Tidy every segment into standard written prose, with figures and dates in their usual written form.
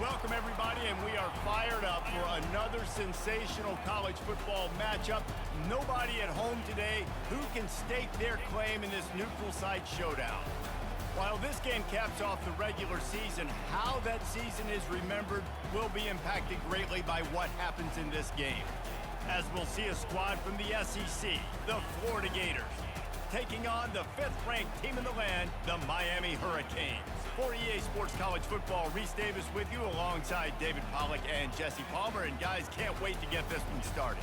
Welcome, everybody, and we are fired up for another sensational college football matchup. Nobody at home today who can stake their claim in this neutral site showdown. While this game caps off the regular season, how that season is remembered will be impacted greatly by what happens in this game. As we'll see a squad from the SEC, the Florida Gators, taking on the 5th-ranked team in the land, the Miami Hurricanes. For EA Sports College Football, Reese Davis with you alongside David Pollack and Jesse Palmer. And guys, can't wait to get this one started.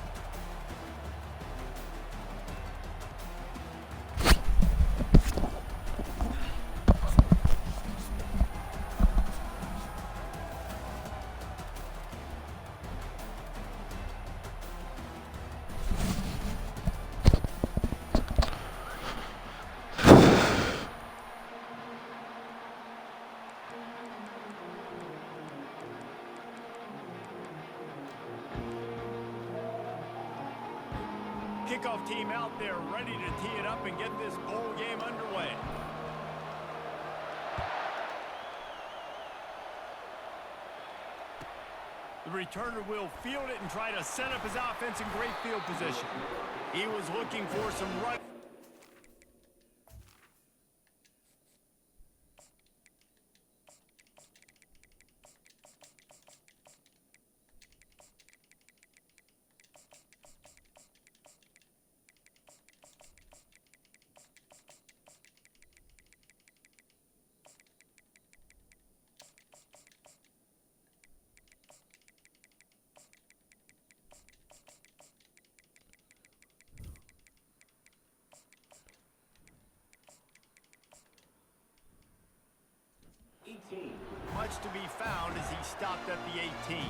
Kickoff team out there ready to tee it up and get this bowl game underway. The returner will field it and try to set up his offense in great field position. He was looking for some run. Much to be found as he stopped at the 18.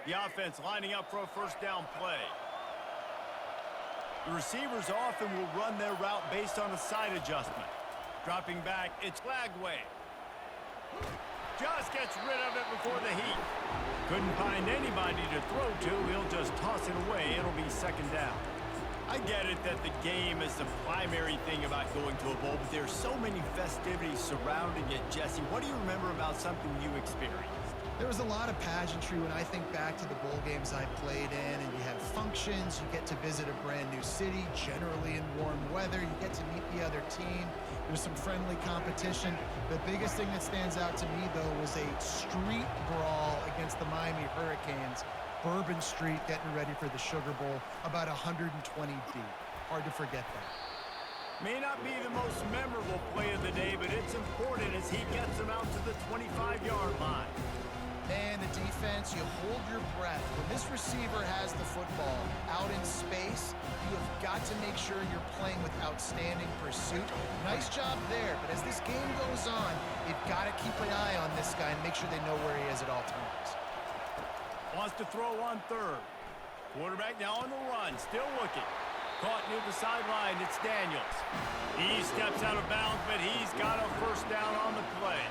The offense lining up for a first down play. The receivers often will run their route based on a side adjustment. Dropping back, it's Lagway. Just gets rid of it before the heat. Couldn't find anybody to throw to. He'll just toss it away. It'll be second down. I get it that the game is the primary thing about going to a bowl, but there's so many festivities surrounding it. Jesse, what do you remember about something you experienced? There was a lot of pageantry when I think back to the bowl games I played in, and you had functions, you get to visit a brand new city, generally in warm weather, you get to meet the other team, there's some friendly competition. The biggest thing that stands out to me, though, was a street brawl against the Miami Hurricanes, Bourbon Street, getting ready for the Sugar Bowl, about 120 deep. Hard to forget that. May not be the most memorable play of the day, but it's important as he gets them out to the 25-yard line. Man, the defense, you hold your breath. When this receiver has the football out in space, you have got to make sure you're playing with outstanding pursuit. Nice job there, but as this game goes on, you've got to keep an eye on this guy and make sure they know where he is at all times. Wants to throw on third. Quarterback now on the run, still looking. Caught near the sideline, it's Daniels. He steps out of bounds, but he's got a first down on the play.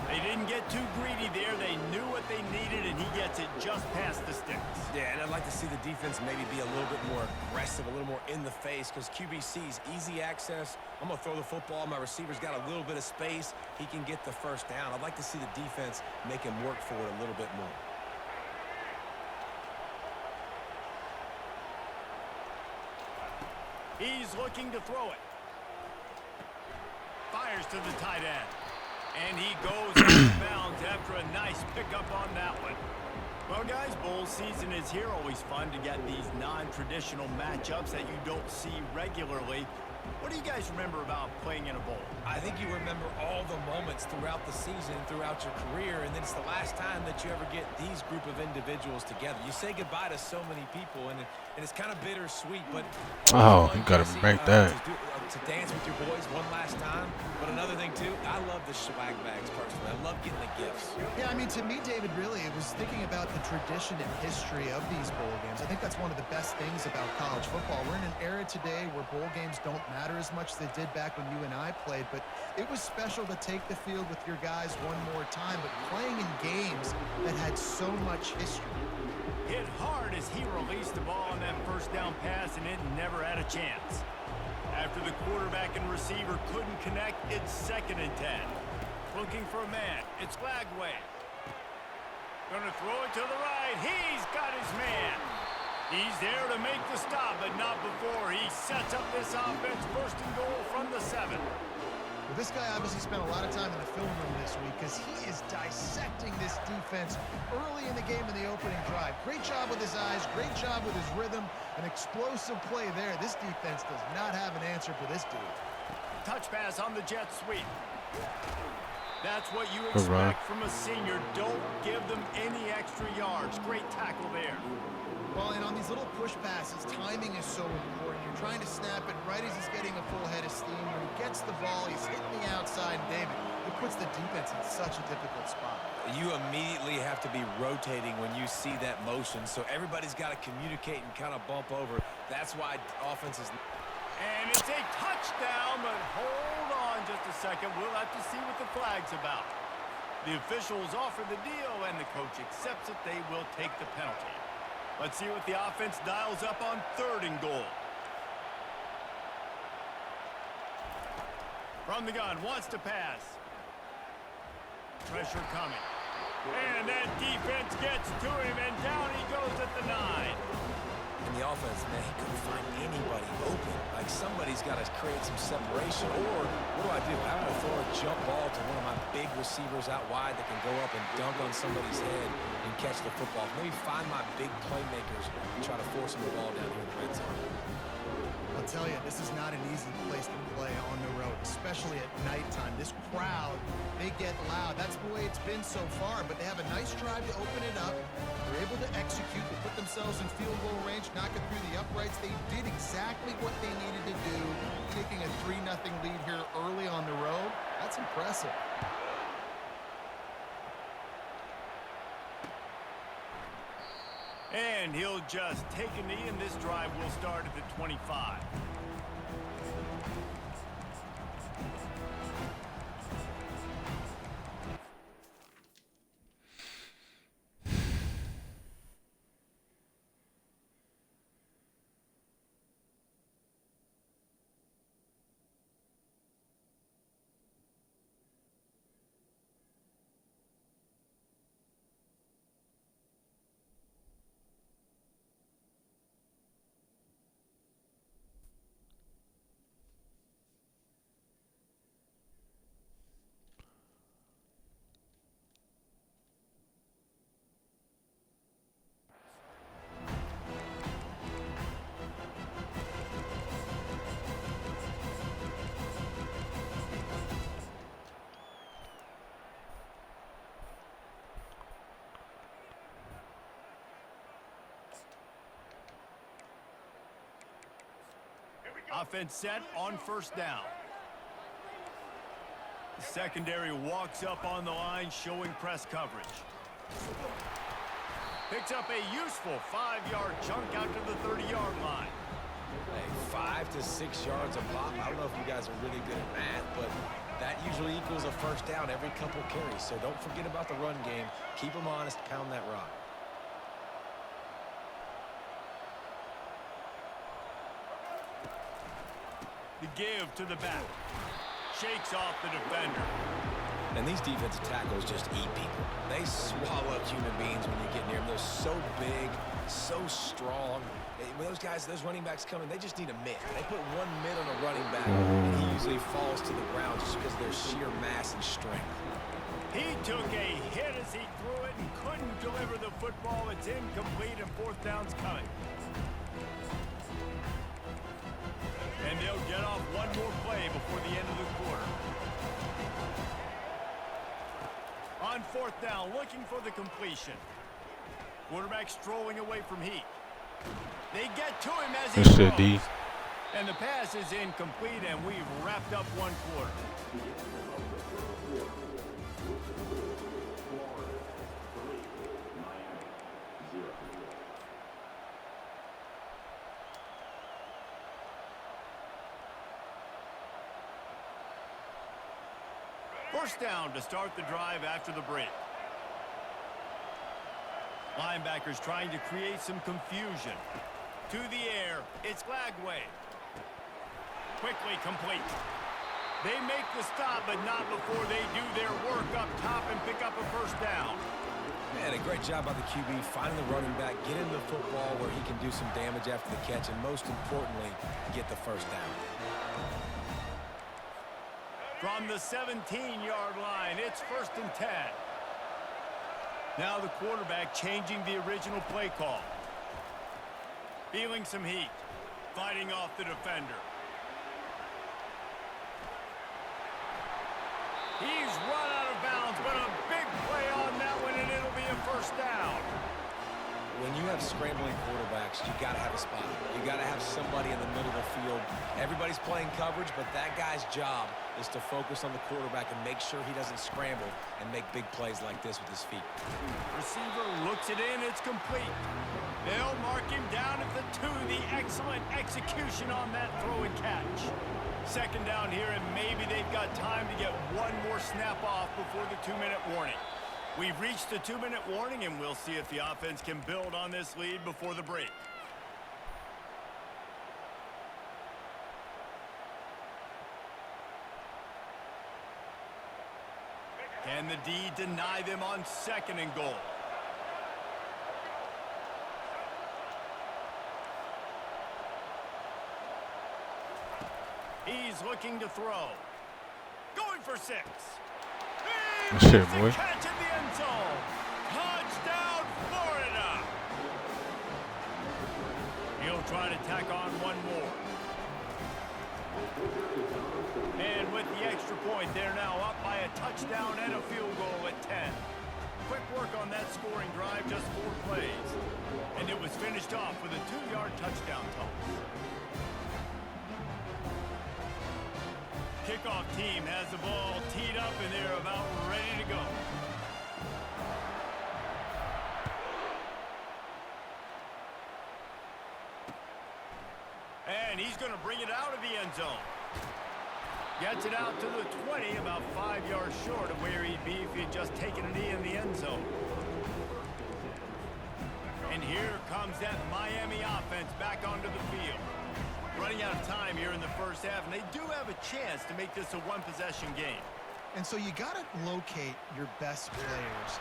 They didn't get too greedy there. They knew what they needed, and he gets it just past the sticks. Yeah, and I'd like to see the defense maybe be a little bit more aggressive, a little more in the face, because QB sees easy access. I'm going to throw the football. My receiver's got a little bit of space. He can get the first down. I'd like to see the defense make him work for it a little bit more. He's looking to throw it. Fires to the tight end. And he goes out of bounds after a nice pickup on that one. Well, guys, bowl season is here. Always fun to get these non-traditional matchups that you don't see regularly. What do you guys remember about playing in a bowl? I think you remember all the moments throughout the season, throughout your career, and then it's the last time that you ever get these group of individuals together. You say goodbye to so many people, and it's kind of bittersweet, but... Oh, you gotta break that. To dance with your boys one last time. But another thing, too, I love the swag bags, personally. I love getting the gifts. Yeah, I mean, to me, David, really, it was thinking about the tradition and history of these bowl games. I think that's one of the best things about college football. We're in an era today where bowl games don't matter as much as they did back when you and I played, but it was special to take the field with your guys one more time, but playing in games that had so much history. Hit hard as he released the ball on that first down pass, and it never had a chance. After the quarterback and receiver couldn't connect, it's 2nd and 10. Looking for a man. It's Lagway. Gonna throw it to the right. He's got his man. He's there to make the stop, but not before he sets up this offense. 1st and goal from the 7. Well, this guy obviously spent a lot of time in the film room this week because he is dissecting this defense early in the game in the opening drive. Great job with his eyes, great job with his rhythm, an explosive play there. This defense does not have an answer for this dude. Touch pass on the jet sweep. That's what you expect from a senior. Don't give them any extra yards. Great tackle there. Well, and on these little push passes, timing is so important. You're trying to snap it right as he's getting a full head of steam. When he gets the ball, he's hitting the outside, and David, it puts the defense in such a difficult spot. You immediately have to be rotating when you see that motion, so everybody's got to communicate and kind of bump over. That's why offenses... And it's a touchdown, but hold on just a second. We'll have to see what the flag's about. The officials offer the deal, and the coach accepts it. They will take the penalty. Let's see what the offense dials up on 3rd and goal. From the gun, wants to pass. Pressure coming. And that defense gets to him, and down he goes at the 9. And the offense, man, he couldn't find anybody open. Like, somebody's got to create some separation. Or, what do? I'm going to throw a jump ball to one of my big receivers out wide that can go up and dunk on somebody's head and catch the football. Maybe find my big playmakers and try to force them the ball down here in the red zone. I'll tell you, this is not an easy place to play on the road, especially at nighttime. This crowd, they get loud. That's the way it's been so far, but they have a nice drive to open it up. They're able to execute, to put themselves in field goal range, knock it through the uprights. They did exactly what they needed to do, taking a 3-0 lead here early on the road. That's impressive. And he'll just take a knee, and this drive will start at the 25. Offense set on 1st down. The secondary walks up on the line, showing press coverage. Picks up a useful 5-yard chunk out to the 30-yard line. Hey, 5 to 6 yards a pop. I don't know if you guys are really good at math, but That usually equals a first down every couple carries, so don't forget about the run game. Keep them honest, pound that rock. The give to the back. Shakes off the defender. And these defensive tackles just eat people. They swallow up human beings when you get near them. They're so big, so strong. When those guys, those running backs come in, they just need a mitt. They put one mitt on a running back, and he usually falls to the ground just because of their sheer mass and strength. He took a hit as he threw it and couldn't deliver the football. It's incomplete and fourth down's coming. And they'll get off one more play before the end of the quarter. On fourth down, looking for the completion. Quarterback strolling away from Heat. They get to him as he throws. And the pass is incomplete, and we've wrapped up one quarter. First down to start the drive after the break. Linebackers trying to create some confusion. To the air, it's Lagway. Quickly complete. They make the stop, but not before they do their work up top and pick up a first down. Man, a great job by the QB finding the running back, get him the football where he can do some damage after the catch, and most importantly, get the first down. From the 17-yard line, it's 1st and 10. Now the quarterback changing the original play call. Feeling some heat. Fighting off the defender. He's run out of bounds, but a big play on that one, and it'll be a first down. When you have scrambling quarterbacks, you got to have a spot. You got to have somebody in the middle of the field. Everybody's playing coverage, but that guy's job is to focus on the quarterback and make sure he doesn't scramble and make big plays like this with his feet. Receiver looks it in. It's complete. They'll mark him down at the 2. The excellent execution on that throw and catch. Second down here, and maybe they've got time to get one more snap off before the 2-minute warning. We've reached the 2-minute warning, and we'll see if the offense can build on this lead before the break. Can the D deny them on 2nd and goal? He's looking to throw. Going for 6. Shit, boy. Catch in the end zone. Touchdown, Florida. He'll try to tack on one more. And with the extra point, they're now up by a touchdown and a field goal at 10. Quick work on that scoring drive, just 4 plays. And it was finished off with a 2-yard touchdown toss. Kickoff team has the ball teed up, and they're about ready to go. And he's going to bring it out of the end zone. Gets it out to the 20, about 5 yards short of where he'd be if he'd just taken a knee in the end zone. And here comes that Miami offense back onto the field. Running out of time here in the first half, and they do have a chance to make this a one-possession game. And so you got to locate your best players.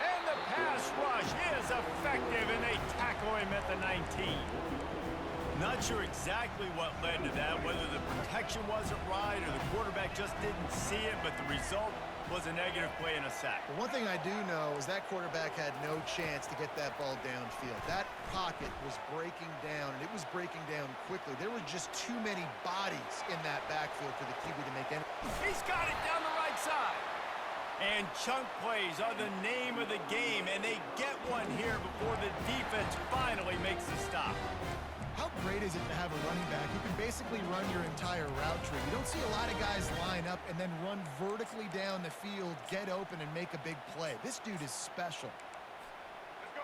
And the pass rush is effective, and they tackle him at the 19. Not sure exactly what led to that, whether the protection wasn't right or the quarterback just didn't see it, but the result was a negative play and a sack. But one thing I do know is that quarterback had no chance to get that ball downfield. That pocket was breaking down, and it was breaking down quickly. There were just too many bodies in that backfield for the QB to make any. He's got it down the right side. And chunk plays are the name of the game, and they get one here before the defense finally makes the stop. How great is it to have a running back who can basically run your entire route tree? You don't see a lot of guys line up and then run vertically down the field, get open, and make a big play. This dude is special.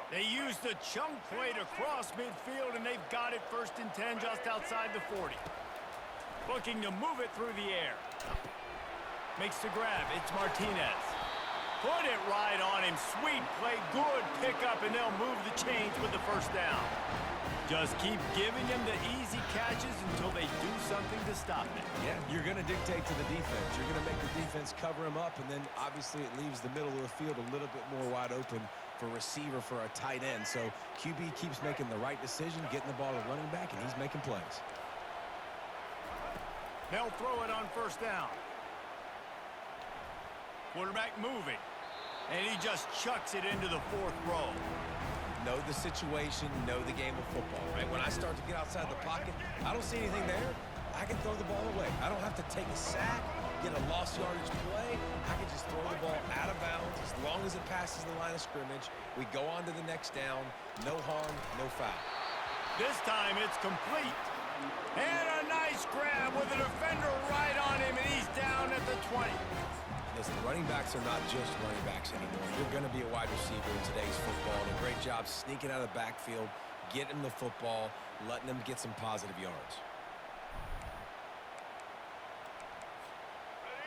They used the chunk play to cross midfield, and they've got it 1st and 10 just outside the 40. Looking to move it through the air. Makes the grab. It's Martinez. Put it right on him. Sweet play. Good pickup, and they'll move the chains with the first down. Just keep giving them the easy catches until they do something to stop it. Yeah, you're going to dictate to the defense. You're going to make the defense cover him up, and then obviously it leaves the middle of the field a little bit more wide open for receiver for a tight end. So QB keeps making the right decision, getting the ball to running back, and he's making plays. They'll throw it on first down. Quarterback moving. And he just chucks it into the fourth row. Know the situation, know the game of football, right? When I start to get outside the pocket, I don't see anything there. I can throw the ball away. I don't have to take a sack, get a lost yardage play. I can just throw the ball out of bounds as long as it passes the line of scrimmage. We go on to the next down. No harm, no foul. This time it's complete. And a nice grab with a defender right on him, and he's down at the 20. Listen, running backs are not just running backs anymore. You're going to be a wide receiver in today's football. And a great job sneaking out of the backfield, getting the football, letting them get some positive yards.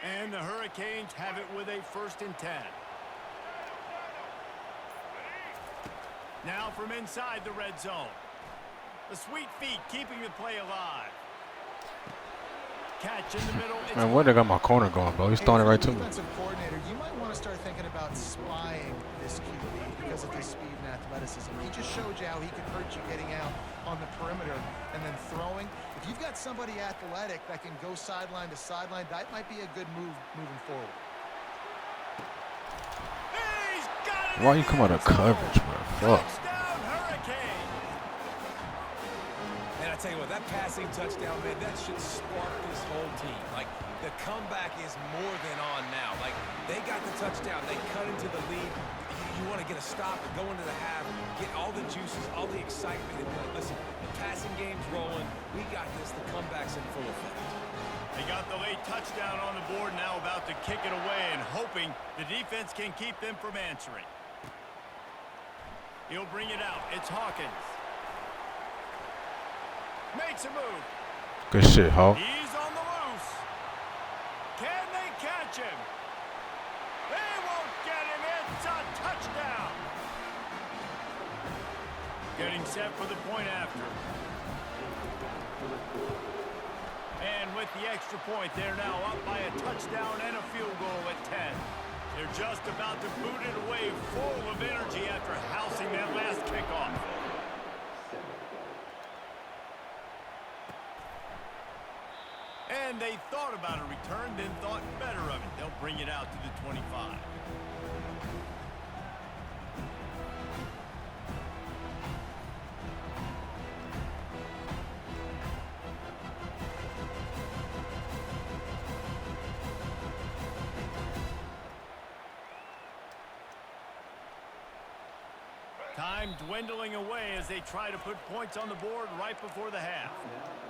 And the Hurricanes have it with a 1st and 10. Now from inside the red zone. The sweet feet keeping the play alive. Catch in the middle. Man, where they got my corner going, bro? He's throwing it right to me. Defensive coordinator, you might want to start thinking about spying this QB because of his speed and athleticism. He just showed you how he could hurt you getting out on the perimeter and then throwing. If you've got somebody athletic that can go sideline to sideline, that might be a good move moving forward. He's got it. Why you come out of coverage, bro? Fuck. Touchdown, Hurricane. And I tell you what, that passing touchdown, man, that should spark this whole team. Like, the comeback is more than on now. Like, they got the touchdown. They cut into the lead. You want to get a stop and go into the half, get all the juices, all the excitement. And listen, the passing game's rolling. We got this. The comeback's in full effect. They got the late touchdown on the board, now about to kick it away and hoping the defense can keep them from answering. He'll bring it out. It's Hawkins. Makes a move. Good shit, Hawk. He's on the loose. Can they catch him? They won't get him. It's a touchdown. Getting set for the point after. And with the extra point, they're now up by a touchdown and a field goal at 10. They're just about to boot it away full of energy after housing that last kickoff. And they thought about a return, then thought better of it. They'll bring it out to the 25. Time dwindling away as they try to put points on the board right before the half.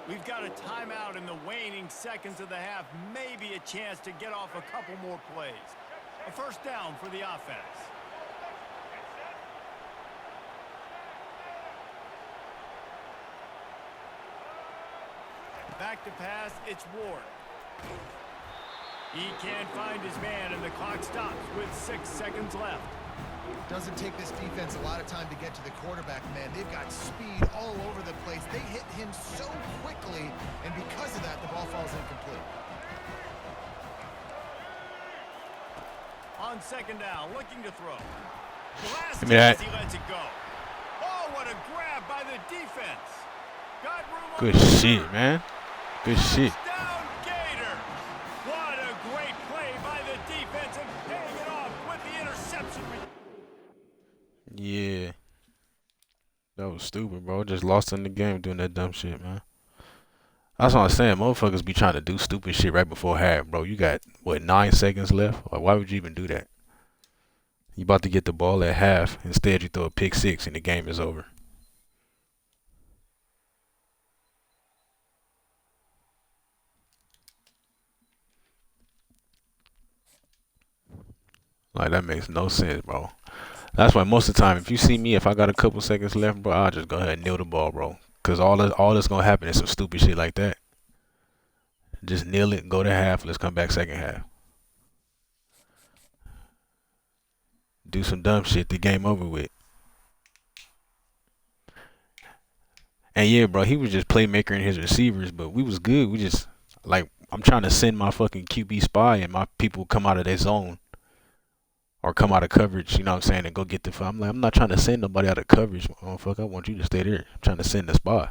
We've got a timeout in the waning seconds of the half. Maybe a chance to get off a couple more plays. A first down for the offense. Back to pass, it's Ward. He can't find his man, and the clock stops with 6 seconds left. Doesn't take this defense a lot of time to get to the quarterback, man. They've got speed all over the place. They hit him so quickly, and because of that, the ball falls incomplete. On second down, looking to throw. Blast Give me that. as he lets it go. Oh, what a grab by the defense. Got room on Good the shit, field. man. Good shit. Touchdown, Gators. What a great play by the defense and paying it off with the interception. Yeah. That was stupid, bro. Just lost in the game doing that dumb shit, man. That's what I'm saying. Motherfuckers be trying to do stupid shit right before half, bro. You got, what, 9 seconds left? Like, why would you even do that? You about to get the ball at half. Instead, you throw a pick six and the game is over. Like, that makes no sense, bro. That's why most of the time, if you see me, if I got a couple seconds left, bro, I'll just go ahead and kneel the ball, bro. Because all that's going to happen is some stupid shit like that. Just kneel it, go to half, let's come back second half. do some dumb shit. The game over with. And yeah, bro, he was just playmaker in his receivers, but we was good. We just like I'm trying to send my fucking QB spy and my people come out of their zone or come out of coverage. You know what I'm saying? And go get the. I'm like, I'm not trying to send nobody out of coverage, motherfucker. I want you to stay there. I'm trying to send the spy.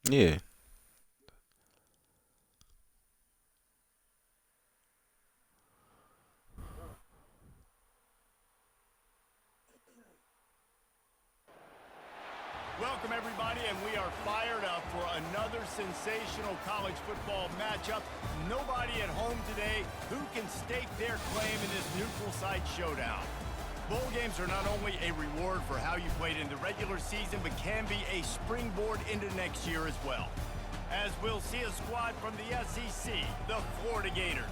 Yeah. Welcome, everybody, and we are fired up for another sensational college football matchup. Nobody at home today who can stake their claim in this neutral site showdown. Bowl games are not only a reward for how you played in the regular season, but can be a springboard into next year as well. As we'll see a squad from the SEC, the Florida Gators,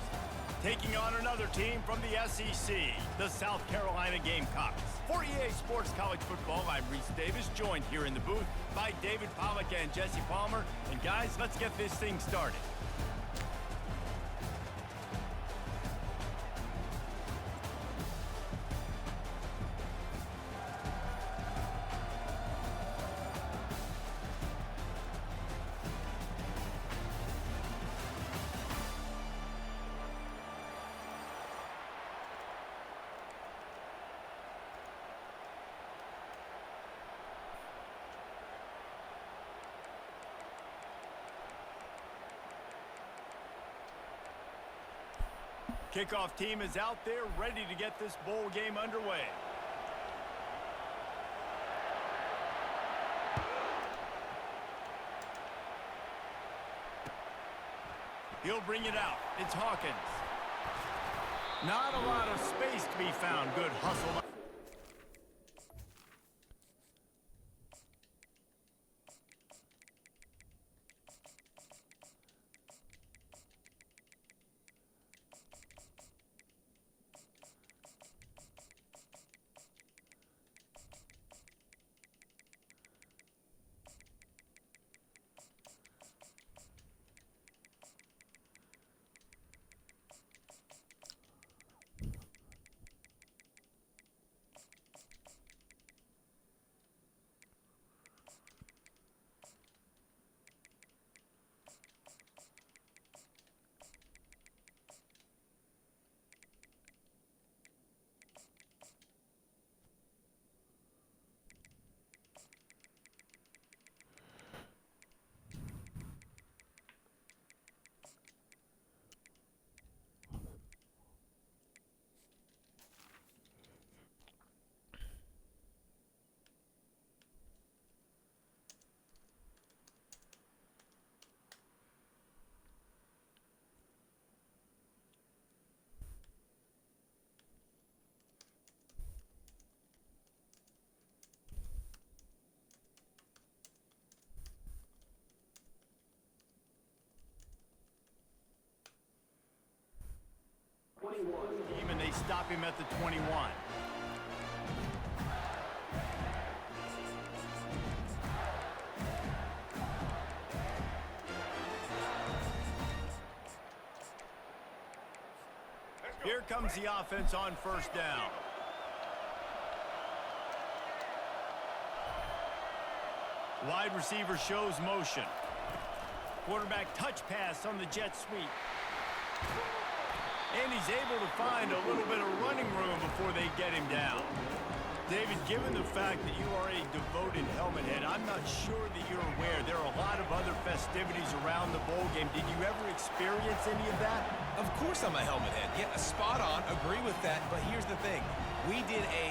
taking on another team from the SEC, the South Carolina Gamecocks. For EA Sports College Football, I'm Reese Davis, joined here in the booth by David Pollack and Jesse Palmer. And guys, let's get this thing started. Kickoff team is out there ready to get this bowl game underway. He'll bring it out. It's Hawkins. Not a lot of space to be found. Good hustle. Team, and they stop him at the 21. Here comes the offense on first down. Wide receiver shows motion. Quarterback touch pass on the jet sweep. And he's able to find a little bit of running room before they get him down. David, given the fact that you are a devoted helmet head, I'm not sure that you're aware there are a lot of other festivities around the bowl game. Did you ever experience any of that? Of course I'm a helmet head. Yeah, spot on. Agree with that. But here's the thing. We did a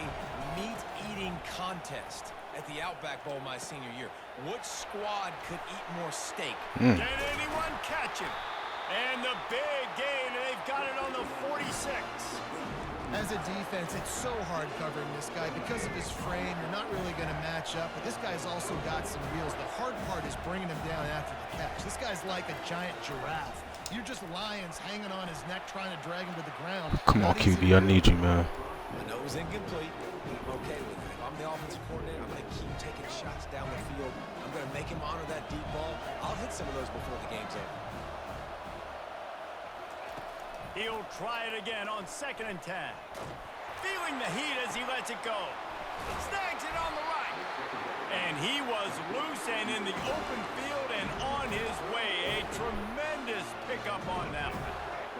meat-eating contest at the Outback Bowl my senior year. Which squad could eat more steak? Can anyone catch him? And the big gain, and they've got it on the 46. As a defense, it's so hard covering this guy. Because of his frame, you're not really going to match up, but this guy's also got some wheels. The hard part is bringing him down after the catch. This guy's like a giant giraffe. You're just lions hanging on his neck trying to drag him to the ground. Come on, QB, I need you, man. I know it was incomplete. I'm okay with it. If I'm the offensive coordinator, I'm going to keep taking shots down the field. I'm going to make him honor that deep ball. I'll hit some of those before the game's over. He'll try it again on 2nd and 10. Feeling the heat as he lets it go. Snags it on the right. And he was loose and in the open field and on his way. A tremendous pickup on that one.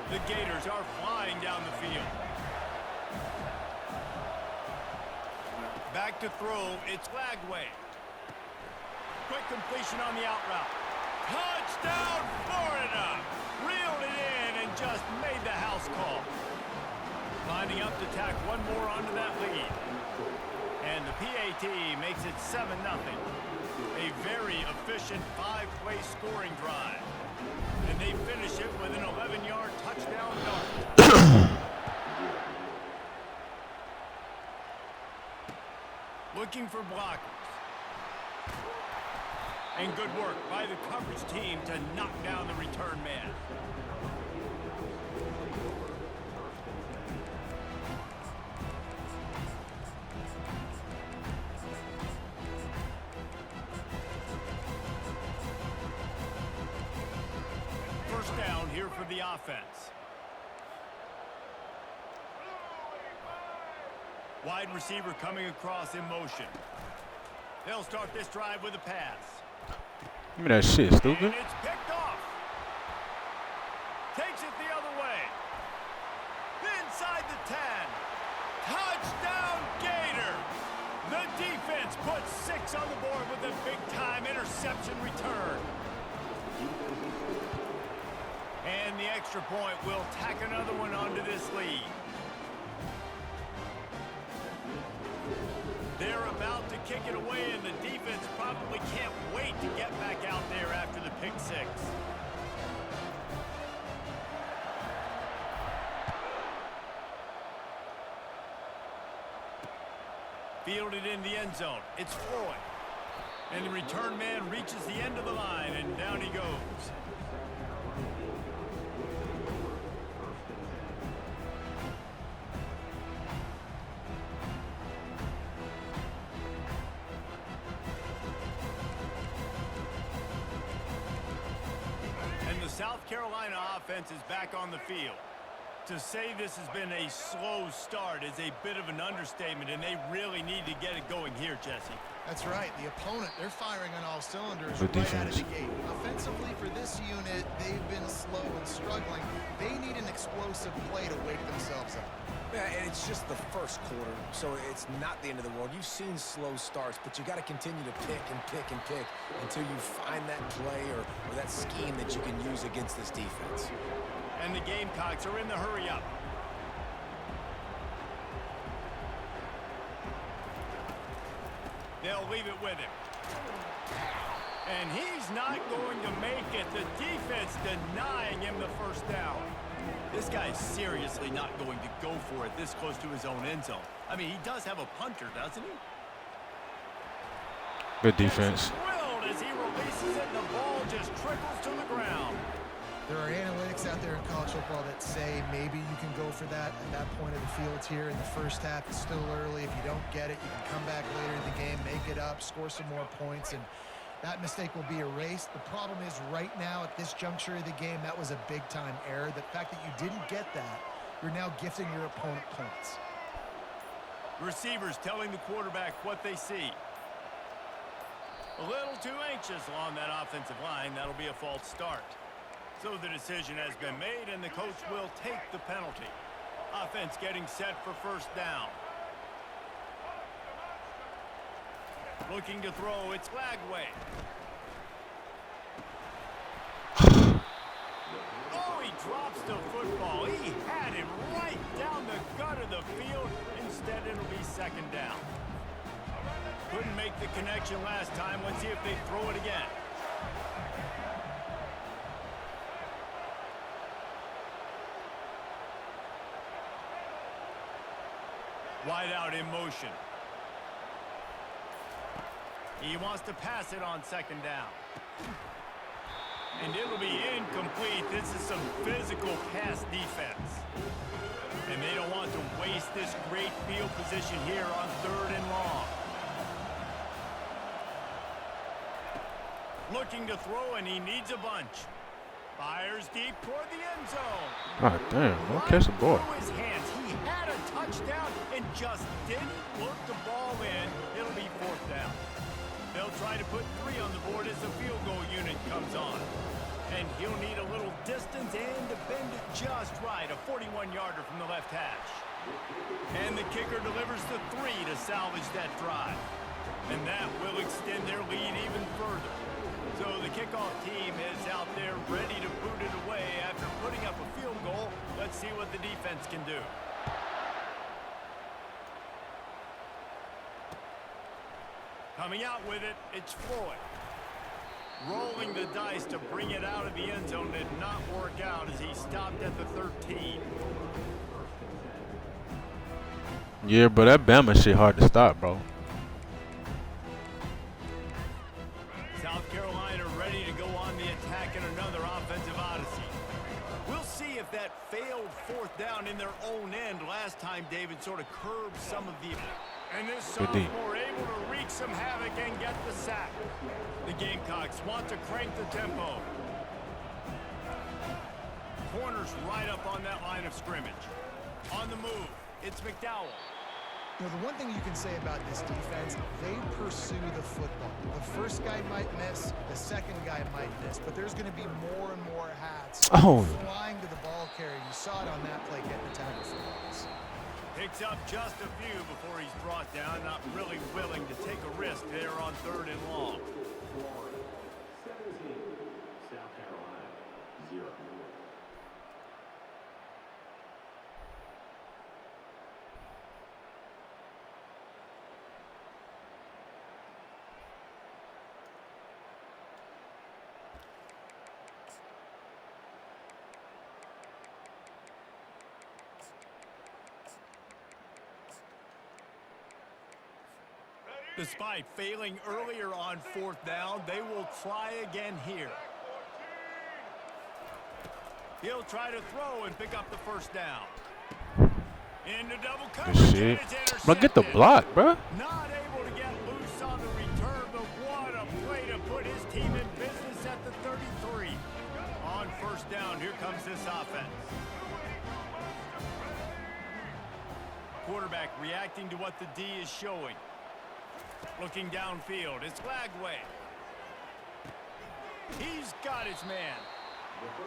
The Gators are flying down the field. Back to throw. It's Lagway. Quick completion on the out route. Touchdown, Florida! Reeled it in and just made the house call. Lining up to tack one more onto that lead. And the PAT makes it 7-0. A very efficient 5-play scoring drive. And they finish it with an 11-yard touchdown dart. Looking for blockers. And good work by the coverage team to knock down the return man. First down here for the offense. Wide receiver coming across in motion. They'll start this drive with a pass. Give me that shit, stupid. And it's picked off. Takes it the other way. Inside the 10. Touchdown, Gator. The defense puts 6 on the board with a big-time interception return. And the extra point will tack another one onto this lead. They're about to kick it away, and the defense probably can't wait to get back out there after the pick 6. Fielded in the end zone. It's Floyd. And the return man reaches the end of the line, and down he goes. South Carolina offense is back on the field. To say this has been a slow start is a bit of an understatement, and they really need to get it going here, Jesse. That's right. The opponent, they're firing on all cylinders Good right out of defense. the gate. Offensively, for this unit, they've been slow and struggling. They need an explosive play to wake themselves up. Yeah, and it's just the first quarter, so it's not the end of the world. You've seen slow starts, but you got to continue to pick and pick and pick until you find that play or that scheme that you can use against this defense. And the Gamecocks are in the hurry up. They'll leave it with him. And he's not going to make it. The defense denying him the first down. This guy's seriously not going to go for it this close to his own end zone. I mean, he does have a punter, doesn't he? Good defense. Thrilled as he releases it, and the ball just trickles to the ground. There are analytics out there in college football that say maybe you can go for that at that point of the field here in the first half. It's still early. If you don't get it, you can come back later in the game, make it up, score some more points, and that mistake will be erased. The problem is right now at this juncture of the game, that was a big-time error. The fact that you didn't get that, you're now gifting your opponent points. Receivers telling the quarterback what they see. A little too anxious along that offensive line. That'll be a false start. So the decision has been made, and the coach will take the penalty. Offense getting set for first down. Looking to throw, it's Lagway. Oh, he drops the football. He had it right down the gut of the field. Instead, it'll be second down. Couldn't make the connection last time. Let's see if they throw it again. Wide out in motion. He wants to pass it on second down. And it'll be incomplete. This is some physical pass defense. And they don't want to waste this great field position here on 3rd and long. Looking to throw, and he needs a bunch. Fires deep toward the end zone. God damn, don't catch the ball. Through his hands. He had a touchdown and just didn't look the ball in. It'll be 4th down. They'll try to put 3 on the board as the field goal unit comes on. And he'll need a little distance and to bend it just right. A 41-yarder from the left hash. And the kicker delivers the 3 to salvage that drive. And that will extend their lead even further. So the kickoff team is out there ready to boot it away after putting up a field goal. Let's see what the defense can do. Coming out with it, it's Floyd. Rolling the dice to bring it out of the end zone did not work out as he stopped at the 13. Yeah, but that Bama shit hard to stop, bro. South Carolina ready to go on the attack in another offensive odyssey. We'll see if that failed 4th down in their own end last time David sort of curbed some of the... And this sophomore able to wreak some havoc and get the sack. The Gamecocks want to crank the tempo. Corners right up on that line of scrimmage. On the move, it's McDowell. You know, the one thing you can say about this defense, they pursue the football. The first guy might miss, the second guy might miss, but there's going to be more and more hats flying to the ball carrier. You saw it on that play getting the tackle for loss. Picks up just a few before he's brought down, not really willing to take a risk there on 3rd and long. 17, South Carolina, 0. Despite failing earlier on 4th down, they will try again here. He'll try to throw and pick up the 1st down. Into double coverage. Good shit. Bro, get the block, bro. Not able to get loose on the return, but what a play to put his team in business at the 33. On 1st down, here comes this offense. Quarterback reacting to what the D is showing. Looking downfield, it's Lagway. He's got his man.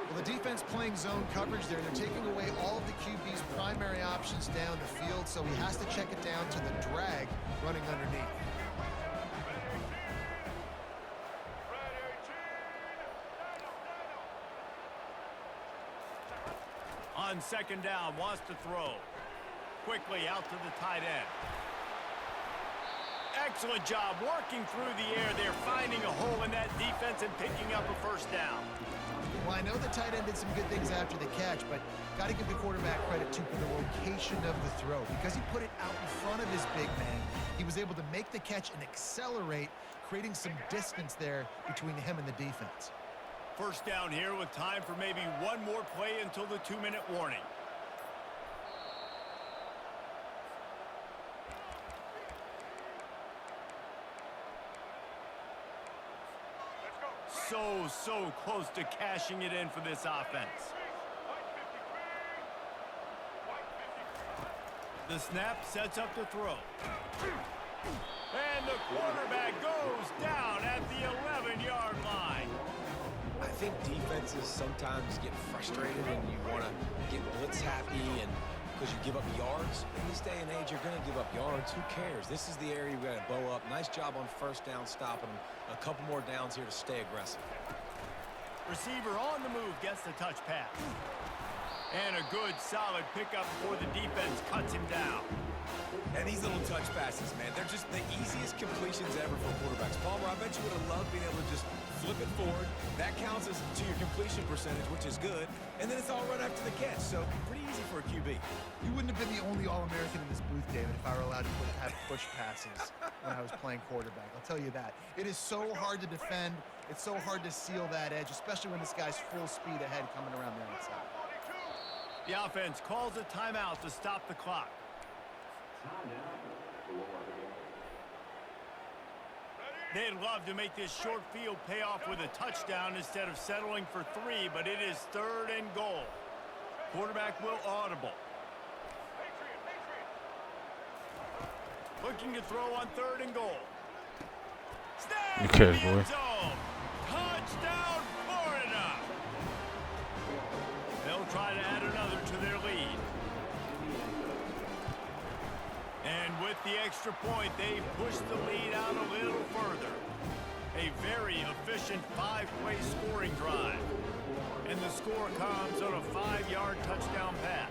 Well, the defense playing zone coverage there. They're taking away all of the QB's primary options down the field, so he has to check it down to the drag running underneath. On 2nd down, wants to throw. Quickly out to the tight end. Excellent job working through the air there, finding a hole in that defense and picking up a 1st down. Well, I know the tight end did some good things after the catch, but got to give the quarterback credit, too, for the location of the throw. Because he put it out in front of his big man, he was able to make the catch and accelerate, creating some distance there between him and the defense. 1st down here with time for maybe one more play until the 2-minute warning. So close to cashing it in for this offense. The snap sets up the throw. And the quarterback goes down at the 11-yard line. I think defenses sometimes get frustrated and you want to get blitz happy and because you give up yards. In this day and age, you're going to give up yards. Who cares? This is the area you've got to bow up. Nice job on 1st down stopping them. A couple more downs here to stay aggressive. Receiver on the move gets the touch pass. And a good, solid pickup before the defense cuts him down. And these little touch passes, man, they're just the easiest completions ever for quarterbacks. Palmer, I bet you would have loved being able to just flip it forward. That counts as to your completion percentage, which is good. And then it's all right after the catch, so pretty easy for a QB. You wouldn't have been the only All-American in this booth, David, if I allowed to have push passes when I was playing quarterback. I'll tell you that. It is so hard to defend. It's so hard to seal that edge, especially when this guy's full speed ahead coming around the outside. The offense calls a timeout to stop the clock. They'd love to make this short field pay off with a touchdown instead of settling for 3, but it is 3rd and goal. Quarterback will audible. Looking to throw on 3rd and goal. You catch, boy. Touchdown, Florida! They'll try to add another to their lead. And with the extra point, they push the lead out a little further. A very efficient 5-play scoring drive. And the score comes on a 5-yard touchdown pass.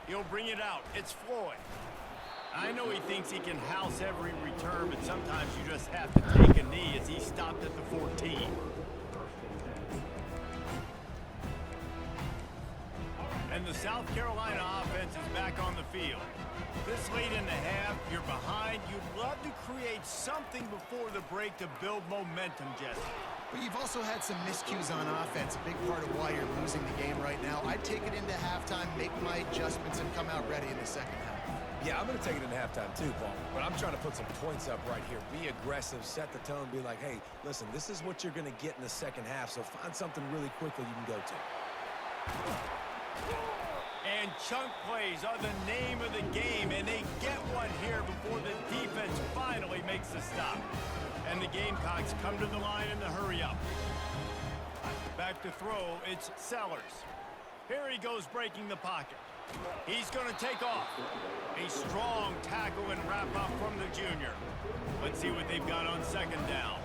He'll bring it out. It's Floyd. I know he thinks he can house every return, but sometimes you just have to take a knee as he stopped at the 14. And the South Carolina offense is back on the field. This late in the half, you're behind. You'd love to create something before the break to build momentum, Jesse. But you've also had some miscues on offense, a big part of why you're losing the game right now. I'd take it into halftime, make my adjustments, and come out ready in the second half. Yeah, I'm going to take it into halftime too, Paul. But I'm trying to put some points up right here. Be aggressive, set the tone, be like, hey, listen, this is what you're going to get in the second half, so find something really quickly you can go to. And chunk plays are the name of the game, and they get one here before the defense finally makes the stop. And the Gamecocks come to the line in the hurry-up. Back to throw, it's Sellers. Here he goes breaking the pocket. He's going to take off. A strong tackle and wrap-up from the junior. Let's see what they've got on 2nd down.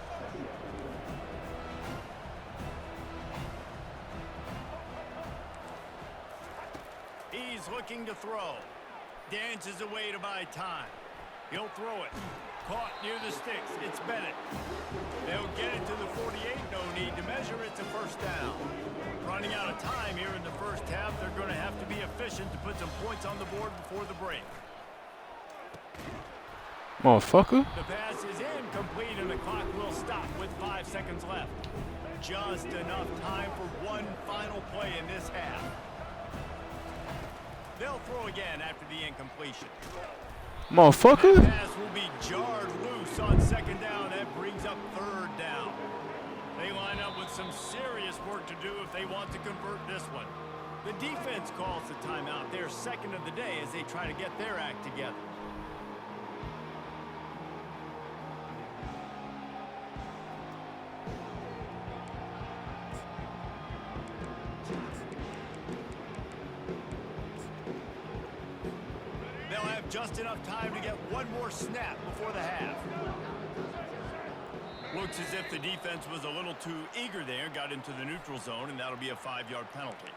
He's looking to throw. Dances away to buy time. He'll throw it. Caught near the sticks. It's Bennett. They'll get it to the 48. No need to measure. It's a 1st down. Running out of time here in the first half. They're going to have to be efficient to put some points on the board before the break. Motherfucker. The pass is incomplete, and the clock will stop with 5 seconds left. Just enough time for one final play in this half. They'll throw again after the incompletion. Motherfucker. That pass will be jarred loose on 2nd down. That brings up 3rd down. They line up with some serious work to do if they want to convert this one. The defense calls the timeout. Their 2nd of the day as they try to get their act together. Just enough time to get one more snap before the half. Looks as if the defense was a little too eager there, got into the neutral zone, and that'll be a 5-yard penalty.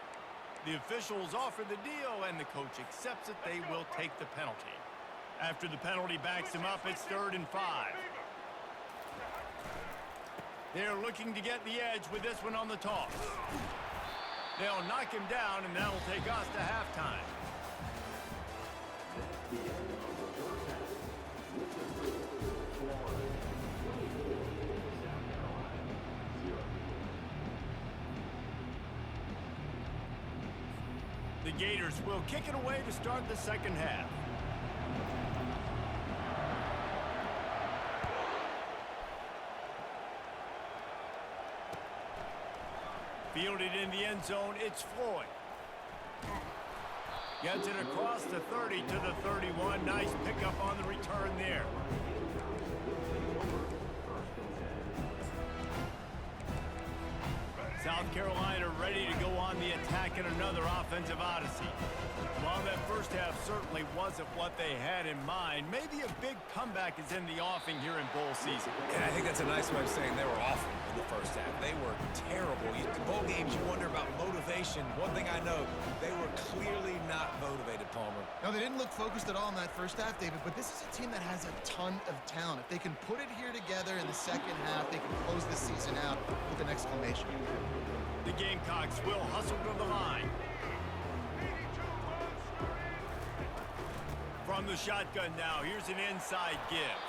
The officials offer the deal, and the coach accepts it. They will take the penalty. After the penalty backs him up, it's 3rd and 5. They're looking to get the edge with this one on the toss. They'll knock him down, and that'll take us to halftime. The Gators will kick it away to start the second half. Fielded in the end zone, it's Floyd. Gets it across the 30 to the 31. Nice pickup on the return there. South South Carolina ready to go on the attack in another offensive odyssey. While that first half certainly wasn't what they had in mind, maybe a big comeback is in the offing here in bowl season. Yeah, I think that's a nice way of saying they were awful in the first half. They were terrible. In bowl games, you wonder about motivation. One thing I know, they were clearly not motivated, Palmer. No, they didn't look focused at all in that first half, David, but this is a team that has a ton of talent. If they can put it here together in the second half, they can close the season out with an exclamation. The Gamecocks will hustle to the line. From the shotgun now, here's an inside give.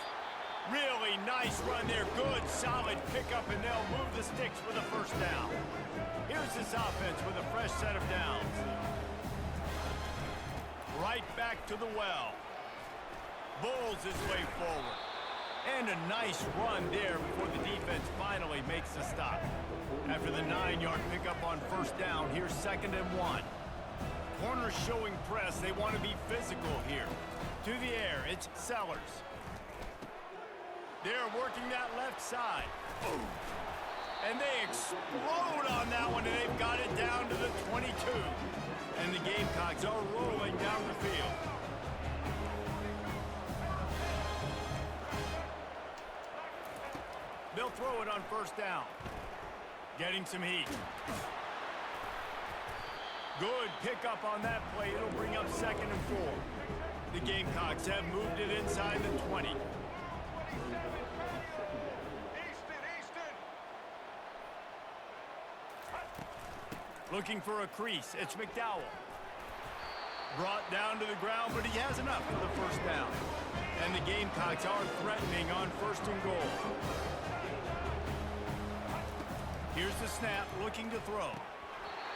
Really nice run there. Good, solid pickup, and they'll move the sticks for the first down. Here's this offense with a fresh set of downs. Right back to the well. Bulls his way forward. And a nice run there before the defense finally makes the stop. After the 9-yard pickup on first down, here's 2nd and 1. Corners showing press. They want to be physical here. To the air, it's Sellers. They're working that left side. Boom. And they explode on that one, and they've got it down to the 22. And the Gamecocks are rolling down the field. They'll throw it on first down. Getting some heat. Good pickup on that play. It'll bring up 2nd and 4. The Gamecocks have moved it inside the 20. Looking for a crease. It's McDowell. Brought down to the ground, but he has enough for the first down. And the Gamecocks are threatening on 1st and goal. Here's the snap, looking to throw.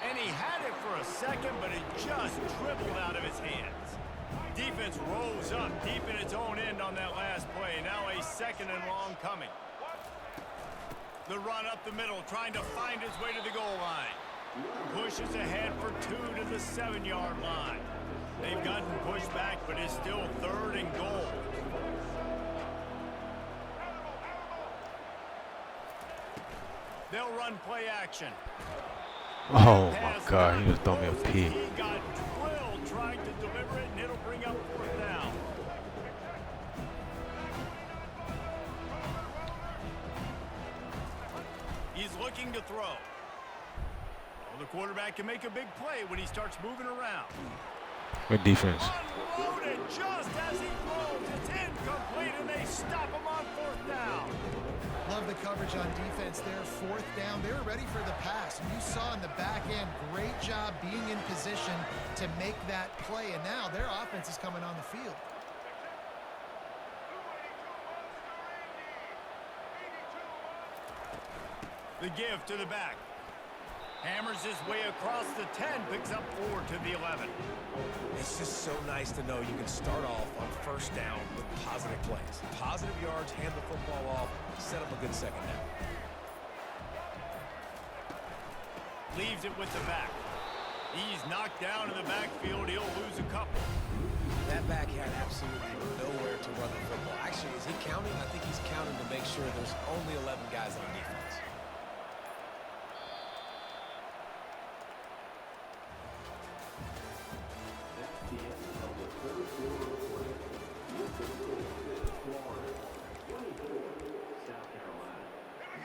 And he had it for a second, but it just dribbled out of his hands. Defense rose up deep in its own end on that last play. Now a 2nd and long coming. The run up the middle, trying to find his way to the goal line. Pushes ahead for 2 to the 7-yard line. They've gotten pushed back, but it's still 3rd and goal. They'll run play action. Oh my God, he just threw me a pick. He got drilled trying to deliver it, and it'll bring up 4th down. He's looking to throw. Well, the quarterback can make a big play when he starts moving around. Good defense. Unloaded just as he throws. It's incomplete, and they stop him on 4th down. Love the coverage on defense there. 4th down. They were ready for the pass. And you saw in the back end, great job being in position to make that play. And now their offense is coming on the field. The give to the back. Hammers his way across the 10, picks up 4 to the 11. It's just so nice to know you can start off on first down with positive plays. Positive yards, hand the football off, set up a good second down. Leaves it with the back. He's knocked down in the backfield. He'll lose a couple. That back had absolutely nowhere to run the football. Actually, is he counting? I think he's counting to make sure there's only 11 guys on defense.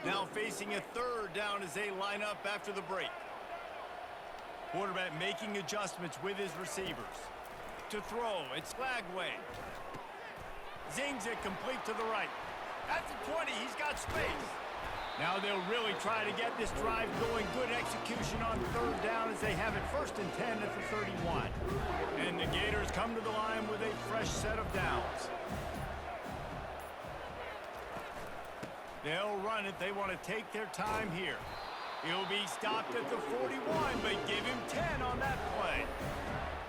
Now facing a 3rd down as they line up after the break. Quarterback making adjustments with his receivers. To throw, it's Flagway. Zings it complete to the right. At the 20, he's got space. Now they'll really try to get this drive going. Good execution on 3rd down as they have it 1st and 10 at the 31. And the Gators come to the line with a fresh set of downs. They'll run it. They want to take their time here. He'll be stopped at the 41, but give him 10 on that play.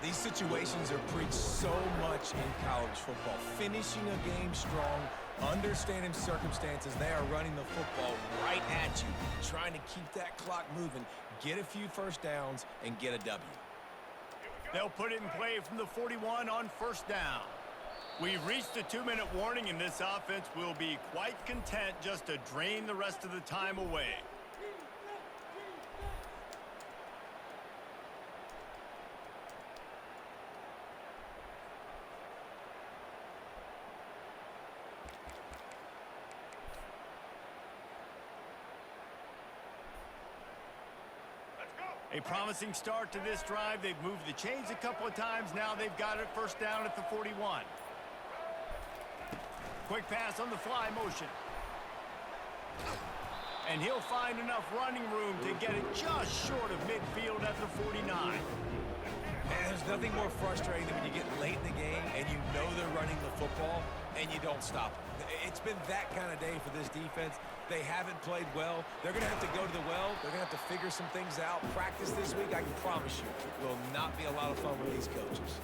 These situations are preached so much in college football. Finishing a game strong, understanding circumstances. They are running the football right at you, trying to keep that clock moving, get a few first downs, and get a W. They'll put it in play from the 41 on 1st down. We've reached a 2-minute warning, and this offense will be quite content just to drain the rest of the time away. A promising start to this drive. They've moved the chains a couple of times. Now they've got it first down at the 41. Quick pass on the fly motion. And he'll find enough running room to get it just short of midfield at the 49. And there's nothing more frustrating than when you get late in the game and you know they're running the football and you don't stop them. It's been that kind of day for this defense. They haven't played well. They're going to have to go to the well. They're going to have to figure some things out. Practice this week, I can promise you, will not be a lot of fun with these coaches.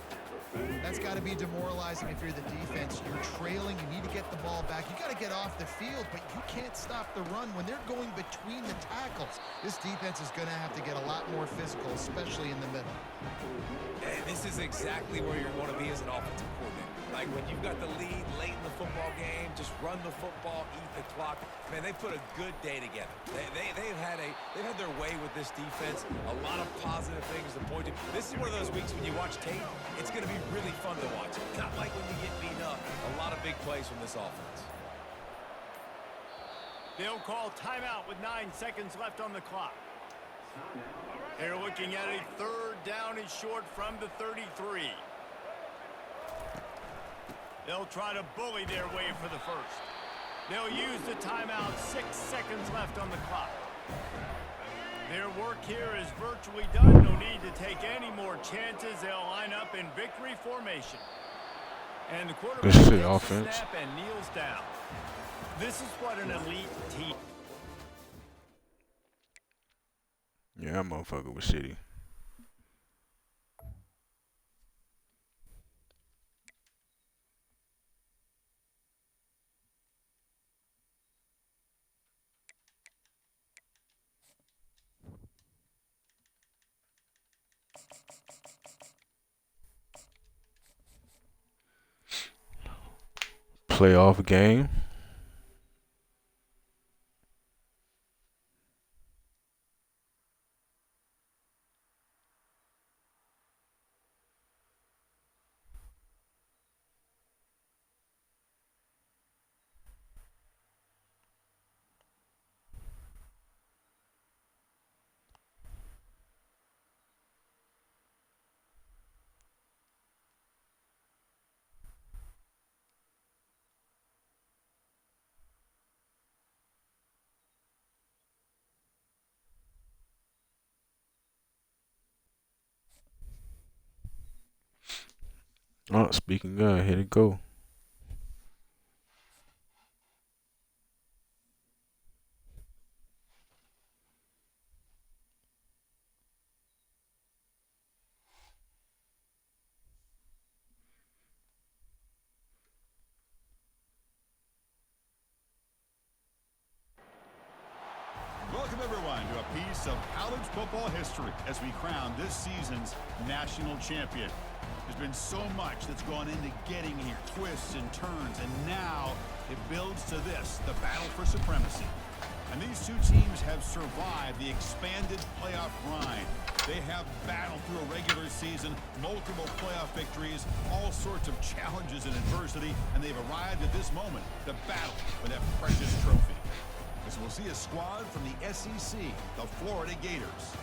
That's got to be demoralizing if you're the defense. You're trailing. You need to get the ball back. You got to get off the field, but you can't stop the run when they're going between the tackles. This defense is going to have to get a lot more physical, especially in the middle. And this is exactly where you're going to be as an offensive coordinator. Like when you've got the lead late in the football game, just run the football, eat the clock. Man, they put a good day together. They've had their way with this defense. A lot of positive things to point to. This is one of those weeks when you watch tape, it's going to be really fun to watch. Not like when you get beat up. A lot of big plays from this offense. They'll call timeout with 9 seconds left on the clock. They're looking at a third down and short from the 33. They'll try to bully their way for the first. They'll use the timeout. 6 seconds left on the clock. Their work here is virtually done. No need to take any more chances. They'll line up in victory formation. And the quarterback Good shit, takes the offense. snap and kneels down. This is what an elite team. Yeah, that motherfucker was shitty. Playoff game. Oh, speaking of, here it go. Welcome, everyone, to a piece of college football history as we crown this season's national champion. There's been so much that's gone into getting here, twists and turns, and now it builds to this, the battle for supremacy. And these two teams have survived the expanded playoff grind. They have battled through a regular season, multiple playoff victories, all sorts of challenges and adversity, and they've arrived at this moment, the battle for that precious trophy. As we'll see a squad from the SEC, the Florida Gators,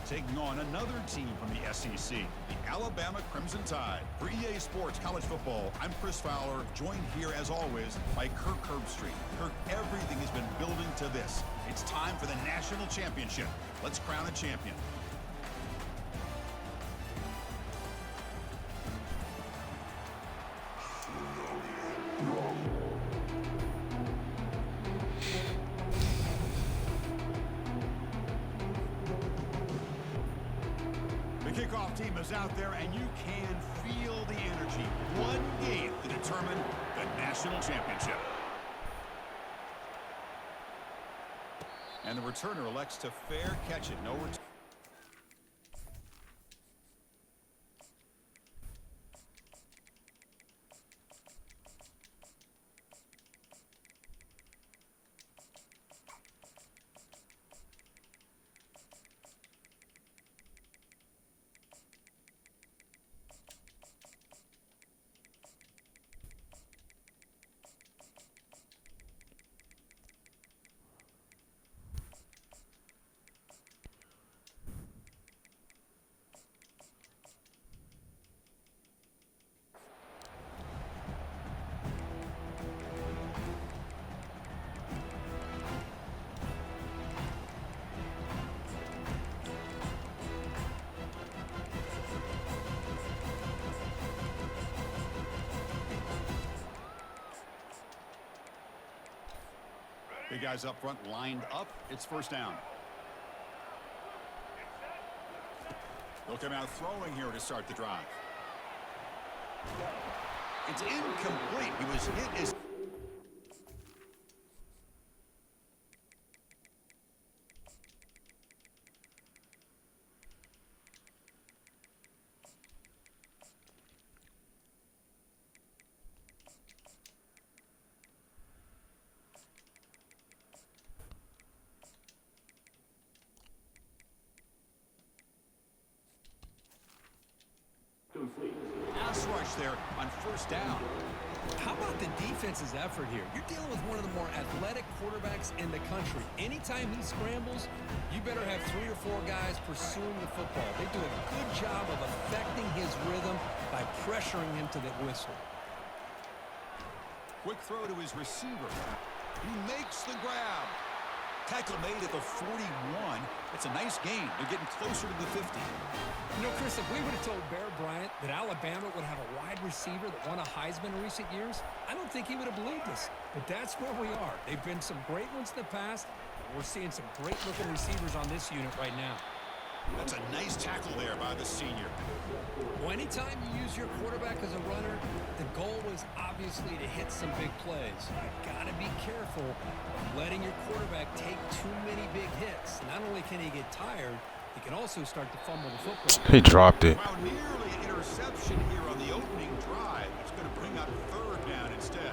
taking on another team from the SEC, the Alabama Crimson Tide. For EA Sports College Football, I'm Chris Fowler, joined here as always by Kirk Herbstreit. Kirk, everything has been building to this. It's time for the national championship. Let's crown a champion. The kickoff team is out there, and you can feel the energy. One game to determine the national championship. And the returner elects to fair catch it. No return. Big guys up front lined up. It's first down. They'll come out throwing here to start the drive. It's incomplete. He was hit his... Pass rush there on first down. How about the defense's effort here? You're dealing with one of the more athletic quarterbacks in the country. Anytime he scrambles, you better have 3 or 4 guys pursuing the football. They do a good job of affecting his rhythm by pressuring him to the whistle. Quick throw to his receiver. He makes the grab. Tackle made at the 41. It's a nice gain. They're getting closer to the 50. You know, Chris, if we would have told Bear Bryant that Alabama would have a wide receiver that won a Heisman in recent years, I don't think he would have believed us. But that's where we are. They've been some great ones in the past. We're seeing some great-looking receivers on this unit right now. That's a nice tackle there by the senior. Well, anytime you use your quarterback as a runner, the goal is obviously to hit some big plays. You've got to be careful of letting your quarterback take too many big hits. Not only can he get tired, he can also start to fumble the football. He dropped it. Wow, nearly an interception here on the opening drive. It's going to bring up third down instead.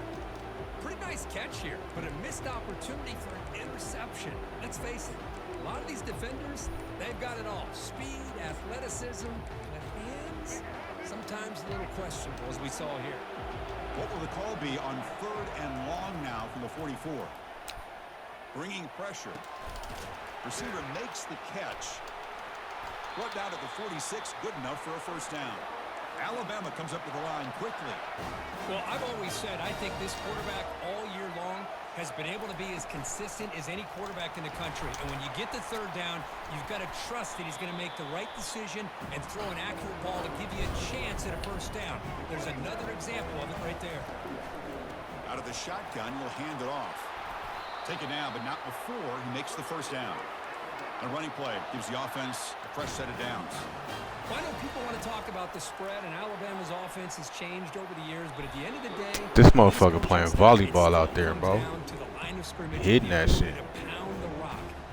Pretty nice catch here, but a missed opportunity for an interception. Let's face it, a lot of these defenders, they've got it all. Speed, athleticism, but hands, sometimes a little questionable, as we saw here. What will the call be on third and long now from the 44? Bringing pressure. Receiver makes the catch. Brought down at the 46, good enough for a first down. Alabama comes up to the line quickly. Well, I've always said I think this quarterback all year long has been able to be as consistent as any quarterback in the country. And when you get the third down, you've got to trust that he's going to make the right decision and throw an accurate ball to give you a chance at a first down. There's another example of it right there. Out of the shotgun, he'll hand it off. Take it now, but not before he makes the first down. A running play gives the offense a fresh set of downs. Well, I know people want to talk about the spread, and Alabama's offense has changed over the years, but at the end of the day, This motherfucker playing volleyball out there, bro. Hitting that shit.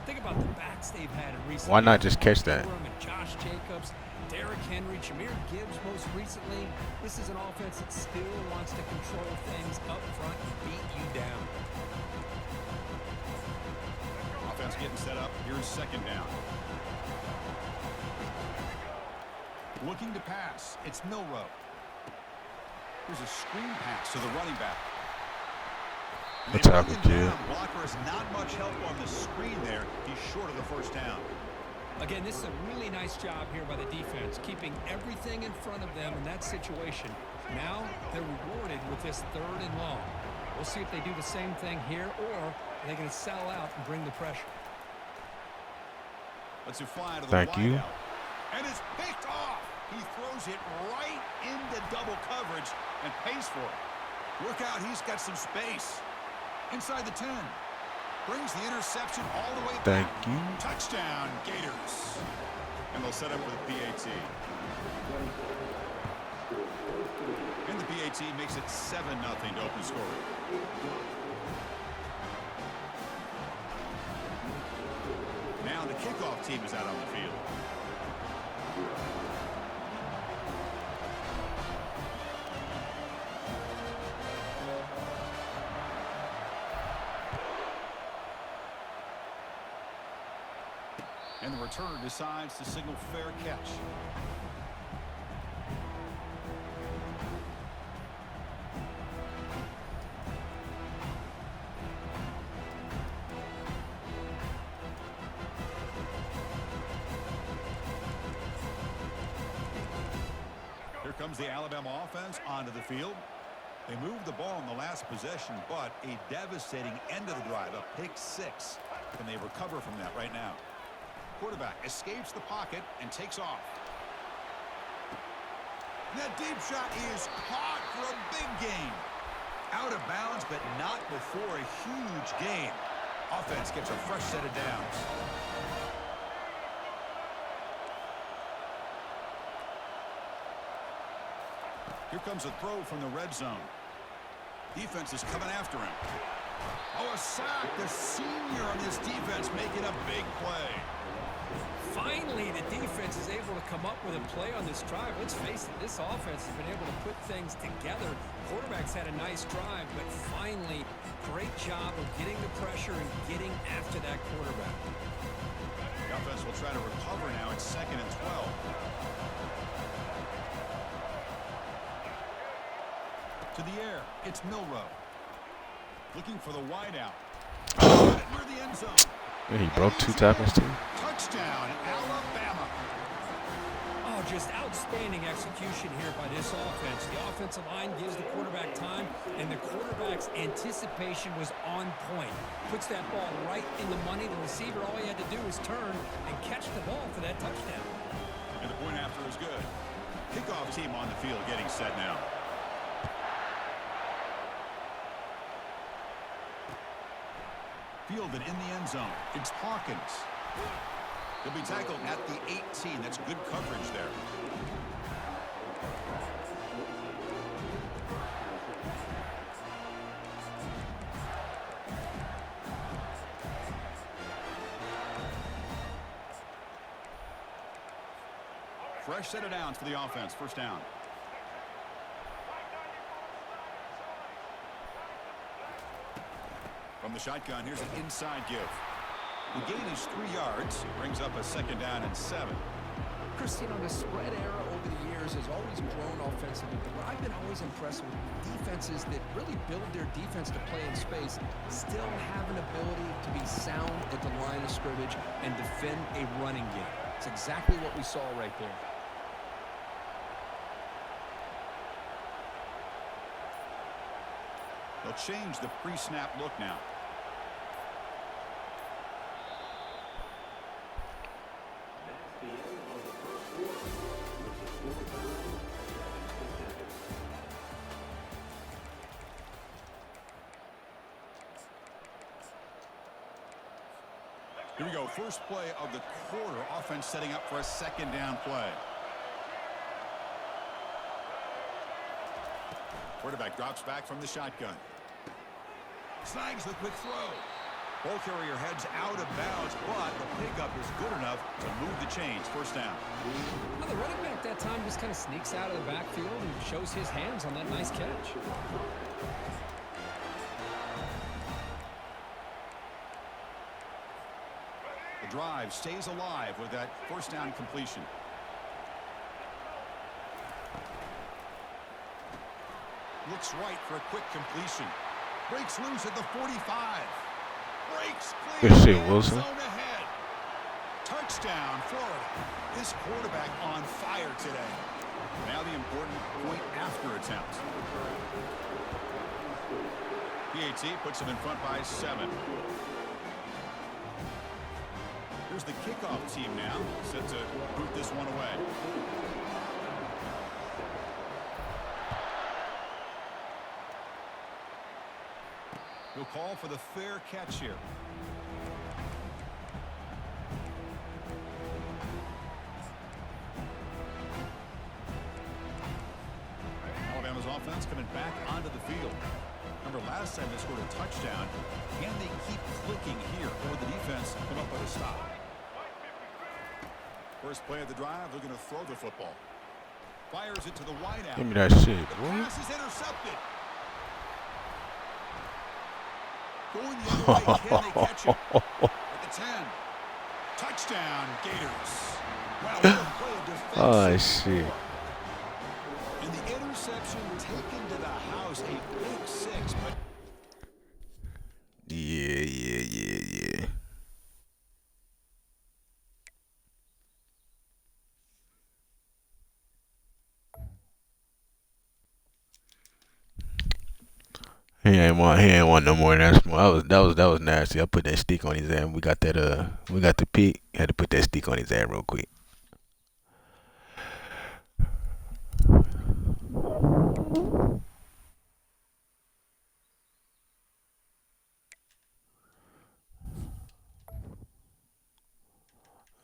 Think about the backs they've had in recent Why not years. just catch that? Josh Jacobs, Derrick Henry, Jahmyr Gibbs most recently. This is an offense that still wants to control things up front and beat you down. Offense getting set up. Here's second down. Looking to pass. It's Milroe. Here's a screen pass to the running back. The tackle, kid. Blocker has not much help on the screen there. He's short of the first down. Again, this is a really nice job here by the defense, keeping everything in front of them in that situation. Now they're rewarded with this third and long. We'll see if they do the same thing here, or are they going to settle out and bring the pressure? Let's fly to the Thank you. wideout. And it's picked off. He throws it right into double coverage and pays for it. Look out, he's got some space. Inside the 10. Brings the interception all the way back. Thank you. Touchdown, Gators. And they'll set up for the PAT. And the PAT makes it 7-0 to open scoring. Now the kickoff team is out on the field. And the returner decides to signal fair catch. Here comes the Alabama offense onto the field. They moved the ball in the last possession, but a devastating end of the drive, a pick 6. Can they recover from that right now? Quarterback escapes the pocket and takes off. That deep shot is caught for a big gain. Out of bounds, but not before a huge gain. Offense gets a fresh set of downs. Here comes a throw from the red zone. Defense is coming after him. Oh, a sack. The senior on this defense making a big play. Finally, the defense is able to come up with a play on this drive. Let's face it, this offense has been able to put things together. Quarterback's had a nice drive, but finally, great job of getting the pressure and getting after that quarterback. The offense will try to recover now. It's 2nd and 12. To the air, it's Milrow. Looking for the wideout. Near the end zone. Yeah, he broke 2 tackles too. Touchdown, Alabama. Oh, just outstanding execution here by this offense. The offensive line gives the quarterback time, and the quarterback's anticipation was on point. Puts that ball right in the money. The receiver, all he had to do was turn and catch the ball for that touchdown. And the point after is good. Kickoff team on the field getting set now. Fielded in the end zone. It's Hawkins. He'll be tackled at the 18. That's good coverage there. Fresh set of downs for the offense. First down. From the shotgun, here's an inside give. The gain is 3 yards. Brings up a 2nd down and 7. Christine, on the spread era over the years has always grown offensively, but I've been always impressed with defenses that really build their defense to play in space, still have an ability to be sound at the line of scrimmage and defend a running game. It's exactly what we saw right there. They'll change the pre-snap look now. Here we go. First play of the quarter. Offense setting up for a 2nd down play. Quarterback drops back from the shotgun. Snags the quick throw. Ball carrier heads out of bounds, but the pickup is good enough to move the chains. First down. Well, the running back that time just kind of sneaks out of the backfield and shows his hands on that nice catch. The drive stays alive with that first down completion. Looks right for a quick completion. Breaks loose at the 45. Breaks clear. Good shit, Wilson. Zone ahead. Touchdown, Florida. This quarterback on fire today. Now the important point after attempt. PAT puts him in front by 7. Here's the kickoff team now, set to boot this one away. He'll call for the fair catch here. Alabama's offense coming back onto the field. Remember last time they scored a touchdown. Can they keep clicking here, or the defense come up with a stop? First play of the drive, they're going to throw the football. Fires it to the wideout. Give me that shit, The boy. pass is intercepted. Going the other way, can they catch it? At the 10. Touchdown, Gators. Wow, what a play of defense. Oh shit. And the interception taken to the house, a big 6, but Yeah. He ain't want no more than that. That was nasty. I put that stick on his ass. We got the pick. Had to put that stick on his ass real quick.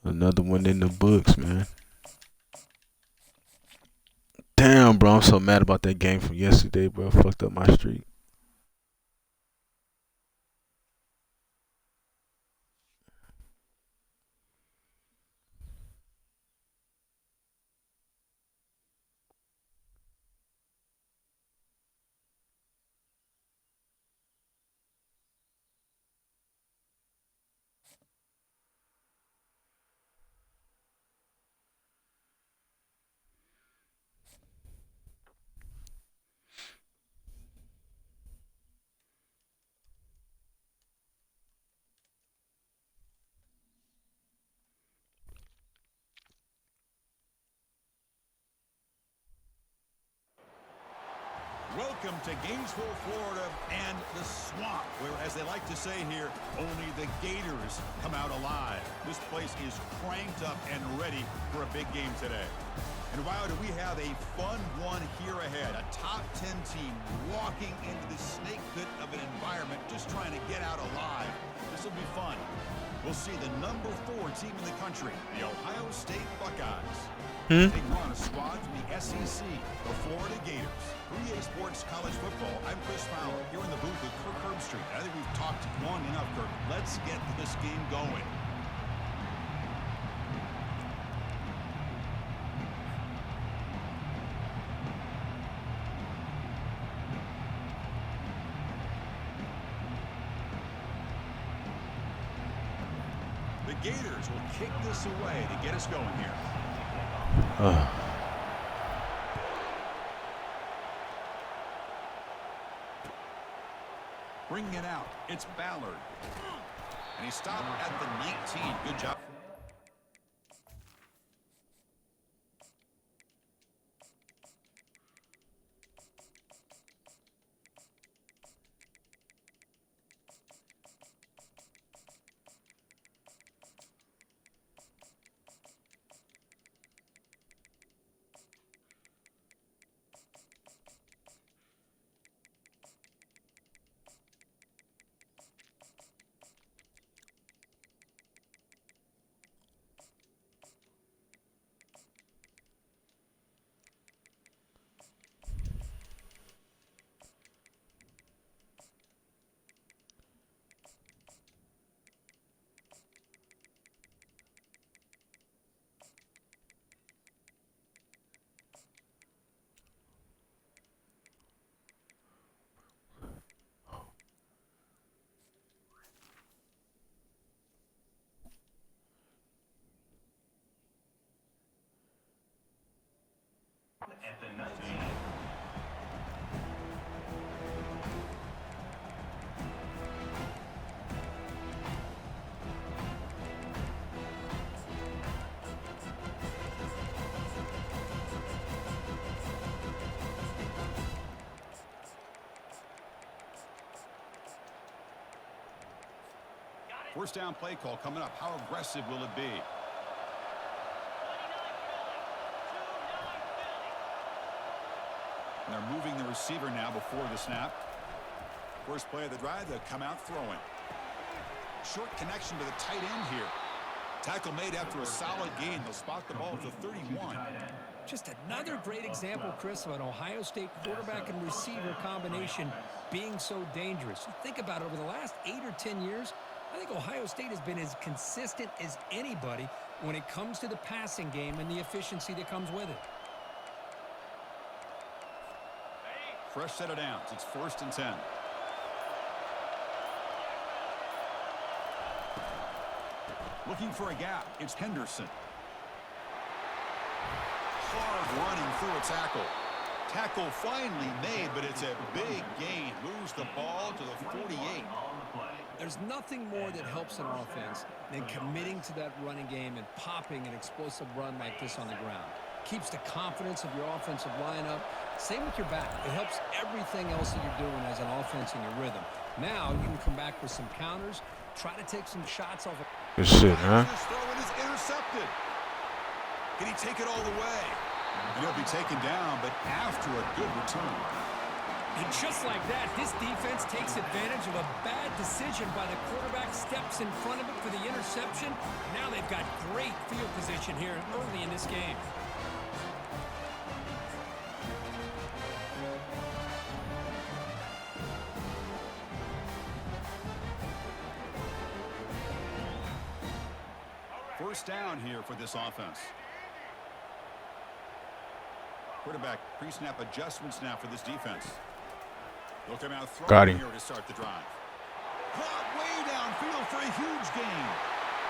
Another one in the books, man. Damn, bro, I'm so mad about that game from yesterday, bro. Fucked up my streak. Welcome to Gainesville, Florida, and the swamp, where, as they like to say here, only the Gators come out alive. This place is cranked up and ready for a big game today. And wow, do we have a fun one here ahead. A top 10 team walking into the snake pit of an environment, just trying to get out alive. This will be fun. We'll see the number 4 team in the country, the Ohio State Buckeyes. Taking on a squad from the SEC, the Florida Gators. For EA Sports College Football, I'm Chris Fowler, here in the booth with Kirk Herbstreit. I think we've talked long enough, Kirk. Let's get this game going. The Gators will kick this away to get us going here. Bringing it out, it's Ballard. And he stopped at the 19. Good job. At the 19. First down play call coming up. How aggressive will it be? And they're moving the receiver now before the snap. First play of the drive, they'll come out throwing. Short connection to the tight end here. Tackle made after a solid gain. They'll spot the ball at the 31. Just another great example, Chris, of an Ohio State quarterback and receiver combination being so dangerous. You think about it, over the last 8 or 10 years, I think Ohio State has been as consistent as anybody when it comes to the passing game and the efficiency that comes with it. Fresh set of downs. It's 1st and 10. Looking for a gap. It's Henderson. Hard running through a tackle. Tackle finally made, but it's a big gain. Moves the ball to the 48. There's nothing more that helps an offense than committing to that running game and popping an explosive run like this on the ground. Keeps the confidence of your offensive lineup. Same with your back. It helps everything else that you're doing as an offense in your rhythm. Now you can come back with some counters, try to take some shots off. Good shit, huh? This throw is intercepted. Can he take it all the way? And he'll be taken down, but after a good return. And just like that, this defense takes advantage of a bad decision by the quarterback, steps in front of it for the interception. Now they've got great field position here early in this game. First down here for this offense. Quarterback pre-snap adjustments now for this defense. They'll come out throwing here to start the drive. Caught way downfield for a huge gain.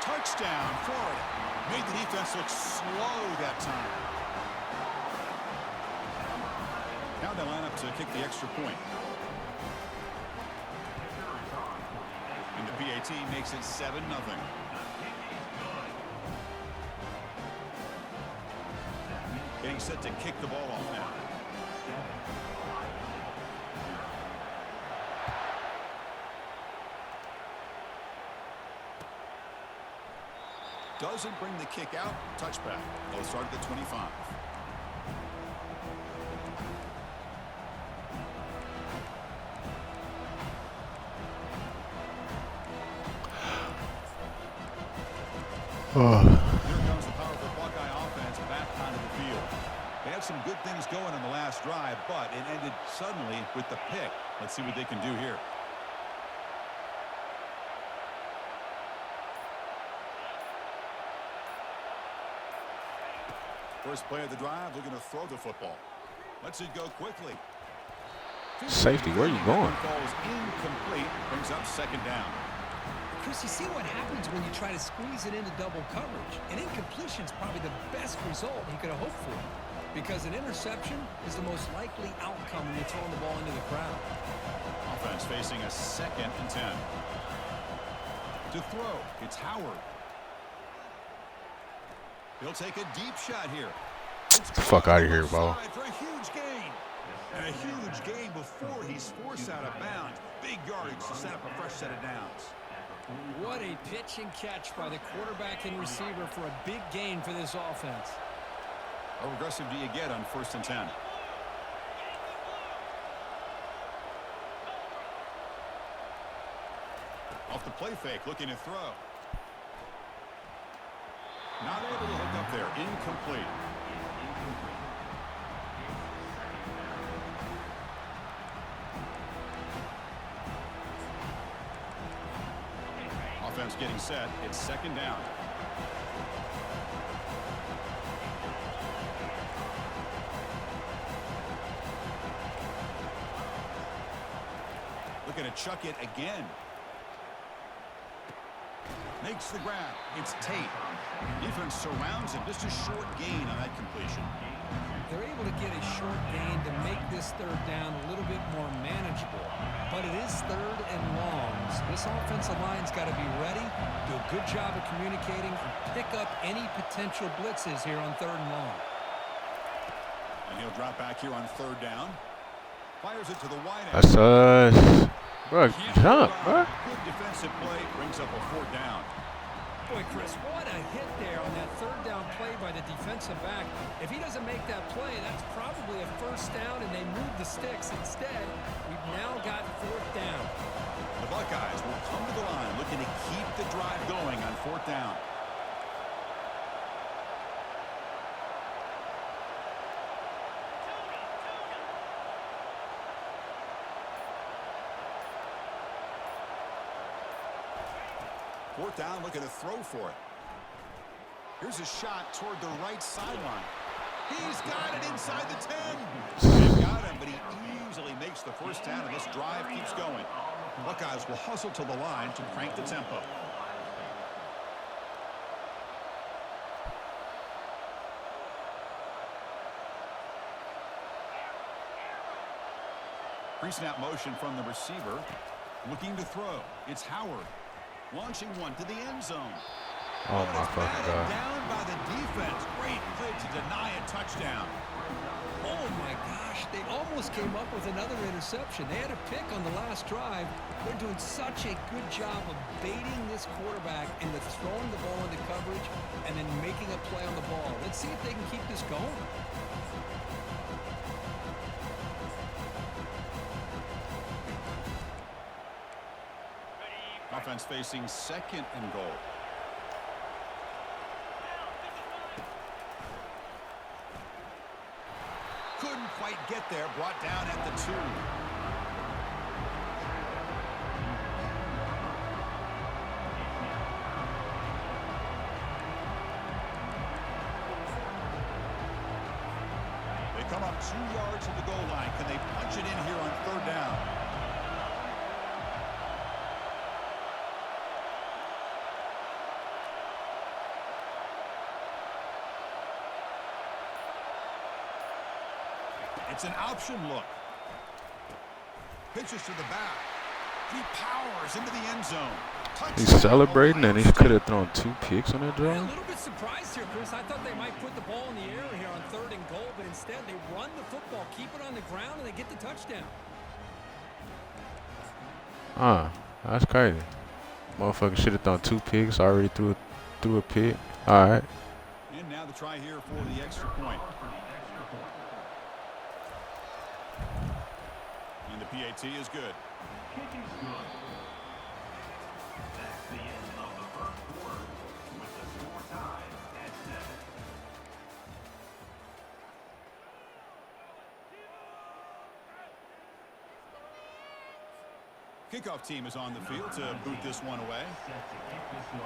Touchdown, Florida. Made the defense look slow that time. Now they line up to kick the extra point. And the PAT makes it 7-0. Getting set to kick the ball off now. Doesn't bring the kick out. Touchback. They'll start at the 25. Here comes the powerful Buckeye offense back onto the field. They had some good things going on the last drive, but it ended suddenly with the pick. Let's see what they can do here. First play of the drive, looking to throw the football. Lets it go quickly. Safety, where are you going? Falls incomplete, brings up second down. Chris, you see what happens when you try to squeeze it into double coverage. An incompletion is probably the best result he could have hoped for, because an interception is the most likely outcome when you're throwing the ball into the crowd. Offense facing a 2nd and 10. To throw, it's Howard. He'll take a deep shot here. Get the fuck out of here, bro. For a huge gain. And a huge gain before he's forced out of bounds. Big yardage to set up a fresh set of downs. What a pitch and catch by the quarterback and receiver for a big gain for this offense. How aggressive do you get on 1st and 10? Off the play fake, looking to throw. Not able to hook up there. Incomplete. Offense getting set. It's 2nd down. Looking to chuck it again. Makes the grab. It's Tate. Defense surrounds him. Just a short gain on that completion. They're able to get a short gain to make this 3rd down a little bit more manageable. But it is 3rd and long. So this offensive line's got to be ready, do a good job of communicating, and pick up any potential blitzes here on 3rd and long. And he'll drop back here on 3rd down. Fires it to the wide end. That's us. Bro, jump, bro. Good defensive play. Brings up a 4th down. Boy, Chris, what a hit there on that 3rd down play by the defensive back. If he doesn't make that play, that's probably a 1st down, and they move the sticks. Instead, we've now got 4th down. The Buckeyes will come to the line looking to keep the drive going on 4th down. Fourth down, looking to throw for it. Here's a shot toward the right sideline. He's got it inside the 10. They've got him, but he easily makes the 1st down, and this drive keeps going. Buckeyes will hustle to the line to crank the tempo. Pre-snap motion from the receiver. Looking to throw. It's Howard. Launching one to the end zone. Oh my fucking God. Down by the defense. Great play to deny a touchdown. Oh my gosh, they almost came up with another interception. They had a pick on the last drive. They're doing such a good job of baiting this quarterback into throwing the ball into coverage and then making a play on the ball. Let's see if they can keep this going. Offense facing 2nd and goal. Couldn't quite get there. Brought down at the 2. They come up 2 yards to the goal line. Can they punch it in here on 3rd down? It's an option look. Pitches to the back. He powers into the end zone. He's celebrating, and he could have thrown 2 picks on that drive. A little bit surprised here, Chris. I thought they might put the ball in the air here on 3rd and goal, but instead they run the football, keep it on the ground, and they get the touchdown. That's crazy. Motherfucker should have thrown 2 picks. Already threw a pick. All right. And now the try here for the extra point. And the PAT is good. Kicking is good. That's the end of the first quarter with the score tied at 7. Kickoff team is on the field to boot this one away. Set to kick this one.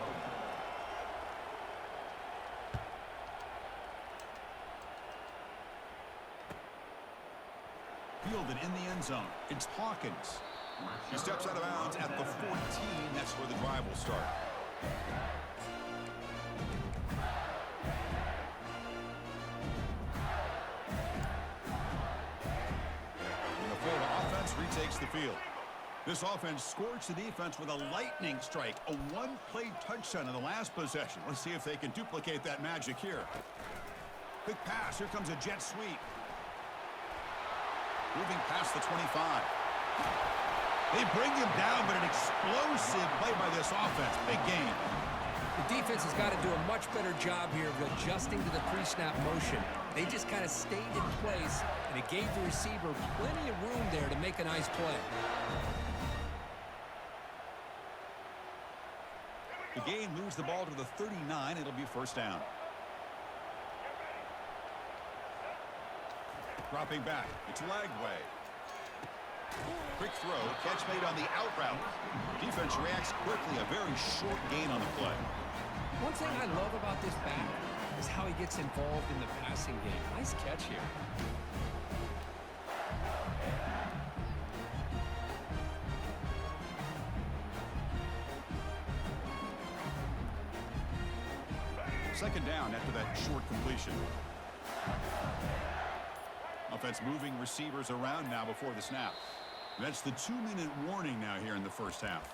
Fielded in the end zone. It's Hawkins. He steps out of bounds at the 14. That's where the drive will start. And the Florida offense retakes the field. This offense scorched the defense with a lightning strike. A 1-play touchdown in the last possession. Let's see if they can duplicate that magic here. Quick pass. Here comes a jet sweep. Moving past the 25. They bring him down, but an explosive play by this offense. Big game. The defense has got to do a much better job here of adjusting to the pre-snap motion. They just kind of stayed in place, and it gave the receiver plenty of room there to make a nice play. The game moves the ball to the 39. It'll be 1st down. Dropping back. It's Lagway. Quick throw. Catch made on the out route. Defense reacts quickly. A very short gain on the play. One thing I love about this back is how he gets involved in the passing game. Nice catch here. Second down after that short completion. Offense moving receivers around now before the snap. That's the 2-minute warning now here in the first half.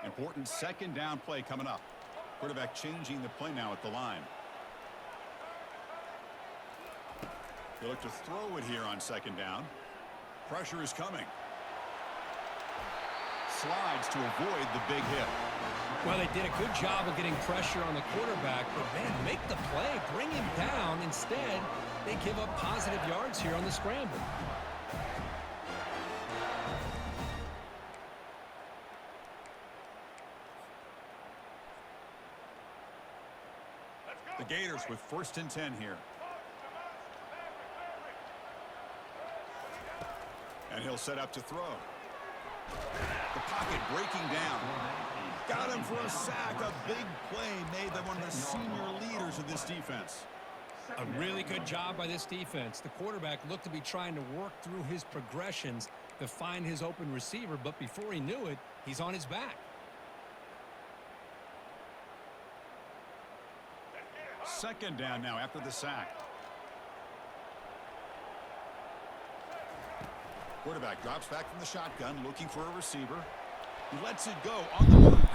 Important 2nd down play coming up. Quarterback changing the play now at the line. They look to throw it here on 2nd down. Pressure is coming. Slides to avoid the big hit. Well, they did a good job of getting pressure on the quarterback, but man, make the play, bring him down. Instead, they give up positive yards here on the scramble. The Gators with 1st and 10 here. And he'll set up to throw. The pocket breaking down. Got him for a sack. A big play made them one of the senior leaders of this defense. A really good job by this defense. The quarterback looked to be trying to work through his progressions to find his open receiver, but before he knew it, he's on his back. Second down now after the sack. Quarterback drops back from the shotgun, looking for a receiver. He lets it go on the move.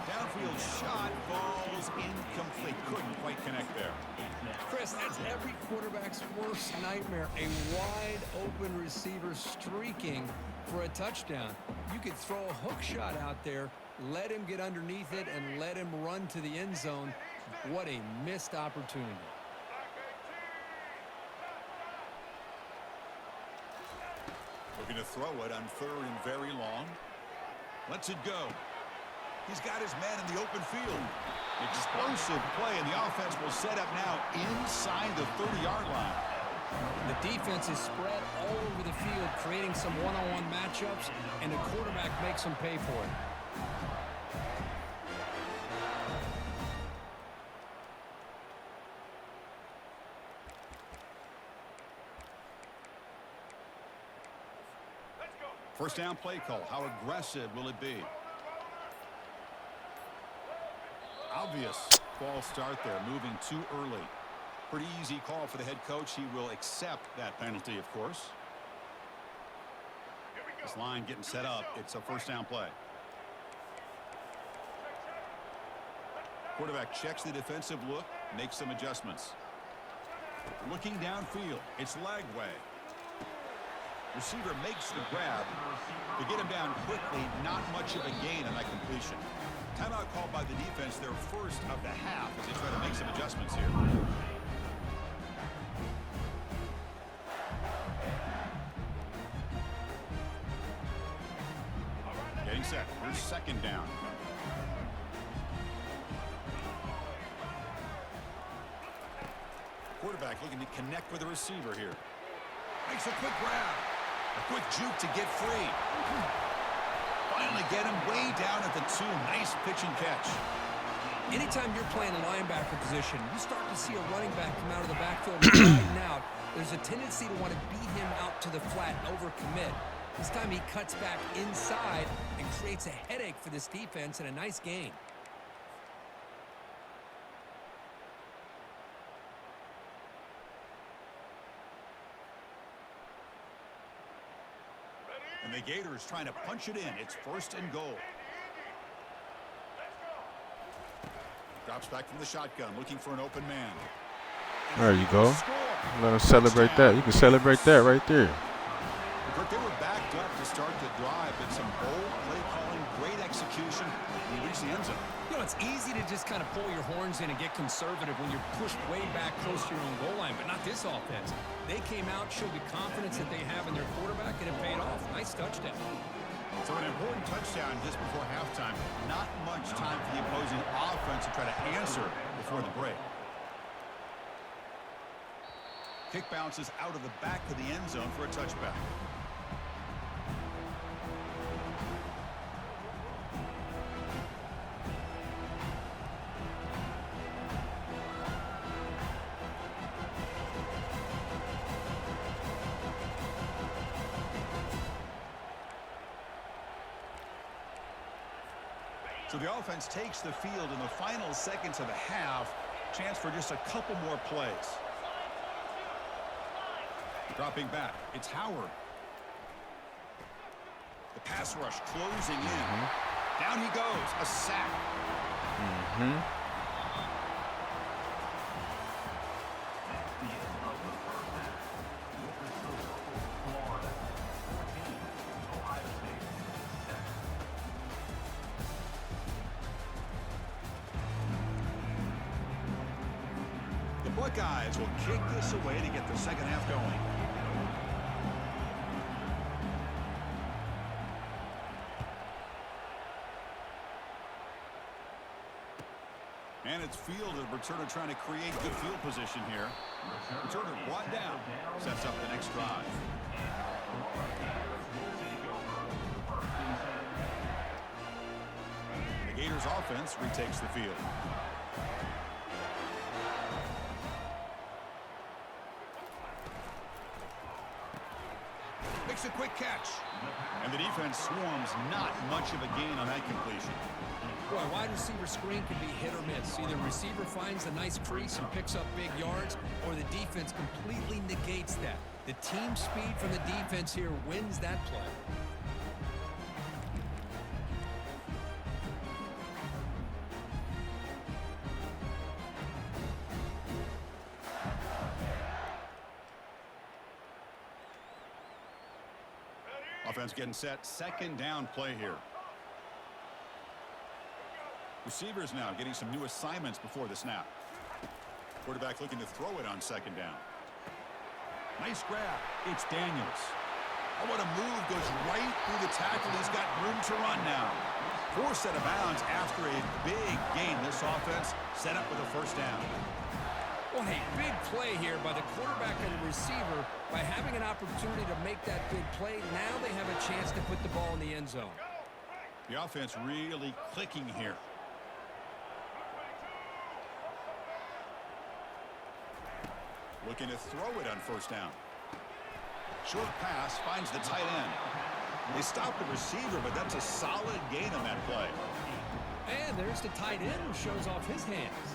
Downfield shot falls incomplete. Couldn't quite connect there. Chris, that's every quarterback's worst nightmare. A wide open receiver streaking for a touchdown. You could throw a hook shot out there, let him get underneath it and let him run to the end zone. What a missed opportunity. Looking to throw it on 3rd and very long. Lets it go. He's got his man in the open field. Explosive play, and the offense will set up now inside the 30-yard line. The defense is spread all over the field, creating some one-on-one matchups, and the quarterback makes them pay for it. First down play call. How aggressive will it be? Obvious false start there, moving too early. Pretty easy call for the head coach. He will accept that penalty, of course. This line getting set up. It's a first down play. Quarterback checks the defensive look, makes some adjustments. Looking downfield. It's Lagway. Receiver makes the grab. To get him down quickly, not much of a gain on that completion. Timeout called by the defense, their first of the half, as they try to make some adjustments here. Getting set. Here's second down. Quarterback looking to connect with the receiver here. Makes a quick grab. A quick juke to get free. Finally get him way down at the 2. Nice pitch and catch. Anytime you're playing a linebacker position, you start to see a running back come out of the backfield and widen out. There's a tendency to want to beat him out to the flat and overcommit. This time he cuts back inside and creates a headache for this defense and a nice gain. And the Gators trying to punch it in. It's first and goal. Drops back from the shotgun, looking for an open man. There you go. Let them celebrate that. You can celebrate that right there. Kurt, they were backed up to start the drive, but some bold play calling, great execution. We reach the end zone. You know, it's easy to just kind of pull your horns in and get conservative when you're pushed way back close to your own goal line, but not this offense. They came out, showed the confidence that they have in their quarterback, and it paid off. Nice touchdown. So an important touchdown just before halftime. Not much time for the opposing offense to try to answer before the break. Kick bounces out of the back of the end zone for a touchback. So the offense takes the field in the final seconds of the half. Chance for just a couple more plays. Dropping back, it's Howard. The pass rush closing in. Down he goes, a sack. The Buckeyes will kick this away to get the second half going. And it's fielded. Returner trying to create good field position here. Returner brought down. Sets up the next drive. The Gators offense retakes the field. Makes a quick catch. And the defense swarms. Not much of a gain on that completion. Boy, a wide receiver screen can be hit or miss. Either receiver finds a nice crease and picks up big yards, or the defense completely negates that. The team speed from the defense here wins that play. Offense getting set. Second down play here. Receivers now getting some new assignments before the snap. Quarterback looking to throw it on second down. Nice grab. It's Daniels. Oh, what a move. Goes right through the tackle. He's got room to run now. Forced out of bounds after a big gain. This offense set up with a first down. What a big play here by the quarterback and the receiver. By having an opportunity to make that big play, now they have a chance to put the ball in the end zone. The offense really clicking here. Looking to throw it on first down. Short pass finds the tight end. They stop the receiver, but that's a solid gain on that play. And there's the tight end who shows off his hands.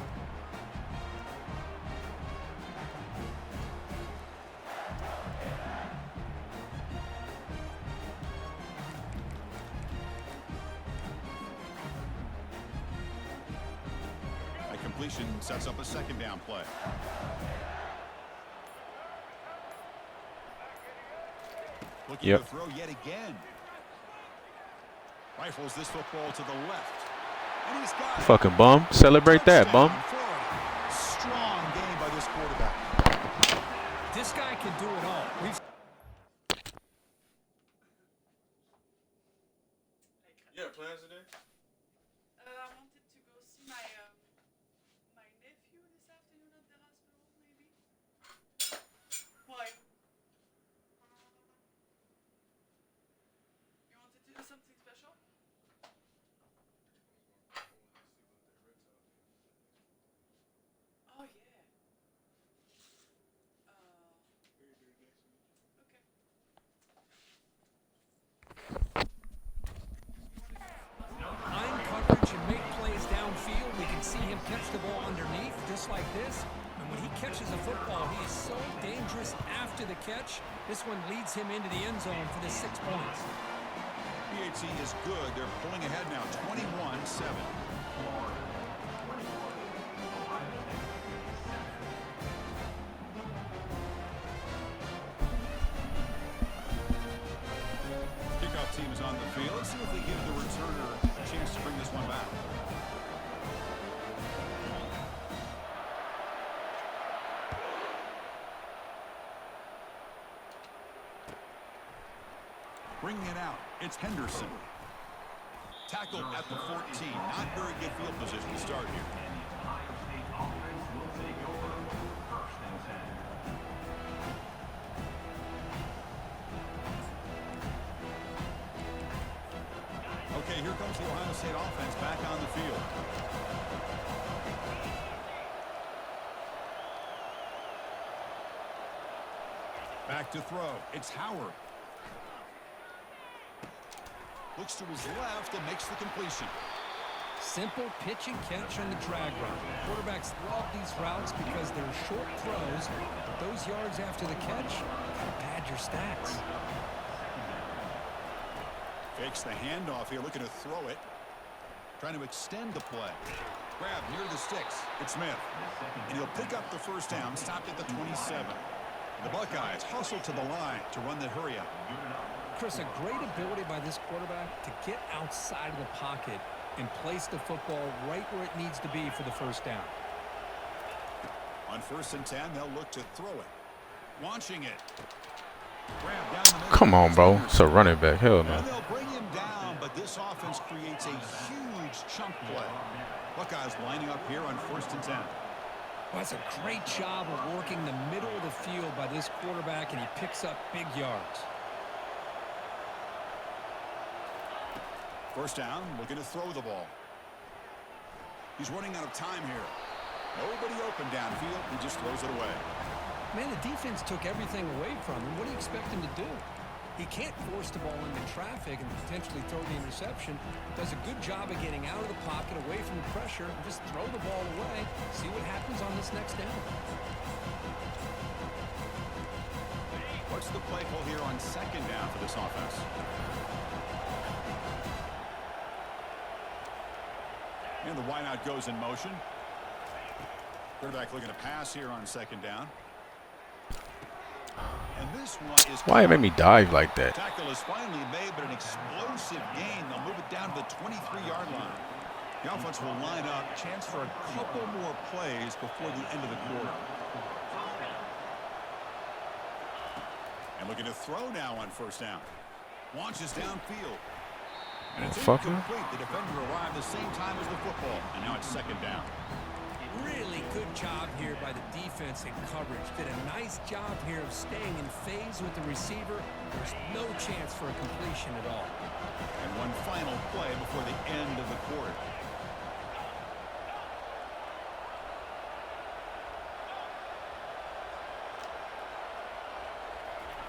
A completion sets up a second down play. Looking to throw yet again. Rifles this football to the left. And he's got it. Fucking bum. Celebrate that, bum. Strong game by this quarterback. This guy can do it all. You have plans today? I wanted to go see my nephew this afternoon at the hospital, maybe. Why? You wanted to do something special? Oh yeah. Okay. Line coverage and make plays downfield. We can see him catch the ball underneath, just like this. And when he catches a football, he is so dangerous after the catch. This one leads him into the end zone for the 6 points. PHC is good. They're pulling ahead now, 21-7. Kickoff team is on the field. Let's see if they give the returner a chance to bring this one back. Bringing it out, it's Henderson. Tackle at the 14. Not very good field position to start here. Okay, here comes the Ohio State offense back on the field. Back to throw. It's Howard. Looks to his left and makes the completion. Simple pitch and catch on the drag route. Quarterbacks love these routes because they're short throws, but those yards after the catch gotta pad your stats. Fakes the handoff here, looking to throw it. Trying to extend the play. Grab near the sticks. It's Smith. And he'll pick up the first down, stopped at the 27. The Buckeyes hustle to the line to run the hurry up. Chris, a great ability by this quarterback to get outside of the pocket and place the football right where it needs to be for the first down. On 1st and 10, they'll look to throw it. Launching it. Grab down the middle. Come on, bro. It's a running back. Hell no. And they'll bring him down, but this offense creates a huge chunk play. Buckeyes lining up here on 1st and 10. Well, that's a great job of working the middle of the field by this quarterback, and he picks up big yards. First down, looking to throw the ball. He's running out of time here. Nobody open downfield. He just throws it away. Man, the defense took everything away from him. What do you expect him to do? He can't force the ball into traffic and potentially throw the interception. Does a good job of getting out of the pocket, away from the pressure, and just throw the ball away. See what happens on this next down. What's the play call here on 2nd down for this offense? And the wideout goes in motion. Quarterback looking to pass here on 2nd down. And this one is Why it made me dive like that? tackle is finally made, but an explosive gain. They'll move it down to the 23-yard line. The offense will line up. Chance for a couple more plays before the end of the quarter. And looking to throw now on first down. Launches downfield. And it's incomplete. The defender arrived the same time as the football. And now it's second down. Really good job here by the defense in coverage. Did a nice job here of staying in phase with the receiver. There's no chance for a completion at all. And one final play before the end of the quarter.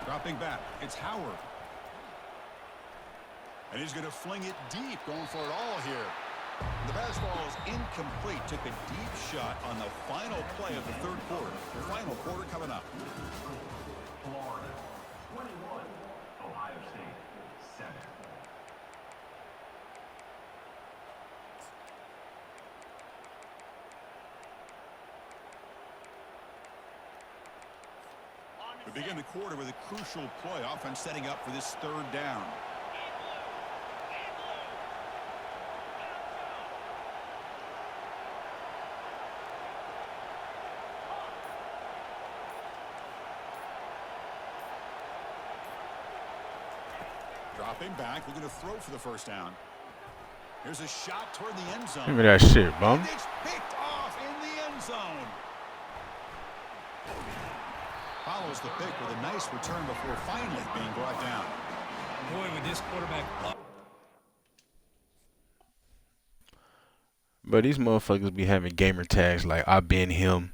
Dropping back, it's Howard. And he's going to fling it deep, going for it all here. The basketball is incomplete. Took a deep shot on the final play of the third quarter. The final quarter coming up. Florida 21, Ohio State 7. We begin the quarter with a crucial play. Offense setting up for this third down. Dropping back, looking to throw for the first down. Here's a shot toward the end zone. Remember that shit, bum. And it's picked off in the end zone. Follows the pick with a nice return before finally being brought down. Boy, with this quarterback up. But these motherfuckers be having gamer tags like, I been him.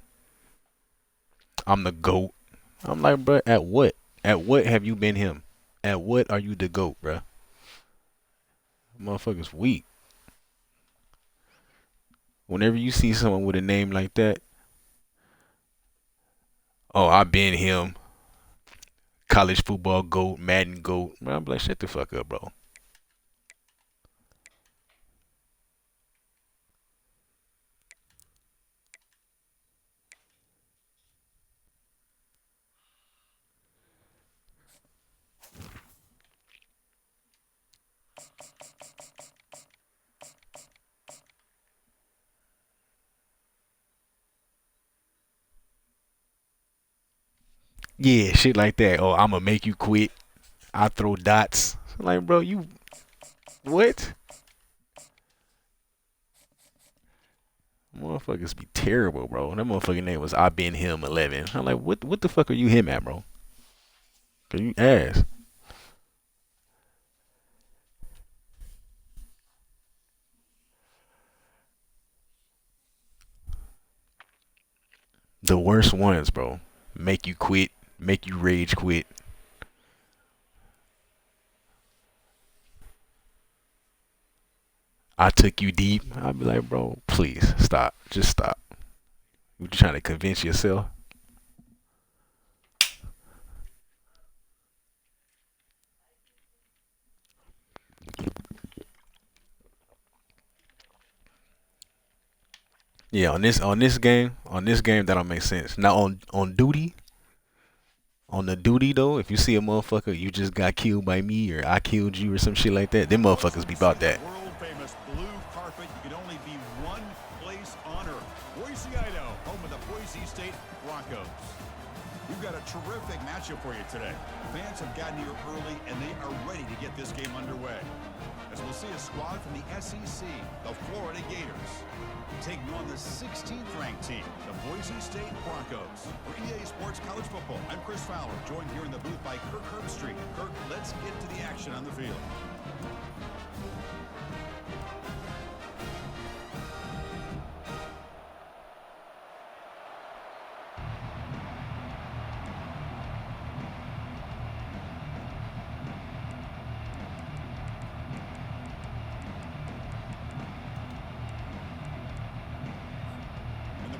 I'm the GOAT. I'm like, bro, at what? At what have you been him? At what are you the GOAT, bro? Motherfuckers weak. Whenever you see someone with a name like that, oh, I been him. College football GOAT, Madden GOAT. Bro, I'm like, shut the fuck up, bro. Yeah, shit like that. Oh, I'ma make you quit. I throw dots. Like, bro, you what? Motherfuckers be terrible, bro. That motherfucking name was I been him 11. I'm like, what the fuck are you him at, bro? Cause you ass. The worst ones, bro. Make you quit. Make you rage quit. I took you deep. I'd be like, bro, please stop. Just stop. You trying to convince yourself? Yeah, on this game that don't make sense. Now on duty. On the duty though, if you see a motherfucker, you just got killed by me or I killed you or some shit like that, them motherfuckers be about that. World famous blue carpet. You can only be one place on earth. Boise, Idaho, home of the Boise State Broncos. We've got a terrific matchup for you today. Fans have gotten here early and they are ready to get this game underway. As we'll see a squad from the SEC, the Florida Gators, taking on the 16th ranked team, the Boise State Broncos. For EA Sports College Football, I'm Chris Fowler, joined here in the booth by Kirk Herbstreit. Kirk, let's get to the action on the field.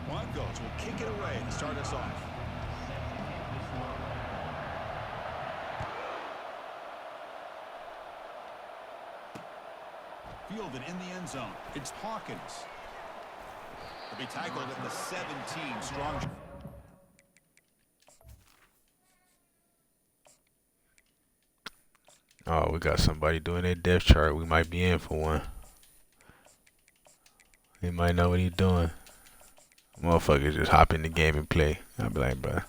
Broncos will kick it away to start us off. Fielded in the end zone. It's Hawkins. He'll be tackled at the 17. Strong. Oh, we got somebody doing their depth chart. We might be in for one. He might know what he's doing. Motherfuckers just hop in the game and play. I'll be like, bro.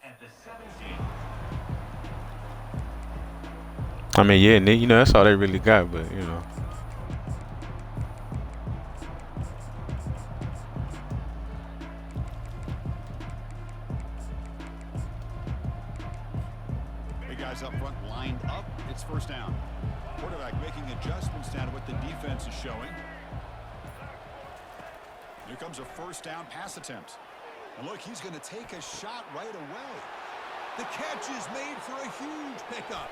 At the 17. I mean, yeah, Nick, you know, that's all they really got, but, you know. Big guys up front lined up. It's first down. Quarterback making adjustments down to what the defense is showing. Here comes a first down pass attempt. And look, he's going to take a shot right away. The catch is made for a huge pickup.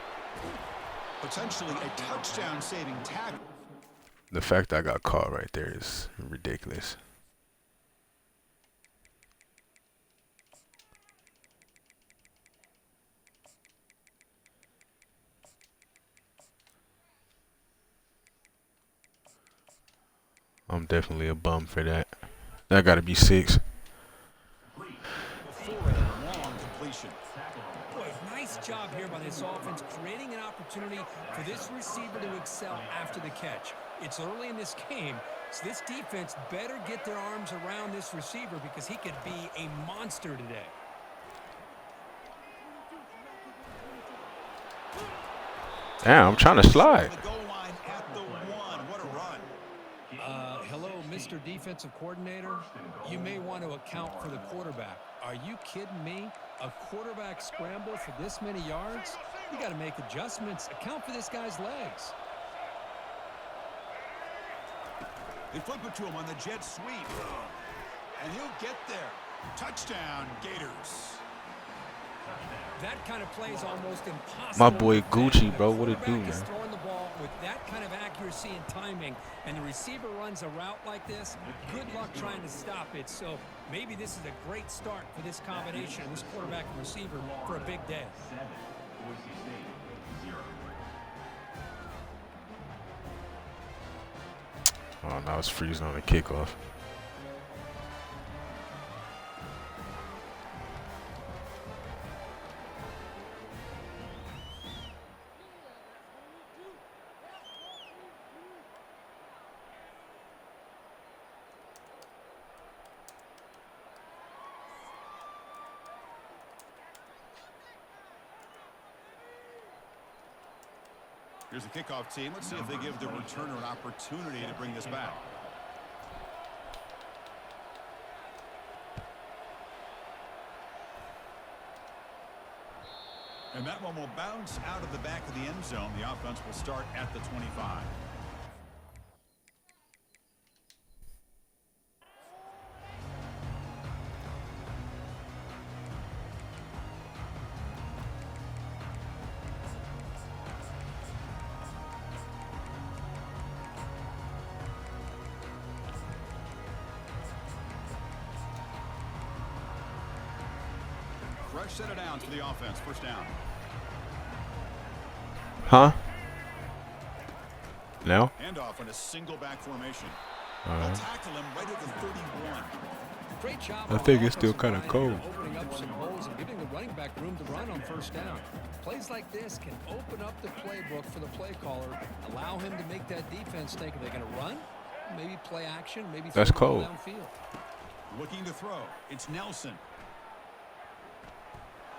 Potentially a touchdown-saving tackle. The fact I got caught right there is ridiculous. I'm definitely a bum for that. That got to be 6. Long completion. Boy, nice job here by this offense, creating an opportunity for this receiver to excel after the catch. It's early in this game, so this defense better get their arms around this receiver because he could be a monster today. Damn, I'm trying to slide. The goal line at the 1. What a run. Hello, Mr. Defensive Coordinator. You may want to account for the quarterback. Are you kidding me? A quarterback scramble for this many yards? You got to make adjustments. Account for this guy's legs. They flip it to him on the jet sweep. And he'll get there. Touchdown, Gators. That kind of play is almost impossible. My boy Gucci, bro, what it do, Quarterback is man? throwing the ball with that kind of accuracy and timing, and the receiver runs a route like this. Good luck trying to stop it. So maybe this is a great start for this combination, this quarterback and receiver, for a big day. 7. Boise State 0. Oh, now it's freezing on the kickoff. Here's the kickoff team. Let's see if they give the returner an opportunity to bring this back. And that one will bounce out of the back of the end zone. The offense will start at the 25. Fresh set of downs for the offense. First down. Huh? Now? Handoff in a single back formation. All They'll right. tackle him right at the 31. Great job. I on think the it's still offensive kinda line cold. here, opening up some holes and giving the running back room to run on first down. Plays like this can open up the playbook for the play caller, allow him to make that defense think, are they going to run? Maybe play action, maybe That's throw the ball cold. downfield. Looking to throw. It's Nelson.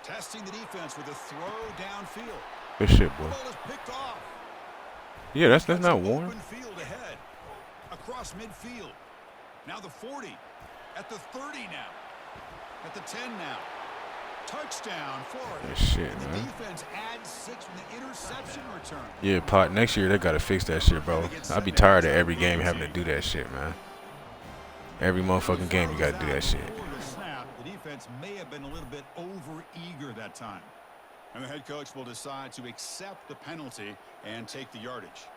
Testing the defense with a throw downfield. Good shit, boy. Ball is picked off. Yeah, that's Got not some warm. Open field ahead. Across midfield. Now the 40. At the 30 now. At the 10 now. Touchdown, Florida. Good shit, And the man. defense adds 6 with the interception return. Yeah, Pot, next year they gotta fix that shit, bro. I'd be tired of every game having to do that shit, man. Every motherfucking game you gotta do that shit. Before the snap, the defense may have been a little bit over-eager that time. And the head coach will decide to accept the penalty and take the yardage.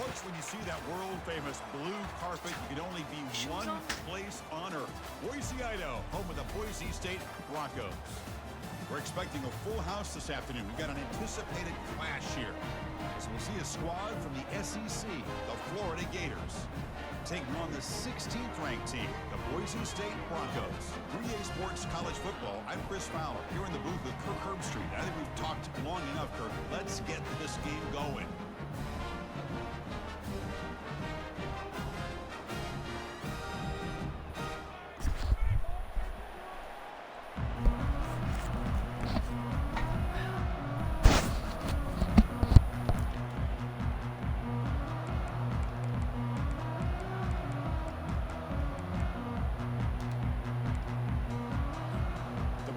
Folks, when you see that world-famous blue carpet, you can only be one place on earth. Boise, Idaho, home of the Boise State Broncos. We're expecting a full house this afternoon. We've got an anticipated clash here, as we'll see a squad from the SEC, the Florida Gators, taking on the 16th ranked team, the Boise State Broncos. For EA Sports College Football, I'm Chris Fowler, here in the booth with Kirk Herbstreit. I think we've talked long enough, Kirk. Let's get this game going.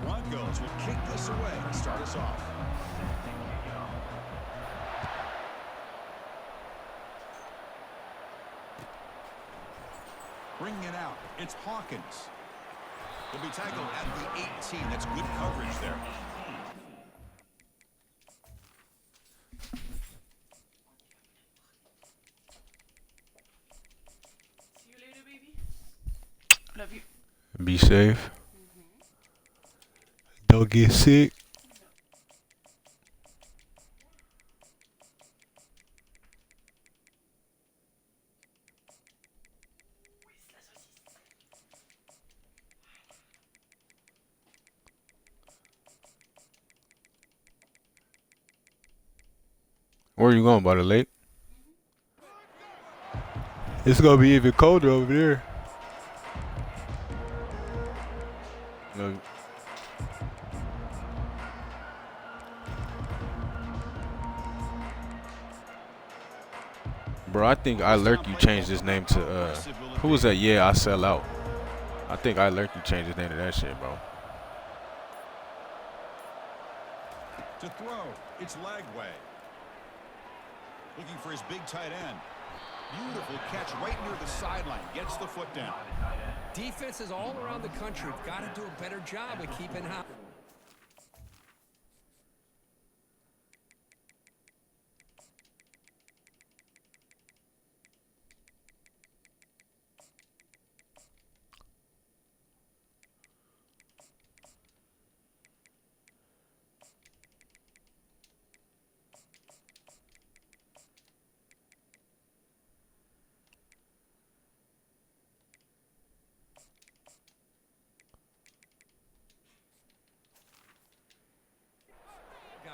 Broncos will kick this away and start us off. Bringing it out, it's Hawkins. He'll be tackled at the 18. That's good coverage there. See you later, baby. Love you. Be safe. Don't get sick. Where are you going, by the lake? It's gonna be even colder over there. No. Bro, I think I Lurk you changed his name to who was that? Yeah, I sell out. I think I Lurk you changed his name to that shit, bro. To throw, it's Lagway. Looking for his big tight end. Beautiful catch right near the sideline. Gets the foot down. Defenses all around the country have got to do a better job of keeping hot.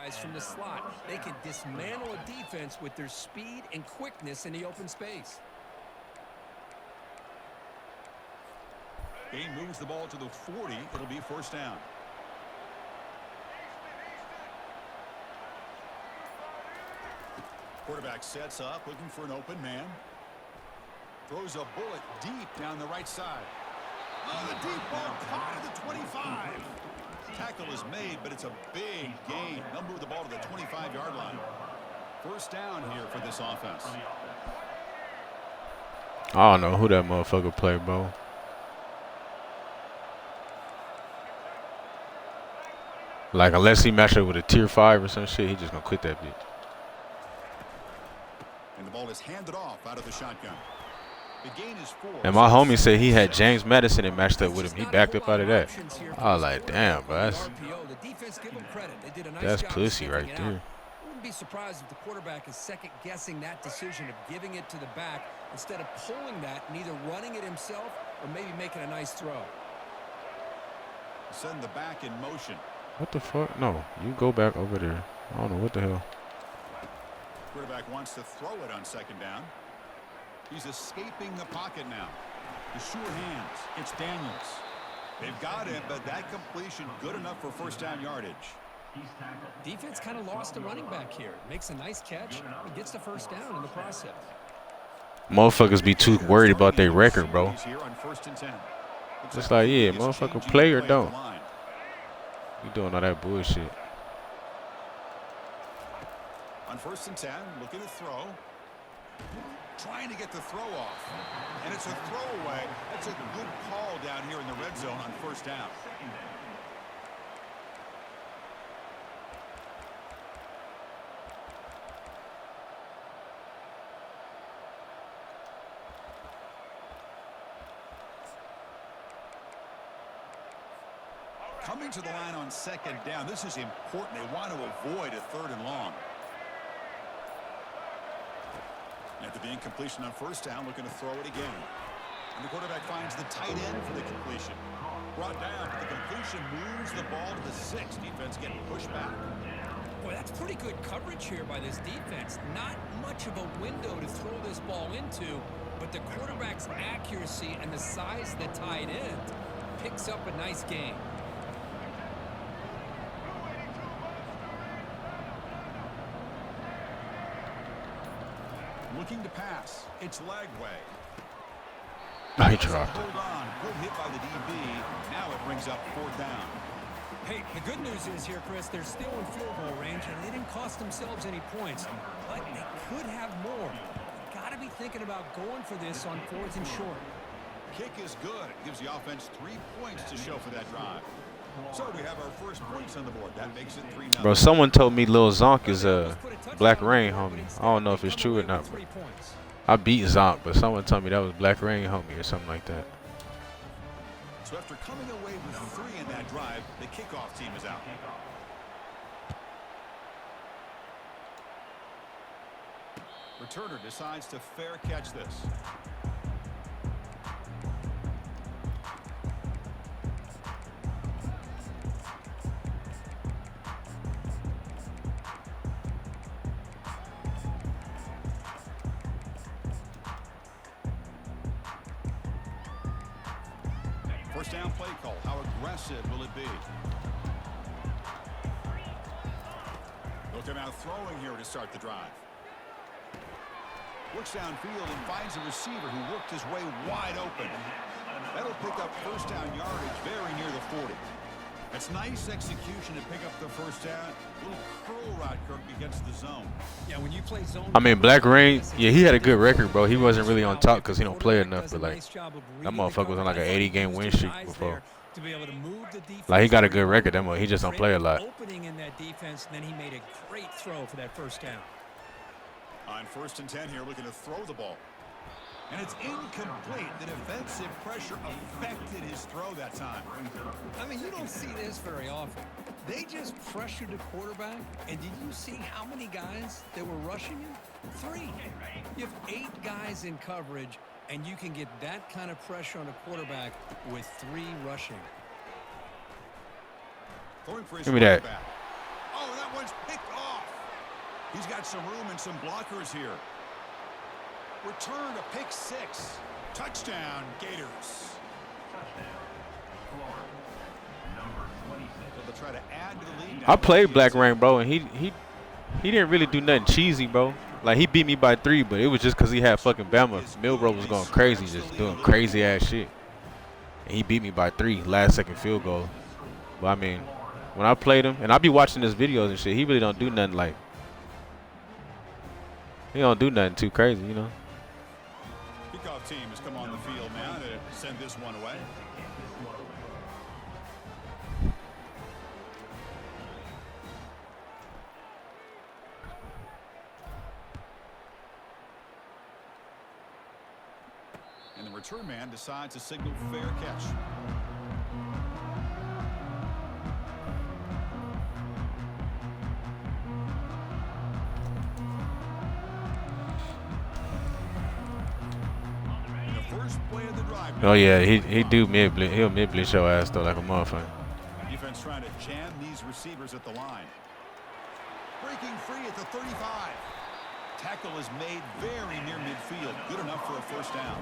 Guys from the slot, they can dismantle a defense with their speed and quickness in the open space. Game moves the ball to the 40. It'll be first down. Quarterback sets up, looking for an open man. Throws a bullet deep down the right side. Oh, the deep ball caught at the 25. Tackle is made, but it's a big gain. They'll move the ball to the 25-yard line. First down here for this offense. I don't know who that motherfucker play, bro. Like, unless he match up with a tier 5 or some shit, he just gonna quit that bitch. And the ball is handed off out of the shotgun. The gain is 4. And my homie said he had James Madison and matched up with him. He backed up out of that. I was like, damn, bro, that's pussy right there. I wouldn't be surprised if the quarterback is second-guessing that decision of giving it to the back instead of pulling that and either running it himself or maybe making a nice throw. Send the back in motion. What the fuck? No, you go back over there. I don't know what the hell. Quarterback wants to throw it on second down. He's escaping the pocket now. The sure hands. It's Daniels. They've got him, but that completion good enough for first down yardage. Defense kind of lost the running back here. Makes a nice catch and gets the first down in the process. Motherfuckers be too worried about their record, bro. Just like, yeah, motherfucker play or don't. You doing all that bullshit. On first and 10, looking to throw. Trying to get the throw off. And it's a throwaway. That's a good call down here in the red zone on first down. Coming to the line on second down. This is important. They want to avoid a 3rd and long. After the incompletion on first down, looking to throw it again. And the quarterback finds the tight end for the completion. Brought down, but the completion moves the ball to the 6. Defense getting pushed back. Boy, that's pretty good coverage here by this defense. Not much of a window to throw this ball into, but the quarterback's accuracy and the size of the tight end picks up a nice game. Looking to pass. It's Lagway. He dropped it. Hold on. Good hit by the DB. Now it brings up 4th down. Hey, the good news is here, Chris, they're still in field goal range, and they didn't cost themselves any points. But they could have more. Got to be thinking about going for this on 4th and short. Kick is good. Gives the offense 3 points to show for that drive. So we have our first points on the board. That makes it 3-0. Bro, someone told me Lil Zonk is a Black Rain homie. I don't know if it's true or not, bro. I beat Zonk, but someone told me that was Black Rain homie or something like that. So after coming away with 3 in that drive, the kickoff team is out. Returner decides to fair catch this. First down play call. How aggressive will it be? Looking out throwing here to start the drive. Looks downfield and finds a receiver who worked his way wide open. That'll pick up first down yardage very near the 40. That's nice execution to pick up the first down. A little curl route, Kirk, against the zone. Yeah, when you play zone. I mean, Black Rain, yeah, he had a good record, bro. He wasn't really on top because he don't play enough, but like, that motherfucker was on like an 80-game win streak before. Like, he got a good record, that he just don't play a lot. Opening in that defense, and then he made a great throw for that first down. On 1st and 10 here, looking to throw the ball. And it's incomplete. The defensive pressure affected his throw that time. I mean, you don't see this very often. They just pressured the quarterback, and did you see how many guys that were rushing him? 3. You have 8 guys in coverage, and you can get that kind of pressure on a quarterback with 3 rushing. Give me that. Oh, that one's picked off. He's got some room and some blockers here. Return to pick 6. Touchdown, Gators. Touchdown, Florida. Number 26. So they'll try to add to the lead. I played Black Rain, bro, and he didn't really do nothing cheesy, bro. Like, he beat me by 3, but it was just because he had fucking Bama. Milbro was going crazy, just doing crazy ass shit. And he beat me by 3, last second field goal. But I mean, when I played him, and I be watching his videos and shit, he really don't do nothing like. He don't do nothing too crazy, you know. Kickoff team has come on the field now to send this one away. And the return man decides to signal fair catch. Oh yeah, he do mid blitz. He'll mid blitz your ass though like a motherfucker. Defense trying to jam these receivers at the line. Breaking free at the 35. Tackle is made very near midfield. Good enough for a first down.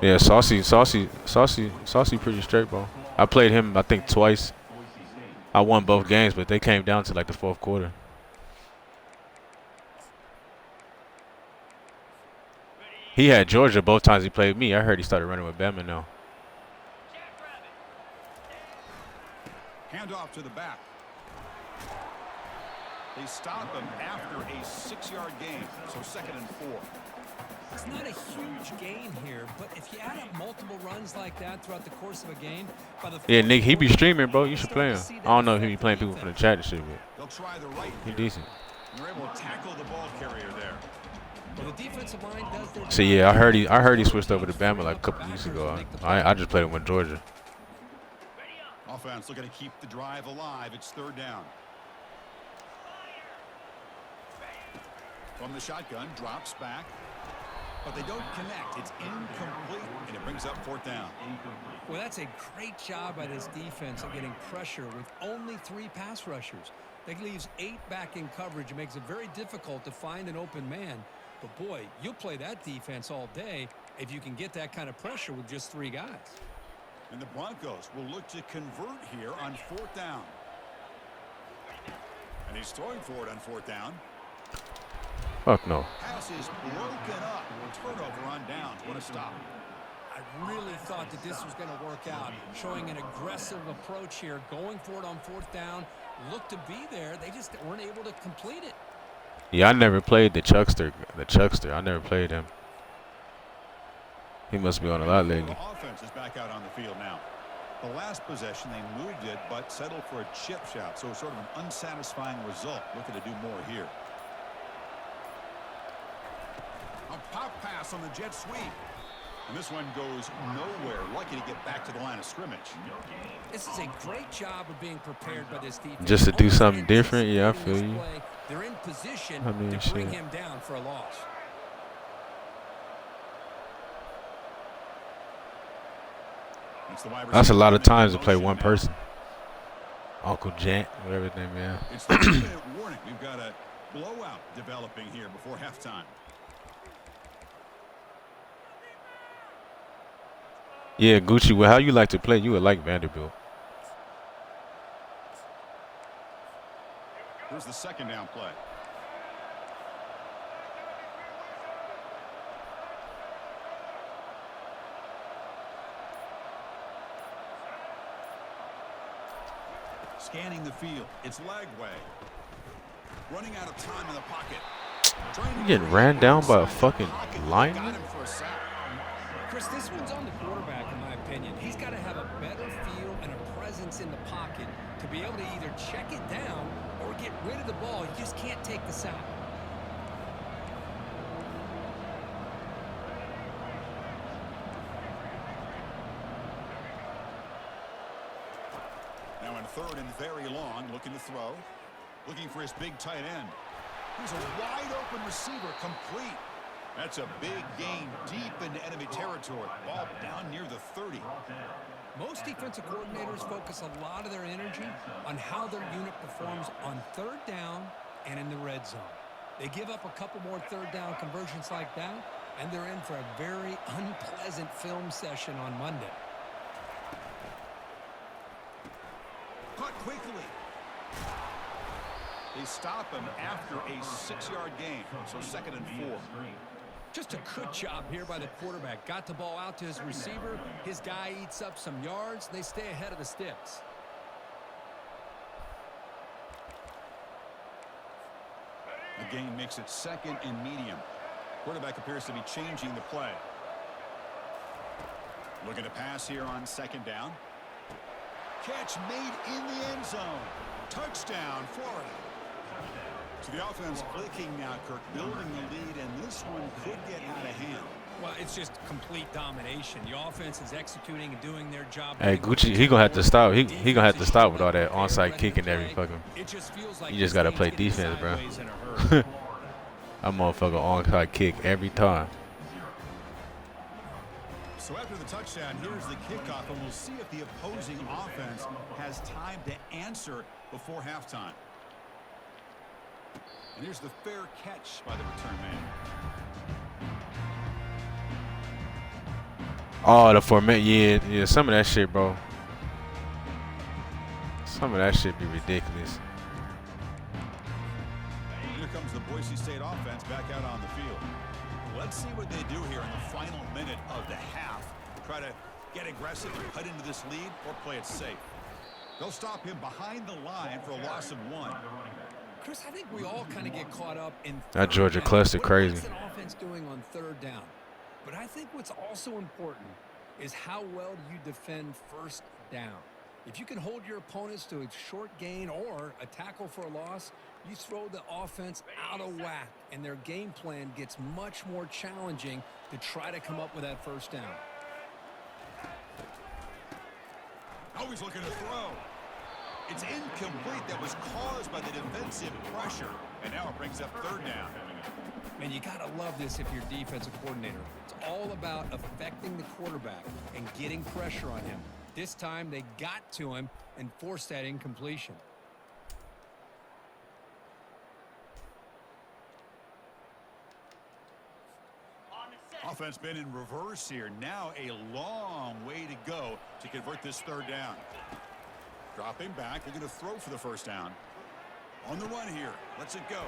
Yeah, Saucy pretty straight, bro. I played him, I think, twice. I won both games, but they came down to like the 4th quarter. He had Georgia both times he played me. I heard he started running with Bama now. Hand off to the back. They stop him after a 6-yard gain, so 2nd and 4. It's not a huge gain here, but if you add up multiple runs like that throughout the course of a game, by the Yeah, Nick, he be streaming, bro. You you're should play him. starting to see I don't know that if he be playing people from the chat and shit, but They'll try the right he here. decent. They're able to tackle the ball carrier there. Well, the defensive line does their So job. yeah, I heard he switched over to Bama like a couple weeks ago. I just played him with Georgia. Offense looking to keep the drive alive. It's 3rd down. From the shotgun, drops back. But they don't connect. It's incomplete, and it brings up 4th down. Well, that's a great job by this defense of getting pressure with only 3 pass rushers. That leaves 8 back in coverage. It makes it very difficult to find an open man. But, boy, you'll play that defense all day if you can get that kind of pressure with just 3 guys. And the Broncos will look to convert here on 4th down. And he's throwing for it on 4th down. Fuck no. Pass is broken up. Turnover on downs. What a stop. I really thought that this was going to work out, showing an aggressive approach here, going for it on 4th down. Looked to be there. They just weren't able to complete it. Yeah, I never played the Chuckster. I never played him. He must be on a lot lately. The offense is back out on the field now. The last possession, they moved it, but settled for a chip shot. So sort of an unsatisfying result. Looking to do more here. A pop pass on the jet sweep. And this one goes nowhere. Lucky to get back to the line of scrimmage. This is a great job of being prepared by this defense. Just to do Almost something different, yeah, I anticipating feel this you. play. They're in position I mean, to bring shit. him down for a loss. It's the wide That's a receiver lot of making times to play motion one now. person. Uncle Jant, whatever his name is. It's the 2-minute warning. We've got a blowout developing here before halftime. Yeah, Gucci, well, how you like to play? You would like Vanderbilt. Here's the 2nd down play. Scanning the field. It's Lagway. Running out of time in the pocket. You getting ran down by a fucking lineman? Got him for a sack. Chris, this one's on the quarterback, in my opinion. He's got to have a better feel and a presence in the pocket to be able to either check it down or get rid of the ball. You just can't take the sack. Now in 3rd and very long, looking to throw. Looking for his big tight end. Here's a wide open receiver, complete. That's a big gain deep into enemy territory. Ball down near the 30. Most defensive coordinators focus a lot of their energy on how their unit performs on 3rd down and in the red zone. They give up a couple more 3rd down conversions like that, and they're in for a very unpleasant film session on Monday. Caught quickly. They stop him after a 6-yard gain, so 2nd and 4. Just a good job here by the quarterback. Got the ball out to his receiver. His guy eats up some yards. They stay ahead of the sticks. The gain makes it 2nd and medium. Quarterback appears to be changing the play. Looking to pass here on 2nd down. Catch made in the end zone. Touchdown, Florida. So the offense clicking now, Kirk, building the lead, and this one could get out of hand. Well, it's just complete domination. The offense is executing and doing their job. Hey, Gucci, he gonna have to stop. He gonna have to stop with all that onside kicking every fucking. It just feels like You just gotta play defense, bro. That motherfucker onside kick every time. So after the touchdown, here's the kickoff, and we'll see if the opposing offense has time to answer before halftime. And here's the fair catch by the return man. Oh, the format, yeah, some of that shit, bro. Some of that shit be ridiculous. And here comes the Boise State offense back out on the field. Let's see what they do here in the final minute of the half. Try to get aggressive and cut into this lead, or play it safe. They'll stop him behind the line for a loss of 1. Chris, I think we all kind of get caught up in That Georgia cluster crazy. What's an offense doing on third down? But I think what's also important is how well do you defend first down. If you can hold your opponents to a short gain or a tackle for a loss, you throw the offense out of whack, and their game plan gets much more challenging to try to come up with that first down. Always looking to throw. It's incomplete. That was caused by the defensive pressure. And now it brings up third down. Man, you got to love this if you're defensive coordinator. It's all about affecting the quarterback and getting pressure on him. This time they got to him and forced that incompletion. Offense been in reverse here. Now a long way to go to convert this third down. Dropping back, looking to throw for the first down. On the run here, lets it go.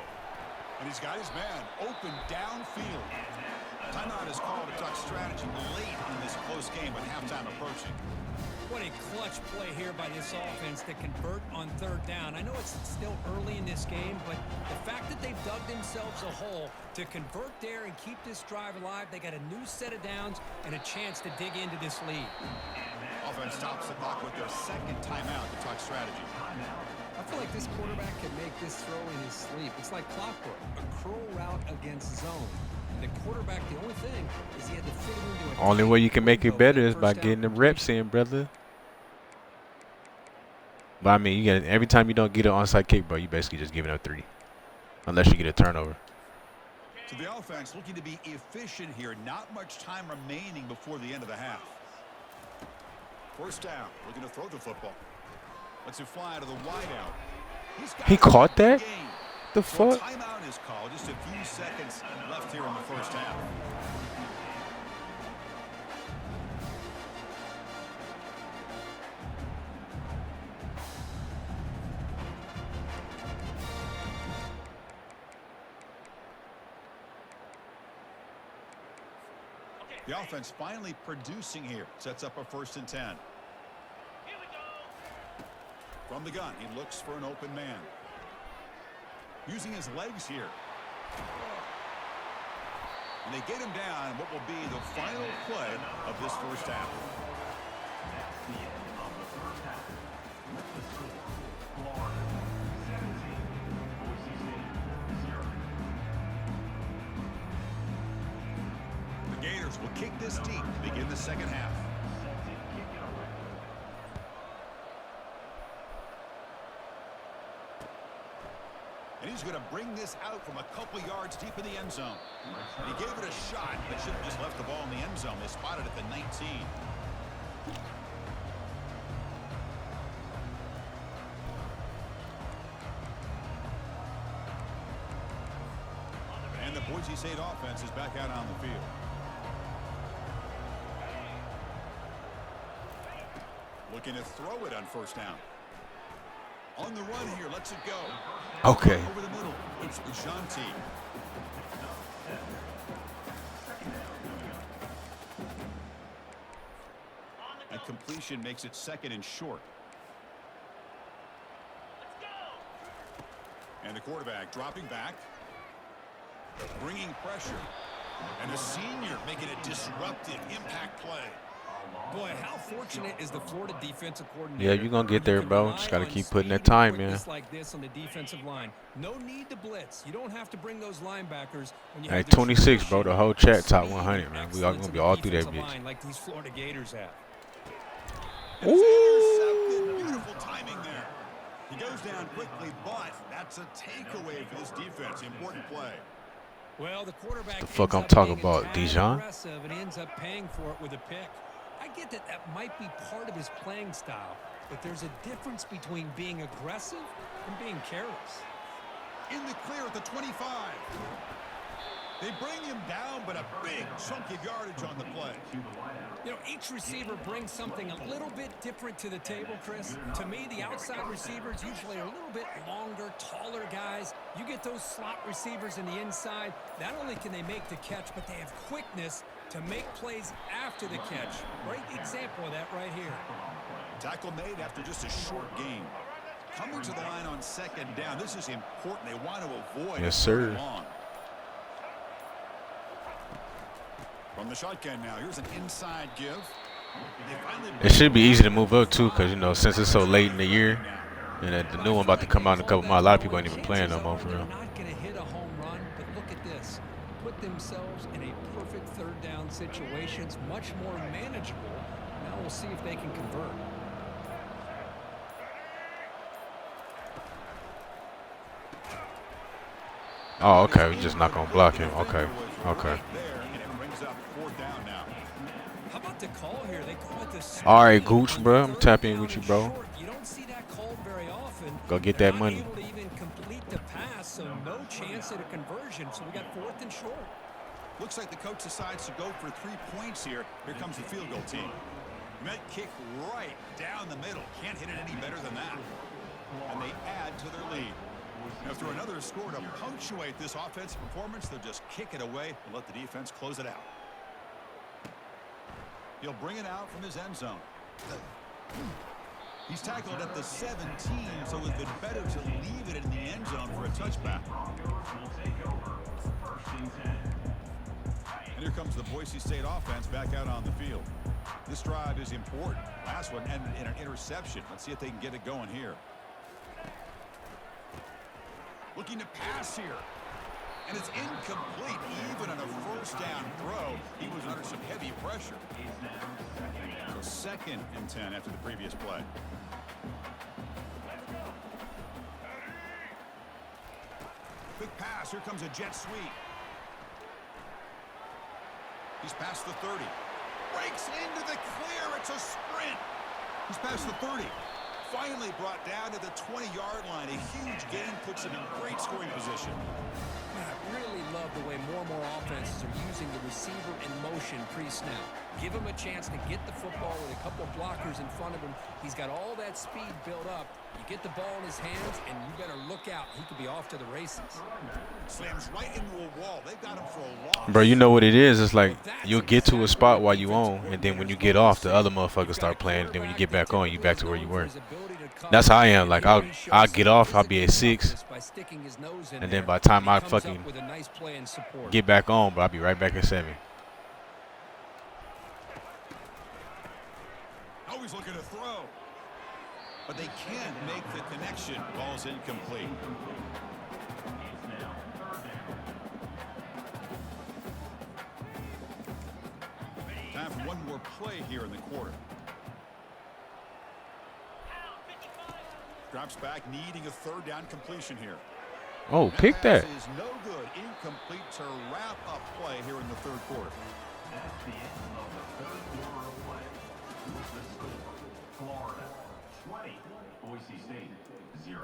And he's got his man open downfield. Timeout is called to talk strategy late in this close game with halftime approaching. What a clutch play here by this offense to convert on third down. I know it's still early in this game, but the fact that they've dug themselves a hole to convert there and keep this drive alive, they got a new set of downs and a chance to dig into this lead. Offense stops the clock with their second timeout to talk strategy. I feel like this quarterback can make this throw in his sleep. It's like clockwork, a curl route against zone. And the quarterback, the only thing is he had to fit it into a Only way you can make it better is by getting the reps in, brother. But I mean, you get every time you don't get an onside kick, bro, you basically just giving up 3, unless you get a turnover. So the offense looking to be efficient here. Not much time remaining before the end of the half. First down, looking to throw the football. Lets it fly to the wideout. He caught that? The Well, fuck? timeout is called. Just a few seconds left here in the first half. The offense finally producing here. Sets up a 1st and 10. From the gun, he looks for an open man. Using his legs here. And they get him down what will be the final play of this first half. That's the end of the first half. The score, Florida 17, Boise State 0. The Gators will kick this deep to begin the second half. And he's going to bring this out from a couple yards deep in the end zone. And he gave it a shot, but should have just left the ball in the end zone. They spotted at the 19. And the Boise State offense is back out on the field. Looking to throw it on first down. On the run here, lets it go. Okay. Over the middle, it's Janti. And completion makes it 2nd and short. And the quarterback dropping back. Bringing pressure. And the senior making a disruptive impact play. Boy, how fortunate is the Florida defensive coordinator? Yeah, you're going to get there, bro. Just got to keep putting that time in. Like this on the defensive line. No need to blitz. You don't have to bring those linebackers when you Hey, have 26, bro. The whole chat top 100, man. We are going to be all through that bitch. Like these Florida Gators have. And it's intercepted. Beautiful timing there. He goes down quickly, but that's a takeaway for this defense. Important play. Well, the quarterback. The fuck I'm talking about, Dijon? And ends up paying for it with a pick. I get that that might be part of his playing style, but there's a difference between being aggressive and being careless. In the clear at the 25. They bring him down, but a big chunk of yardage on the play. You know, each receiver brings something a little bit different to the table, Chris. To me, the outside receivers usually are a little bit longer, taller guys. You get those slot receivers in the inside, not only can they make the catch, but they have quickness to make plays after the catch. Great example of that right here. Tackle made after just a short gain. Coming to the line on second down. This is important. They want to avoid Yes, sir. long. From the shotgun now, here's an inside give. It should be easy to move up too, because you know since it's so late in the year, and the new one about to come out in a couple months. A lot of people ain't even playing no more for real. They're not going to hit a home run, but look at this. Put themselves in a perfect third down situation. It's much more manageable. Now we'll see if they can convert. Oh, okay. We're just not gonna block him. Okay, okay. How about the call here? They call it the All right, Gooch, bro. I'm tapping with you, bro. You don't see that called very often. Go get They're that not money. able to even complete the pass, so no chance at a conversion. So we got 4th and short. Looks like the coach decides to go for 3 points here. Here comes the field goal team. Met kick right down the middle. Can't hit it any better than that. And they add to their lead. After another score to punctuate this offensive performance, they'll just kick it away and let the defense close it out. He'll bring it out from his end zone. He's tackled at the 17, so it's been better to leave it in the end zone for a touchback. And here comes the Boise State offense back out on the field. This drive is important. Last one ended in an interception. Let's see if they can get it going here. Looking to pass here. And it's incomplete. Even on a first down throw, he was under some heavy pressure. So 2nd and 10 after the previous play. Quick pass. Here comes a jet sweep. He's past the 30. Breaks into the clear. It's a sprint. He's past the 30. Finally brought down to the 20-yard line. A huge gain puts him in great scoring position. I really love the way more and more offenses are using the receiver in motion pre-snap. Give him a chance to get the football with a couple of blockers in front of him. He's got all that speed built up. You get the ball in his hands, and you better look out. He could be off to the races. Slams right into a wall. They've got him for a loss. Bro, you know what it is? It's like you'll get to a spot while you on, and then when you get off, the other motherfuckers start playing. And then when you get back on, you back to where you were. That's how I am. Like I'll get off, I'll be at 6, and then by the time I fucking get back on, bro, I'll be right back at 7. Always looking to throw. But they can't make the connection. Ball's incomplete. Time for one more play here in the quarter. Drops back, needing a 3rd down completion here. Oh, pick that. Pass is no good. Incomplete to wrap up play here in the 3rd quarter. That's the end of the 3rd quarter of play. The score, Florida 20, Boise State 0.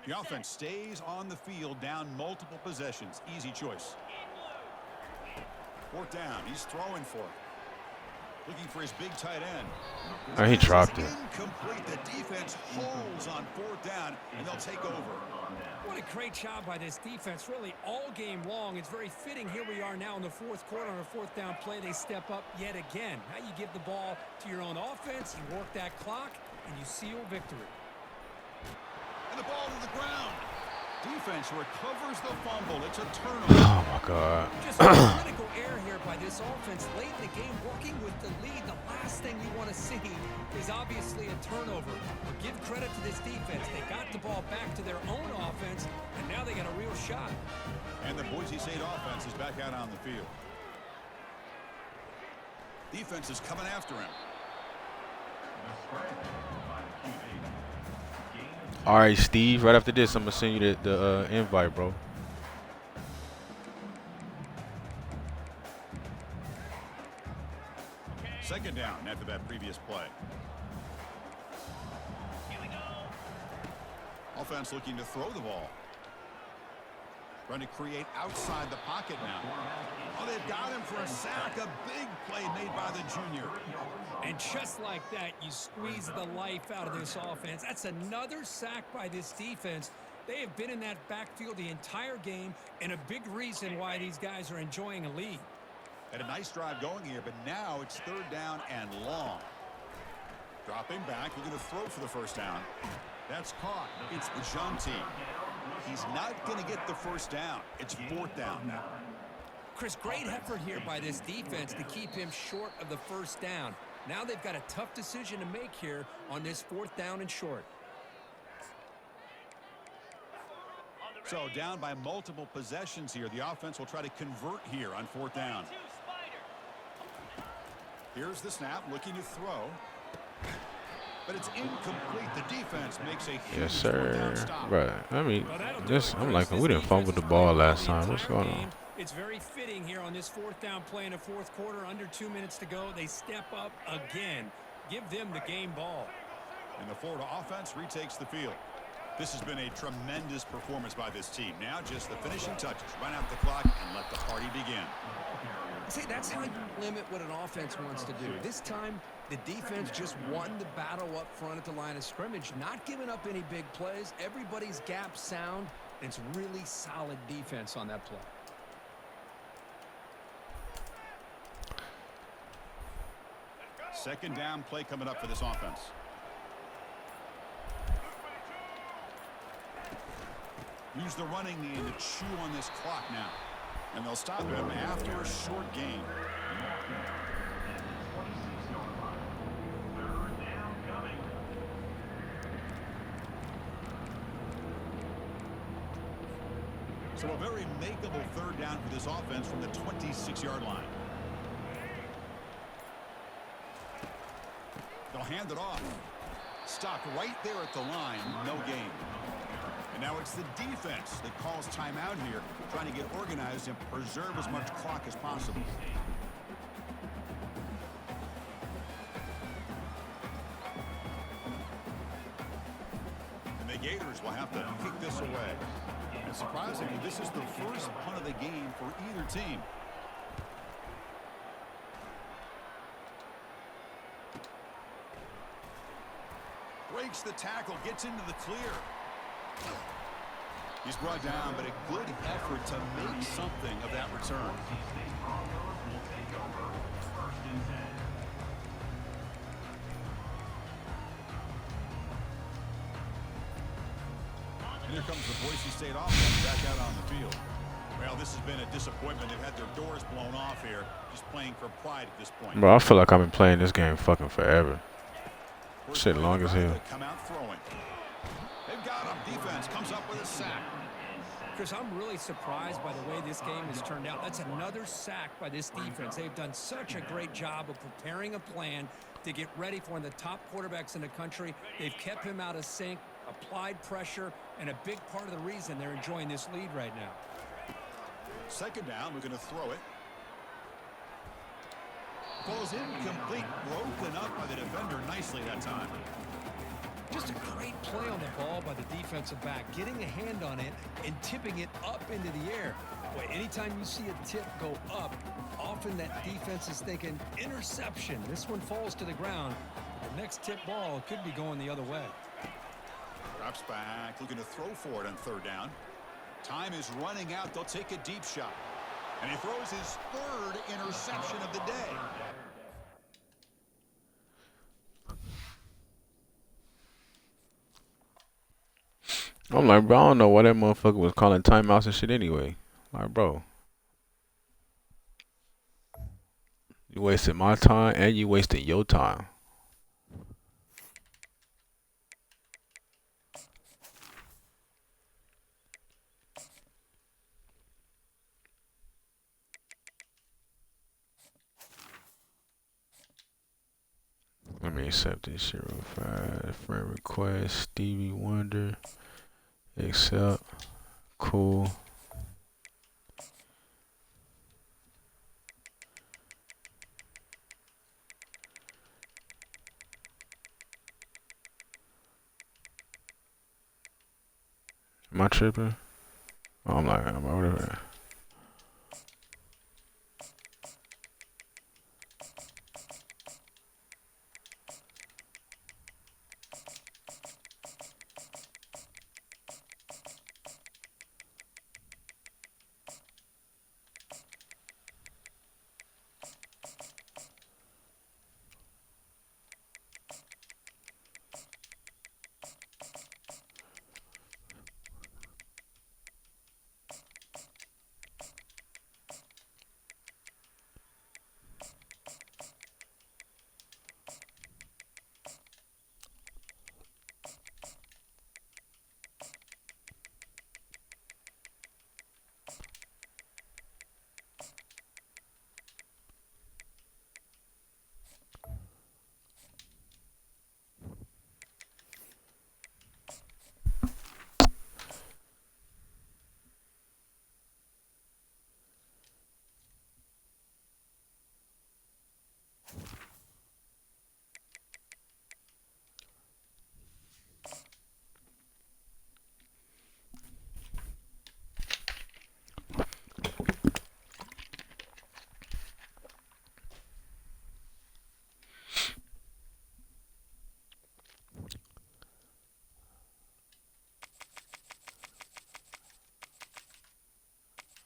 The offense stays on the field, down multiple possessions. Easy choice. 4th down. He's throwing for it. Looking for his big tight end. Oh, he dropped it. Incomplete. The defense holds on 4th down, and they'll take over. What a great job by this defense, really all game long. It's very fitting. Here we are now in the 4th quarter on a 4th down play. They step up yet again. Now you give the ball to your own offense, you work that clock, and you seal victory. And the ball to the ground. Defense recovers the fumble. It's a turnover. Oh my God. Just a critical error here by this offense late in the game, working with the lead. The last thing you want to see is obviously a turnover. But give credit to this defense. They got the ball back to their own offense, and now they got a real shot. And the Boise State offense is back out on the field. Defense is coming after him. All right, Steve. Right after this, I'm gonna send you the invite, bro. Second down after that previous play. Offense looking to throw the ball. Trying to create outside the pocket now. Oh, they've got him for a sack. A big play made by the junior. And just like that, you squeeze the life out of this offense. That's another sack by this defense. They have been in that backfield the entire game, and a big reason why these guys are enjoying a lead. Had a nice drive going here, but now it's 3rd down and long. Dropping back, we're going to throw for the first down. That's caught. It's the Jean team. He's not going to get the first down. It's 4th down now. Chris, great effort here by this defense to keep him short of the first down. Now they've got a tough decision to make here on this 4th down and short. So down by multiple possessions here. The offense will try to convert here on 4th down. Here's the snap, looking to throw. But it's incomplete. The defense makes a huge Yes, 4th down sir. stop. Right. I mean, I'm like, we didn't fumble the ball last time. What's going on? It's very fitting here on this 4th down play in the 4th quarter. Under 2 minutes to go. They step up again. Give them the game ball. And the Florida offense retakes the field. This has been a tremendous performance by this team. Now just the finishing touches. Run out the clock and let the party begin. See, that's how you limit what an offense wants to do. This time, the defense just won the battle up front at the line of scrimmage, not giving up any big plays. Everybody's gap sound. It's really solid defense on that play. Second down play coming up for this offense. Use the running game to chew on this clock now. And they'll stop him after a short game. So a very makeable 3rd down for this offense from the 26-yard line. They'll hand it off. Stopped right there at the line. No gain. And now it's the defense that calls timeout here, trying to get organized and preserve as much clock as possible. And the Gators will have to kick this away. And surprisingly, this is the first punt of the game for either team. Breaks the tackle, gets into the clear. He's brought down, but a good effort to make something of that return. And here comes the Boise State offense back out on the field. Well, this has been a disappointment. They've had their doors blown off here, just playing for pride at this point. Bro, I feel like I've been playing this game fucking forever. Shit long as hell. Come out throwing. They've got him. Defense comes up with a sack. Chris, I'm really surprised by the way this game has turned out. That's another sack by this defense. They've done such a great job of preparing a plan to get ready for one of the top quarterbacks in the country. They've kept him out of sync, applied pressure, and a big part of the reason they're enjoying this lead right now. Second down, we're going to throw it. Falls incomplete, broken up by the defender nicely that time. Just a great play on the ball by the defensive back, getting a hand on it and tipping it up into the air. Boy, anytime you see a tip go up, often that defense is thinking interception. This one falls to the ground. The next tip ball could be going the other way. Drops back, looking to throw for it on 3rd down. Time is running out. They'll take a deep shot. And he throws his 3rd interception of the day. I'm like, bro, I don't know why that motherfucker was calling timeouts and shit anyway. Like, bro, you wasted my time and you wasted your time. Let me accept this shit real fast. Friend request, Stevie Wonder. Accept. Cool. Am I tripping? I'm like, whatever.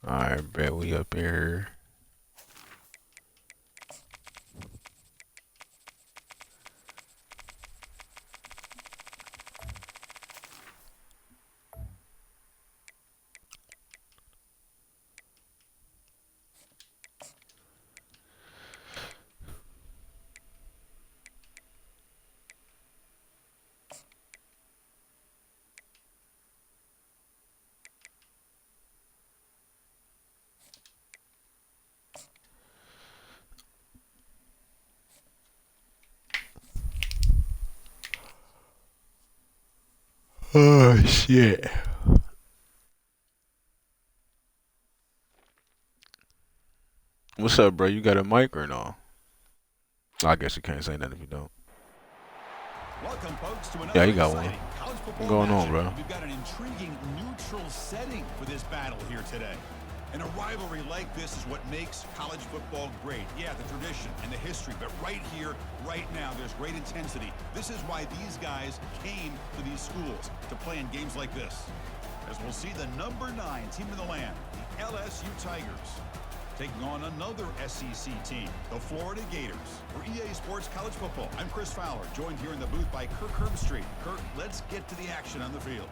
Alright, bet we up here. Oh shit. What's up, bro? You got a mic or no? I guess you can't say that if you don't. Welcome, folks, to another Yeah, you got one. exciting college football What's going on, matchup. bro? We've got an intriguing neutral setting for this battle here today. And a rivalry like this is what makes college football great. Yeah, the tradition and the history, but right here, right now, there's great intensity. This is why these guys came to these schools to play in games like this. As we'll see the number 9 team in the land, the LSU Tigers, taking on another SEC team, the Florida Gators. For EA Sports College Football, I'm Chris Fowler, joined here in the booth by Kirk Herbstreit. Kirk, let's get to the action on the field.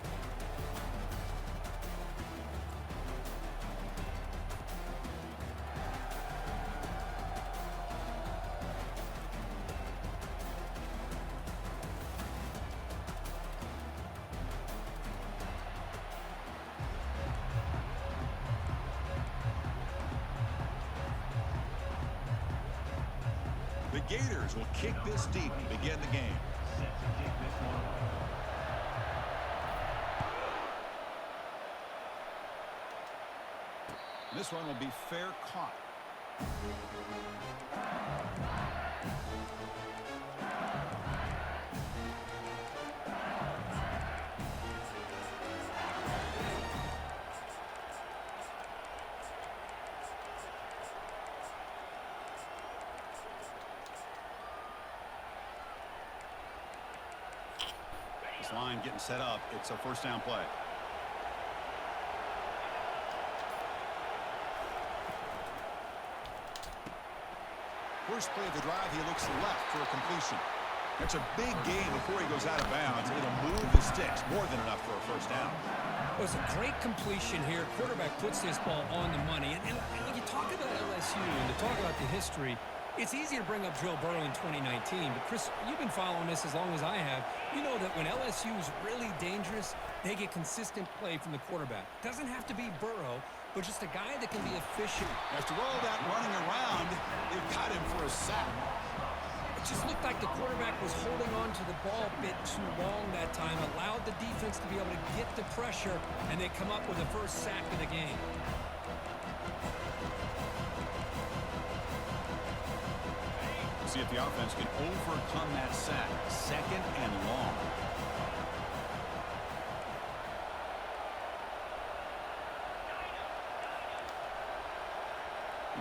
The Gators will kick this deep to begin the game. Set to kick this one off. This one will be fair caught. This line getting set up. It's a first down play. First play of the drive, he looks left for a completion. That's a big gain before he goes out of bounds. It'll move the sticks more than enough for a first down. It was a great completion here. Quarterback puts this ball on the money. And you talk about LSU and to talk about the history, it's easy to bring up Joe Burrow in 2019. But, Chris, you've been following this as long as I have. You know that when LSU is really dangerous, they get consistent play from the quarterback. Doesn't have to be Burrow, but just a guy that can be efficient. After all that running around, they've got him for a sack. It just looked like the quarterback was holding on to the ball a bit too long that time, allowed the defense to be able to get the pressure, and they come up with the first sack of the game. See if the offense can overcome that sack. Second and long.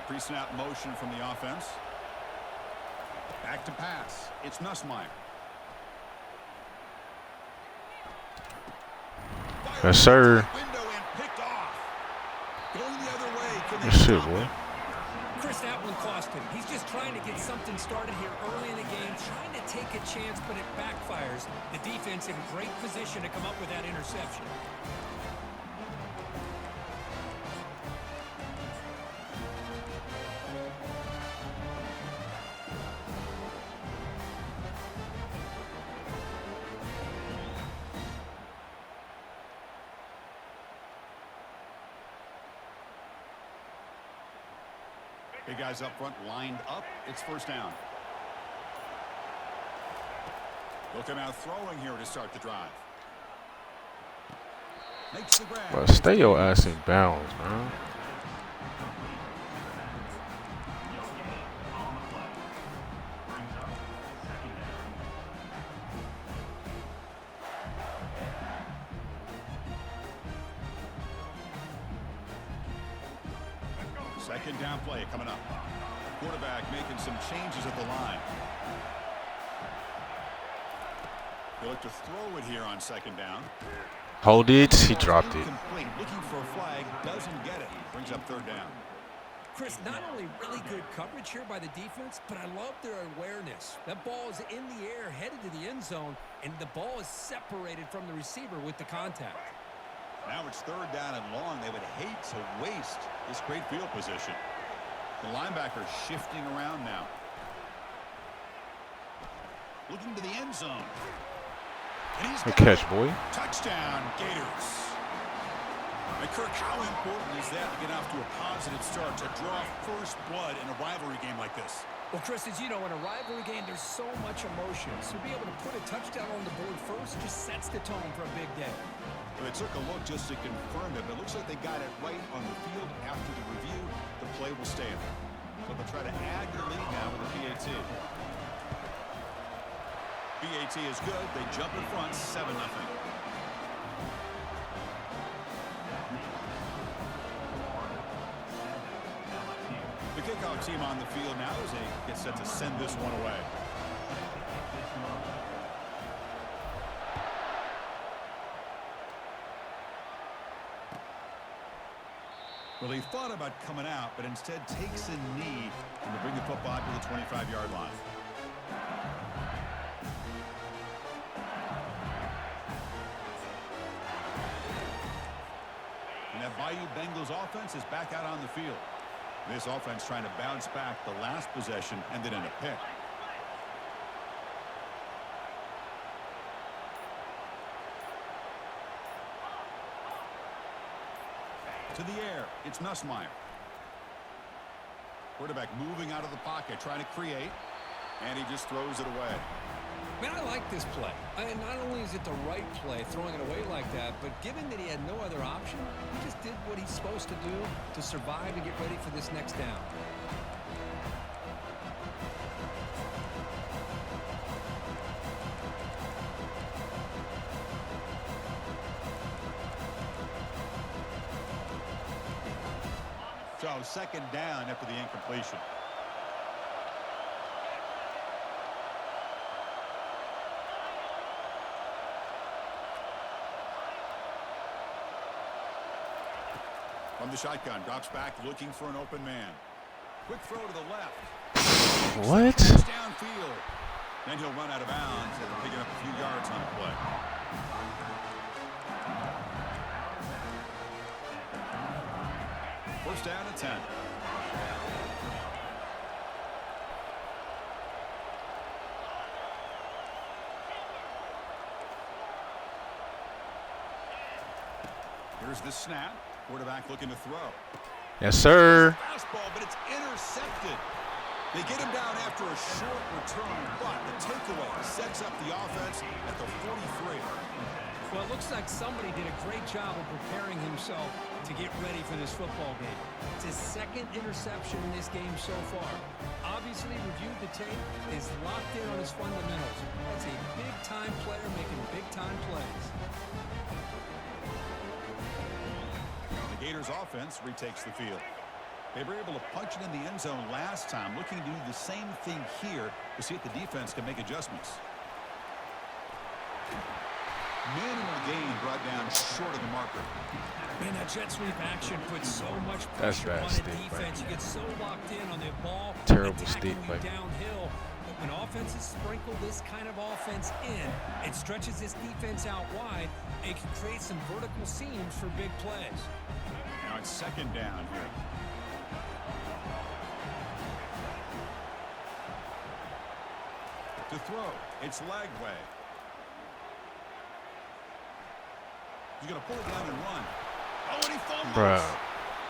Pre-snap motion from the offense. Back to pass. It's Nussmeier. Yes, sir. Window and picked off. Going the other way. Can they Good shit, stop boy. him? Chris, that one cost him. He's just trying to get something started here early in the game, trying to take a chance, but it backfires. The defense in great position to come up with that interception. Big guys up front lined up. It's first down. Looking out throwing here to start the drive. Makes the grab. Bro, stay your ass in bounds, man. Second down play coming up. Quarterback making some changes at the line. They look to throw it here on second down. Hold it. He dropped it. Incomplete. Looking for a flag. Doesn't get it. Brings up third down. Chris, not only really good coverage here by the defense, but I love their awareness. That ball is in the air, headed to the end zone, and the ball is separated from the receiver with the contact. Now it's third down and long. They would hate to waste this great field position. The linebacker shifting around now. Looking to the end zone. And he's Good got catch, it. boy. Touchdown, Gators. And Kirk, how important is that to get off to a positive start, to draw first blood in a rivalry game like this? Well, Chris, as you know, in a rivalry game, there's so much emotion. So to be able to put a touchdown on the board first just sets the tone for a big day. Well, they took a look just to confirm it, but it looks like they got it right on the field. After the review, the play will stand. So they'll try to add the lead now with the PAT. PAT is good. They jump in front, 7-0. The kickoff team on the field now as they get set to send this one away. Well, he thought about coming out, but instead takes a knee and to bring the football to the 25-yard line. And that Bayou Bengals offense is back out on the field. This offense trying to bounce back. The last possession ended in a pick. To the air, it's Nussmeier. Quarterback moving out of the pocket, trying to create, and he just throws it away. Man, I like this play. Not only is it the right play, throwing it away like that, but given that he had no other option, he just did what he's supposed to do to survive and get ready for this next down. So second down after the incompletion. From the shotgun, drops back, looking for an open man. Quick throw to the left. What? Downfield. Then he'll run out of bounds and picking up a few yards on the play. First down at 10. Here's the snap. Quarterback looking to throw. Yes, sir. Fastball, but it's intercepted. They get him down after a short return, but the takeaway sets up the offense at the 43. Well, it looks like somebody did a great job of preparing himself to get ready for this football game. It's his second interception in this game so far. Obviously reviewed the tape, is locked in on his fundamentals. That's a big-time player making big-time plays. The Gators offense retakes the field. They were able to punch it in the end zone last time, looking to do the same thing here to see if the defense can make adjustments. Minimal gain brought down short of the marker. Man, that jet sweep action puts so much That's pressure bad on a stick, defense. You get so locked in on the ball. Terrible attacking stick, you like. downhill. But when offenses sprinkle this kind of offense in, it stretches this defense out wide. It can create some vertical seams for big plays. Now it's second down here. To throw, it's Lagway. He's going to pull it down and run. Oh, and he fumbles. Bruh.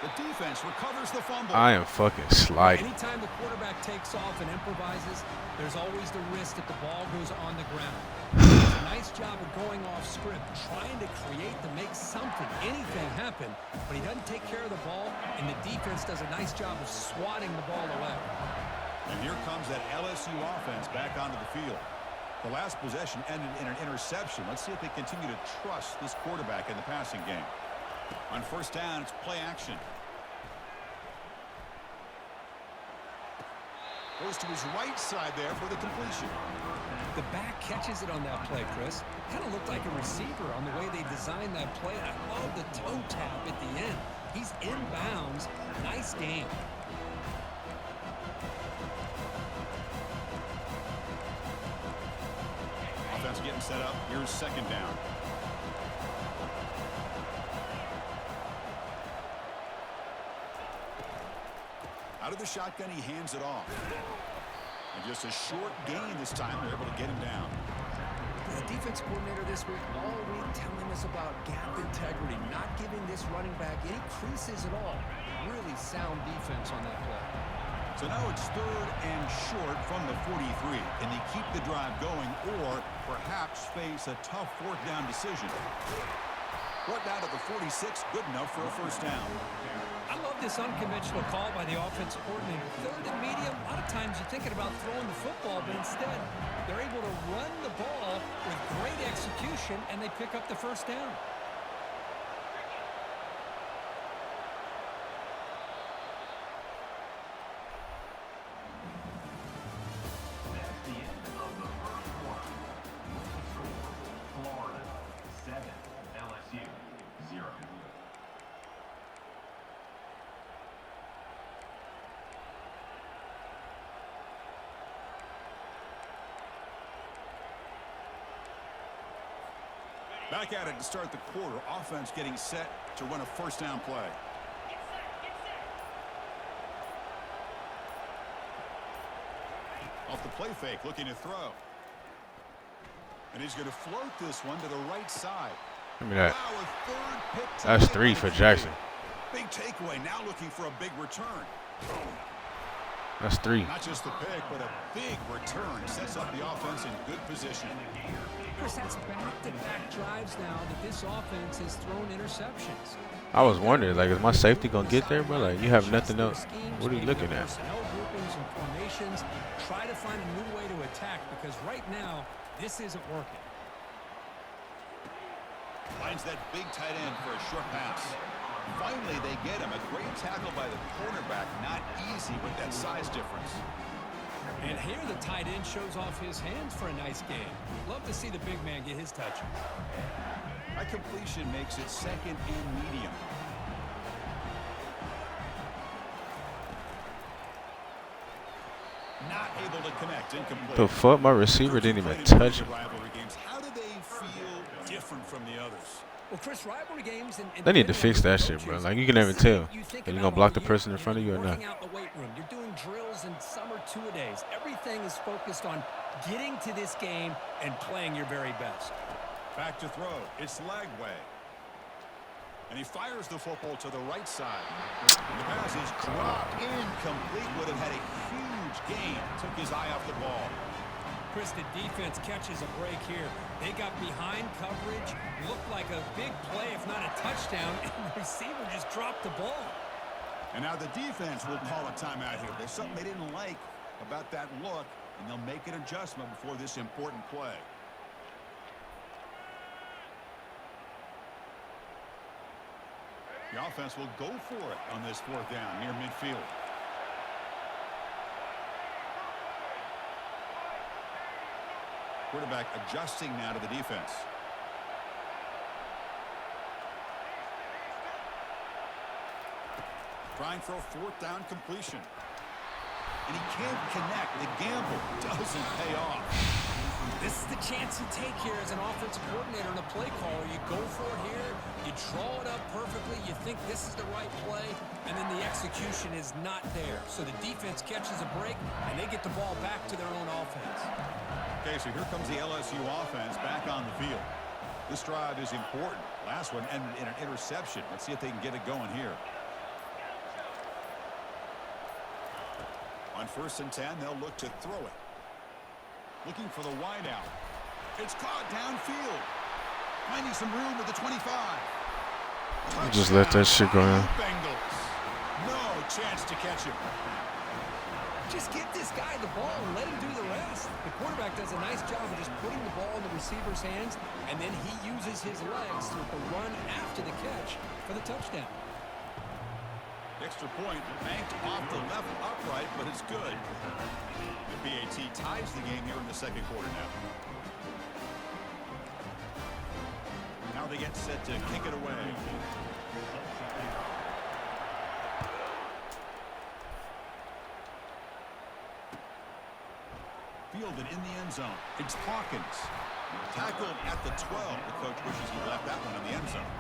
The defense recovers the fumble. I am fucking sliding. Anytime the quarterback takes off and improvises, there's always the risk that the ball goes on the ground. He does a nice job of going off script, trying to create to make something, anything happen, but he doesn't take care of the ball, and the defense does a nice job of swatting the ball away. And here comes that LSU offense back onto the field. The last possession ended in an interception. Let's see if they continue to trust this quarterback in the passing game. On first down, it's play action. Goes to his right side there for the completion. The back catches it on that play, Chris. Kind of looked like a receiver on the way they designed that play. I love the toe tap at the end. He's inbounds. Nice game. Offense getting set up. Here's second down. Out of the shotgun, he hands it off. And just a short gain this time. They're able to get him down. The defense coordinator this week all week telling us about gap integrity, not giving this running back any creases at all. Really sound defense on that play. So now it's third and short from the 43. Can they keep the drive going or perhaps face a tough fourth down decision? Fourth down at the 46, good enough for a first down. I love this unconventional call by the offensive coordinator. Third and medium, a lot of times you're thinking about throwing the football, but instead they're able to run the ball with great execution, and they pick up the first down. That's the end of the first quarter. With the score, Florida 7, LSU 0. Back at it to start the quarter. Offense getting set to run a first down play. Off the play fake, looking to throw. And he's going to float this one to the right side. Give me that. Wow, a third pick That's today 3 by for the Jackson. Big takeaway, now looking for a big return. That's 3. Not just the pick, but a big return. Sets up the offense in good position. Chris, that's back-to-back drives now that this offense has thrown interceptions. I was wondering, like, is my safety gonna get there, bro? Like, you have nothing else. What are you looking at? Personnel groupings and formations. Try to find a new way to attack because right now this isn't working. Finds that big tight end for a short pass. Finally, they get him. A great tackle by the cornerback. Not easy with that size difference. And here the tight end shows off his hands for a nice game. Love to see the big man get his touches. That completion makes it second and medium. Not able to connect. Incomplete. The fuck? My receiver didn't even touch him. Rivalry games. How do they feel different from the others? Well, Chris, rivalry games and They need to fix that shit, bro. Like, you can never tell. You think Are you about gonna block all the year, person in front of you or not? working out in the weight room. You're doing drills and summer two-a-days. Everything is focused on getting to this game and playing your very best. Back to throw. It's Lagway. And he fires the football to the right side. And the pass is dropped. Incomplete. Would have had a huge gain. Took his eye off the ball. Chris, the defense catches a break here. They got behind coverage, looked like a big play, if not a touchdown, and the receiver just dropped the ball. And now the defense will call a timeout here. There's something they didn't like about that look, and they'll make an adjustment before this important play. The offense will go for it on this 4th down near midfield. Quarterback adjusting now to the defense. Trying for a 4th down completion. And he can't connect. The gamble doesn't pay off. This is the chance you take here as an offensive coordinator and a play caller. You go for it here. You draw it up perfectly. You think this is the right play, and then the execution is not there. So the defense catches a break, and they get the ball back to their own offense. Okay, so here comes the LSU offense back on the field. This drive is important. Last one ended in an interception. Let's see if they can get it going here. On 1st and 10, they'll look to throw it. Looking for the wide out. It's caught downfield. Finding some room with the 25. Just let that shit go in. Bengals. No chance to catch him. Just get this guy the ball and let him do the rest. The quarterback does a nice job of just putting the ball in the receiver's hands, and then he uses his legs with the run after the catch for the touchdown. Extra point banked off the left upright, but it's good. The BAT ties the game here in the 2nd quarter now. Now they get set to kick it away. Fielded in the end zone. It's Hawkins. Tackled at the 12. The coach wishes he left that one in the end zone.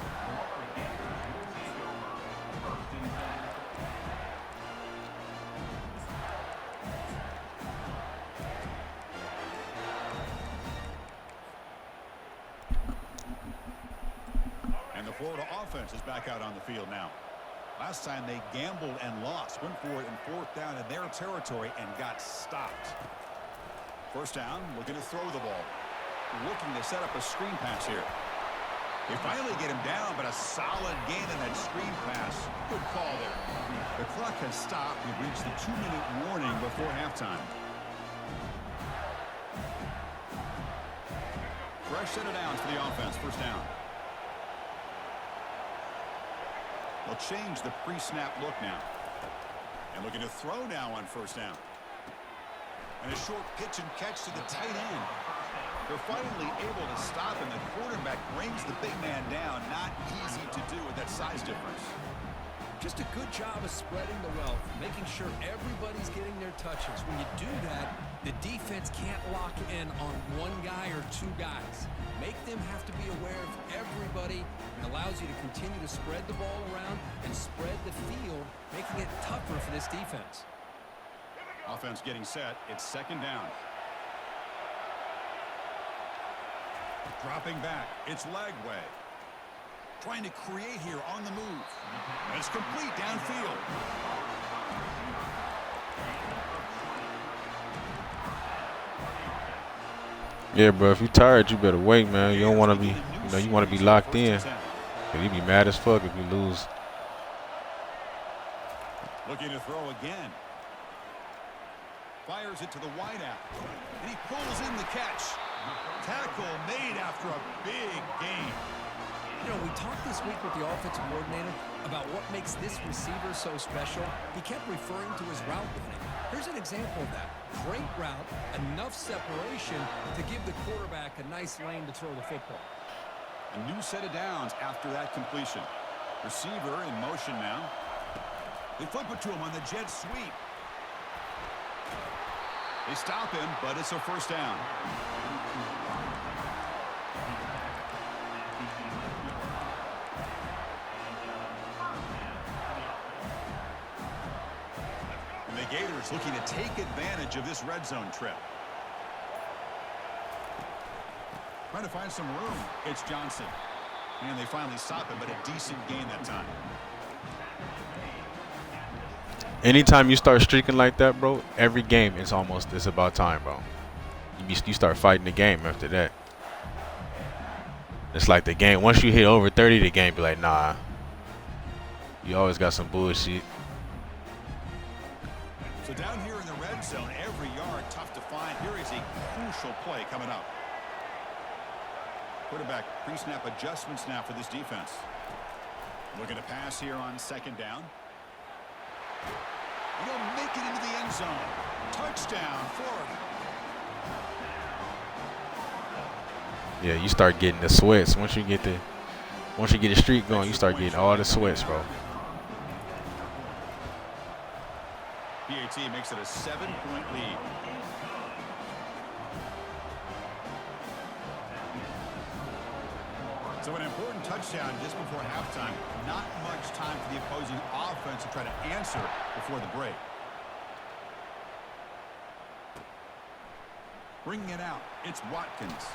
And the Florida offense is back out on the field now. Last time they gambled and lost. Went for it in 4th down in their territory and got stopped. 1st down, looking to throw the ball. Looking to set up a screen pass here. They finally get him down, but a solid gain in that screen pass. Good call there. The clock has stopped. We've reached the 2-minute warning before halftime. Fresh set of downs for the offense. 1st down. They'll change the pre-snap look now. And looking to throw now on 1st down. And a short pitch and catch to the tight end. They're finally able to stop, and the quarterback brings the big man down. Not easy to do with that size difference. Just a good job of spreading the wealth, making sure everybody's getting their touches. When you do that, the defense can't lock in on one guy or 2 guys. Make them have to be aware of everybody, and allows you to continue to spread the ball around and spread the field, making it tougher for this defense. Offense getting set. It's 2nd down. Dropping back. It's Lagway. Trying to create here on the move. It's complete downfield. Yeah, bro. If you're tired, you better wait, man. You don't want to be, you want to be locked in. Cause you be mad as fuck if you lose. Looking to throw again. Fires it to the wideout. And he pulls in the catch. Tackle made after a big gain. You know, we talked this week with the offensive coordinator about what makes this receiver so special. He kept referring to his route running. Here's an example of that. Great route, enough separation to give the quarterback a nice lane to throw the football. A new set of downs after that completion. Receiver in motion now. They flip it to him on the jet sweep. They stop him, but it's a 1st down. And the Gators looking to take advantage of this red zone trip. Trying to find some room. It's Johnson. And they finally stop him, but a decent gain that time. Anytime you start streaking like that, bro, every game it's about time, bro. You start fighting the game after that. It's like the game. Once you hit over 30, the game be like, nah. You always got some bullshit. So down here in the red zone, every yard tough to find. Here is a crucial play coming up. Quarterback pre-snap adjustments now for this defense. Looking to pass here on second down. And he'll make it into the end zone. Touchdown, Florida. Yeah, you start getting the sweats once you get the streak going. You start getting all the sweats, bro. PAT makes it a 7-point lead. So an important touchdown just before halftime. Not much time for the opposing offense to try to answer before the break. Bringing it out, it's Watkins.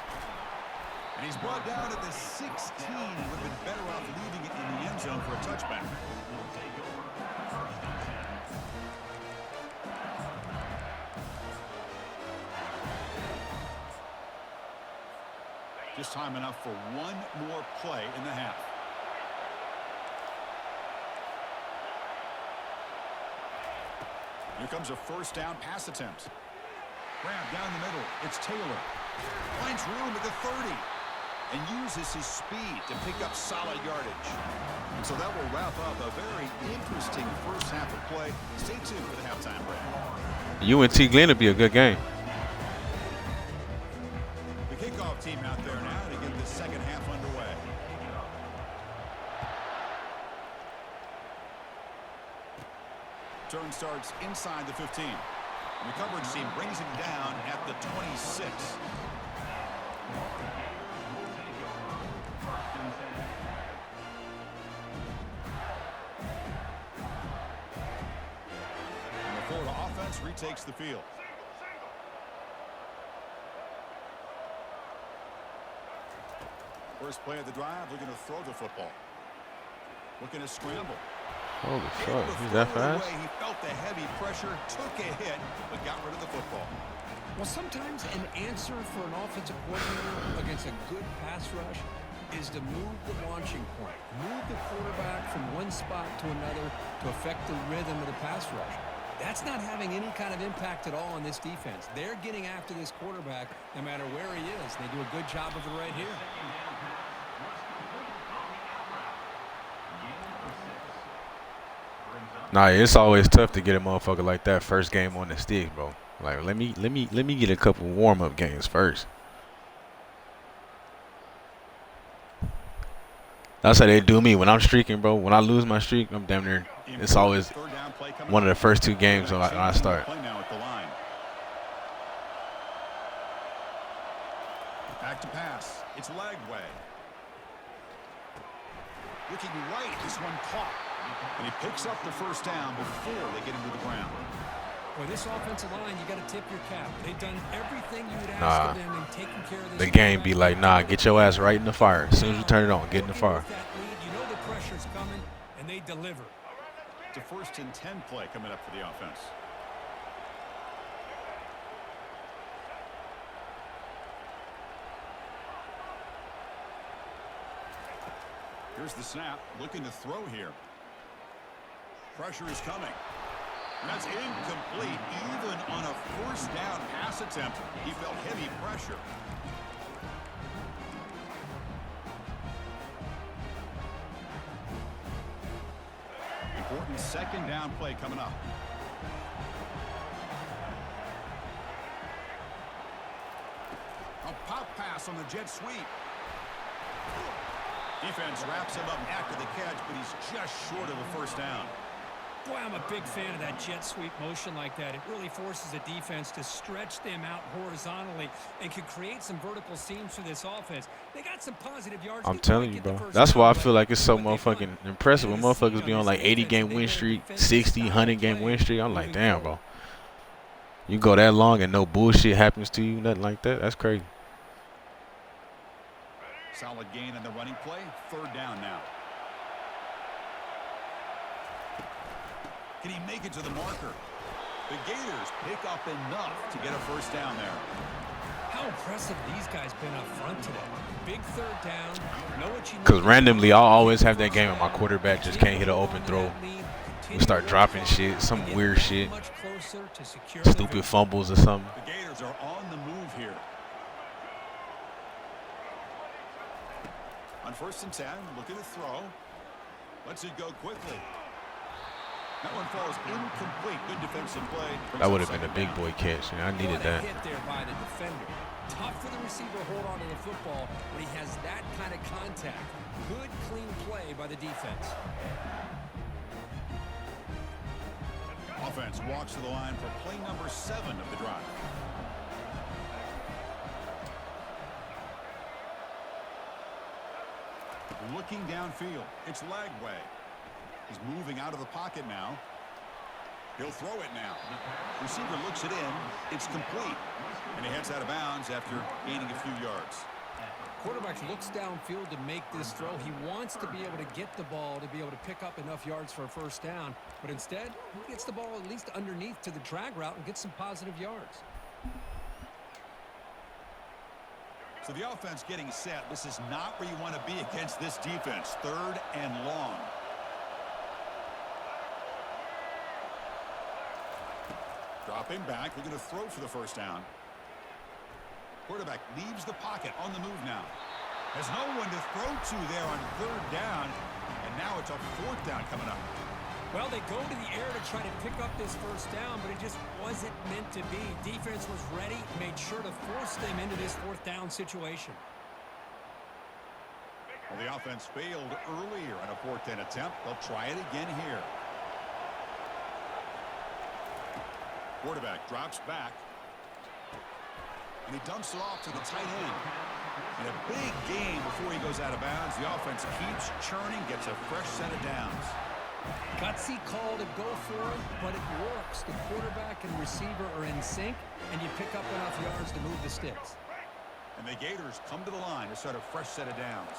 And he's brought down at the 16. Would have been better off leaving it in the end zone for a touchback. Just time enough for one more play in the half. Here comes a first down pass attempt. Grab down the middle. It's Taylor. Finds room at the 30. And uses his speed to pick up solid yardage. And so that will wrap up a very interesting first half of play. Stay tuned for the halftime break. UNT Glen will be a good game. The kickoff team out there now to get the second half underway. Turn starts inside the 15. And the coverage team brings him down at the 26. And the Florida offense retakes the field. First play of the drive, looking to throw the football. Looking to scramble. Holy fuck, he's that fast? He felt the heavy pressure, took a hit, but got rid of the football. Well, sometimes an answer for an offensive coordinator against a good pass rush is to move the launching point, move the quarterback from one spot to another to affect the rhythm of the pass rush. That's not having any kind of impact at all on this defense. They're getting after this quarterback no matter where he is. They do a good job of it right here. Nah, it's always tough to get a motherfucker like that first game on the stick, bro. Like, let me get a couple warm-up games first. That's how they do me when I'm streaking, bro. When I lose my streak, I'm damn near. It's always one of the first two games when I start. Back to pass. It's Lagway. Looking right. This one caught. And he picks up the first down before they get him to the ground. Well, this offensive line, you got to tip your cap. They've done everything you would ask of them and taken care of this. The game be like, nah, get your ass right in the fire. As soon as you turn it on, get in the fire. You know the pressure's coming, and they deliver. It's a 1st and 10 play coming up for the offense. Here's the snap. Looking to throw here. Pressure is coming. And that's incomplete. Even on a first down pass attempt, he felt heavy pressure. Important second down play coming up. A pop pass on the jet sweep. Defense wraps him up after the catch, but he's just short of a first down. Boy, I'm a big fan of that jet sweep motion like that. It really forces the defense to stretch them out horizontally and can create some vertical seams for this offense. They got some positive yards. I'm telling you, bro. That's why I feel like it's so motherfucking impressive when motherfuckers be on like 80-game win streak, 60, 100-game win streak. I'm like, damn, bro. You go that long and no bullshit happens to you, nothing like that. That's crazy. Solid gain on the running play. 3rd down now. Can he make it to the marker? The Gators pick up enough to get a first down there. How impressive these guys been up front today. Big 3rd down. Know what you need. Because randomly, I'll always have that game and my quarterback just can't hit an open throw. We start dropping shit, some weird shit. Stupid fumbles or something. The Gators are on the move here. On 1st and 10, looking to throw. Lets it go quickly. That one falls incomplete. Good defensive play. That would have been a big boy catch. I needed What a that. hit there by the defender. Tough for the receiver to hold on to the football when he has that kind of contact. Good, clean play by the defense. Offense walks to the line for play number 7 of the drive. Looking downfield. It's Lagway. He's moving out of the pocket now. He'll throw it now. Receiver looks it in. It's complete. And he heads out of bounds after gaining a few yards. Quarterback looks downfield to make this throw. He wants to be able to get the ball to be able to pick up enough yards for a first down. But instead, he gets the ball at least underneath to the drag route and gets some positive yards. So the offense getting set. This is not where you want to be against this defense. 3rd and long. Dropping back, looking to throw for the first down. Quarterback leaves the pocket on the move now. Has no one to throw to there on 3rd down. And now it's a 4th down coming up. Well, they go to the air to try to pick up this first down, but it just wasn't meant to be. Defense was ready, made sure to force them into this 4th down situation. Well, the offense failed earlier on a 4th down attempt. They'll try it again here. Quarterback drops back. And he dumps it off to the tight end. In a big game before he goes out of bounds, the offense keeps churning, gets a fresh set of downs. Gutsy call to go for it, but it works. The quarterback and receiver are in sync, and you pick up enough yards to move the sticks. And the Gators come to the line to start a fresh set of downs.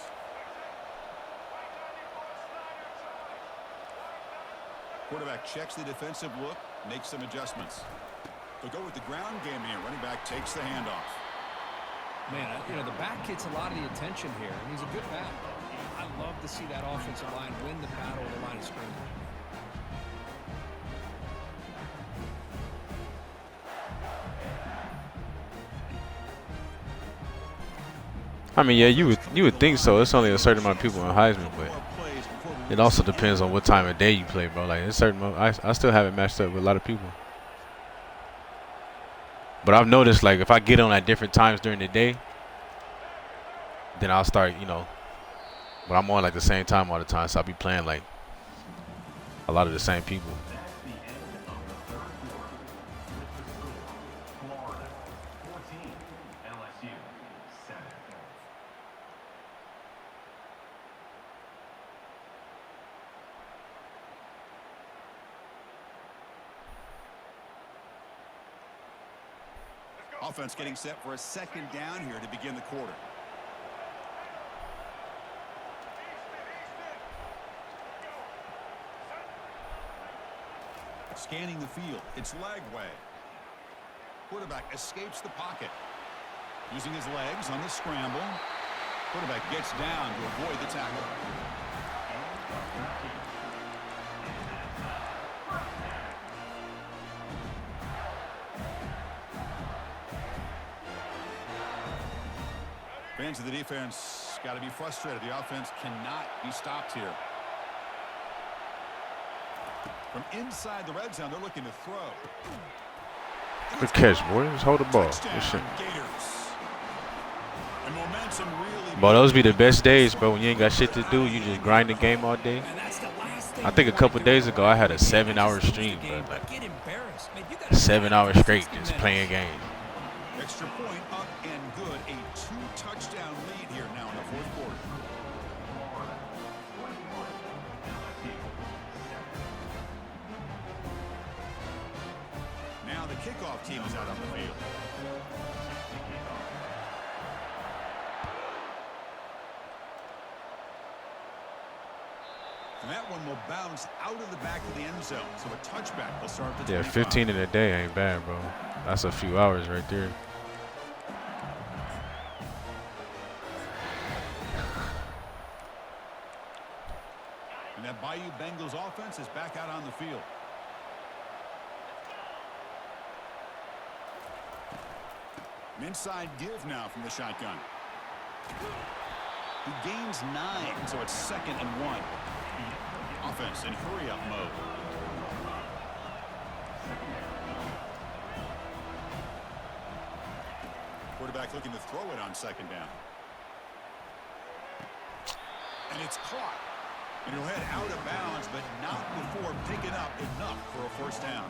Quarterback checks the defensive look, makes some adjustments. They'll go with the ground game here. Running back takes the handoff. Man, you know, the back gets a lot of the attention here, and he's a good back. I love to see that offensive line win the battle of the line of scrimmage. I mean, yeah, you would think so. It's only a certain amount of people in Heisman, but it also depends on what time of day you play, bro. Like, it's certain. I still haven't matched up with a lot of people. But I've noticed, like, if I get on at different times during the day, then I'll start, you know. But I'm on, like, the same time all the time, so I'll be playing, like, a lot of the same people. That's the end of the 3rd quarter. With the score, Florida 14, LSU 7. Offense getting set for a 2nd down here to begin the quarter. Scanning the field. It's Lagway. Quarterback escapes the pocket. Using his legs on the scramble. Quarterback gets down to avoid the tackle. Fans of the defense got to be frustrated. The offense cannot be stopped here. From inside the red zone, they're looking to throw. Good catch, boy. Just hold the ball. Good shit. And momentum really. Bro, those be the best days, bro. When you ain't got shit to do, you just grind the game all day. I think a couple days ago I had a 7-hour stream, bro. Like 7 hours straight just playing games. Extra point up and good. A 2-touchdown lead here now in the 4th quarter. Florida 21, LSU 7. Now the kickoff team is out on the field. And that one will bounce out of the back of the end zone. So a touchback will start the 25. 15 in a day ain't bad, bro. That's a few hours right there. And that Bayou Bengals offense is back out on the field. An inside give now from the shotgun. He gains 9, so it's 2nd and 1. offense in hurry-up mode. Quarterback looking to throw it on second down. And it's caught. And he'll head out of bounds, but not before picking up enough for a first down.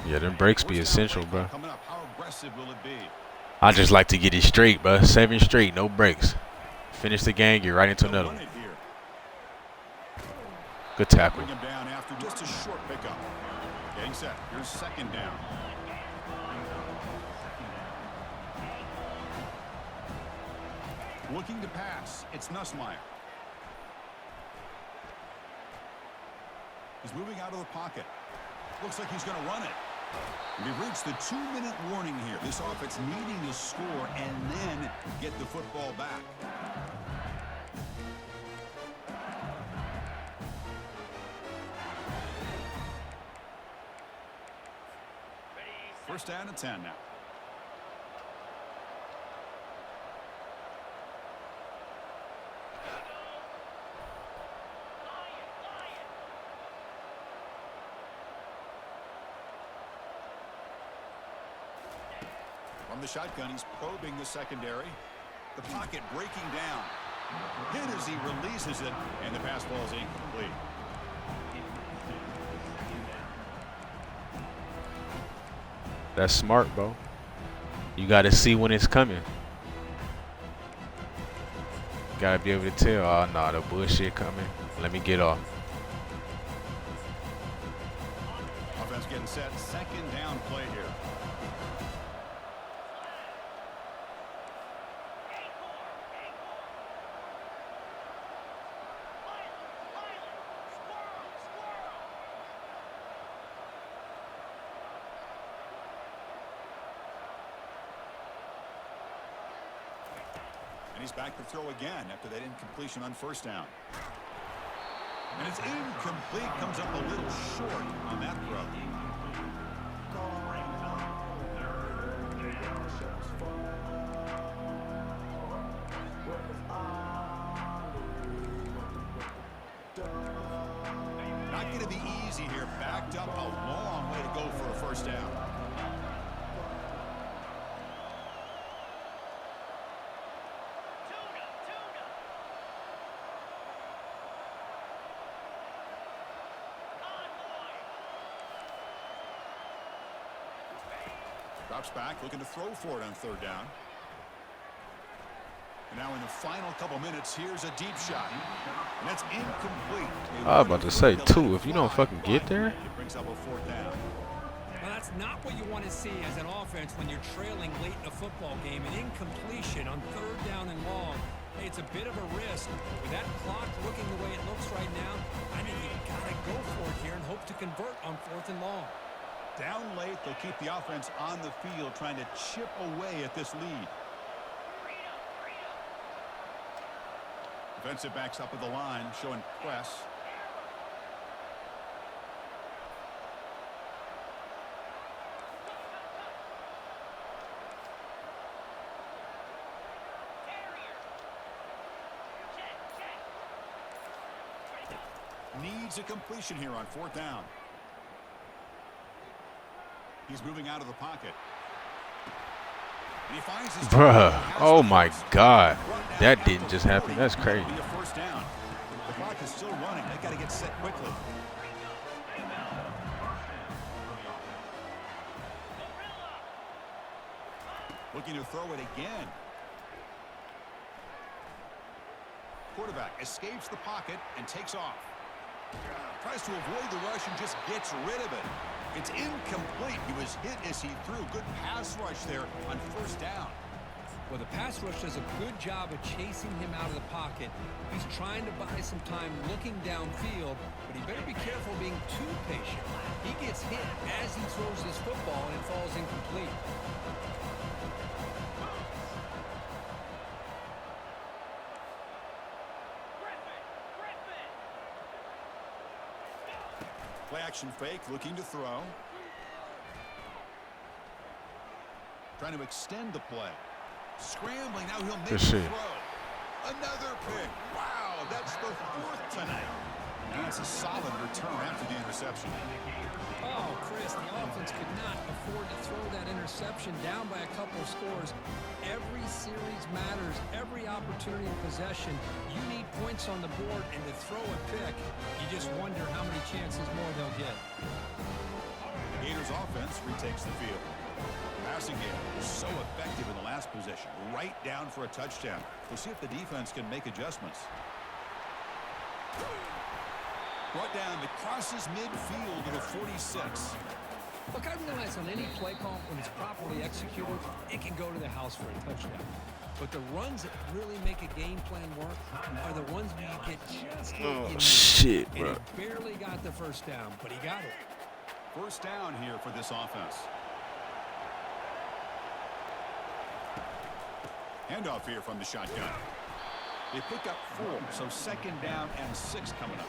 Yeah, them breaks be essential, bro. Coming up, how aggressive will it be? I just like to get it straight, bro. 7 straight, no breaks. Finish the game, get right into another one. Good tackle. Bring him down after just a short pickup. Getting set. Here's second down. Looking to pass. It's Nussmeier. He's moving out of the pocket. Looks like he's going to run it. We've reached the 2-minute warning here. This offense needing to score and then get the football back. First down and 10 now. From the shotgun, he's probing the secondary. The pocket breaking down. Hit as he releases it, and the pass ball is incomplete. That's smart, bro. You got to see when it's coming. Got to be able to tell, oh, no, the bullshit coming. Let me get off. Offense getting set. Second down play here. He's back to throw again after that incompletion on first down. And it's incomplete. Comes up a little short on that throw. Not going to be easy here. Backed up a long way to go for a first down. Drops back, looking to throw for it on third down. And now in the final couple minutes, here's a deep shot. And that's incomplete. I was about to say, too, if you don't fucking get there. It brings up a fourth down. Well, that's not what you want to see as an offense when you're trailing late in a football game. An incompletion on third down and long. Hey, it's a bit of a risk. With that clock looking the way it looks right now, I think you got to go for it here and hope to convert on fourth and long. Down late, they'll keep the offense on the field trying to chip away at this lead. Defensive backs up at the line, showing press. Needs a completion here on fourth down. He's moving out of the pocket. And he finds his Bruh, oh my God. That didn't just happen. That's crazy. First down. The clock is still running. They got to get set quickly. Looking to throw it again. Quarterback escapes the pocket and takes off. Tries to avoid the rush and just gets rid of it. It's incomplete. He was hit as he threw. Good pass rush there on first down. Well, the pass rush does a good job of chasing him out of the pocket. He's trying to buy some time looking downfield, but he better be careful being too patient. He gets hit as he throws this football and it falls incomplete. Play action fake, looking to throw. Trying to extend the play. Scrambling, now he'll make Good the shit. throw. Another pick. Wow, that's the 4th tonight. And that's a solid return after the interception. Oh, Chris, the offense could not afford to throw that interception down by a couple of scores. Every series matters. Every opportunity of possession. You need points on the board, and to throw a pick, you just wonder how many chances more they'll get. Gators offense retakes the field. Passing game was so effective in the last possession. Right down for a touchdown. We'll see if the defense can make adjustments. Brought down, it crosses midfield to the 46. Look, I realize on any play call, when it's properly executed, it can go to the house for a touchdown. But the runs that really make a game plan work are the ones where you get just what you need. Shit, And bro. he barely got the first down, but he got it. First down here for this offense. Handoff here from the shotgun. They pick up 4, so 2nd down and 6 coming up.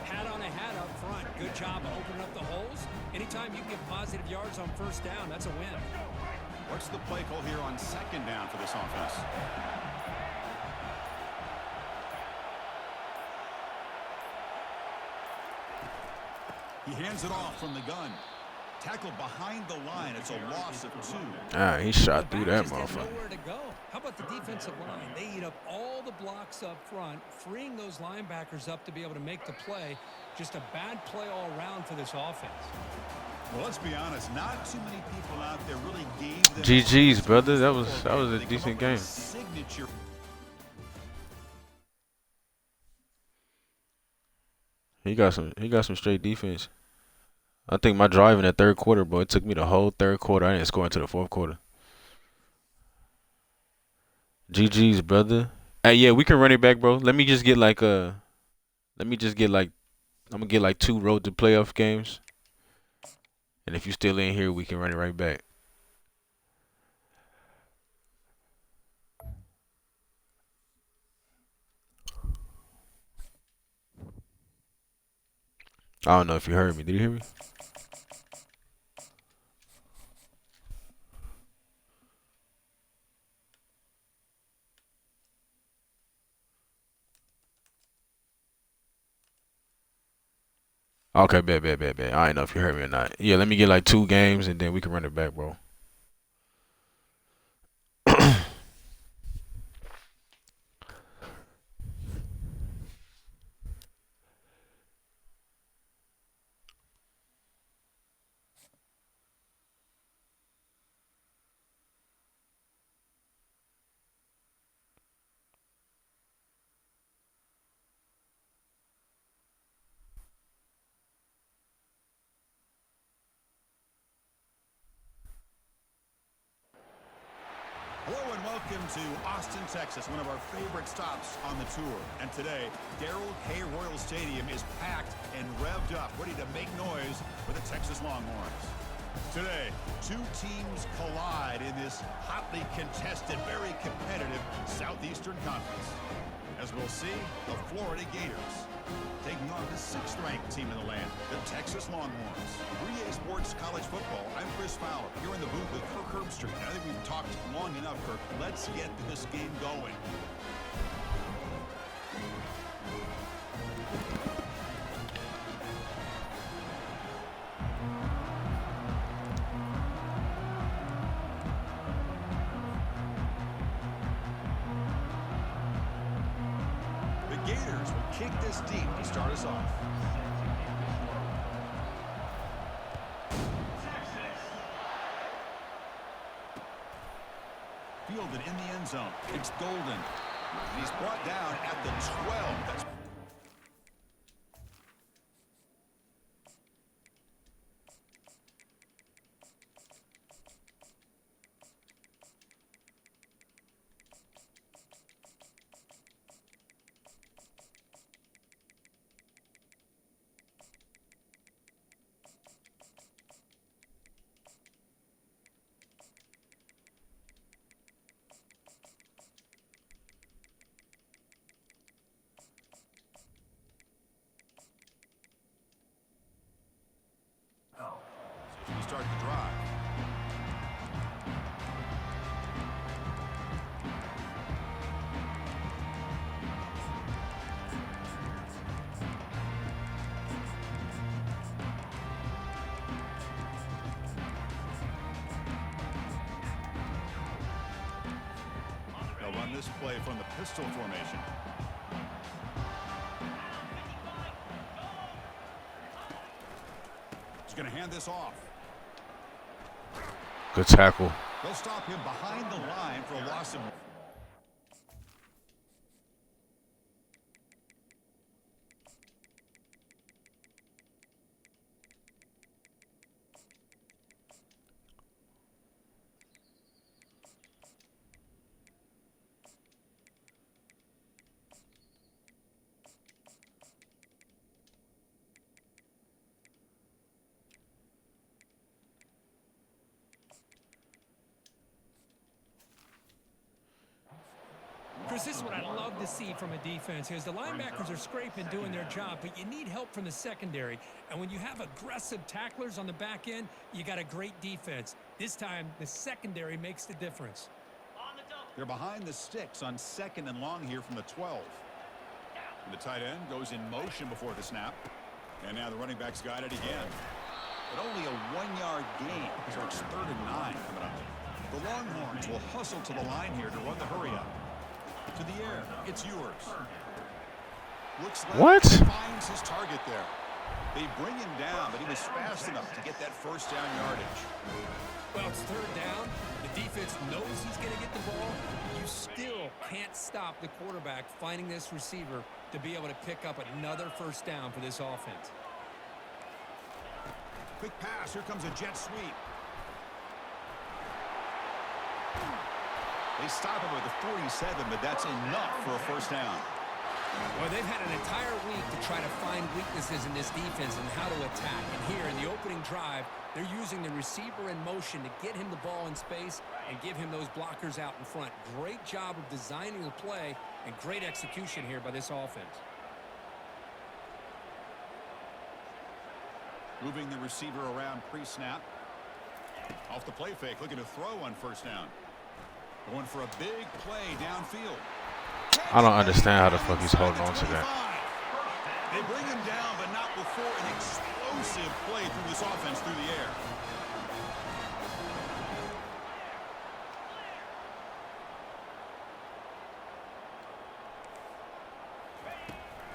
Hat on a hat up front. Good job of opening up the holes. Anytime you can get positive yards on first down, that's a win. What's the play call here on 2nd down for this offense? He hands it off from the gun. Tackled behind the line. It's a loss of 2. Ah, he shot through that Just had motherfucker. nowhere to go. How about the defensive line? They eat up all the blocks up front, freeing those linebackers up to be able to make the play. Just a bad play all around for this offense. Well, let's be honest. Not too many people out there really gave them GG's, brother. That was a They come up decent with game. a signature. He got some straight defense. I think my drive in that 3rd quarter, bro, it took me the whole 3rd quarter. I didn't score until the 4th quarter. GG's, brother. Hey, yeah, we can run it back, bro. I'm gonna get like 2 road to playoff games. And if you still in here, we can run it right back. I don't know if you heard me. Did you hear me? Okay, bet. I don't know if you heard me or not. Yeah, let me get like 2 games and then we can run it back, bro. Hello and welcome to Austin, Texas, one of our favorite stops on the tour. And today, Darrell K. Royal Stadium is packed and revved up, ready to make noise for the Texas Longhorns. Today, 2 teams collide in this hotly contested, very competitive Southeastern Conference. As we'll see, the Florida Gators taking on the 6th-ranked team in the land, the Texas Longhorns. Easports College Football. I'm Chris Fowler, here in the booth with Kirk Herbstreit. I think we've talked long enough, Kirk. Let's get this game going. The Gators will kick this deep to start us off. Fielded in the end zone. It's Golden. And he's brought down at the 12. That's start the drive. on this play from the pistol formation. He's going to hand this off. Good tackle. They'll stop him behind the line for a loss of... Chris, this is what I love to see from a defense is the linebackers are scraping, doing their job, but you need help from the secondary. And when you have aggressive tacklers on the back end, you got a great defense. This time, the secondary makes the difference. They're behind the sticks on 2nd and long here from the 12. And the tight end goes in motion before the snap. And now the running back's got it again. But only a 1-yard gain, so it's 3rd and 9 coming up. The Longhorns will hustle to the line here to run the hurry up. To the air, it's yours. Looks like What? he finds his target there. They bring him down, but he was fast enough to get that first down yardage. Well, it's 3rd down. The defense knows he's going to get the ball. You still can't stop the quarterback finding this receiver to be able to pick up another first down for this offense. Quick pass. Here comes a jet sweep. They stop him with the 47, but that's enough for a first down. Well, they've had an entire week to try to find weaknesses in this defense and how to attack. And here in the opening drive, they're using the receiver in motion to get him the ball in space and give him those blockers out in front. Great job of designing the play and great execution here by this offense. Moving the receiver around pre-snap. Off the play fake, looking to throw on first down. Going for a big play downfield. I don't understand how the fuck he's holding on to that. They bring him down, but not before an explosive play through this offense through the air.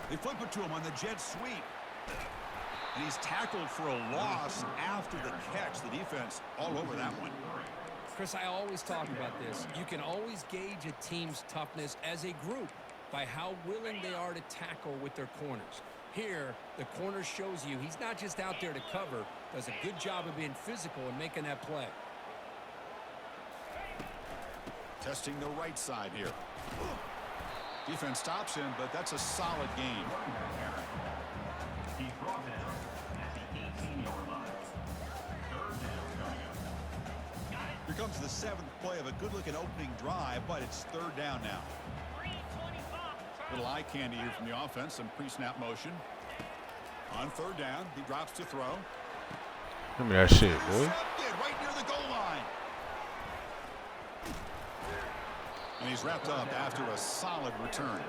They flip it to him on the jet sweep. And he's tackled for a loss after the catch. The defense all over that one. Chris, I always talk about this. You can always gauge a team's toughness as a group by how willing they are to tackle with their corners. Here, the corner shows you he's not just out there to cover, does a good job of being physical and making that play. Testing the right side here. Defense stops him, but that's a solid gain. He's brought down at the 18-yard line. 3rd down coming up. Here comes the 7th play of a good-looking opening drive, but it's 3rd down now. Little eye candy here from the offense, some pre-snap motion. On 3rd down, he drops to throw. Give me that shit, boy. Intercepted right near the goal line. And he's wrapped up after a solid return.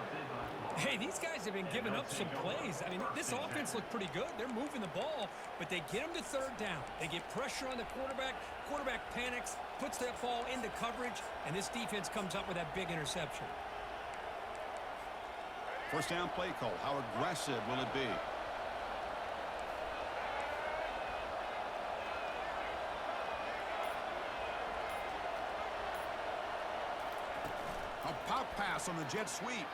Hey, these guys have been giving up some plays. I mean, this offense looked pretty good. They're moving the ball, but they get him to 3rd down. They get pressure on the quarterback. Quarterback panics, puts that ball into coverage, and this defense comes up with that big interception. First down play call. How aggressive will it be? A pop pass on the jet sweep.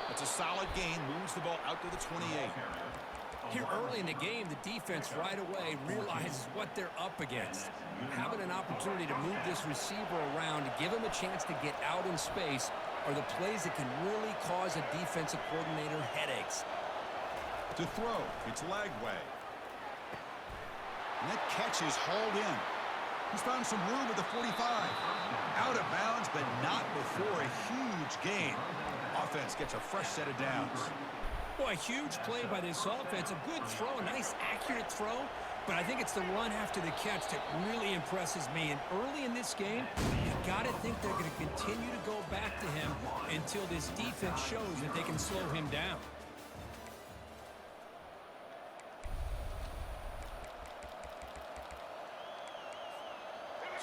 That's a solid gain. Moves the ball out to the 28. Here early in the game, the defense right away realizes what they're up against. Having an opportunity to move this receiver around to give him a chance to get out in space are the plays that can really cause a defensive coordinator headaches. To throw, it's Lagway. And that catch is hauled in. He's found some room at the 45. Out of bounds, but not before a huge gain. Offense gets a fresh set of downs. Boy, a huge play by this offense. A good throw, a nice accurate throw. But I think it's the run after the catch that really impresses me. And early in this game, you got to think they're going to continue to go back to him until this defense shows that they can slow him down.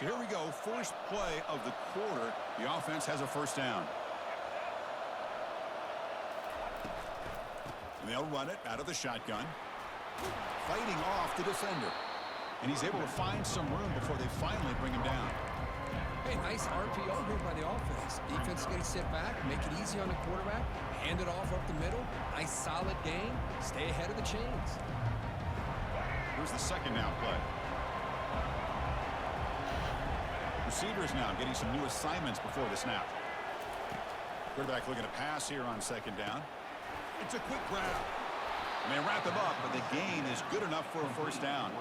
So here we go, first play of the quarter. The offense has a first down. And they'll run it out of the shotgun. Fighting off the defender. And he's able to find some room before they finally bring him down. Hey, nice RPO here by the offense. Defense is going to sit back, make it easy on the quarterback, hand it off up the middle. Nice solid game. Stay ahead of the chains. Here's the second down play. Receivers now getting some new assignments before the snap. Quarterback looking to pass here on second down. It's a quick grab. And they wrap him up, but the gain is good enough for a first down.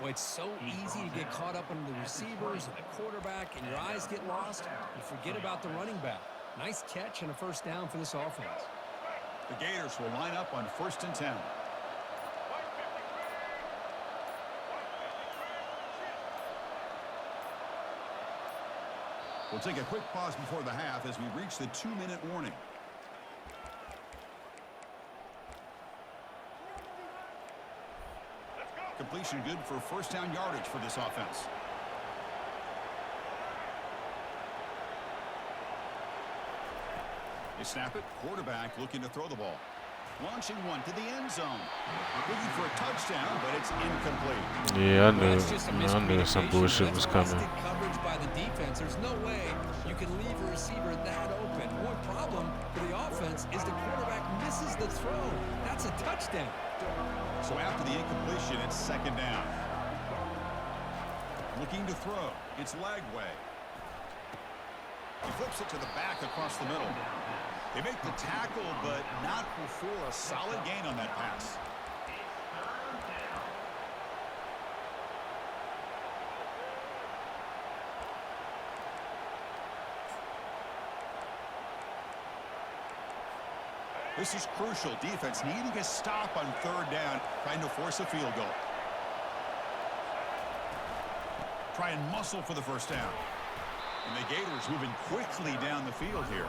Well, it's so easy to get caught up on the receivers and the quarterback, and your eyes get lost. You forget about the running back. Nice catch and a first down for this offense. The Gators will line up on 1st and 10. We'll take a quick pause before the half as we reach the 2-minute warning. Completion good for first down yardage for this offense. They snap it. Quarterback looking to throw the ball. Launching one to the end zone. Looking for a touchdown, but it's incomplete. Yeah, I Well, knew. that's just a I knew some miscommunication. bullshit was That's coming. busted coverage by the defense. There's no way you can leave a receiver that open. One problem for the offense is the quarterback misses the throw. That's a touchdown. So after the incompletion, it's second down. Looking to throw. It's Lagway. He flips it to the back across the middle. They make the tackle, but not before a solid gain on that pass. This is crucial. Defense needing a stop on third down, trying to force a field goal. Try and muscle for the first down. And the Gators moving quickly down the field here.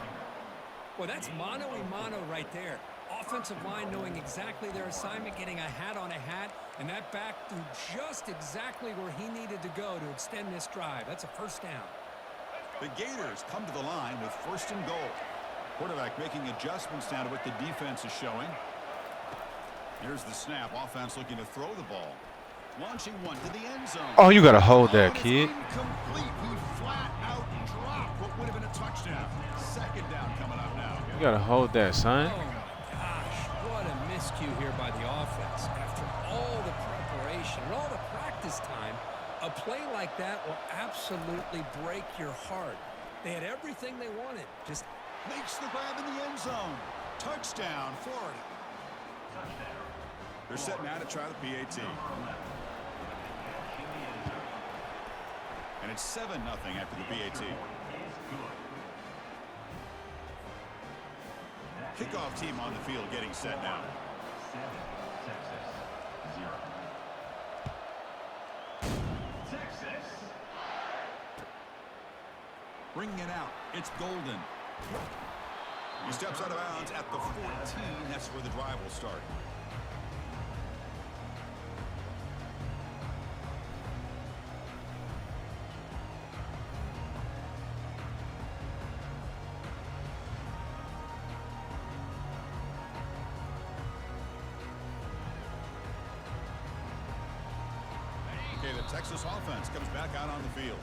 Well, that's mano-a-mano right there. Offensive line knowing exactly their assignment, getting a hat on a hat, and that back threw just exactly where he needed to go to extend this drive. That's a first down. The Gators come to the line with 1st and goal. Quarterback making adjustments now to what the defense is showing. Here's the snap. Offense looking to throw the ball. Launching one to the end zone. Oh, you gotta hold that, And it's kid. incomplete. He flat out dropped what would have been a touchdown. Second down coming up now. You gotta hold that, son. Oh, my gosh. What a miscue here by the offense. After all the preparation and all the practice time, a play like that will absolutely break your heart. They had everything they wanted. Just Makes the grab in the end zone. Touchdown, Florida. They're set now to try the PAT. And it's 7-0 after the PAT. Kickoff team on the field getting set now. Bringing it out. It's Golden. He steps out of bounds at the 14. That's where the drive will start. Okay, the Texas offense comes back out on the field.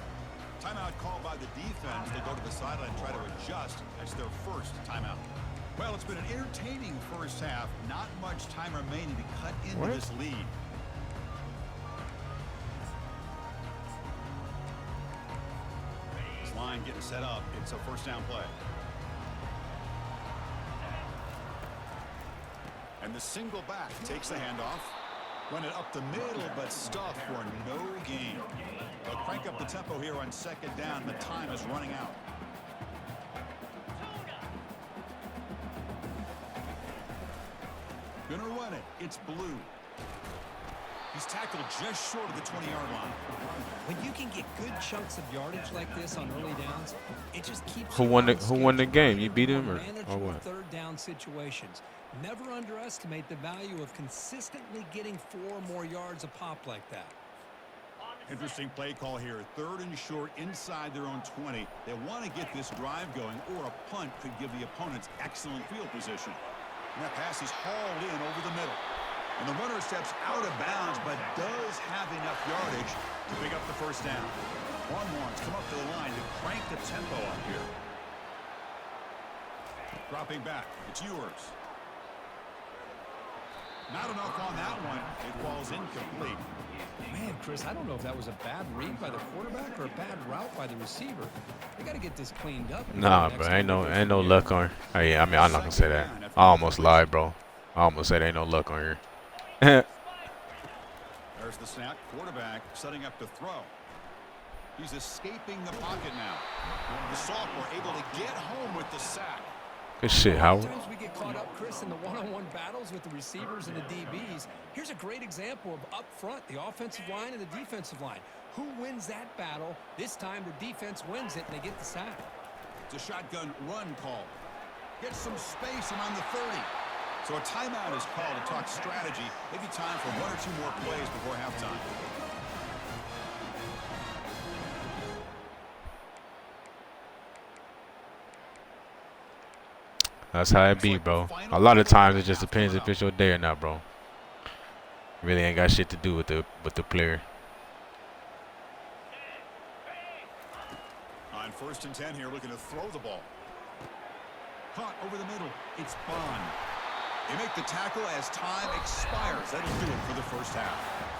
Timeout called by the defense. They go to the sideline and try to adjust. That's their first timeout. Well, it's been an entertaining first half. Not much time remaining to cut into this lead. This line getting set up. It's a first down play. And the single back takes the handoff. Run it up the middle, but stuffed for no gain. They'll crank up the tempo here on second down. The time is running out. Gonna run it. It's Blue. He's tackled just short of the 20-yard line. when you can get good chunks of yardage like this on early downs, it just keeps Who you won the on Who won the schedule. game? You beat him or Manageable what? third down situations. Never underestimate the value of consistently getting 4 or more yards a pop like that. Interesting play call here. 3rd and short inside their own 20. They want to get this drive going, or a punt could give the opponents excellent field position. And that pass is hauled in over the middle. And the runner steps out of bounds, but does have enough yardage to pick up the first down. Longhorns come up to the line to crank the tempo up here. Dropping back. It's yours. Not enough on that one. It falls incomplete. Man, Chris, I don't know if that was a bad read by the quarterback or a bad route by the receiver. They got to get this cleaned up. Nah, bro, ain't no luck on. Oh, yeah, I mean, I'm not gonna say that. I almost lied, bro. I almost said ain't no luck on here. There's the snap. Quarterback setting up to throw. He's escaping the pocket now. The sophomore able to get home with the sack. Good shit, Howard. Sometimes we get caught up, Chris, in the one-on-one battles with the receivers and the DBs. Here's a great example of up front, the offensive line and the defensive line. Who wins that battle? This time the defense wins it, and they get the sack. It's a shotgun run call. Gets some space around the 30. So a timeout is called to talk strategy. Maybe time for 1 or 2 more plays before halftime. That's how it be, bro. A lot of times it just depends if it's your day or not, bro. Really ain't got shit to do with the player. On 1st and 10 here, looking to throw the ball. Caught over the middle. It's Bond. They make the tackle as time expires. That'll do it for the first half.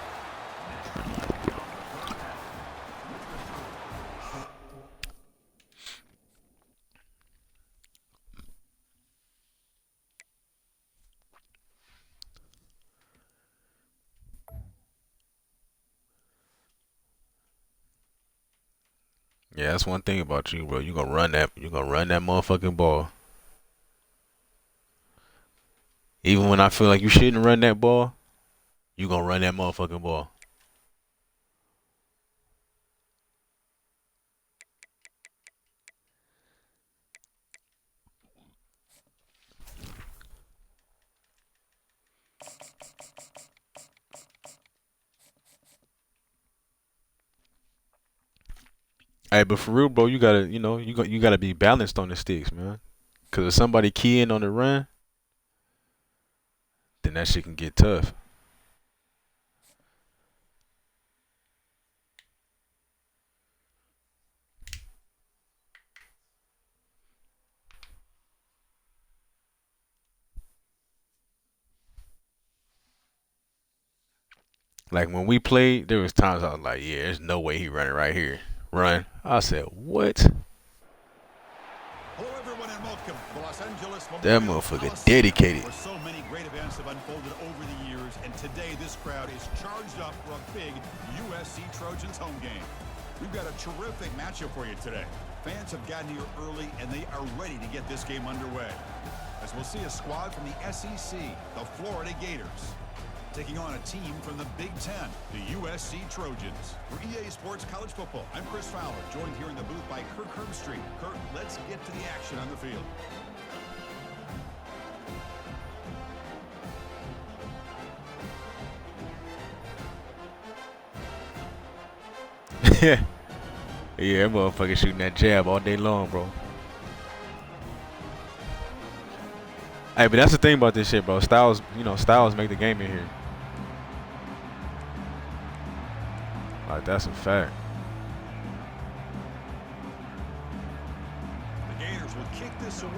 Yeah, that's one thing about you, bro. You gonna run that motherfucking ball. Even when I feel like you shouldn't run that ball, you gonna run that motherfucking ball. Hey, but for real, bro, you gotta, you gotta be balanced on the sticks, man. Cause if somebody key in on the run, then that shit can get tough. Like when we played, there was times I was like, yeah, there's no way he running right here. Run. I said, what? Hello, everyone, and welcome to Los Angeles. That motherfucker dedicated. Where so many great events have unfolded over the years, and today this crowd is charged up for a big USC Trojans home game. We've got a terrific matchup for you today. Fans have gotten here early, and they are ready to get this game underway. As we'll see a squad from the SEC, the Florida Gators, taking on a team from the Big Ten, the USC Trojans. For EA Sports College Football, I'm Chris Fowler, joined here in the booth by Kirk Herbstreit. Kirk, let's get to the action on the field. Yeah, that motherfucker shooting that jab all day long, bro. Hey, but that's the thing about this shit, bro. Styles make the game in here. Like, that's a fact. The Gators will kick this away.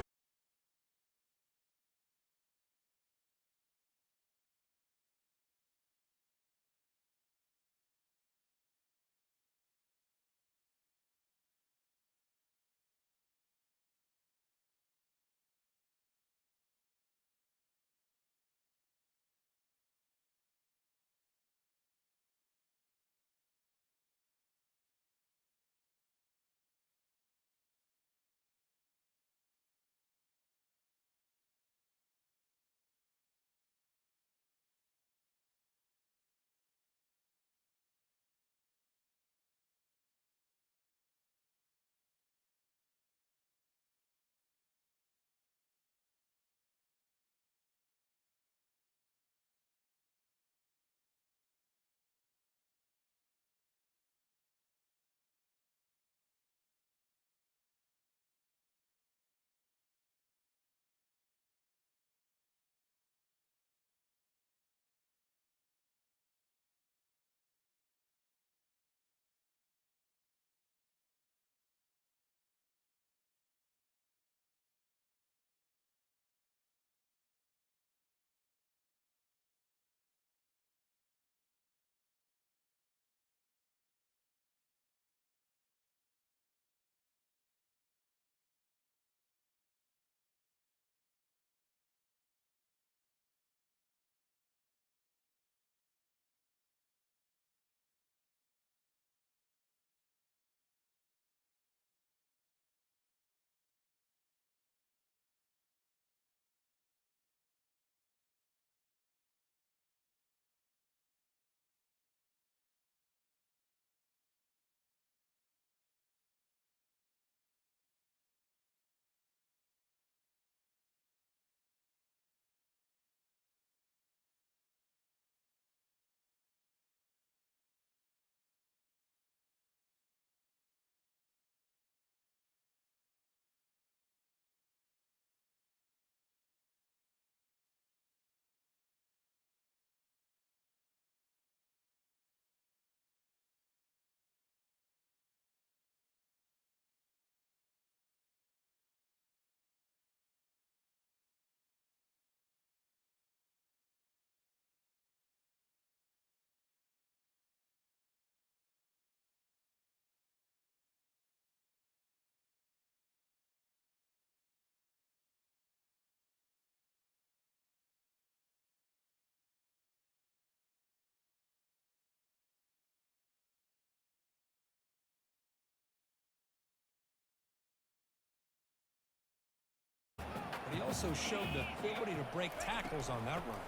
also showed the ability to break tackles on that run.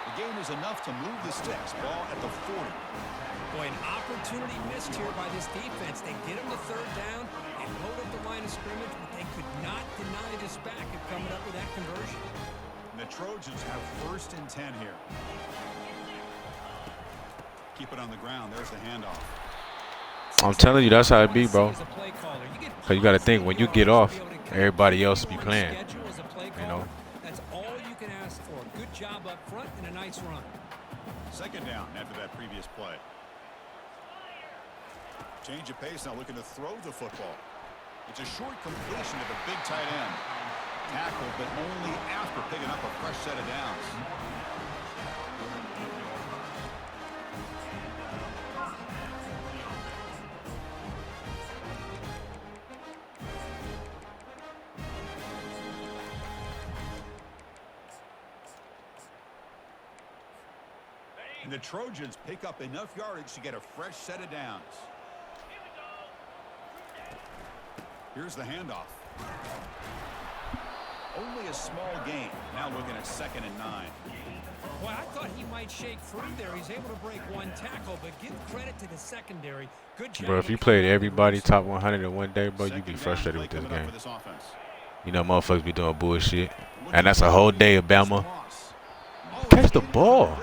The gain is enough to move the sticks. Ball at the 40. Boy, an opportunity missed here by this defense. They get him the third down and load up the line of scrimmage, but they could not deny this back of coming up with that conversion. And the Trojans have 1st and 10 here. Keep it on the ground. There's the handoff. I'm telling you, that's how it be, bro. Because you got to think, when you get off, everybody else be playing. You know? That's all you can ask for. Good job up front and a nice run. 2nd down after that previous play. Change of pace now, looking to throw the football. It's a short completion to the big tight end. Tackled, but only after picking up a fresh set of downs. And the Trojans pick up enough yardage to get a fresh set of downs. Here's the handoff. Only a small gain. Now looking at 2nd and 9. Boy, I thought he might shake free there. He's able to break one tackle, but give credit to the secondary. Good job. Bro, if you played everybody top 100 in one day, bro, you'd be frustrated with this game. You know, motherfuckers be doing bullshit. And that's a whole day of Bama. Catch the ball.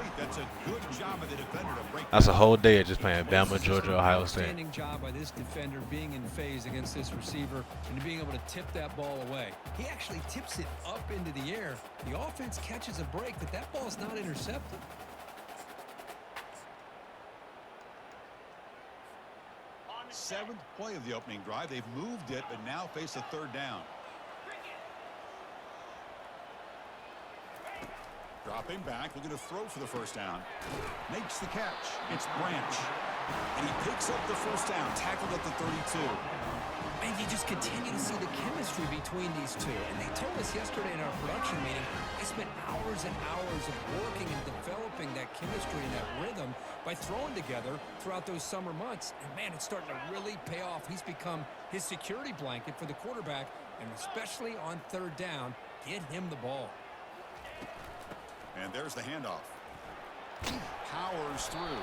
That's a whole day of just playing Bama, Georgia, Ohio State. Outstanding job by this defender being in phase against this receiver and being able to tip that ball away. He actually tips it up into the air. The offense catches a break, but that ball's not intercepted. Seventh play of the opening drive. They've moved it, but now face a 3rd down. Dropping back, looking to throw for the 1st down. Makes the catch. It's Branch. And he picks up the 1st down, tackled at the 32. And you just continue to see the chemistry between these two. And they told us yesterday in our production meeting, they spent hours and hours of working and developing that chemistry and that rhythm by throwing together throughout those summer months. And, man, it's starting to really pay off. He's become his security blanket for the quarterback, and especially on 3rd down, get him the ball. And there's the handoff. Powers through.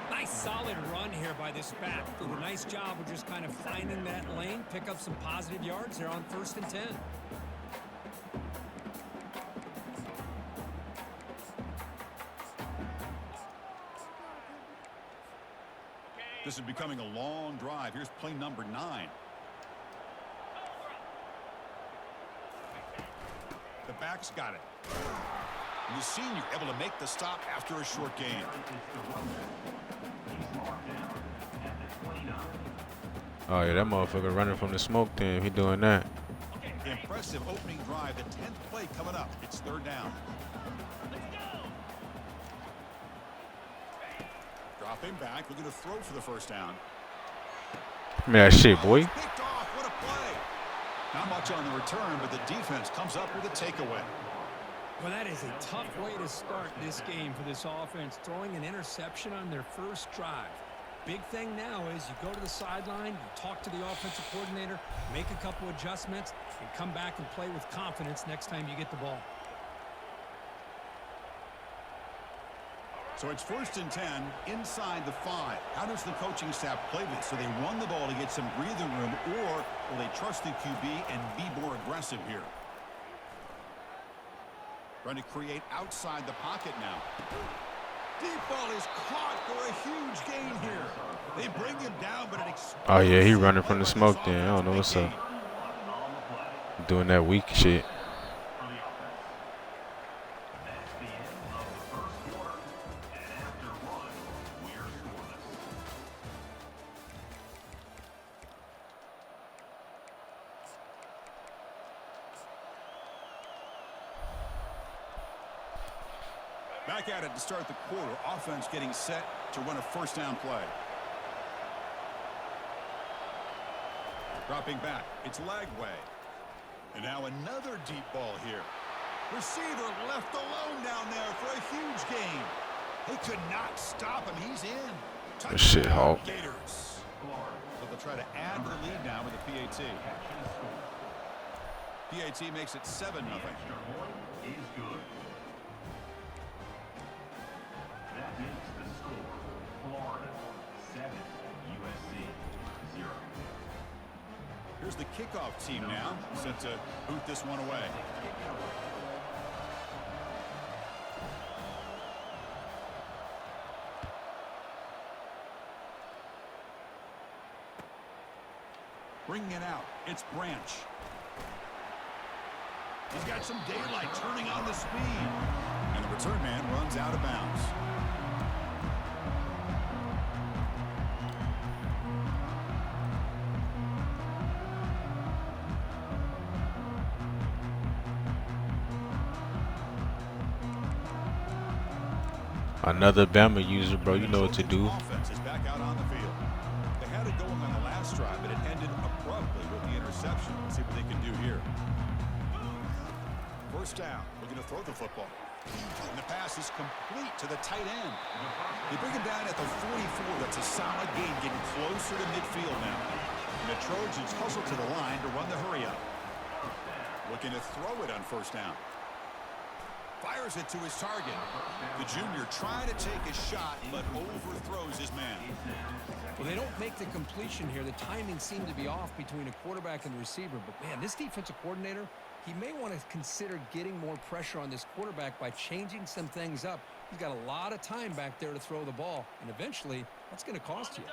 Nice solid run here by this back. Did a nice job of just kind of finding that lane, pick up some positive yards there on 1st and 10. This is becoming a long drive. Here's play number 9. The back's got it. And the senior able to make the stop after a short gain. Oh, yeah, that motherfucker running from the smoke then. He doing that. Impressive opening drive. The 10th play coming up. It's 3rd down. Dropping back. Looking to throw for the 1st down. Man, shit, boy. Picked off. What a play. Not much on the return, but the defense comes up with a takeaway. Well, that is a tough way to start this game for this offense, throwing an interception on their first drive. Big thing now is you go to the sideline, you talk to the offensive coordinator, make a couple adjustments, and come back and play with confidence next time you get the ball. So it's 1st and 10 inside the 5. How does the coaching staff play this? So they run the ball to get some breathing room, or will they trust the QB and be more aggressive here? Trying to create outside the pocket now. Deep ball is caught for a huge gain here. They bring him down, but it Oh, yeah, he running from the smoke then. I don't know what's up. Doing that weak shit. Back at it to start the quarter. Offense getting set to run a 1st down play. Dropping back. It's Lagway. And now another deep ball here. Receiver left alone down there for a huge gain. They could not stop him. He's in. Shit, Hawk. Gators. So the They'll try to add to the lead now with the PAT. PAT makes it 7-0. Extra point is good. That makes the score Florida 7, USC 0. Here's the kickoff team now, set to boot this one away. Bringing it out, it's Branch. He's got some daylight, turning on the speed. And the return man runs out of bounds. Another Bama user, bro. You know what to do. Offense is back out on the field. They had it going on the last drive, but it ended abruptly with the interception. Let's see what they can do here. First down, looking to throw the football. And the pass is complete to the tight end. They bring him down at the 44. That's a solid gain, getting closer to midfield now. And the Trojans hustle to the line to run the hurry up. Looking to throw it on first down. Fires it to his target. The junior trying to take a shot, but overthrows his man. Well, they don't make the completion here. The timing seemed to be off between a quarterback and the receiver. But, man, this defensive coordinator, he may want to consider getting more pressure on this quarterback by changing some things up. He's got a lot of time back there to throw the ball. And eventually, that's going to cost you.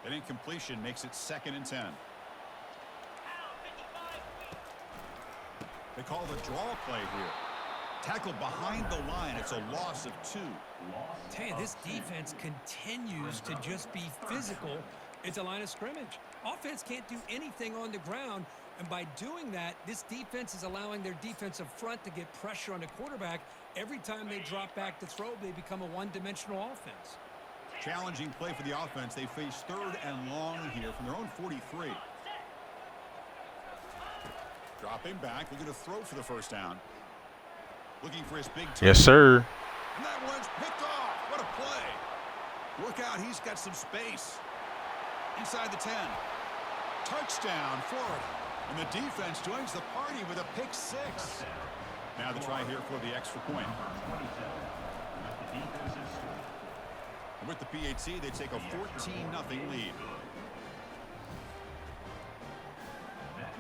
An incompletion makes it 2nd and 10. They call the draw play here. Tackled behind the line. It's a loss of 2. Tell you, this defense continues to just be physical at the line of scrimmage. Offense can't do anything on the ground, and by doing that, this defense is allowing their defensive front to get pressure on the quarterback. Every time they drop back to throw, they become a one-dimensional offense. Challenging play for the offense. They face 3rd and long here from their own 43. Dropping back, looking to throw for the first down. Looking for his big Yes, sir. And that one's picked off. What a play. Look out, he's got some space. Inside the 10. Touchdown, Florida. And the defense joins the party with a pick 6. Now the try here for the extra point. And with the PAT, they take a 14-0 lead.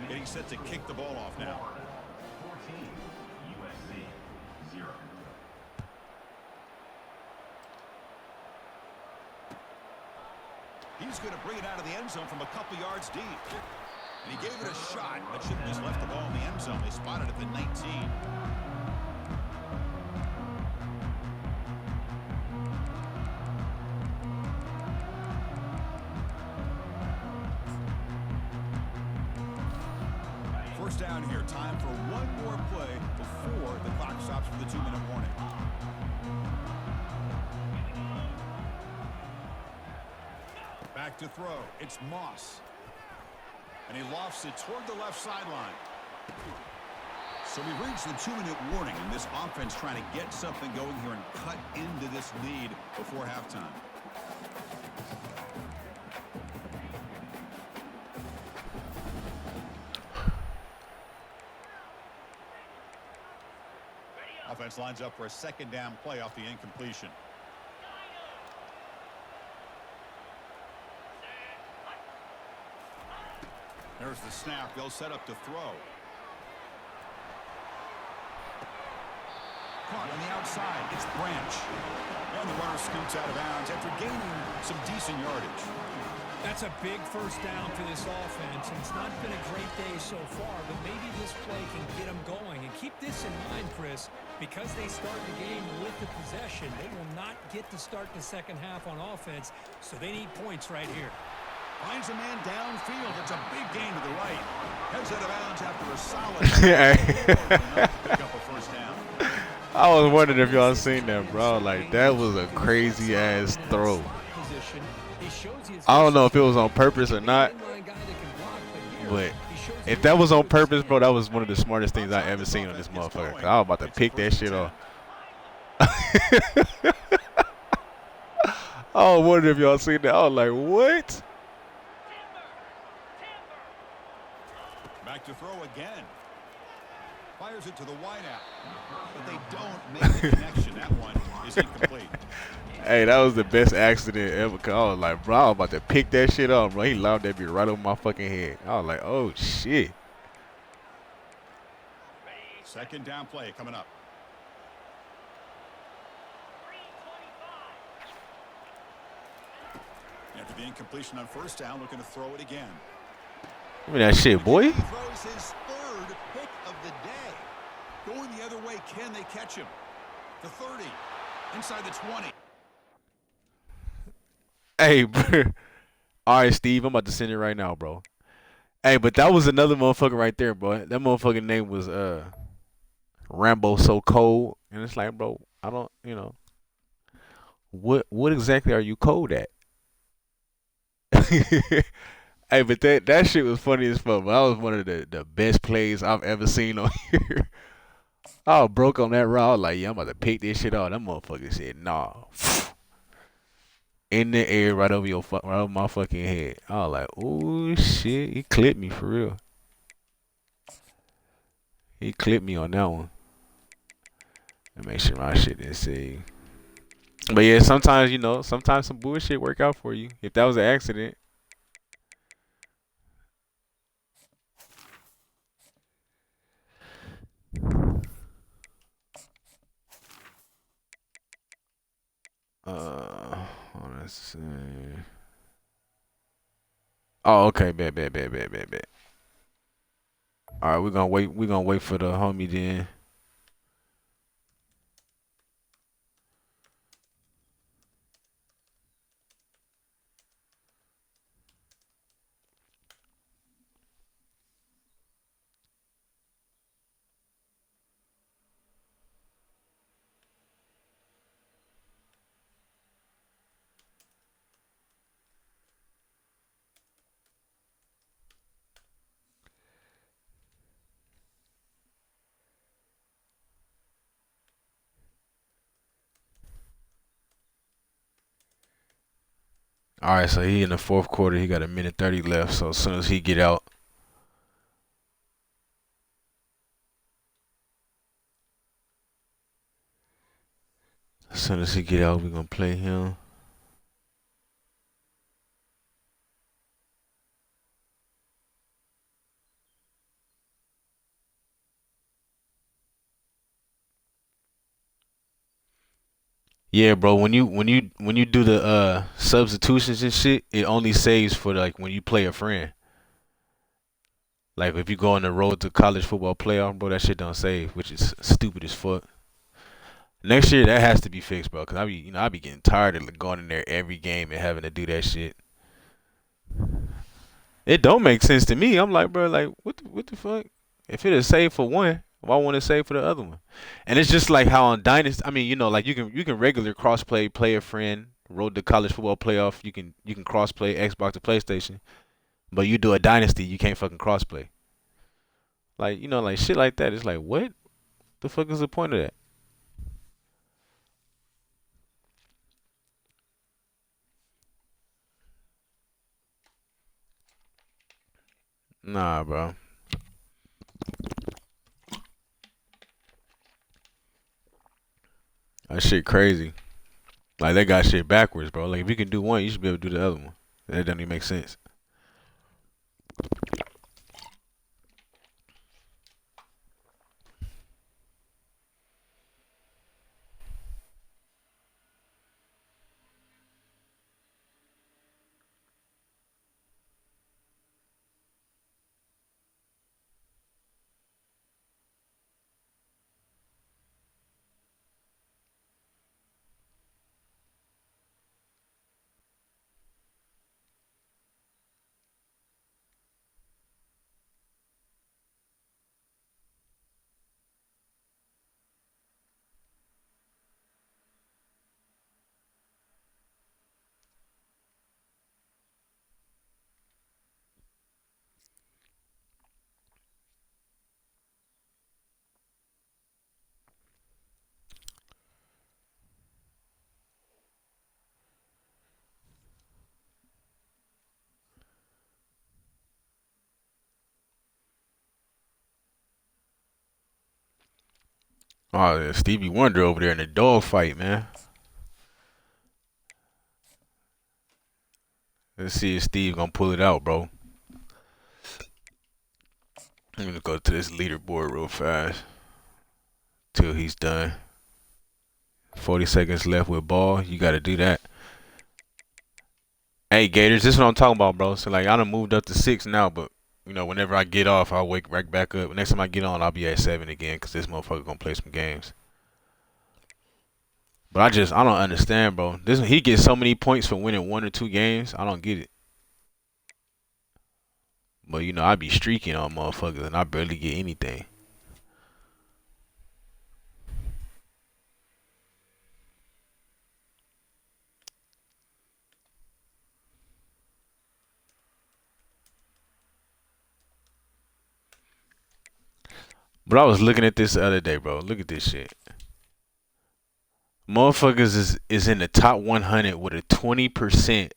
Getting set to kick the ball off now. 14, USC 0. He's going to bring it out of the end zone from a couple yards deep. And he gave it a shot, but should have just left the ball in the end zone. They spotted it at the 19. First down here. Time for one more play before the clock stops for the 2-minute warning. Back to throw. It's Moss. And he lofts it toward the left sideline. So we reached the 2-minute warning, and this offense trying to get something going here and cut into this lead before halftime. Offense lines up for a 2nd down play off the incompletion. There's the snap. They'll set up to throw. Caught on the outside. It's Branch. And the runner scoots out of bounds after gaining some decent yardage. That's a big first down for this offense, and it's not been a great day so far, but maybe this play can get them going. And keep this in mind, Chris, because they start the game with the possession, they will not get to start the second half on offense, so they need points right here. Finds a man downfield. It's a big gain to the right. Heads out of bounds after a solid pick up a first down. I was wondering if y'all seen that, bro. Like, that was a crazy ass throw. I don't know if it was on purpose or not, but if that was on purpose, bro, that was one of the smartest things I ever seen on this motherfucker. 'Cause I was about to pick that shit off. I was wondering if y'all seen that. I was like, what? to throw again. Fires it to the wideout, but they don't make the connection. That one is incomplete. Hey, that was the best accident ever. Cause I was like, bro, I was about to pick that shit up, bro. He lobbed that bitch right over my fucking head. I was like, oh shit. Second down play coming up. After the incompletion on first down, looking to throw it again. Give me that shit, boy. He throws his third pick of the day. Going the other way, can they catch him? The 30, inside the 20. Hey, bro. All right, Steve, I'm about to send it right now, bro. Hey, but that was another motherfucker right there, bro. That motherfucking name was Rambo So Cold, and it's like, bro, I don't, what exactly are you cold at? Hey, but that shit was funny as fuck. But that was one of the best plays I've ever seen on here. I was broke on that route. I was like, yeah, I'm about to pick this shit off. That motherfucker said, nah. In the air, right over right over my fucking head. I was like, oh shit, he clipped me for real. He clipped me on that one. And make sure my shit didn't say. But yeah, sometimes sometimes some bullshit work out for you. If that was an accident. Let's see. Oh, okay, bet. All right, we're gonna wait. We're gonna wait for the homie then. All right, so he in the fourth quarter. He got a minute 30 left. So as soon as he get out, we gonna play him. Yeah, bro. When you do the substitutions and shit, it only saves for like when you play a friend. Like if you go on the road to college football playoff, bro, that shit don't save, which is stupid as fuck. Next year that has to be fixed, bro. Cause I be getting tired of going in there every game and having to do that shit. It don't make sense to me. I'm like, bro, like what the fuck? If it is saved for one, why won't it save for the other one? And it's just like how on Dynasty, I mean, like you can regular play a friend, road to college football playoff. You can cross play Xbox to PlayStation, but you do a Dynasty, you can't fucking cross play. Like like shit like that. It's like what the fuck is the point of that? Nah, bro. That shit crazy. Like they got shit backwards, bro. Like if you can do one, you should be able to do the other one. That doesn't even make sense. Oh, yeah, Stevie Wonder over there in the dog fight, man. Let's see if Steve gonna pull it out, bro. I'm gonna go to this leaderboard real fast till he's done. 40 seconds left with ball. You gotta do that. Hey, Gators, this is what I'm talking about, bro. So, like, I done moved up to 6 now, but, you know, whenever I get off, I'll wake right back up. Next time I get on, I'll be at 7 again because this motherfucker gonna play some games. But I don't understand, bro. He gets so many points for winning 1 or 2 games. I don't get it. But, you know, I be streaking on motherfuckers and I barely get anything. But I was looking at this the other day, bro. Look at this shit. Motherfuckers is in the top 100 with a 20%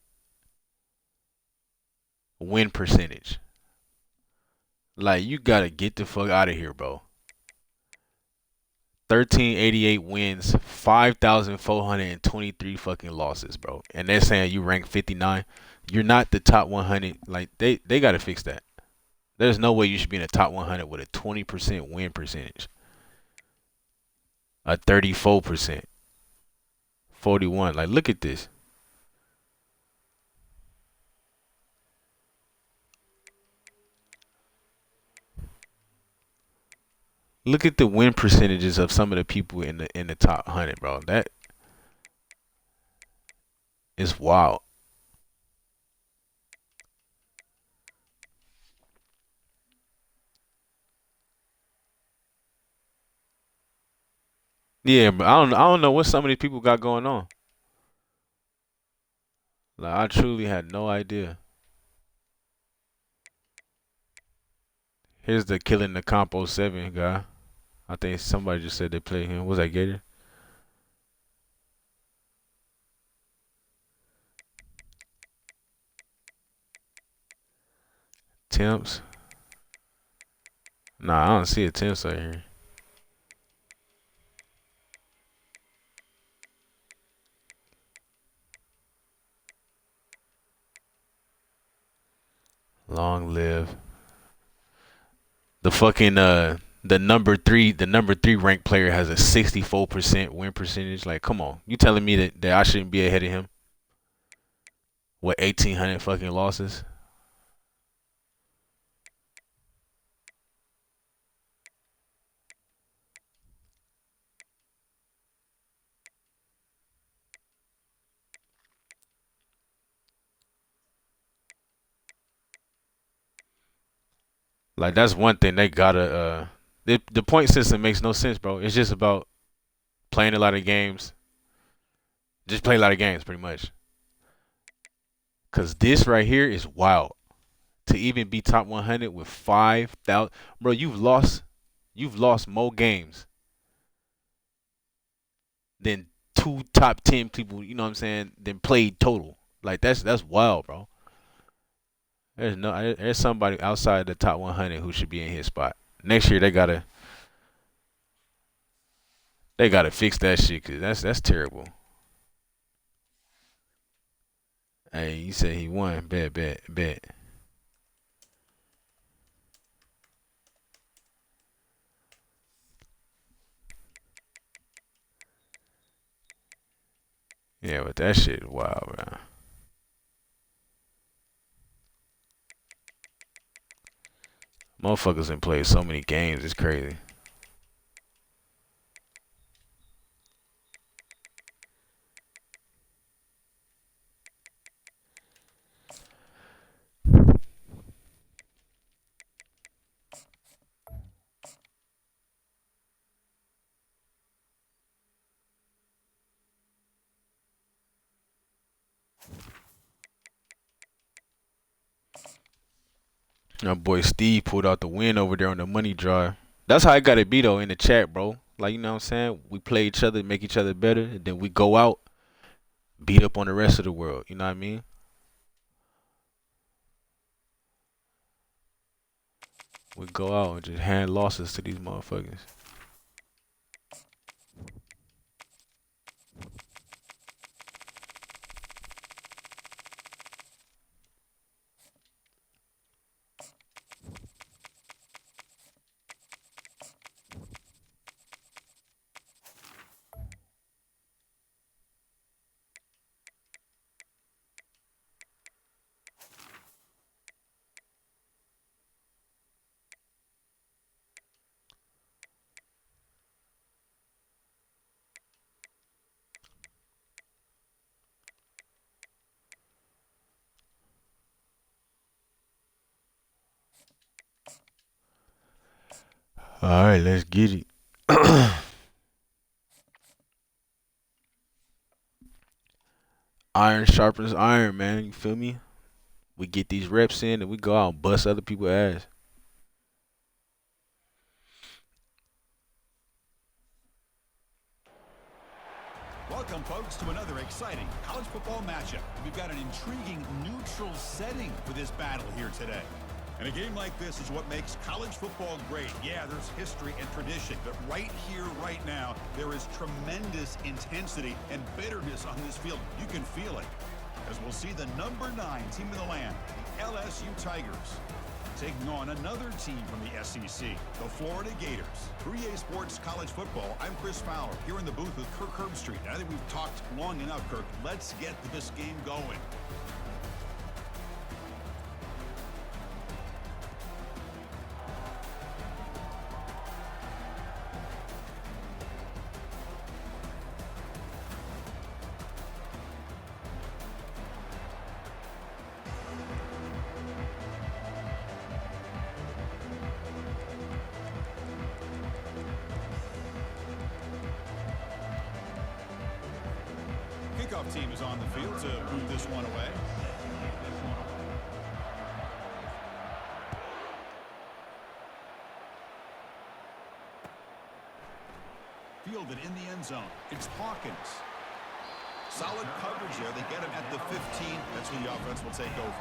win percentage. Like, you gotta get the fuck out of here, bro. 1388 wins, 5,423 fucking losses, bro. And they're saying you rank 59. You're not the top 100. Like, they gotta fix that. There's no way you should be in the top 100 with a 20% win percentage. A 34%. 41. Like, look at this. Look at the win percentages of some of the people in the top 100, bro. That is wild. Yeah, but I don't know what some of these people got going on. Like, I truly had no idea. Here's the Killing the Compo 7 guy. I think somebody just said they played him. Was that Gator? Temps? Nah, I don't see a Temps right here. Long live. The fucking the number 3 ranked player has a 64% win percentage. Like, come on. You telling me that I shouldn't be ahead of him? What, 1,800 fucking losses? Like, that's one thing they gotta the point system makes no sense, bro. It's just about playing a lot of games. Just play a lot of games, pretty much. Cause this right here is wild. To even be top 100 with 5,000, bro. You've lost more games than 2 top 10 people. You know what I'm saying? Than played total. Like, that's wild, bro. There's somebody outside the top 100 who should be in his spot. Next year they gotta fix that shit, cause that's terrible. Hey, you said he won. Bet. Yeah, but that shit is wild, bro. Motherfuckers been played so many games. It's crazy. My boy Steve pulled out the win over there on the money drive. That's how I got it be though in the chat, bro. Like, you know what I'm saying? We play each other, make each other better, and then we go out, beat up on the rest of the world. You know what I mean? We go out and just hand losses to these motherfuckers. All right, let's get it. Iron sharpens iron, man. You feel me? We get these reps in and we go out and bust other people's ass. Welcome, folks, to another exciting college football matchup. We've got an intriguing neutral setting for this battle here today. And a game like this is what makes college football great. Yeah, there's history and tradition, but right here, right now, there is tremendous intensity and bitterness on this field. You can feel it, as we'll see the number 9 team in the land, the LSU Tigers, taking on another team from the SEC, the Florida Gators. For EA Sports College Football, I'm Chris Fowler, here in the booth with Kirk Herbstreit. I think we've talked long enough, Kirk. Let's get this game going. Kickoff team is on the field to move this one away. Fielded in the end zone. It's Hawkins. Solid coverage there. They get him at the 15. That's when the offense will take over.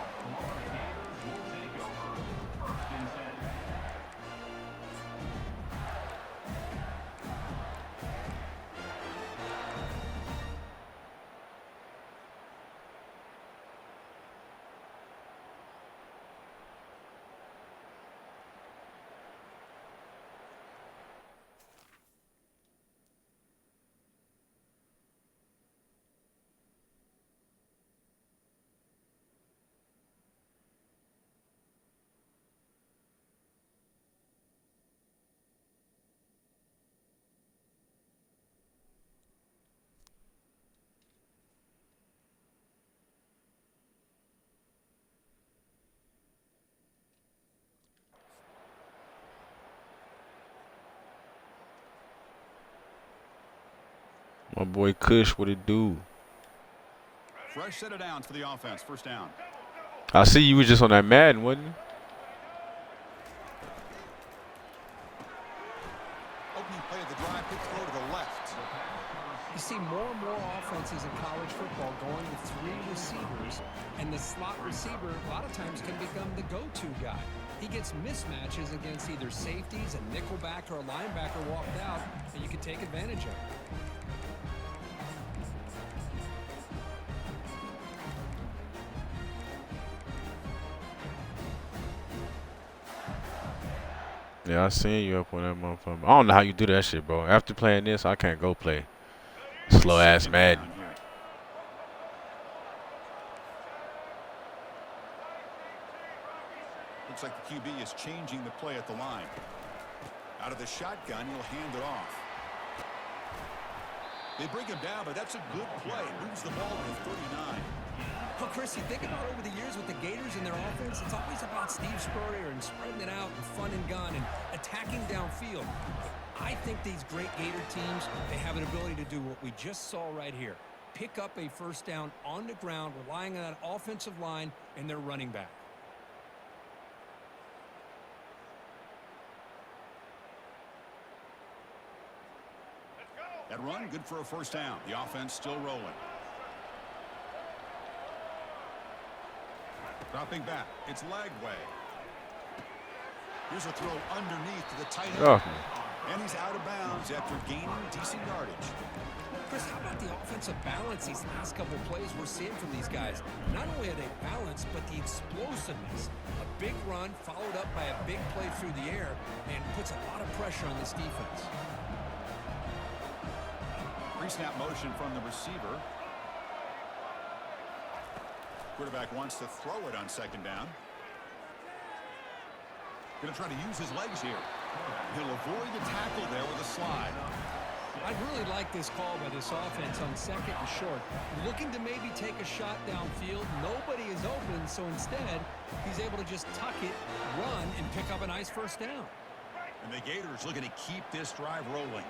My boy Kush, what it do? Fresh set of downs for the offense. First down. I see you was just on that Madden, wasn't you? Opening play of the drive, quick throw to the left. You see more and more offenses in college football going with 3 receivers, and the slot receiver a lot of times can become the go-to guy. He gets mismatches against either safeties, a nickelback, or a linebacker walked out, and you can take advantage of it. Yeah, I seen you up on that motherfucker. I don't know how you do that shit, bro. After playing this, I can't go play slow ass Madden. Looks like the QB is changing the play at the line. Out of the shotgun, he'll hand it off. They bring him down, but that's a good play. Moves the ball to 39. Well, Chris, you think about over the years with the Gators and their offense, it's always about Steve Spurrier and spreading it out and fun and gun and attacking downfield. I think these great Gator teams, they have an ability to do what we just saw right here. Pick up a first down on the ground, relying on that offensive line and their running back. That run, good for a first down. The offense still rolling. Dropping back. It's Lagway. Here's a throw underneath to the tight end. Oh. And he's out of bounds after gaining decent yardage. Chris, how about the offensive balance these last couple of plays we're seeing from these guys? Not only are they balanced, but the explosiveness. A big run followed up by a big play through the air and puts a lot of pressure on this defense. Pre-snap motion from the receiver. Quarterback wants to throw it on second down. Going to try to use his legs here. He'll avoid the tackle there with a slide. I really like this call by this offense on second and short. Looking to maybe take a shot downfield. Nobody is open, so instead, he's able to just tuck it, run, and pick up a nice first down. And the Gators looking to keep this drive rolling.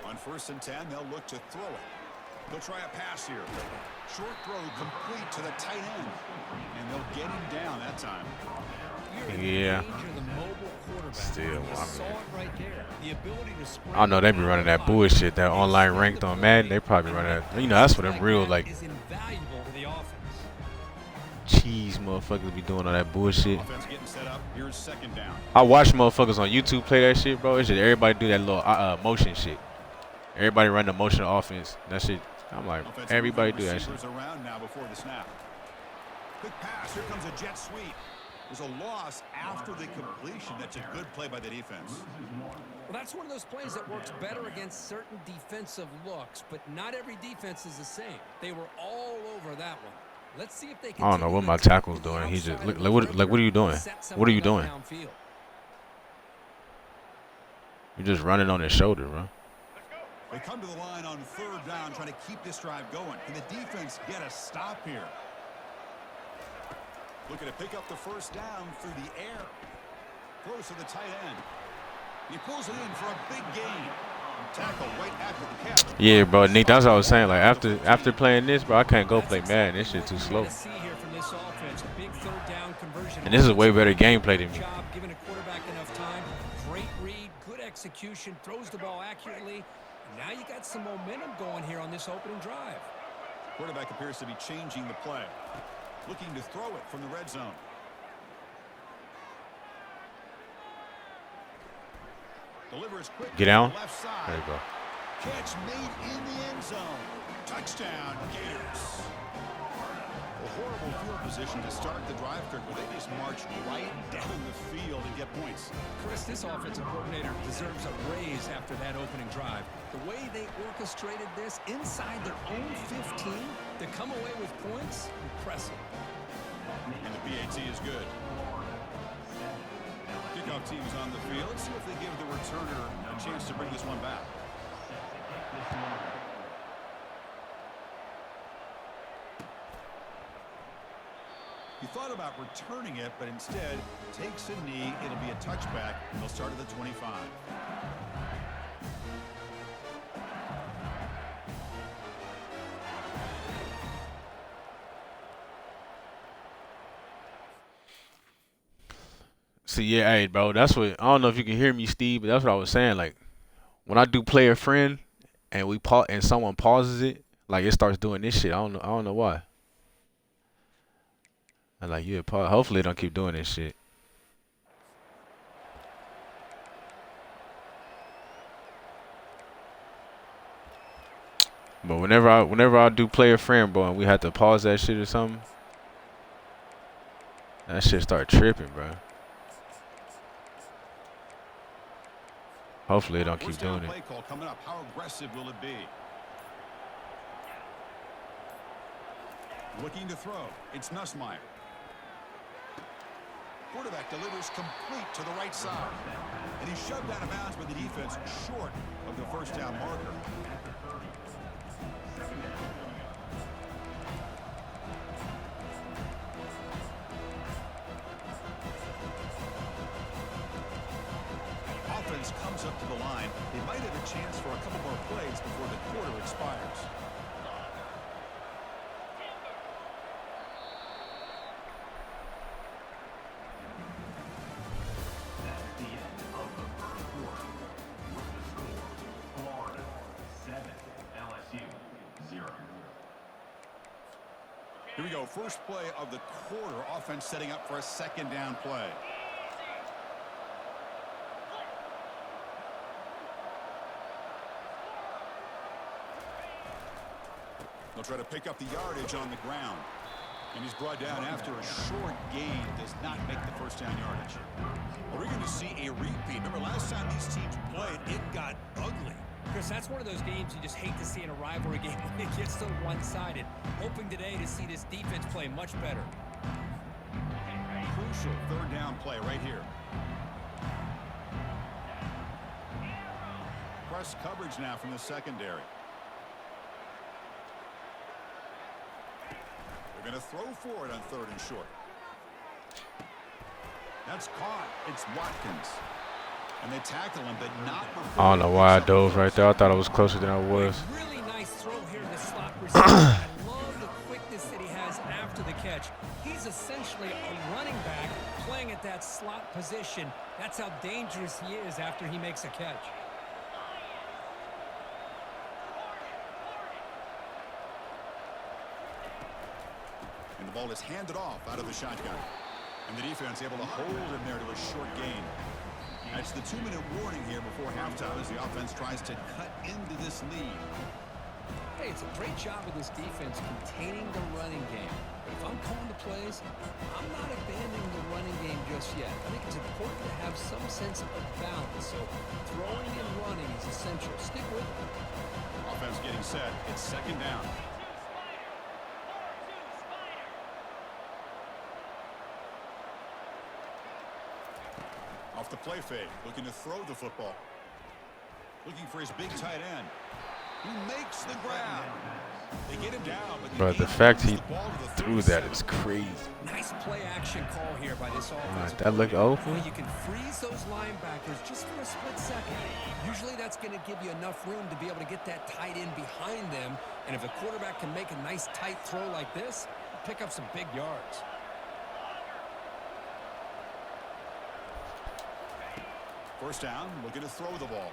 On 1st and 10, they'll look to throw it. They'll try a pass here. Short throw complete to the tight end. And they'll get him down that time. Yeah. Still, I mean, right there. The ability to I don't know, they be running that bullshit, that online ranked on Madden. They probably run that. You know, that's what them real, like, is invaluable to the offense. cheese motherfuckers be doing all that bullshit. Offense getting set up. Here's 2nd down. I watch motherfuckers on YouTube play that shit, bro. It's just everybody do that little motion shit. Everybody run the motion offense. That shit, I'm like, Offense everybody do moving that shit. receivers around now before the snap. Quick pass. Here comes a jet sweep. There's a loss after the completion. That's a good play by the defense. Well, that's one of those plays that works better against certain defensive looks, but not every defense is the same. They were all over that one. Let's see if they can. I don't know what my tackle's doing. He just look, like what are you doing? What are you doing? You're just running on his shoulder, bro. They come to the line on 3rd down, trying to keep this drive going. Can the defense get a stop here? Looking to pick up the 1st down through the air. Throws to the tight end. He pulls it in for a big gain. Tackle right after the catch. Yeah, bro, Nick, that's what I was saying. Like after playing this, bro, I can't go play Madden. This shit too slow. And this is way better gameplay than me. Giving a quarterback enough time. Great read, good execution, throws the ball accurately. Now you got some momentum going here on this opening drive. Quarterback appears to be changing the play. Looking to throw it from the red zone. Delivers quick. Get down. Left side. There you go. Catch made in the end zone. Touchdown, Gators. A horrible field position to start the drive, Kirk, but they just march right down the field and get points. Chris, this offensive coordinator deserves a raise after that opening drive. The way they orchestrated this inside their own 15 to come away with points, impressive. And the PAT is good. Kickoff team is on the field. Let's see if they give the returner a chance to bring this one back. He thought about returning it, but instead takes a knee. It'll be a touchback, and they'll start at the 25. See, yeah, hey, bro, that's what, I don't know if you can hear me, Steve, but that's what I was saying. Like, when I do play a friend and and someone pauses it, like it starts doing this shit. I don't know why. And like, yeah, hopefully it don't keep doing this shit. But whenever I do play a friend, bro, and we have to pause that shit or something, that shit start tripping, bro. Hopefully it don't keep doing it. Play call coming up. How aggressive will it be? Looking to throw. It's Nussmeier. Quarterback delivers complete to the right side. And he's shoved out of bounds by the defense short of the 1st down marker. Offense comes up to the line. They might have a chance for a couple more plays before the quarter expires. That's the end of the first quarter. With the score, Florida 7, LSU 0. Here we go. First play of the quarter. Offense setting up for a 2nd down play. They'll try to pick up the yardage on the ground. And he's brought down after a short gain. Does not make the 1st down yardage. Are we going to see a repeat? Remember last time these teams played, it got ugly. Chris, that's one of those games you just hate to see in a rivalry game when it gets so one-sided. Hoping today to see this defense play much better. Crucial 3rd down play right here. Press coverage now from the secondary. They're going to throw for it on 3rd and short. That's caught. It's Watkins. And they tackle him, but not before. I don't know why I dove right there. I thought I was closer than I was. Really nice throw here to the slot receiver. I love the quickness that he has after the catch. He's essentially a running back playing at that slot position. That's how dangerous he is after he makes a catch. And the ball is handed off out of the shotgun. And the defense able to hold him there to a short gain. That's the 2-minute warning here before halftime as the offense tries to cut into this lead. Hey, it's a great job of this defense containing the running game. But if I'm calling the plays, I'm not abandoning the running game just yet. I think it's important to have some sense of balance. So throwing and running is essential. Stick with it. Offense getting set. It's 2nd down. Off the play fake, looking to throw the football. Looking for his big tight end. He makes the grab. They get him down, But the fact he threw that is crazy. Nice play action call here by this offense. That looked open. You can freeze those linebackers just for a split second. Usually that's going to give you enough room to be able to get that tight end behind them. And if a quarterback can make a nice tight throw like this, pick up some big yards. First down, looking to throw the ball.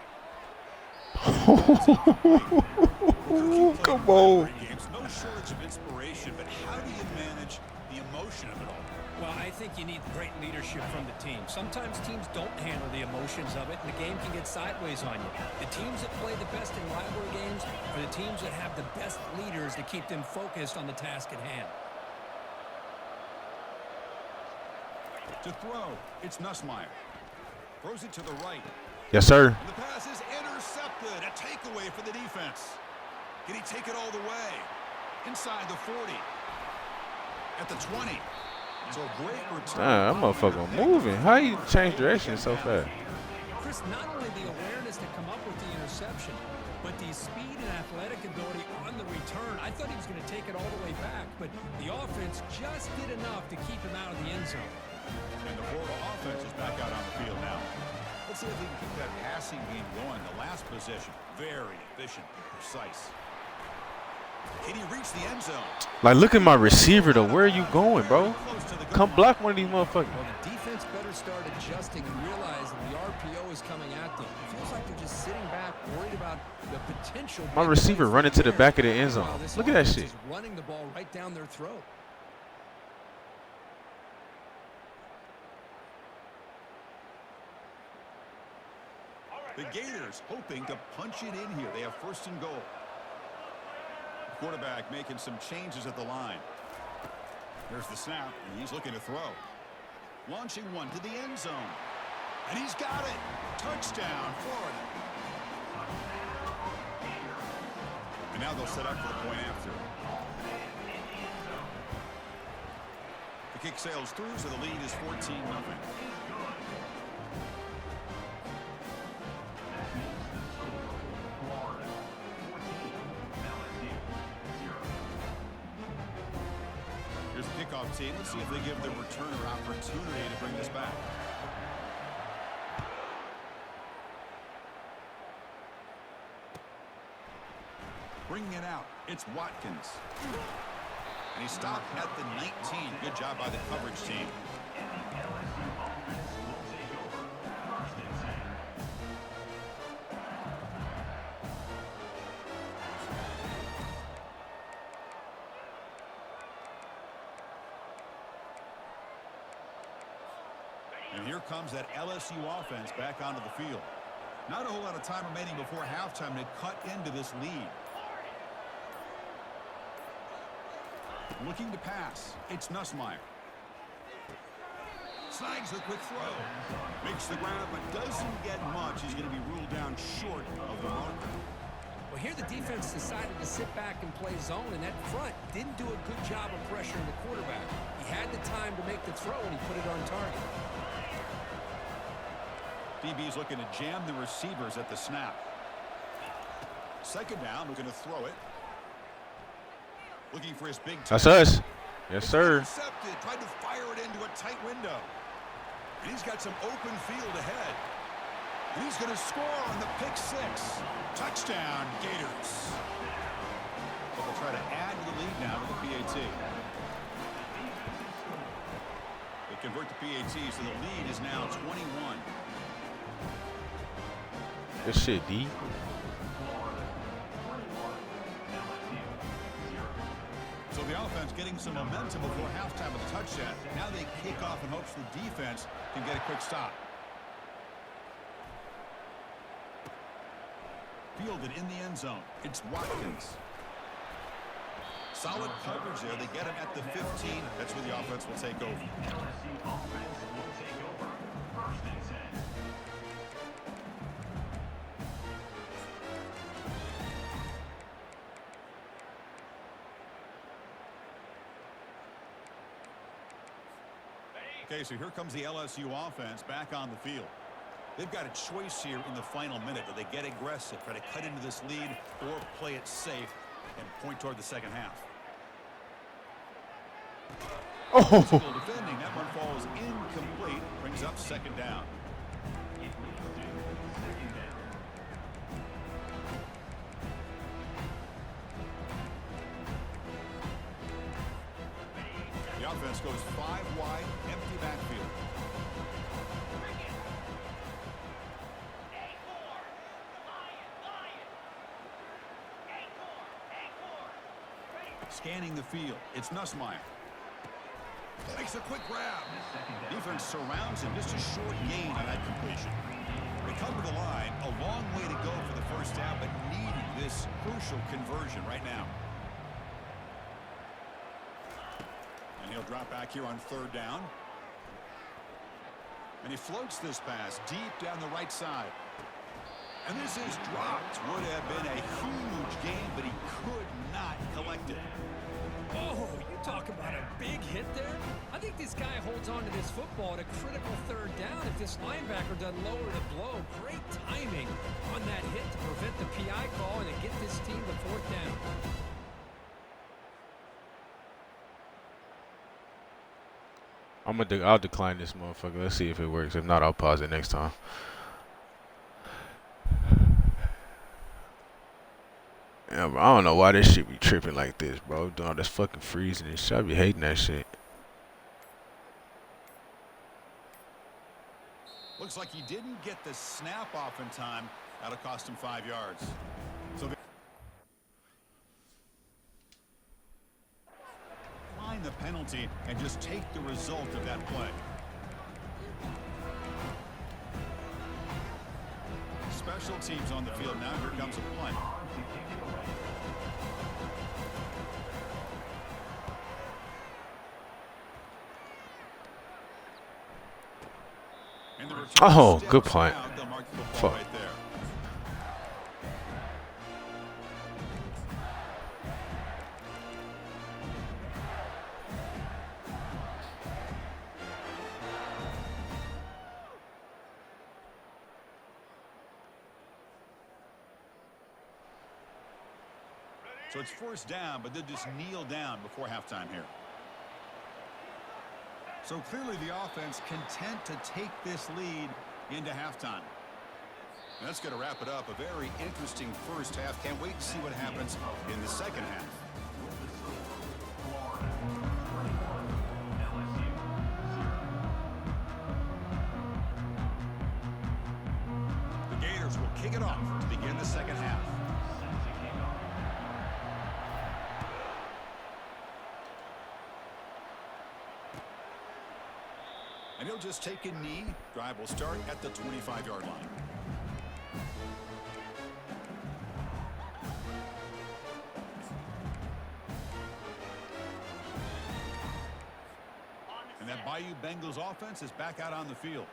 Come on. No shortage of inspiration, but how do you manage the emotion of it all? Well, I think you need great leadership from the team. Sometimes teams don't handle the emotions of it, and the game can get sideways on you. The teams that play the best in rivalry games are the teams that have the best leaders to keep them focused on the task at hand. To throw, it's Nussmeier. Throws it to the right. Yes, sir. And the pass is intercepted. A takeaway for the defense. Can he take it all the way? Inside the 40. At the 20. So a great return. That motherfucker moving. How you change direction so fast? Chris, not only the awareness to come up with the interception, but the speed and athletic ability on the return. I thought he was going to take it all the way back, but the offense just did enough to keep him out of the end zone. And the Florida offense is back out on the field now. Let's see if they can keep that passing game going. The last possession, very efficient and precise. Can he reach the end zone? Like, look at my receiver, though. Where are you going, bro? Come block one of these motherfuckers. Well, the defense better start adjusting and realize that the RPO is coming at them. It feels like they're just sitting back, worried about the potential. My receiver running to the back of the end zone. Wow, this Look at that offense shit. is running the ball right down their throat. The Gators hoping to punch it in here. They have 1st and goal. The quarterback making some changes at the line. There's the snap, and he's looking to throw. Launching one to the end zone. And he's got it. Touchdown, Florida. And now they'll set up for the point after. The kick sails through, so the lead is 14-0. Here's the kickoff team. Let's see if they give the returner opportunity to bring this back. Bringing it out, it's Watkins. And he stopped at the 19. Good job by the coverage team. And here comes that LSU offense back onto the field. Not a whole lot of time remaining before halftime to cut into this lead. Looking to pass. It's Nussmeier. Snags the quick throw. Makes the ground, but doesn't get much. He's going to be ruled down short of the marker. Well, here the defense decided to sit back and play zone, and that front didn't do a good job of pressuring the quarterback. He had the time to make the throw, and he put it on target. DB's looking to jam the receivers at the snap. 2nd down, looking to throw it. Looking for his big That's touch. us. Yes, It's sir. intercepted, tried to fire it into a tight window. And he's got some open field ahead. And he's going to score on the pick six. Touchdown, Gators. But they'll try to add to the lead now with the PAT. They convert the PAT, so the lead is now 21. Good shit, D. So the offense getting some momentum before halftime with a touchdown. Now they kick off in hopes the defense can get a quick stop. Fielded in the end zone. It's Watkins. Solid coverage there. They get him at the 15. That's where the offense will take over. LSU offense will take over. 1st and 10. Okay, so here comes the LSU offense back on the field. They've got a choice here in the final minute. Do they get aggressive, try to cut into this lead, or play it safe and point toward the second half? Oh, Defending, that one falls incomplete, brings up second down. The offense goes 5 wide, empty backfield. Scanning the field, it's Nussmeier. Makes a quick grab. Defense surrounds him, just a short gain on that completion. They come to the line, a long way to go for the first down, but needing this crucial conversion right now. And he'll drop back here on 3rd down. And he floats this pass deep down the right side. And this is dropped. Would have been a huge gain, but he could not collect it. Oh, you talk about a big hit there. I think this guy holds on to this football at a critical 3rd down if this linebacker doesn't lower the blow. Great timing on that hit to prevent the PI call and to get this team to 4th down. I'll decline this motherfucker. Let's see if it works. If not, I'll pause it next time. Yeah, bro, I don't know why this shit be tripping like this, bro. Doing all this fucking freezing and shit. I be hating that shit. Looks like he didn't get the snap off in time. That'll cost him 5 yards. So find the penalty and just take the result of that play. Special teams on the field now. Here comes a punt. And the return Oh, steps good punt. out. They'll mark the football Fuck. right there. So it's 1st down, but they'll just kneel down before halftime here. So clearly the offense content to take this lead into halftime. And that's going to wrap it up. A very interesting first half. Can't wait to see what happens in the second half. The Gators will kick it off to begin the second half. And he'll just take a knee. Drive will start at the 25-yard line. And that Bayou Bengals offense is back out on the field.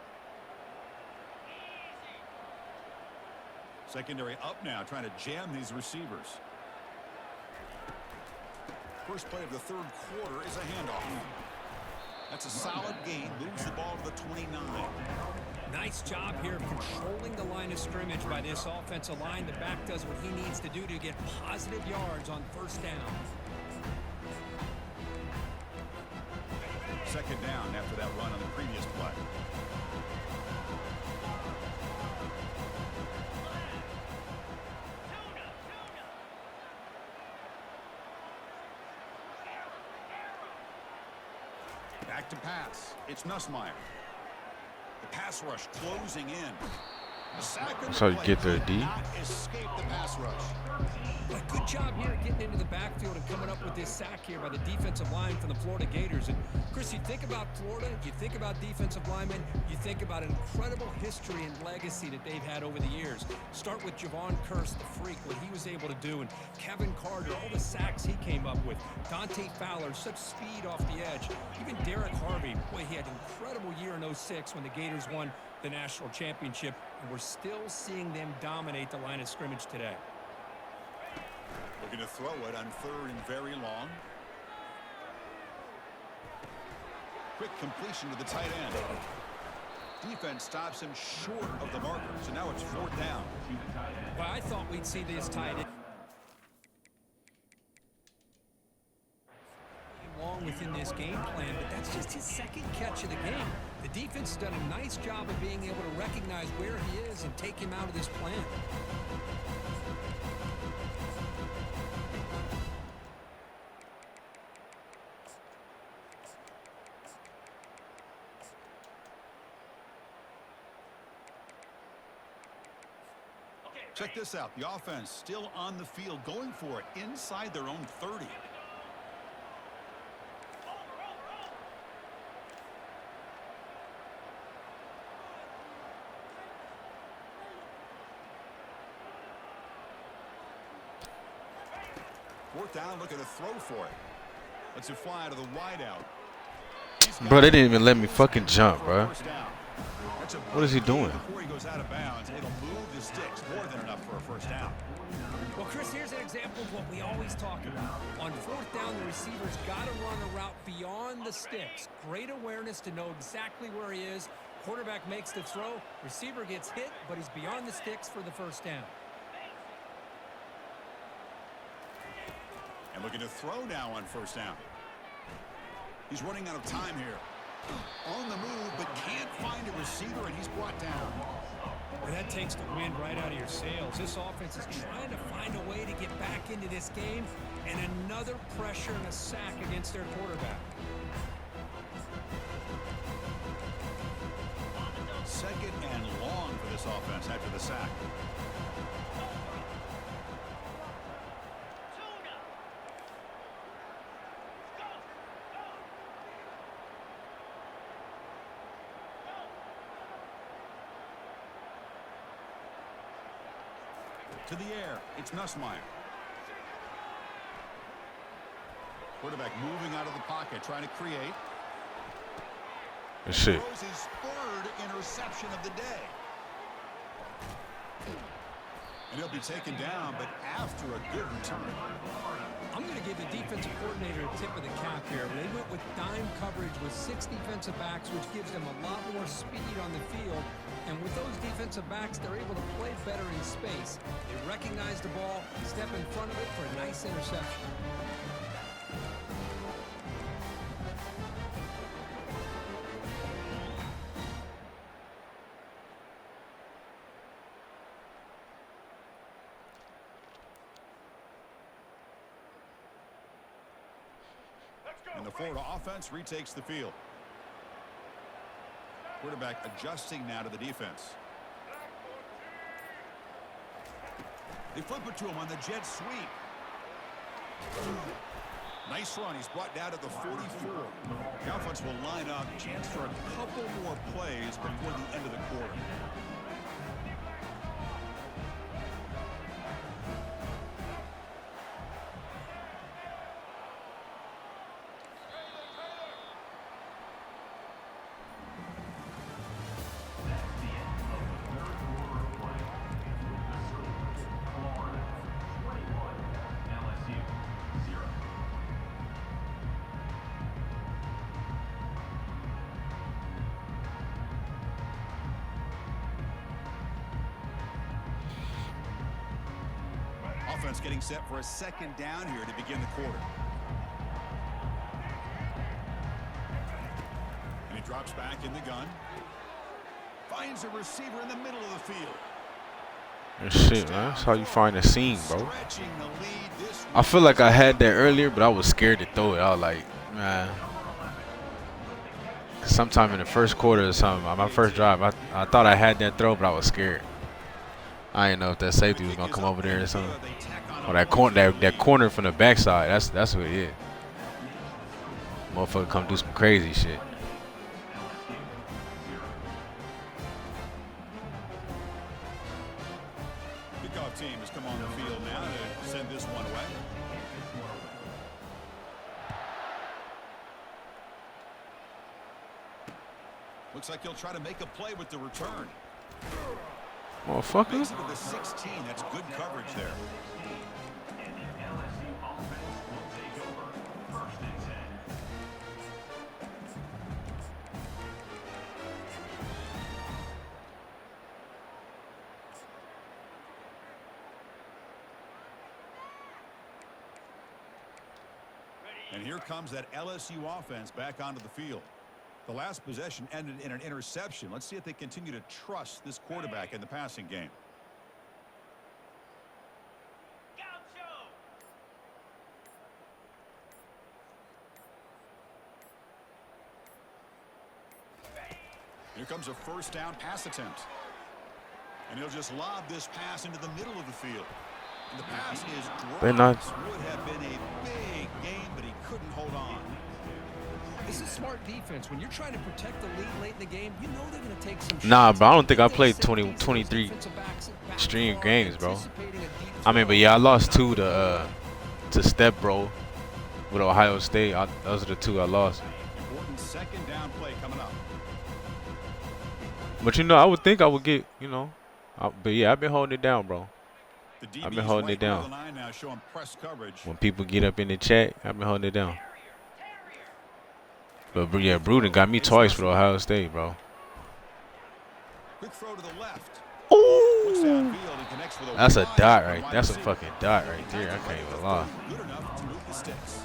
Secondary up now, trying to jam these receivers. First play of the 3rd quarter is a handoff. That's a solid gain. Moves the ball to the 29. Nice job here of controlling the line of scrimmage by this offensive line. The back does what he needs to do to get positive yards on 1st down. second down after that run on the previous play. Back to pass. It's Nussmeier. The pass rush closing in. The sack on the So you play get their did D. not escape the pass rush. A good job here getting into the backfield and coming up with this sack here by the defensive line from the Florida Gators. And Chris, you think about Florida, you think about defensive linemen, you think about an incredible history and legacy that they've had over the years. Start with Javon Curse, the freak, what he was able to do, and Kevin Carter, all the sacks he came up with. Dante Fowler, such speed off the edge. Even Derek Harvey, boy, he had an incredible year in 06 when the Gators won the national championship, and we're still seeing them dominate the line of scrimmage today. Looking to throw it on third and very long. Quick completion to the tight end. Defense stops him short of the marker, so now it's fourth down. Well, I thought we'd see this tight end long within this game plan, but that's just his second catch of the game. The defense has done a nice job of being able to recognize where he is and take him out of this plan. Check this out. The offense still on the field, going for it inside their own 30. Fourth down, looking to throw for it. Lets it fly to the wideout. Bro, they didn't even let me fucking jump, bro. What is he doing? Before he goes out of bounds, it'll move the sticks, more than enough for a first down. Well, Chris, here's an example of what we always talk about. On fourth down, the receiver's got to run a route beyond the sticks. Great awareness to know exactly where he is. Quarterback makes the throw. Receiver gets hit, but he's beyond the sticks for the first down. And looking to throw now on first down. He's running out of time here. On the move, but can't find a receiver, and he's brought down. Well, that takes the wind right out of your sails. This offense is trying to find a way to get back into this game, and another pressure and a sack against their quarterback. Second and long for this offense after the sack. To the air, it's Nussmeier. Quarterback moving out of the pocket, trying to create. Shit. Throws his third interception of the day. And he'll be taken down, but after a good return. I'm going to give the defensive coordinator a tip of the cap here. They went with dime coverage with 6 defensive backs, which gives them a lot more speed on the field. And with those defensive backs, they're able to play better in space. They recognize the ball, step in front of it for a nice interception. And the Florida offense retakes the field. Quarterback adjusting now to the defense. They flip it to him on the jet sweep. Nice run. He's brought down to the 44. The offense will line up. Chance for a couple more plays before the end of the quarter. Offense getting set for a second down here to begin the quarter. Drops back in the gun. Finds a receiver in the middle of the field. Shit, man. That's how you find a seam, bro. I feel like I had that earlier, but I was scared to throw it. I was like, man. Sometime in the first quarter or something, on my first drive, I thought I had that throw, but I was scared. I didn't know if that safety was gonna come over there or something. Or that corner from the backside. That's what it is. Motherfucker come do some crazy shit. Kickoff team has come on the field now to send this one away. Looks like he'll try to make a play with the return. Motherfucker. Makes it to the 16. That's good coverage there. LSU offense will take over. 1st and 10. And here comes that LSU offense back onto the field. The last possession ended in an interception. Let's see if they continue to trust this quarterback in the passing game. Here comes a first down pass attempt. And he'll just lob this pass into the middle of the field. And the pass is dropped. Would have been a big game, but he couldn't hold on. This is smart defense. When you're trying to protect the lead late in the game, you know they're going to take some Nah, shots. bro, I don't think I played 23 stream games, bro. I mean, but yeah, I lost 2 to Step Bro with Ohio State. Those are the 2 I lost. Important second down play coming up. But you know, I would think I would get, you know, but yeah, I've been holding it down, bro. I've been holding it down. Now showing press coverage. When people get up in the chat, I've been holding it down. But yeah, Bruden got me twice for Ohio State, bro. Quick throw to the left. Ooh, that's a dot right. That's a fucking dot right there. I can't even lie. Good enough to move the sticks.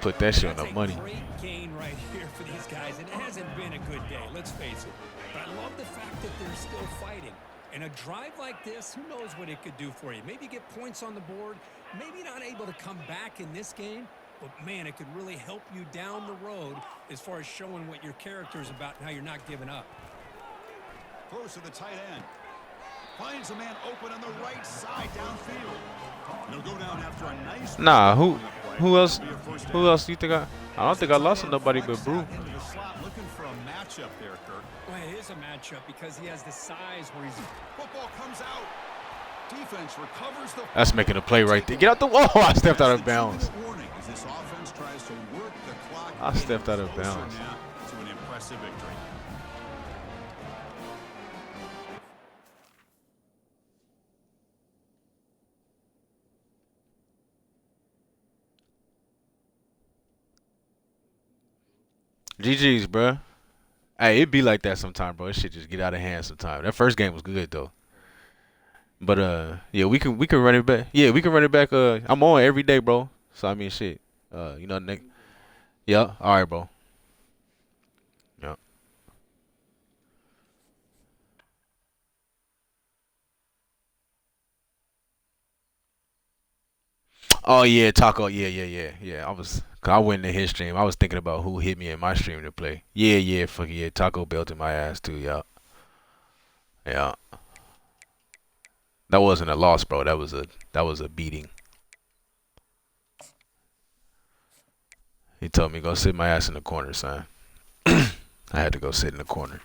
Put that shit on the money. Great gain right here for these guys, and it hasn't been a good day, let's face it. But I love the fact that they're still fighting. And a drive like this, who knows what it could do for you. Maybe get points on the board, maybe not able to come back in this game, but man, it could really help you down the road as far as showing what your character is about and how you're not giving up. Throws to the tight end. Finds a man open on the right side downfield. He'll go down after a nice. Nah, who else do you think I don't think I lost to nobody but Brew. Looking for a matchup there, Kirk. Well, it is a matchup because he has the size where he's... Football comes out. Defense recovers the... That's making a play right there. Get out the wall. I stepped out of bounds. As this offense tries to work the clock. I stepped out of bounds. Now to an impressive victory. GG's, bro. Hey, it be like that sometime, bro. It shit just get out of hand sometime. That first game was good though. But yeah, we can run it back. Yeah, we can run it back. I'm on every day, bro. So I mean, shit. You know, Nick. Yeah. All right, bro. Yeah. Oh yeah, Taco. Yeah. I went in his stream. I was thinking about who hit me in my stream to play. Yeah. Fuck yeah. Taco belted my ass too. Yeah. Yeah. That wasn't a loss, bro. That was a beating. He told me go sit my ass in the corner, son. I had to go sit in the corner.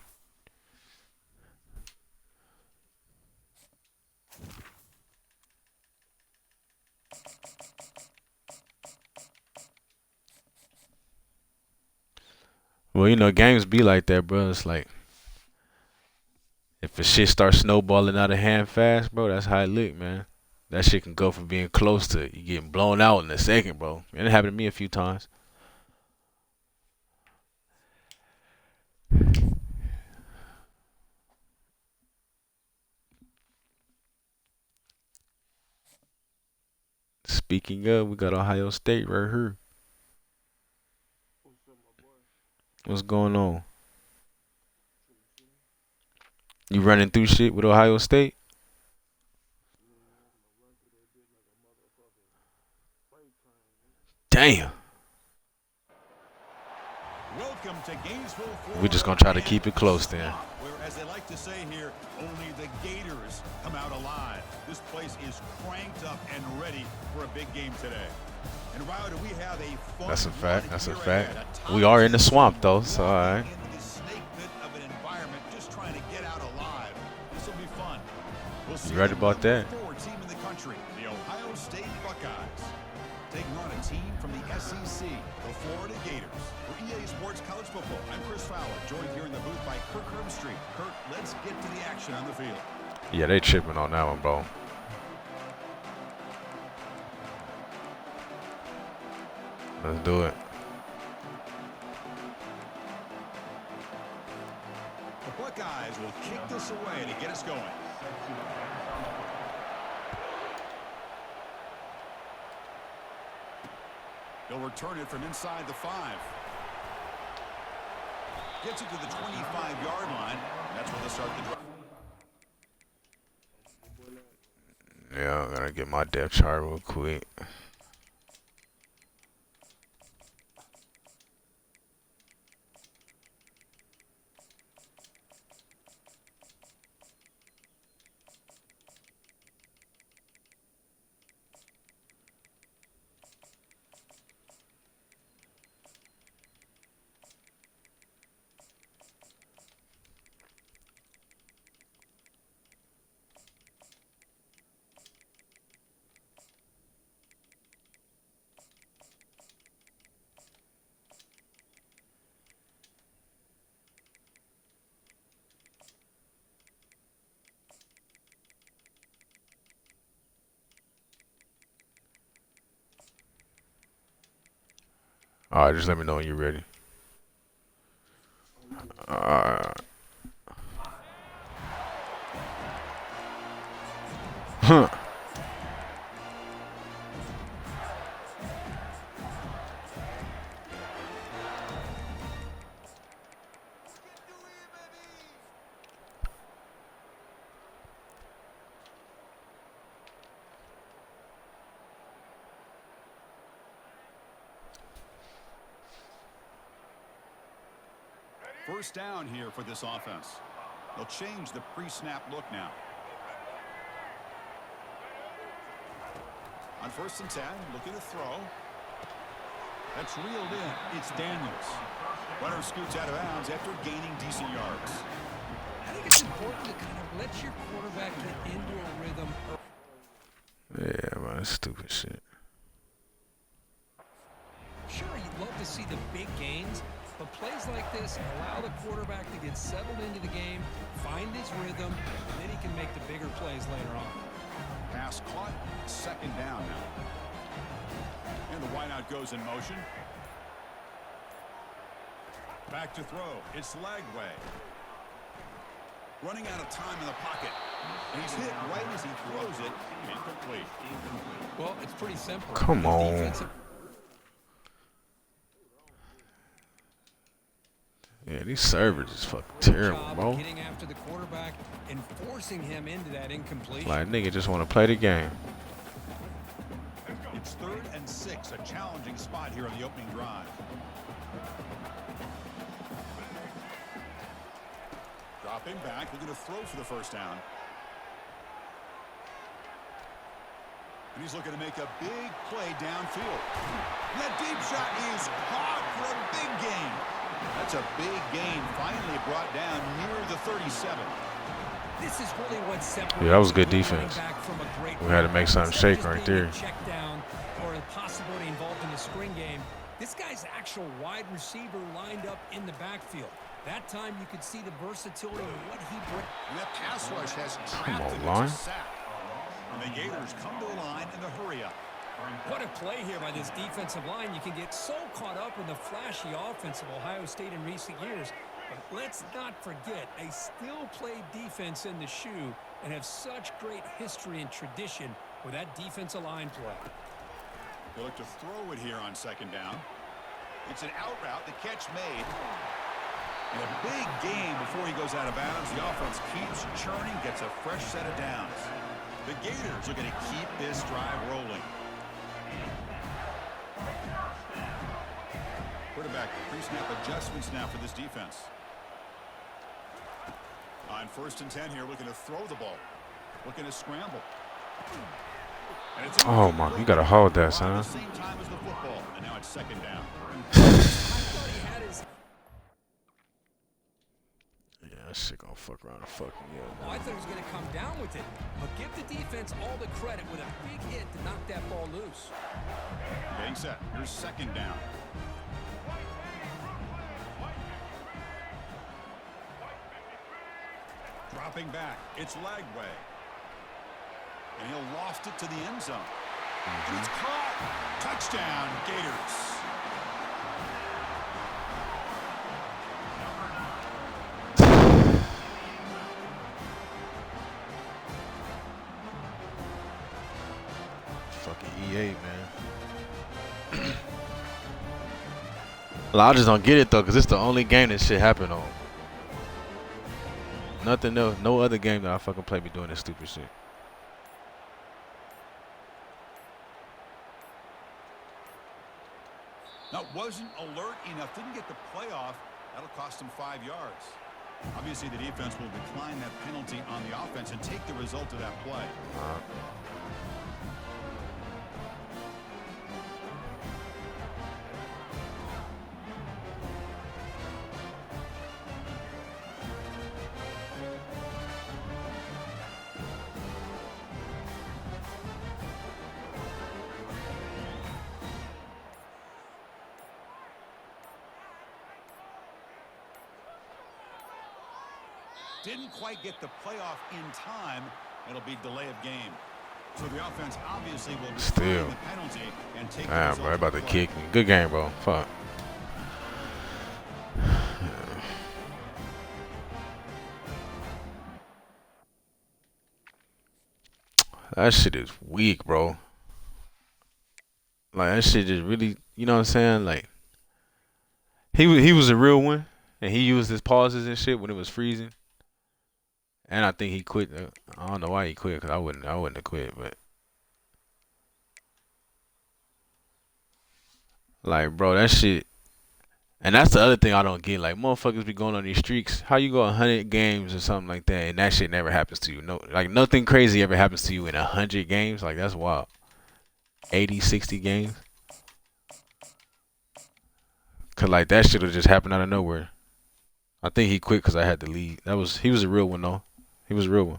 Well, you know, games be like that, bro. It's like if the shit starts snowballing out of hand fast, bro, that's how it look, man. That shit can go from being close to you getting blown out in a second, bro. And it happened to me a few times. Speaking of, we got Ohio State right here. What's going on? You running through shit with Ohio State? Damn. Welcome to Gainesville, Florida. We just gonna try to keep it close then. Where, as they like to say here, only the Gators come out alive. This place is cranked up and ready for a big game today. And wow, do we have a fun That's a fact. That's a year fact. ahead. We are in the swamp though, so all right. In this snake pit of an environment, just trying to get out alive. This will be fun. We'll see You right the about that? number 4 team in the country, the Ohio State Buckeyes, taking on a team from the SEC, the Florida Gators. For EA Sports College Football, I'm Chris Fowler, joined here in the booth by Kirk Herbstreit. Kirk, let's get to the action on the field. Yeah, they tripping on that one, bro. Let's do it. The Buckeyes will kick this away to get us going. They'll return it from inside the 5. Gets it to the 25-yard line. That's where they'll start the drive. Yeah, I'm gonna get my depth chart real quick. All right, just let me know when you're ready. Huh. First down here for this offense. They'll change the pre-snap look now. On 1st and 10, looking to throw. That's reeled in. It's Daniels. Runner scoots out of bounds after gaining decent yards. I think it's important to kind of let your quarterback get into a rhythm. Yeah, man, that's stupid shit. Sure, you'd love to see the big gains, but plays like this allow the quarterback to get settled into the game, find his rhythm, and then he can make the bigger plays later on. Pass caught. 2nd down now. And the wideout goes in motion. Back to throw. It's Lagway. Running out of time in the pocket. And he's hit right as he throws it. Incomplete. Well, it's pretty simple. Come The on. defensive Yeah, these servers is fucking terrible, job bro. of getting after the quarterback and forcing him into that incompletion. Like, nigga just want to play the game. It's 3rd and 6. A challenging spot here on the opening drive. Dropping back. Looking to throw for the 1st down. And he's looking to make a big play downfield. And that deep shot is caught for a big gain. That's a big gain, finally brought down near the 37. This is really what separates Yeah, that was good a running defense. back from a great We had to make something Instead of shake just right being a there. check down or a possibility involved in the screen game. This guy's actual wide receiver lined up in the backfield. That time you could see the versatility of what he brings. And that pass rush has Come trapped on, him line. into sack. And the Gators come to the line in the hurry up. What a play here by this defensive line. You can get so caught up in the flashy offense of Ohio State in recent years. But let's not forget, they still play defense in the shoe and have such great history and tradition with that defensive line play. They look to throw it here on 2nd down. It's an out route. The catch made. And a big gain before he goes out of bounds. The offense keeps churning, gets a fresh set of downs. The Gators are going to keep this drive rolling. Quarterback pre-snap adjustments now for this defense. On 1st and 10 here, looking to throw the ball. Looking to scramble. Oh my, you gotta hold that, son. Same time as the football, and now it's 2nd down. Yeah, that shit gonna fuck around and fuck me up. Oh, I thought he was going to come down with it. But give the defense all the credit with a big hit to knock that ball loose. Getting set. Here's 2nd down. Dropping back. It's Lagway. And he'll loft it to the end zone. It's caught. Touchdown, Gators. Fucking EA, man. Well, I just don't get it though, cause it's the only game that shit happened on. Nothing else, no other game that I fucking play me doing this stupid shit. Now, wasn't alert enough. Didn't get the playoff. That'll cost him 5 yards. Obviously, the defense will decline that penalty on the offense and take the result of that play. Didn't quite get the playoff in time. It'll be delay of game. So the offense obviously will still the penalty and take damn, bro, about to kick me. Good game, bro. Fuck. That shit is weak, bro. Like that shit just really, you know what I'm saying? Like he was a real one, and he used his pauses and shit when it was freezing. And I think he quit. I don't know why he quit, cause I wouldn't have quit. But like, bro, that shit. And that's the other thing I don't get. Like, motherfuckers be going on these streaks. How you go 100 games or something like that, and that shit never happens to you? No, like nothing crazy ever happens to you in 100 games. Like that's wild. 80, 60 games. Cause like that shit will just happen out of nowhere. I think he quit cause I had to leave. He was a real one though. He was a real one.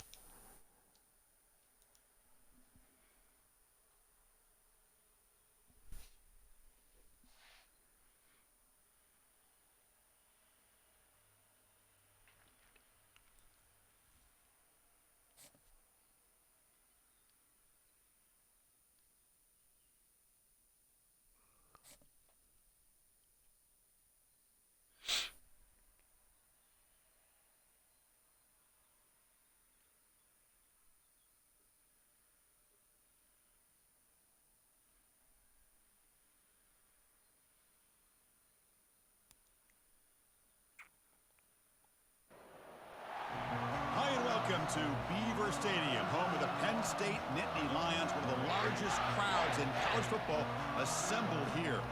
Welcome to Beaver Stadium, home of the Penn State Nittany Lions, one of the largest crowds in college football assembled here.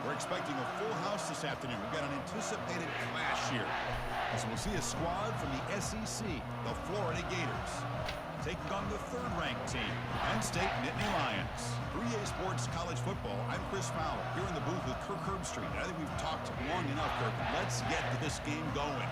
We're expecting a full house this afternoon. We've got an anticipated clash here. So we'll see a squad from the SEC, the Florida Gators, taking on the third-ranked team, Penn State Nittany Lions. For easports college football, I'm Chris Fowler, here in the booth with Kirk Herbstreit. I think we've talked long enough, Kirk. Let's get this game going.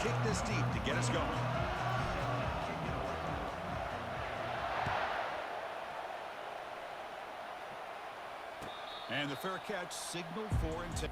Kick this deep to get us going. And the fair catch signaled for intent.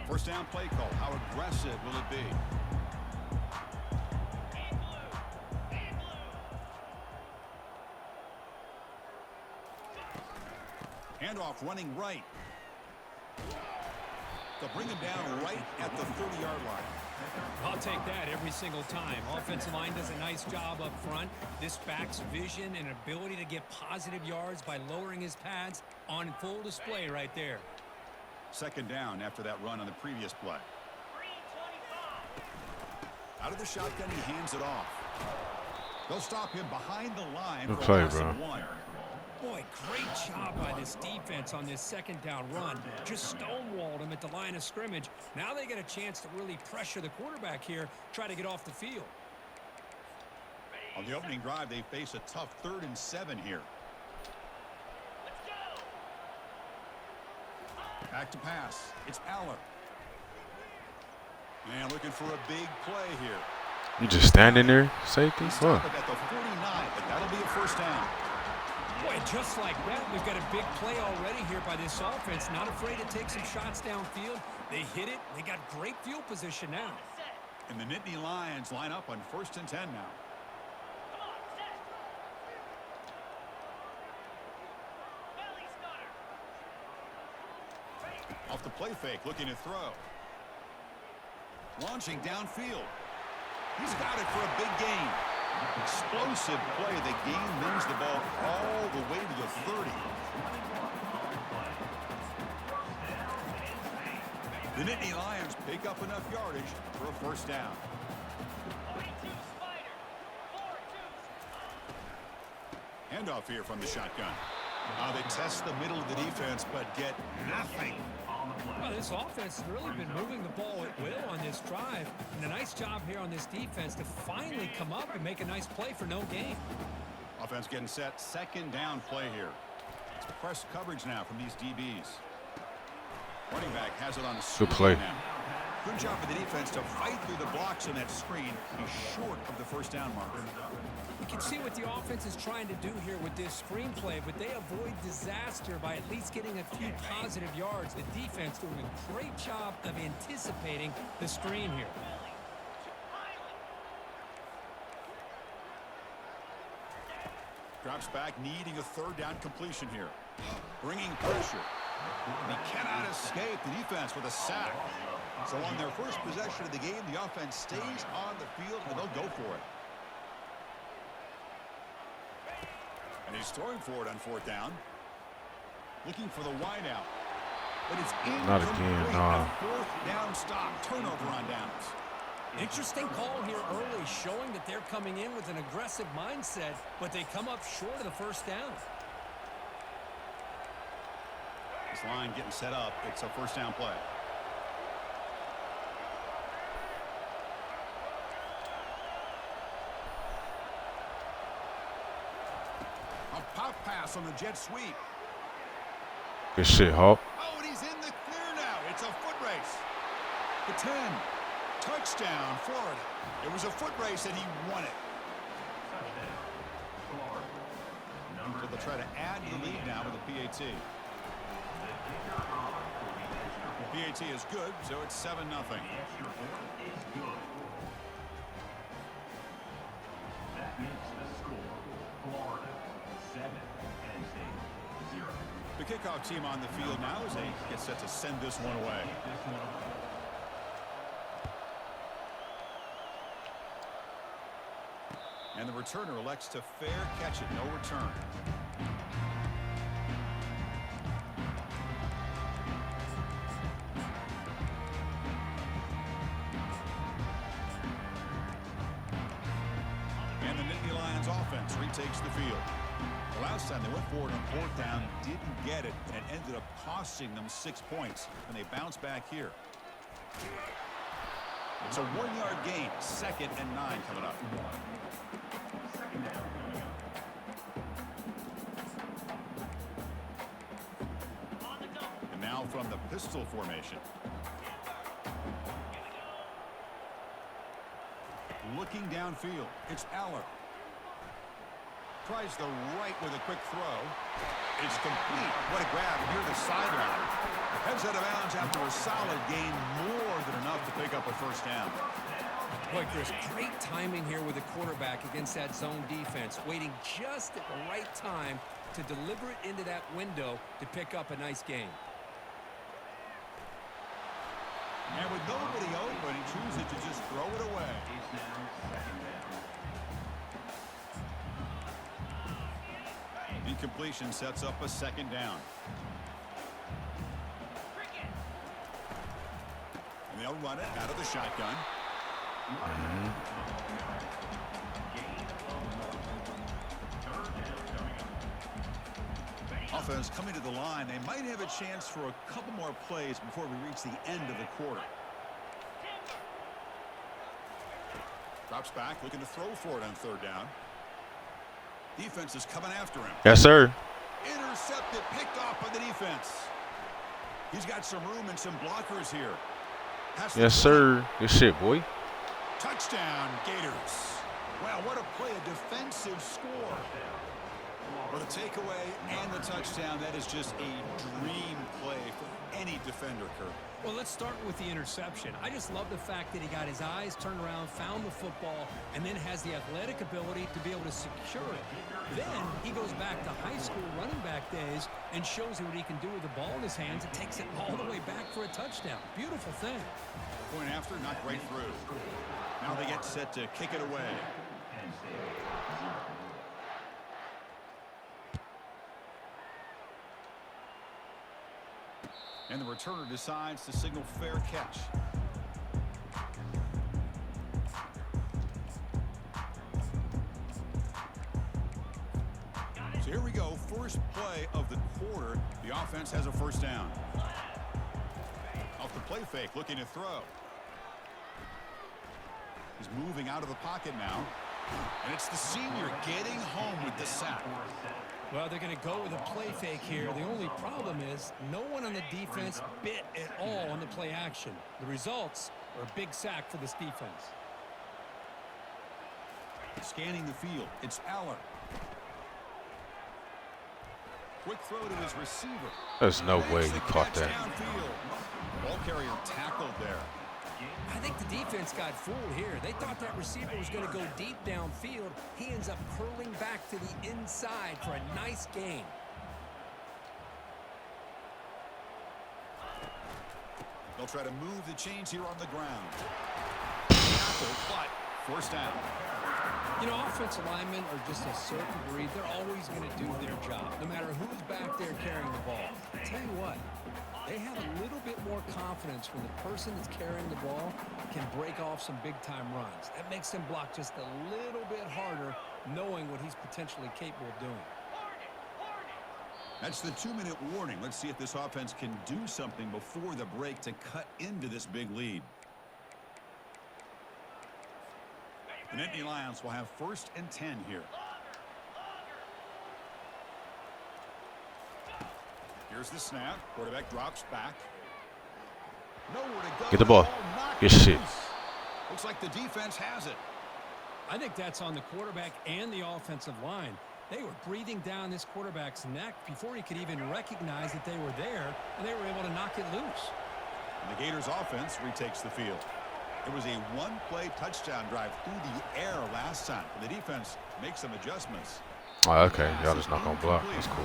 First down play call. How aggressive will it be? Handoff running right. They'll bring him down right at the 30-yard line. I'll take that every single time. Offensive line does a nice job up front. This back's vision and ability to get positive yards by lowering his pads on full display right there. Second down after that run on the previous play. Out of the shotgun, he hands it off. They'll stop him behind the line Good for play, a loss bro. of 1. Boy, great job by this defense on this second down run. Just stonewalled him at the line of scrimmage. Now they get a chance to really pressure the quarterback here, try to get off the field. On the opening drive, they face a tough 3rd and 7 here. Back to pass. It's Aller. And looking for a big play here. You just standing there, safety? Stop Fuck. it at the 49, but that'll be a first down. Boy, just like that, we've got a big play already here by this offense. Not afraid to take some shots downfield. They hit it. They got great field position now. And the Nittany Lions line up on 1st and 10 now. Off the play fake, looking to throw. Launching downfield. He's got it for a big gain. Explosive play. The game moves the ball all the way to the 30. The Nittany Lions pick up enough yardage for a first down. Handoff here from the shotgun. They test the middle of the defense, but get nothing. Well, this offense has really been moving the ball at will on this drive. And a nice job here on this defense to finally come up and make a nice play for no gain. Offense getting set. Second down play here. It's press coverage now from these DBs. Running back has it on the screen. Good play. Now. Good job of the defense to fight through the blocks on that screen. He's short of the first down marker. You can see what the offense is trying to do here with this screenplay, but they avoid disaster by at least getting a few positive yards. The defense doing a great job of anticipating the screen here. Drops back, needing a 3rd down completion here. Bringing pressure. And he cannot escape the defense with a sack. So on their first possession of the game, the offense stays on the field, and they'll go for it. And he's throwing for it on 4th down. Looking for the wideout. But it's Not again, nah. 4th down stop. Turnover on downs. Interesting call here early, showing that they're coming in with an aggressive mindset, but they come up short of the first down. This line getting set up. It's a first down play. A pop pass on the jet sweep. Good shit, Hawk. Oh, and he's in the clear now. It's a foot race. The 10. Touchdown, Florida. It was a foot race and he won it. So they'll try to add to the lead now with a PAT. PAT is good, so it's 7-0. The extra point is good. That makes the score Florida 7, Penn State 0. The kickoff team on the field now as they get set to send this one away. And the returner elects to fair catch it. No return. And the Nittany Lions offense retakes the field. The last time they went forward on 4th down, didn't get it, and it ended up costing them 6 points. And they bounce back here. It's a 1-yard gain. 2nd and 9 coming up. And now from the pistol formation. Looking downfield, it's Aller. Tries the right with a quick throw. It's complete. What a grab near the sideline. Heads out of bounds after a solid gain, more than enough to pick up a 1st down. Boy, Chris, great timing here with the quarterback against that zone defense, waiting just at the right time to deliver it into that window to pick up a nice gain. And with nobody open, he chooses to just throw it away. Incompletion sets up a 2nd down. And they'll run it out of the shotgun. Offense coming to the line. They might have a chance for a couple more plays before we reach the end of the quarter. Drops back, looking to throw for it on 3rd down. Defense is coming after him. Yes, sir. Intercepted, picked off by the defense. He's got some room and some blockers here. Yes, sir. Good shit, boy. Touchdown, Gators. Wow, what a play, a defensive score. For the takeaway and the touchdown, that is just a dream play for any defender, Kurt. Well, let's start with the interception. I just love the fact that he got his eyes turned around, found the football, and then has the athletic ability to be able to secure it. Then he goes back to high school running back days and shows you what he can do with the ball in his hands and takes it all the way back for a touchdown. Beautiful thing. Point after, not right through. Now they get set to kick it away. And the returner decides to signal fair catch. So here we go. First play of the quarter. The offense has a 1st down. Off the play fake, looking to throw. He's moving out of the pocket now. And it's the senior getting home with the sack. Well, they're going to go with a play fake here. The only problem is no one on the defense bit at all on the play action. The results are a big sack for this defense. Scanning the field, it's Aller. Quick throw to his receiver. There's no way he caught that. Downfield. Ball carrier tackled there. I think the defense got fooled here. They thought that receiver was going to go deep downfield. He ends up curling back to the inside for a nice gain. They'll try to move the chains here on the ground. But 1st down. You know, offensive linemen are just a certain breed. They're always going to do their job, no matter who's back there carrying the ball. I tell you what, they have a little bit more confidence when the person that's carrying the ball can break off some big-time runs. That makes them block just a little bit harder, knowing what he's potentially capable of doing. That's the 2-minute warning. Let's see if this offense can do something before the break to cut into this big lead. The Nittany Lions will have 1st and 10 here. Here's the snap. Quarterback drops back. Nowhere to go. Get the ball. Good shit. Looks like the defense has it. I think that's on the quarterback and the offensive line. They were breathing down this quarterback's neck before he could even recognize that they were there, and they were able to knock it loose. And the Gators offense retakes the field. It was a one-play touchdown drive through the air last time. The defense makes some adjustments. Oh, okay. Y'all just not gonna block. That's cool.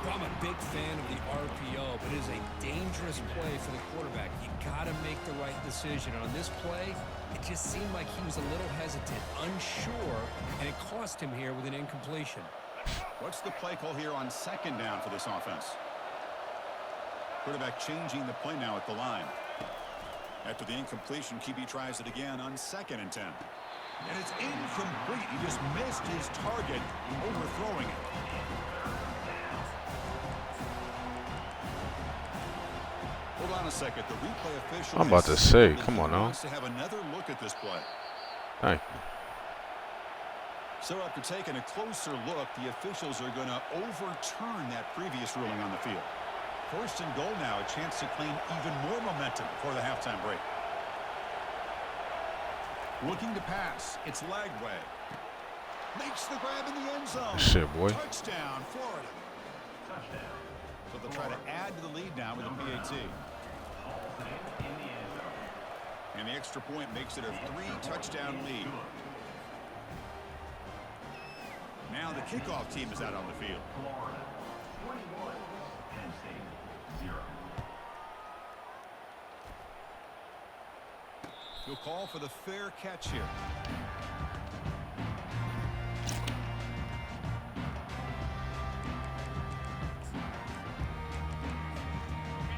I'm a big fan of the RPO, but it is a dangerous play for the quarterback. You got to make the right decision. On this play, it just seemed like he was a little hesitant, unsure, and it cost him here with an incompletion. What's the play call here on second down for this offense? Quarterback changing the play now at the line. After the incompletion, QB tries it again on 2nd and 10. And it's incomplete. He just missed his target, overthrowing it. Hold on a second. The replay official. I'm about to say, come on now. Wants to have another look at this play. Thank you. So after taking a closer look, the officials are going to overturn that previous ruling on the field. 1st and goal now, a chance to claim even more momentum before the halftime break. Looking to pass. It's Lagway. Makes the grab in the end zone. Shit, boy. Touchdown, Florida. So they'll try to add to the lead now with a PAT. And the extra point makes it a 3-touchdown lead. Now the kickoff team is out on the field. Florida 21, Penn State 0. He'll call for the fair catch here.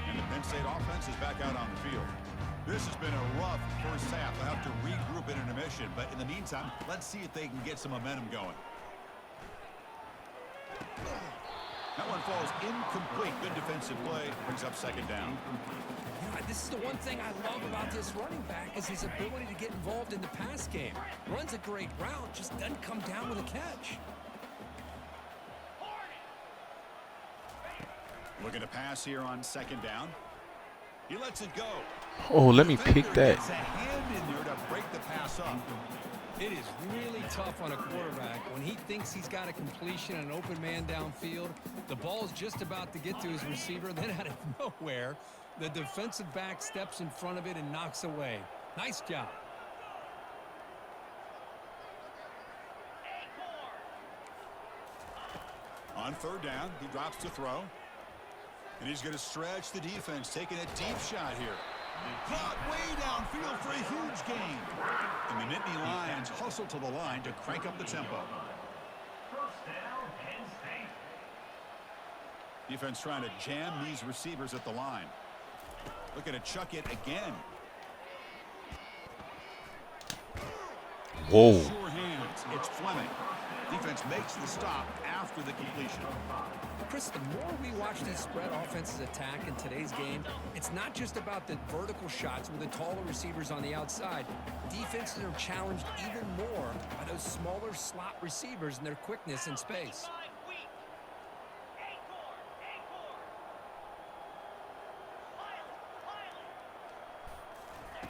And the Penn State offense is back out on the field. This has been a rough first half. They'll have to regroup in intermission, but in the meantime, let's see if they can get some momentum going. That one falls incomplete. Good defensive play. Brings up 2nd down. Yeah, this is the one thing I love about this running back is his ability to get involved in the pass game. Runs a great route, just doesn't come down with a catch. Looking to pass here on 2nd down. He lets it go. Oh, let me pick that. Gets a hand in there to break the pass up. It is really tough on a quarterback when he thinks he's got a completion and an open man downfield. The ball's just about to get to his receiver. Then out of nowhere, the defensive back steps in front of it and knocks away. Nice job. On 3rd down, he drops to throw. And he's going to stretch the defense, taking a deep shot here. Caught way downfield for a huge gain. And the Nittany Lions hustle to the line to crank up the tempo. 1st down, Penn State. Defense trying to jam these receivers at the line. Looking to chuck it again. Whoa. Sure hands. It's Fleming. Defense makes the stop after the completion. Chris, the more we watch these spread offenses attack in today's game, it's not just about the vertical shots with the taller receivers on the outside. Defenses are challenged even more by those smaller slot receivers and their quickness in space.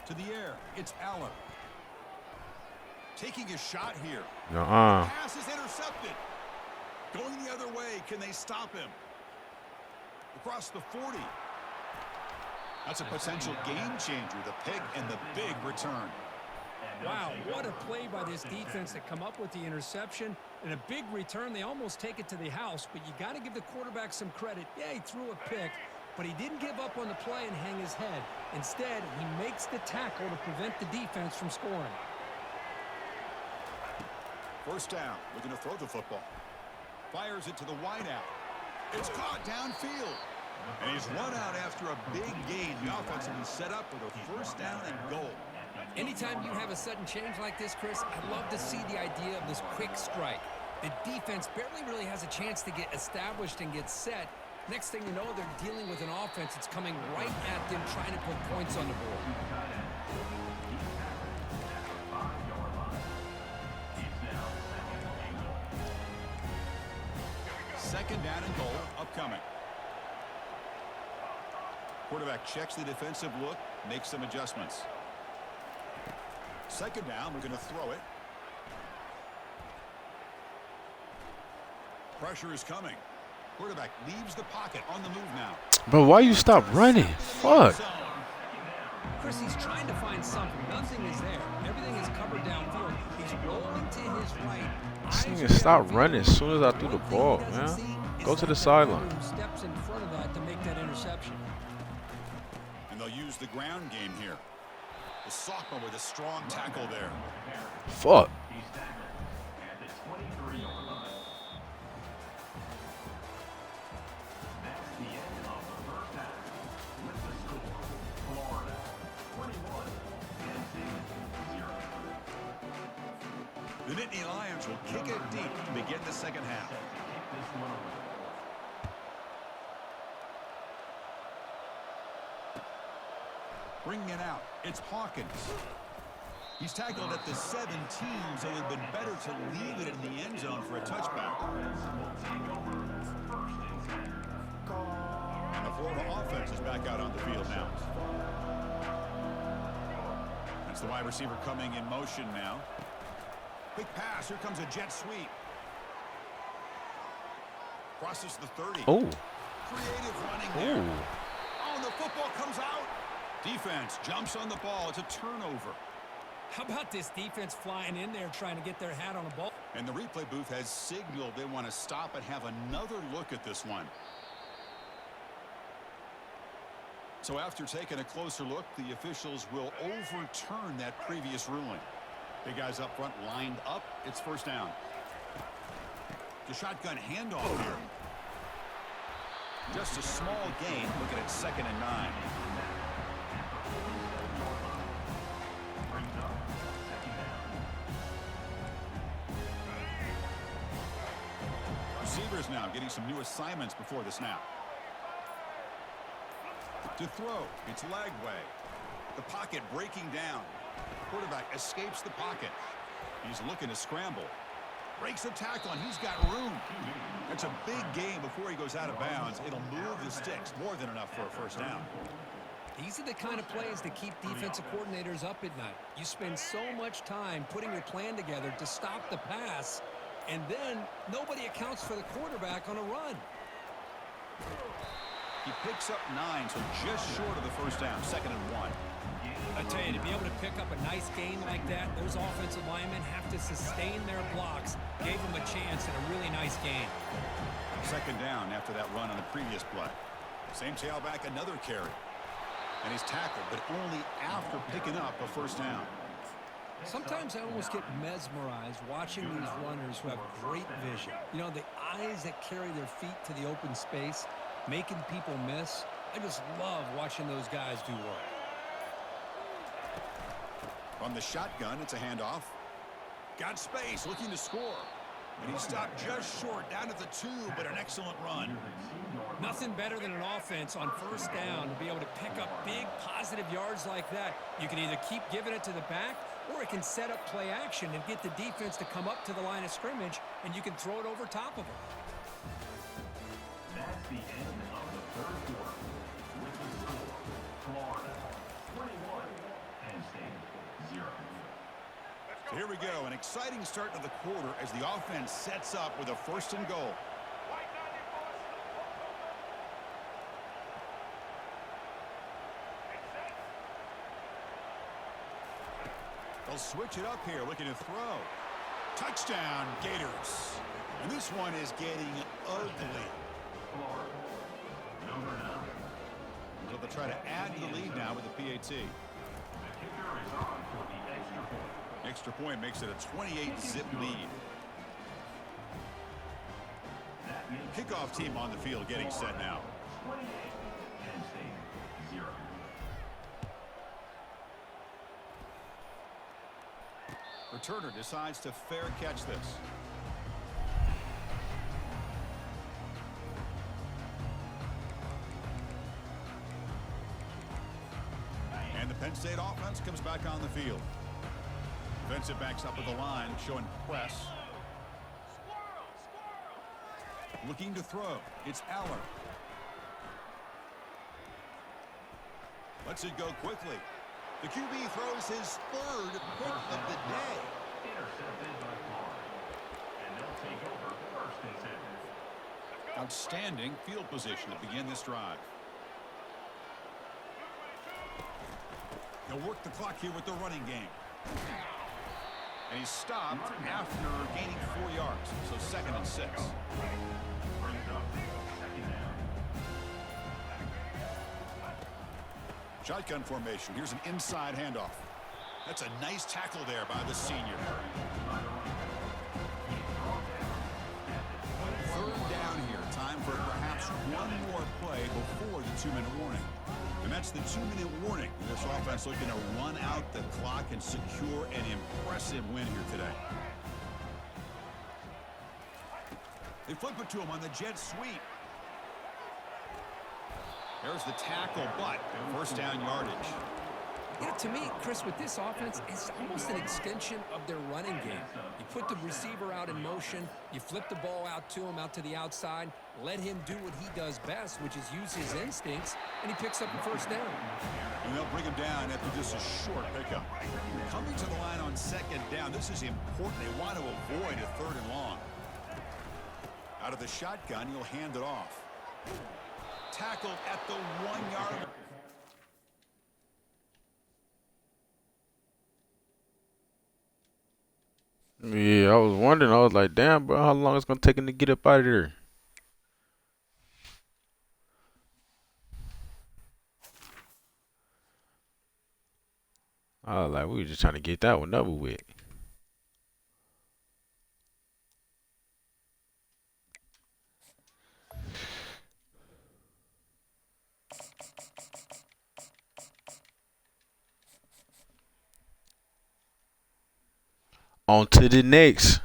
To the air, it's Allen. Taking a shot here. Pass is intercepted. Going the other way, can they stop him? Across the 40. That's a potential game changer, the pick and the big return. Wow, what a play by this defense to come up with the interception and a big return. They almost take it to the house, but you got to give the quarterback some credit. Yeah, he threw a pick, but he didn't give up on the play and hang his head. Instead, he makes the tackle to prevent the defense from scoring. 1st down, looking to throw the football. Fires it to the wideout. It's caught downfield. And he's run out after a big gain. The offense will be set up with a 1st down and goal. Anytime you have a sudden change like this, Chris, I love to see the idea of this quick strike. The defense barely really has a chance to get established and get set. Next thing you know, they're dealing with an offense that's coming right at them, trying to put points on the board. 2nd down and goal upcoming. Quarterback checks the defensive look, makes some adjustments. 2nd down, we're going to throw it. Pressure is coming. Quarterback leaves the pocket on the move now. Bro, why you stop running? Fuck. Chris, he's trying to find something. Nothing is there. Everything is covered downfield. He's rolling to his right. This nigga stop running as soon as I threw the ball, man. Go to the sideline. Steps in front of that to make that interception. And they'll use the ground game here. The sophomore with a strong tackle there. Fuck. He's tackled at the 23-yard line. That's the end of the first half. With the score, Florida 21, Penn State 0. The Nittany Lions will kick it deep to begin the second half. Set to kick this one away. Bringing it out, it's Hawkins. He's tackled at the 17, so it would have been better to leave it in the end zone for a touchback. And the Florida offense is back out on the field now. That's the wide receiver coming in motion now. Quick pass, here comes a jet sweep. Crosses the 30. Oh. Creative running there. Oh, and the football comes out. Defense jumps on the ball. It's a turnover. How about this defense flying in there trying to get their hat on the ball? And the replay booth has signaled they want to stop and have another look at this one. So after taking a closer look, the officials will overturn that previous ruling. Big guys up front lined up. It's first down. The shotgun handoff here. Just a small gain. Looking at 2nd and 9. Receivers now getting some new assignments before the snap. To throw, it's Lagway. The pocket breaking down. Quarterback escapes the pocket. He's looking to scramble. Breaks a tackle, and he's got room. That's a big gain before he goes out of bounds. It'll move the sticks, more than enough for a first down. These are the kind of plays that keep defensive coordinators up at night. You spend so much time putting your plan together to stop the pass, and then nobody accounts for the quarterback on a run. He picks up 9, so just short of the first down, 2nd and 1. I tell you, to be able to pick up a nice gain like that, those offensive linemen have to sustain their blocks. Gave them a chance and a really nice gain. 2nd down after that run on the previous play. Same tailback, another carry. And he's tackled, but only after picking up a first down. Sometimes I almost get mesmerized watching these runners who have great vision. You know, the eyes that carry their feet to the open space, making people miss. I just love watching those guys do work. From the shotgun, it's a handoff. Got space, looking to score. And he stopped just short, down at the 2, but an excellent run. Nothing better than an offense on first down to be able to pick up big positive yards like that. You can either keep giving it to the back, or it can set up play action and get the defense to come up to the line of scrimmage, and you can throw it over top of them. That's the end of the third quarter. With the score, Florida 21, Penn State 0. So here we go, an exciting start to the quarter as the offense sets up with a 1st and goal. They'll switch it up here, looking to throw. Touchdown, Gators. And this one is getting ugly. Florida, number 9. So they'll try to add to the lead now with the PAT. The kicker is on for the extra point. Extra point makes it a 28-zip lead. That makes Kickoff team on the field getting set now. 28, Penn State 0. Returner decides to fair catch this. And the Penn State offense comes back on the field. Defensive backs up at the line, showing press. Looking to throw. It's Aller. Lets it go quickly. The QB throws his 3rd pick of the day. Intercepted by Florida. And they'll take over 1st and 10. Outstanding field position to begin this drive. He'll work the clock here with the running game. And he's stopped after gaining 4 yards. So 2nd and 6. Shotgun formation. Here's an inside handoff. That's a nice tackle there by the senior. 3rd down here. Time for perhaps one more play before the 2-minute warning. And that's the 2-minute warning. This offense looking to run out the clock and secure an impressive win here today. They flip it to him on the jet sweep. There's the tackle, but 1st down yardage. You know, to me, Chris, with this offense, it's almost an extension of their running game. You put the receiver out in motion, you flip the ball out to him, out to the outside, let him do what he does best, which is use his instincts, and he picks up the 1st down. And they'll bring him down after just a short pickup. Coming to the line on 2nd down, this is important. They want to avoid a 3rd and long. Out of the shotgun, you'll hand it off. Tackled at the 1-yard. Yeah, I was wondering. I was like, damn, bro, how long it's going to take him to get up out of there? I was like, we were just trying to get that one over with. On to the next.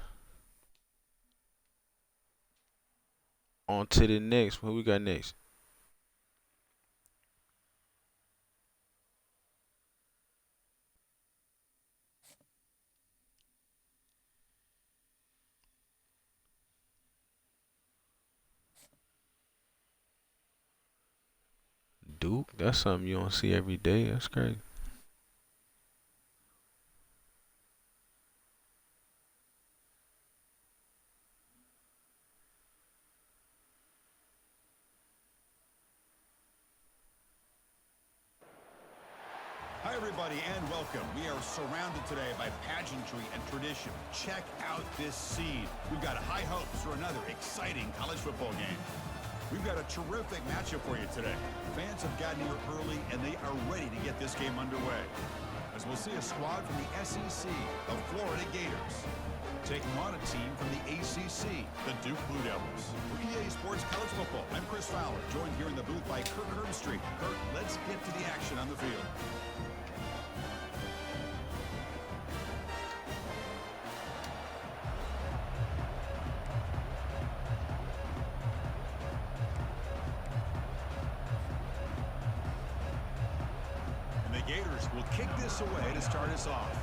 On to the next. What we got next? Duke. That's something you don't see every day. That's crazy. Hi, everybody, and welcome. We are surrounded today by pageantry and tradition. Check out this scene. We've got high hopes for another exciting college football game. We've got a terrific matchup for you today. Fans have gotten here early, and they are ready to get this game underway. As we'll see a squad from the SEC, the Florida Gators, taking on a team from the ACC, the Duke Blue Devils. For EA Sports College Football, I'm Chris Fowler, joined here in the booth by Kirk Herbstreit. Kirk, let's get to the action on the field. Gators will kick this away to start us off.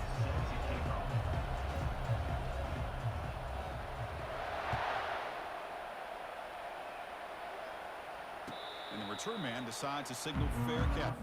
And the return man decides to signal fair catch.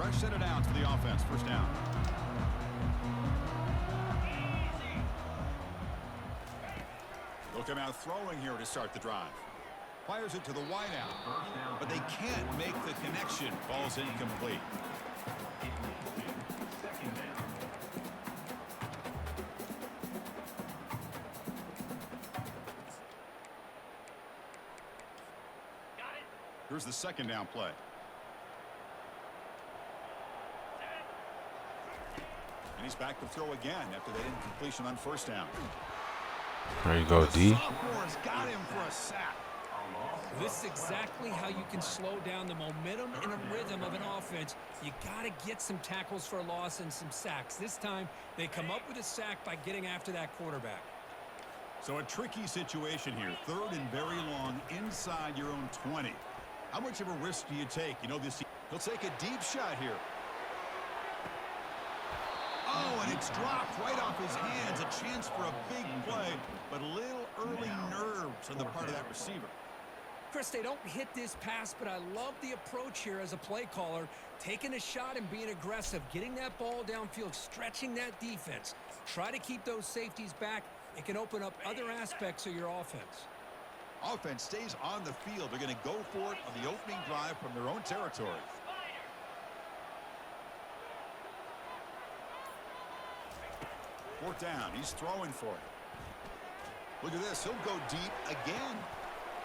Fresh set of downs for the offense. First down. They'll come out throwing here to start the drive. Fires it to the wideout, but they can't make the connection. Ball's incomplete. Here's the second down play. And he's back to throw again after that incompletion on first down. There you go, D. Sophomore's got him for a sack. This is exactly how you can slow down the momentum and a rhythm of an offense. You got to get some tackles for a loss and some sacks. This time, they come up with a sack by getting after that quarterback. So a tricky situation here. Third and very long inside your own 20. How much of a risk do you take? You know, he'll take a deep shot here. Oh, and it's dropped right off his hands. A chance for a big play, but a little early nerves on the part of that receiver. Chris, they don't hit this pass, but I love the approach here as a play caller. Taking a shot and being aggressive, getting that ball downfield, stretching that defense. Try to keep those safeties back. It can open up other aspects of your offense. Offense stays on the field. They're going to go for it on the opening drive from their own territory. Fourth down. He's throwing for it. Look at this. He'll go deep again.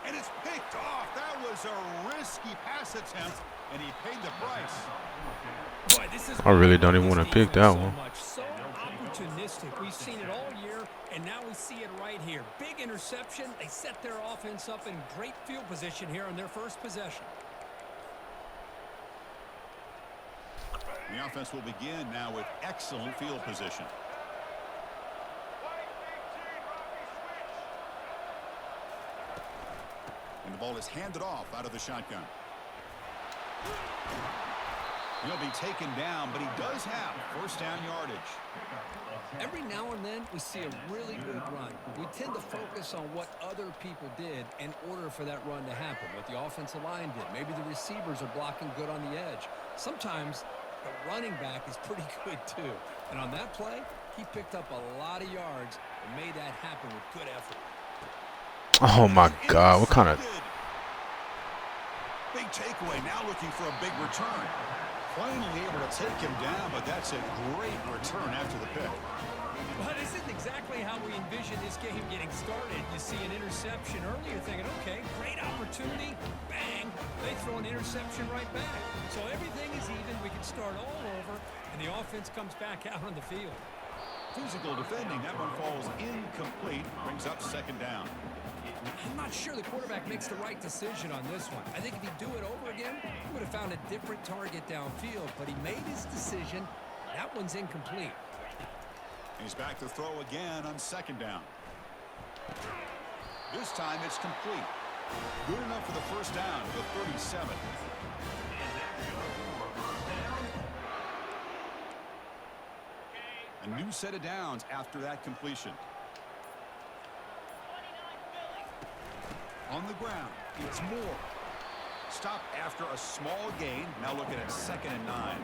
And it's picked off. That was a risky pass attempt, and he paid the price. Boy, this is I really don't even want to pick that one. So opportunistic. We've seen it all year, and now we see it right here. Big interception. They set their offense up in great field position here on their first possession. The offense will begin now with excellent field position. And the ball is handed off out of the shotgun. He'll be taken down, but he does have first down yardage. Every now and then we see a really good run. We tend to focus on what other people did in order for that run to happen. What the offensive line did. Maybe the receivers are blocking good on the edge. Sometimes the running back is pretty good too. And on that play, he picked up a lot of yards and made that happen with good effort. Oh my God, what kind of... Big takeaway, now looking for a big return. Finally able to take him down, but that's a great return after the pick. Well, this isn't exactly how we envisioned this game getting started. You see an interception early, you're thinking, okay, great opportunity, bang, they throw an interception right back. So everything is even, we can start all over, and the offense comes back out on the field. Physical defending, that one falls incomplete, brings up second down. I'm not sure the quarterback makes the right decision on this one. I think if he'd do it over again, he would have found a different target downfield, but he made his decision. That one's incomplete. He's back to throw again on second down. This time it's complete. Good enough for the first down to the 37. A new set of downs after that completion. On the ground, it's Moore. Stop after a small gain. Now looking at 2nd and 9.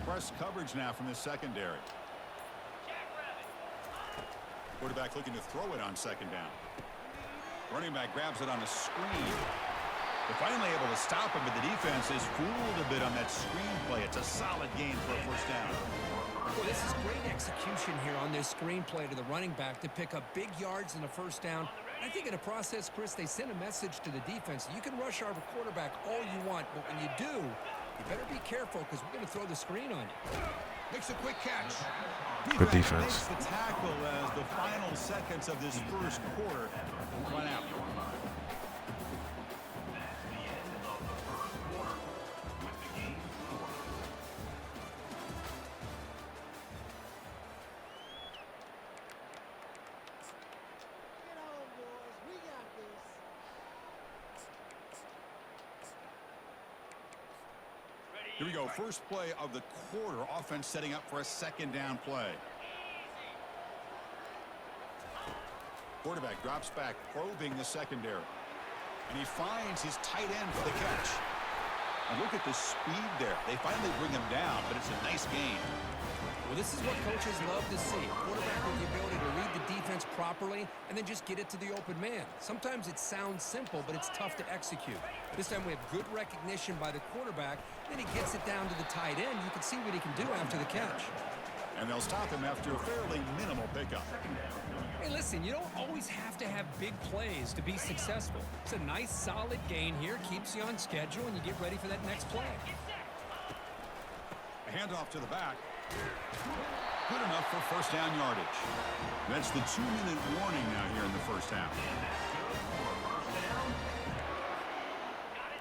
Press coverage now from the secondary. Quarterback looking to throw it on second down. Running back grabs it on a screen. They're finally able to stop him, but the defense is fooled a bit on that screen play. It's a solid gain for a first down. Well, this is great execution here on this screenplay to the running back to pick up big yards in the first down. I think in the process, Chris, they sent a message to the defense. You can rush our quarterback all you want, but when you do, you better be careful because we're going to throw the screen on you. Makes a quick catch. Good defense. Makes the tackle as the final seconds of this first quarter run out. Here we go. First play of the quarter. Offense setting up for a second down play. Quarterback drops back, probing the secondary. And he finds his tight end for the catch. And look at the speed there. They finally bring him down, but it's a nice gain. Well, this is what coaches love to see. Quarterback with the ability to read the defense properly and then just get it to the open man. Sometimes it sounds simple, but it's tough to execute. This time we have good recognition by the quarterback. Then he gets it down to the tight end. You can see what he can do after the catch. And they'll stop him after a fairly minimal pickup. Hey, listen, you don't always have to have big plays to be successful. It's a nice, solid gain here. Keeps you on schedule, and you get ready for that next play. A handoff to the back. Good enough for first down yardage. That's the 2-minute warning now here in the first half.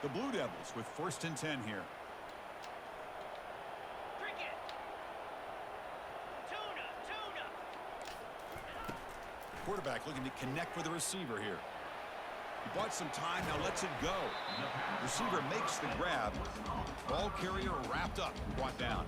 The Blue Devils with 1st and 10 here. Quarterback looking to connect with the receiver here. He bought some time, now lets it go. Receiver makes the grab. Ball carrier wrapped up, brought down.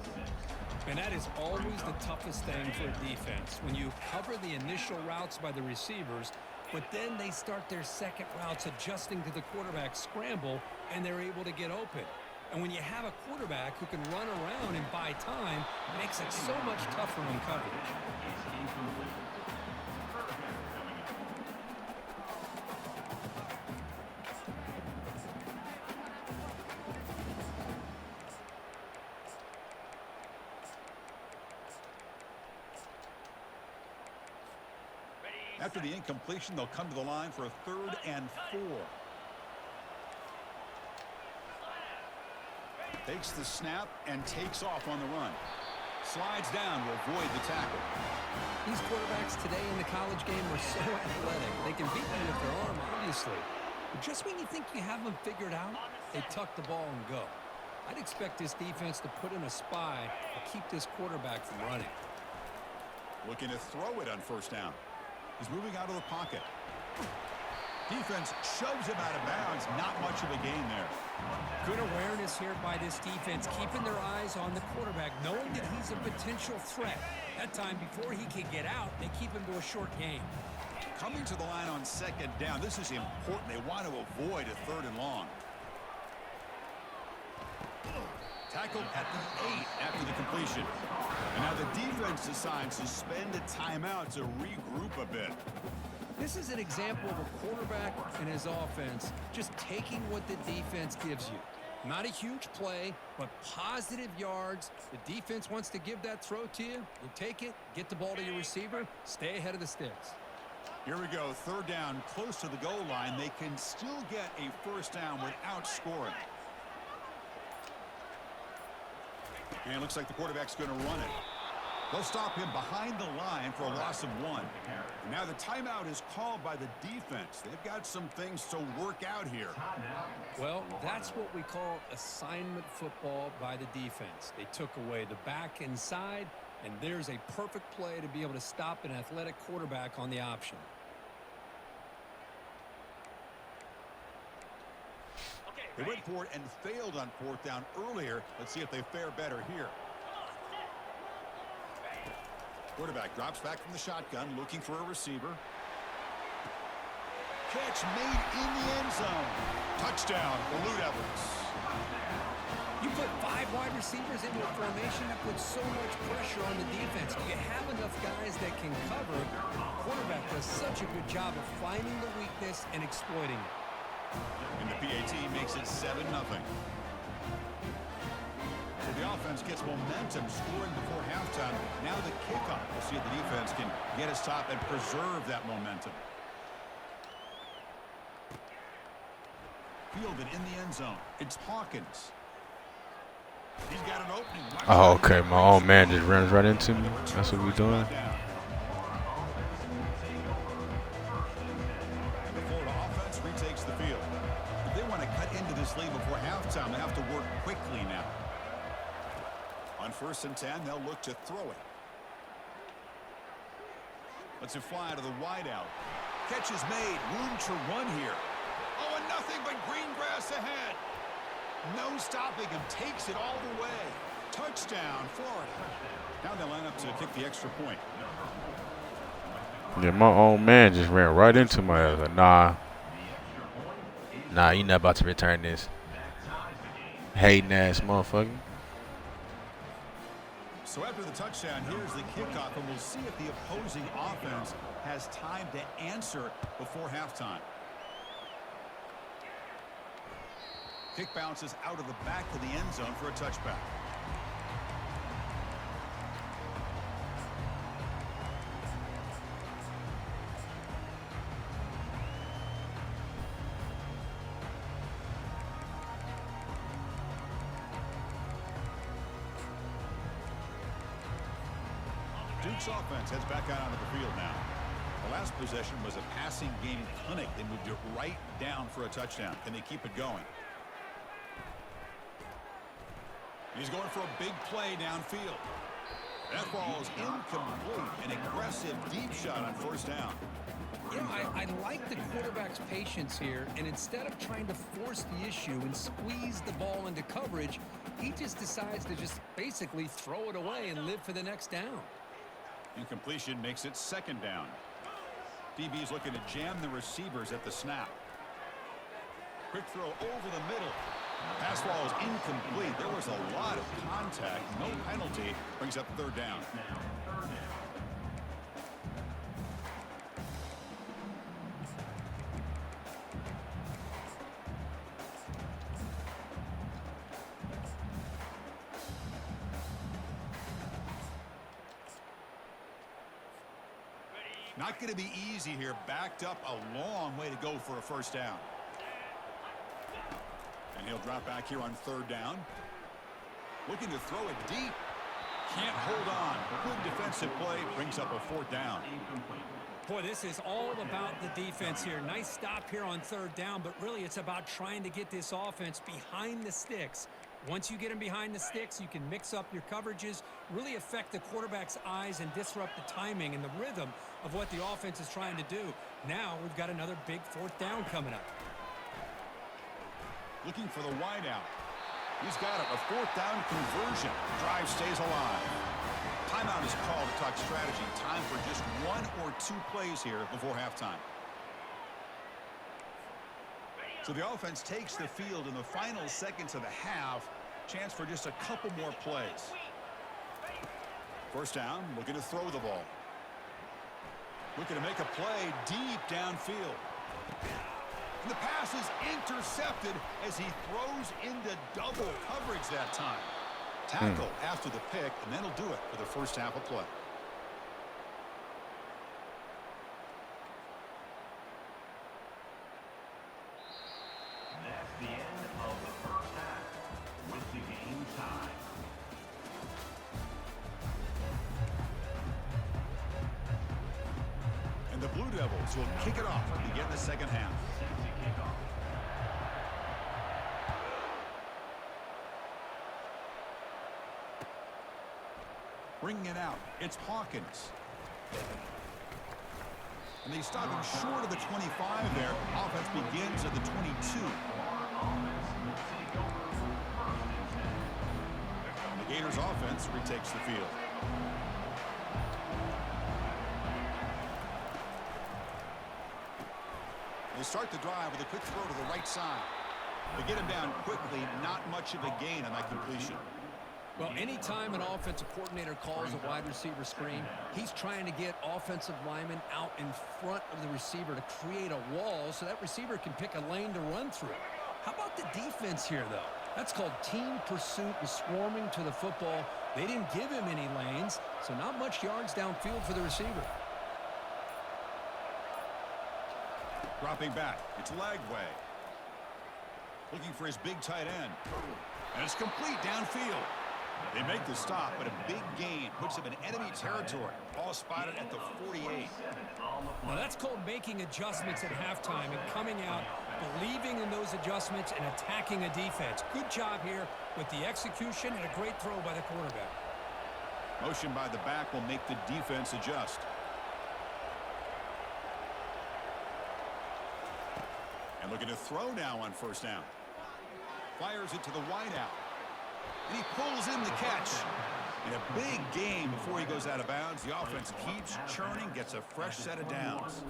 And that is always the toughest thing for a defense. When you cover the initial routes by the receivers, but then they start their second routes adjusting to the quarterback's scramble, and they're able to get open. And when you have a quarterback who can run around and buy time, it makes it so much tougher on coverage. After the incompletion, they'll come to the line for a 3rd and 4. Takes the snap and takes off on the run. Slides down to avoid the tackle. These quarterbacks today in the college game are so athletic. They can beat you with their arm, obviously. But just when you think you have them figured out, they tuck the ball and go. I'd expect this defense to put in a spy to keep this quarterback from running. Looking to throw it on first down. He's moving out of the pocket. Defense shoves him out of bounds. Not much of a gain there. Good awareness here by this defense, keeping their eyes on the quarterback, knowing that he's a potential threat. That time, before he can get out, they keep him to a short game. Coming to the line on 2nd down. This is important. They want to avoid a 3rd and long. Tackled at the 8 after the completion. And now the defense decides to spend a timeout to regroup a bit. This is an example of a quarterback and his offense just taking what the defense gives you. Not a huge play, but positive yards. The defense wants to give that throw to you. You take it, get the ball to your receiver, stay ahead of the sticks. Here we go, 3rd down, close to the goal line. They can still get a first down without scoring. And it looks like the quarterback's going to run it. They'll stop him behind the line for a loss of 1. And now the timeout is called by the defense. They've got some things to work out here. Well, that's what we call assignment football by the defense. They took away the back inside, and there's a perfect play to be able to stop an athletic quarterback on the option. They went for it and failed on 4th down earlier. Let's see if they fare better here. Quarterback drops back from the shotgun, looking for a receiver. Catch made in the end zone. Touchdown, the Blue Devils. You put 5 wide receivers into a formation that puts so much pressure on the defense. Do you have enough guys that can cover? The quarterback does such a good job of finding the weakness and exploiting it. And the PAT makes it 7-0. So the offense gets momentum, scoring before halftime. Now the kickoff. We'll see if the defense can get a stop and preserve that momentum. Fielded in the end zone. It's Hawkins. He's got an opening. Oh, okay. My own man just runs right into me. That's what we're doing. The Florida offense retakes the field. If they want to cut into this lead before halftime, they have to work quickly now. On 1st and 10, they'll look to throw it. Lets it fly to the wideout. Catch is made. Room to run here. Oh, and nothing but green grass ahead. No stopping him. Takes it all the way. Touchdown, Florida. Now they line up to kick the extra point. Yeah, my own man just ran right into my ass. Like, nah, you not about to return this. Hating ass motherfucker. So after the touchdown, here's the kickoff, and we'll see if the opposing offense has time to answer before halftime. Kick bounces out of the back of the end zone for a touchback. Duke's offense heads back out onto the field now. The last possession was a passing game clinic. They moved it right down for a touchdown. Can they keep it going? He's going for a big play downfield. That ball is incomplete. An aggressive deep shot on first down. You know, I like the quarterback's patience here, and instead of trying to force the issue and squeeze the ball into coverage, he just decides to just basically throw it away and live for the next down. Incompletion makes it second down. DB is looking to jam the receivers at the snap. Quick throw over the middle. Pass ball is incomplete. There was a lot of contact. No penalty. Brings up third down. Not going to be easy here. Backed up a long way to go for a first down. And he'll drop back here on third down. Looking to throw it deep. Can't hold on. Good defensive play. Brings up a fourth down. Boy, this is all about the defense here. Nice stop here on third down, but really it's about trying to get this offense behind the sticks. Once you get them behind the sticks, you can mix up your coverages, really affect the quarterback's eyes and disrupt the timing and the rhythm of what the offense is trying to do. Now we've got another big fourth down coming up. Looking for the wideout. He's got it. A fourth down conversion. Drive stays alive. Timeout is called to talk strategy. Time for just one or two plays here before halftime. So the offense takes the field in the final seconds of the half. Chance for just a couple more plays. First down, looking to throw the ball. Looking to make a play deep downfield. And the pass is intercepted as he throws into double coverage that time. Tackle after the pick, and that'll do it for the first half of play. That's the end of the first half with the game tied. And the Blue Devils will kick it off to begin the second half. Bringing it out, it's Hawkins. And they stop him short of the 25 there. Offense begins at the 22. The Gators offense retakes the field. They start the drive with a quick throw to the right side. They get him down quickly, not much of a gain on that completion. Well, anytime an offensive coordinator calls a wide receiver screen, he's trying to get offensive linemen out in front of the receiver to create a wall so that receiver can pick a lane to run through. How about the defense here, though? That's called team pursuit and swarming to the football. They didn't give him any lanes, so not much yards downfield for the receiver. Dropping back, it's Lagway. Looking for his big tight end. And it's complete downfield. They make the stop, but a big gain puts him in enemy territory. Ball spotted at the 48. Now that's called making adjustments at halftime and coming out, believing in those adjustments and attacking a defense. Good job here with the execution and a great throw by the quarterback. Motion by the back will make the defense adjust. And looking to throw now on first down. Fires it to the wideout. And he pulls in the catch. In a big game before he goes out of bounds, the offense keeps churning, gets a fresh set of downs.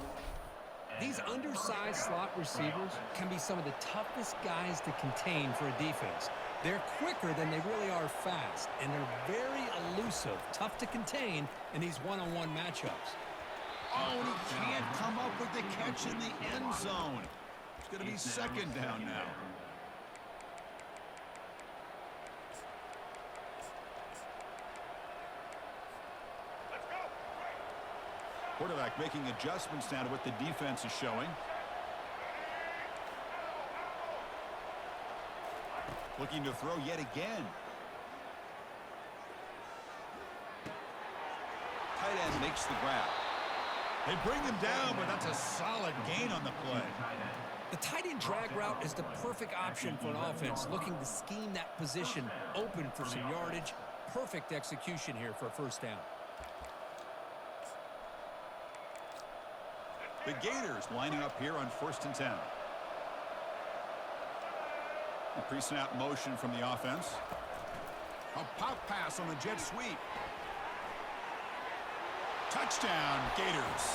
These undersized slot receivers can be some of the toughest guys to contain for a defense. They're quicker than they really are fast, and they're very elusive, tough to contain in these one-on-one matchups. Oh, and he can't come up with the catch in the end zone. It's going to be second down now. Quarterback making adjustments now to what the defense is showing. Looking to throw yet again. Tight end makes the grab. They bring him down, but that's a solid gain on the play. The tight end drag route is the perfect option for an offense looking to scheme that position open for some yardage. Perfect execution here for a first down. The Gators lining up here on 1st and 10. A pre-snap motion from the offense. A pop pass on the jet sweep. Touchdown, Gators.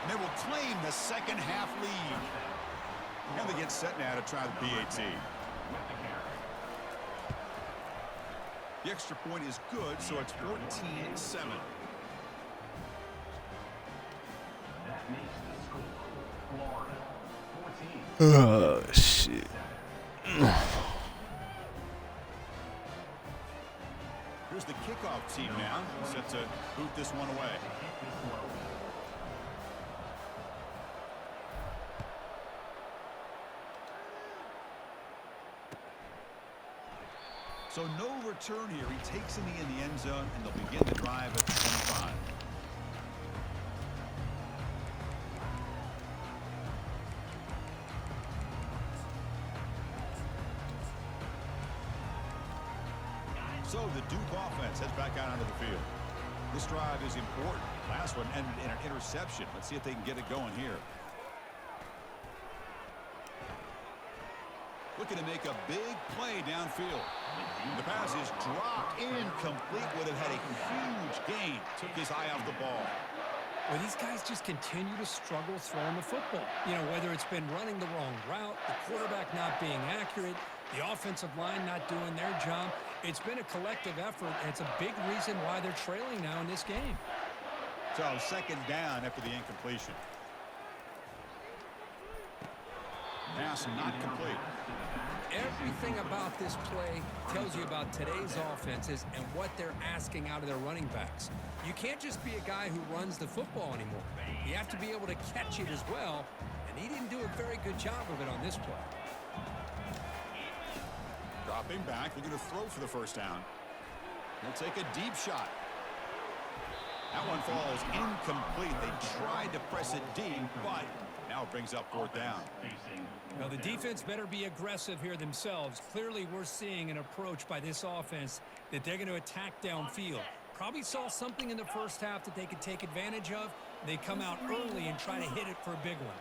And they will claim the second half lead. And they get set now to try the PAT. The extra point is good, so it's 14-7. That makes the score Florida 14. Oh, shit. Here's the kickoff team now, set to boot this one away. So no return here. He takes it in the end zone, and they'll begin the drive at the 25. So the Duke offense heads back out onto the field. This drive is important. Last one ended in an interception. Let's see if they can get it going here. Looking to make a big play downfield. The pass is dropped incomplete. Would have had a huge gain. Took his eye off the ball. Well, these guys just continue to struggle throwing the football. You know, whether it's been running the wrong route, the quarterback not being accurate, the offensive line not doing their job. It's been a collective effort, and it's a big reason why they're trailing now in this game. So second down after the incompletion. Pass not complete. Everything about this play tells you about today's offenses and what they're asking out of their running backs. You can't just be a guy who runs the football anymore. You have to be able to catch it as well, and he didn't do a very good job of it on this play. Dropping back, looking to throw for the first down. He'll take a deep shot. That one falls incomplete. They tried to press it deep, but now it brings up fourth down. Well, the defense better be aggressive here themselves. Clearly, we're seeing an approach by this offense that they're going to attack downfield. Probably saw something in the first half that they could take advantage of. They come out early and try to hit it for a big one.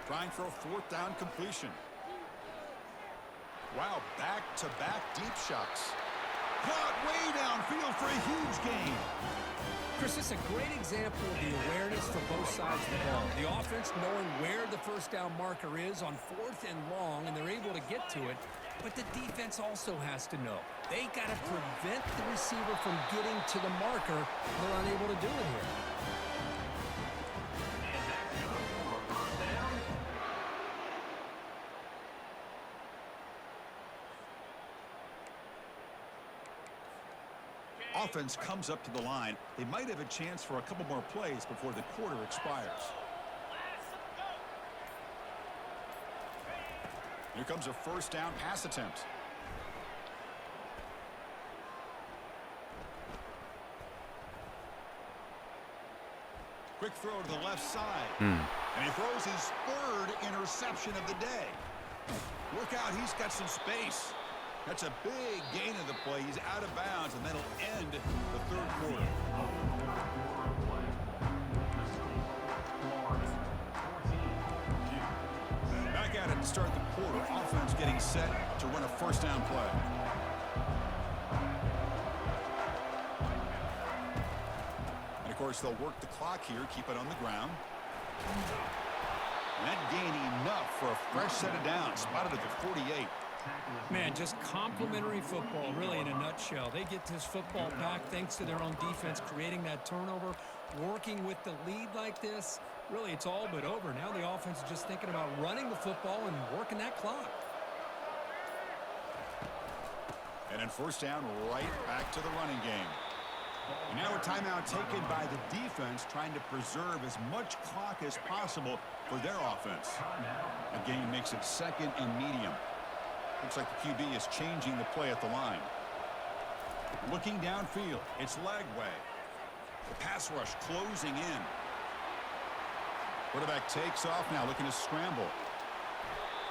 Trying for a fourth down completion. Wow, back-to-back deep shots. Caught way downfield for a huge gain. Chris, this is a great example of the awareness for both sides of the ball. The offense knowing where the first down marker is on 4th and long, and they're able to get to it. But the defense also has to know. They got to prevent the receiver from getting to the marker. They're unable to do it here. Offense comes up to the line. They might have a chance for a couple more plays before the quarter expires. Here comes a first down pass attempt. Quick throw to the left side. And he throws his third interception of the day. Look out, he's got some space. That's a big gain of the play. He's out of bounds, and that'll end the third quarter. Back at it to start the quarter. Offense getting set to run a first down play. And, of course, they'll work the clock here, keep it on the ground. And that gained enough for a fresh set of downs, spotted at the 48. Man, just complimentary football, really, in a nutshell. They get this football back thanks to their own defense, creating that turnover, working with the lead like this. Really, it's all but over. Now the offense is just thinking about running the football and working that clock. And then first down, right back to the running game. And now a timeout taken by the defense, trying to preserve as much clock as possible for their offense. Again, makes it second and medium. Looks like the QB is changing the play at the line. Looking downfield, it's Lagway. The pass rush closing in. Quarterback takes off now, looking to scramble.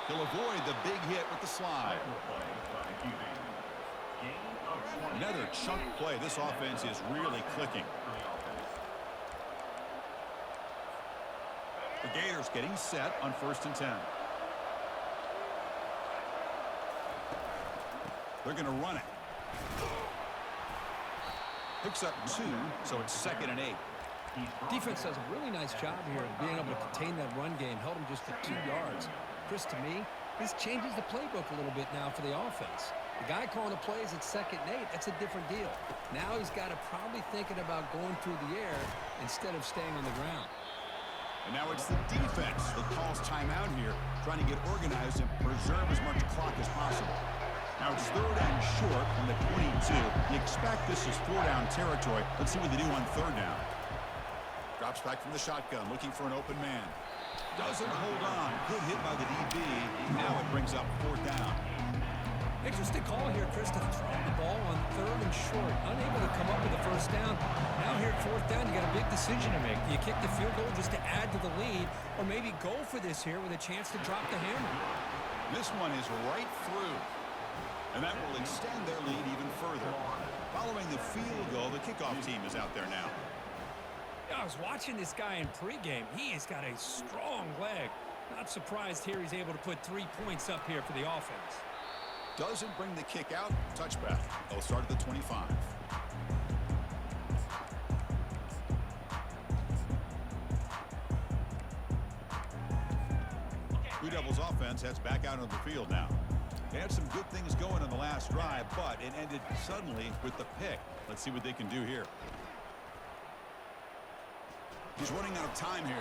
He'll avoid the big hit with the slide. Another chunk play. This offense is really clicking. The Gators getting set on 1st and 10. They're going to run it. Picks up 2, so it's 2nd and 8. Defense does a really nice job here of being able to contain that run game, held them just to 2 yards. Chris, to me, this changes the playbook a little bit now for the offense. The guy calling the plays at 2nd and 8, that's a different deal. Now he's got to probably thinking about going through the air instead of staying on the ground. And now it's the defense that calls timeout here, trying to get organized and preserve as much clock as possible. Now it's 3rd and short from the 22. You expect this is 4-down territory. Let's see what they do on 3rd down. Drops back from the shotgun, looking for an open man. Doesn't hold on. Good hit by the DB. Now it brings up 4th down. Interesting call here, Chris, to throw the ball on 3rd and short. Unable to come up with the 1st down. Now here at 4th down, you got a big decision to make. Do you kick the field goal just to add to the lead, or maybe go for this here with a chance to drop the hammer? This one is right through. And that will extend their lead even further. Following the field goal, the kickoff team is out there now. I was watching this guy in pregame. He has got a strong leg. Not surprised here he's able to put 3 points up here for the offense. Doesn't bring the kick out. Touchback. They'll start at the 25. Blue Devils offense heads back out on the field now. They had some good things going on the last drive, but it ended suddenly with the pick. Let's see what they can do here. He's running out of time here.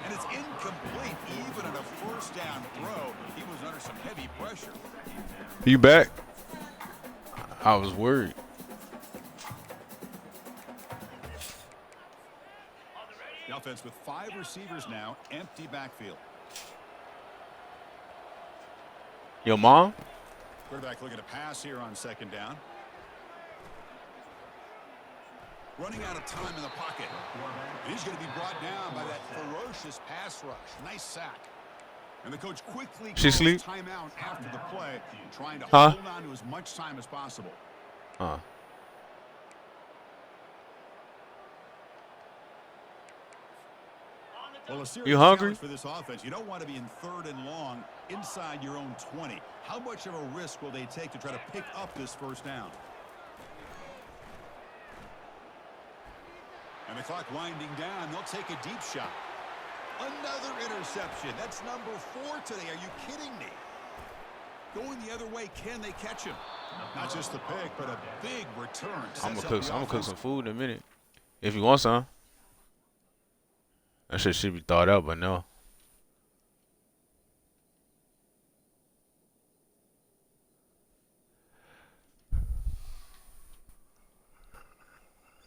And it's incomplete. Even at a 1st down throw, he was under some heavy pressure. You back? I was worried. The offense with 5 receivers now, empty backfield. Your mom? Quarterback looking to pass here on 2nd down. Running out of time in the pocket. And he's going to be brought down by that ferocious pass rush. Nice sack. And the coach quickly calls timeout after the play, trying to hold on to as much time as possible. Well, a serious challenge for this offense. You don't want to be in 3rd and long inside your own 20. How much of a risk will they take to try to pick up this 1st down? And the clock winding down. They'll take a deep shot. Another interception. That's number 4 today. Are you kidding me? Going the other way, can they catch him? Not just the pick, but a big return. I'm gonna cook some food in a minute. If you want some. That shit should be thought out by now.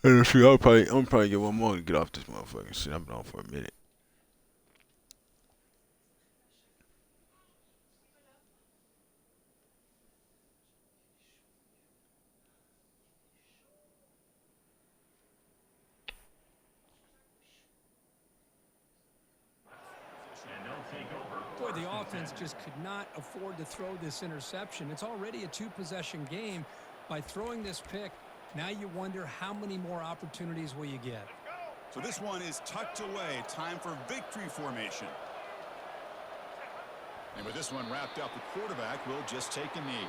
And if I'm probably get one more to get off this motherfucking shit. I've been on for a minute. Boy, the offense just could not afford to throw this interception. It's already a 2-possession game. By throwing this pick, now you wonder how many more opportunities will you get. So this one is tucked away. Time for victory formation. And with this one wrapped up, the quarterback will just take a knee.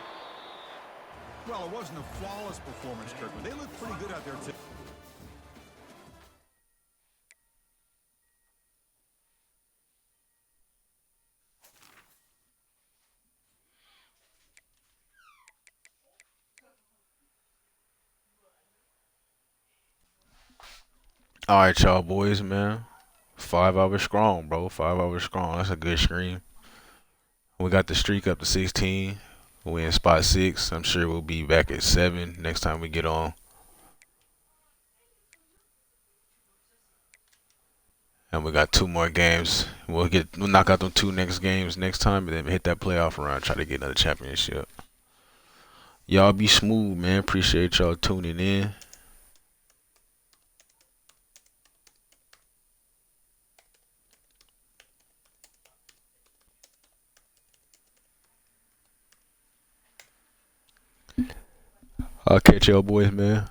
Well, it wasn't a flawless performance, Kirk, but they looked pretty good out there, too. All right, y'all boys, man. 5 hours strong, bro. 5 hours strong. That's a good stream. We got the streak up to 16. We in spot 6. I'm sure we'll be back at 7 next time we get on. And we got 2 more games. We'll knock out them 2 next games next time, and then hit that playoff round. Try to get another championship. Y'all be smooth, man. Appreciate y'all tuning in. I'll catch y'all boys, man.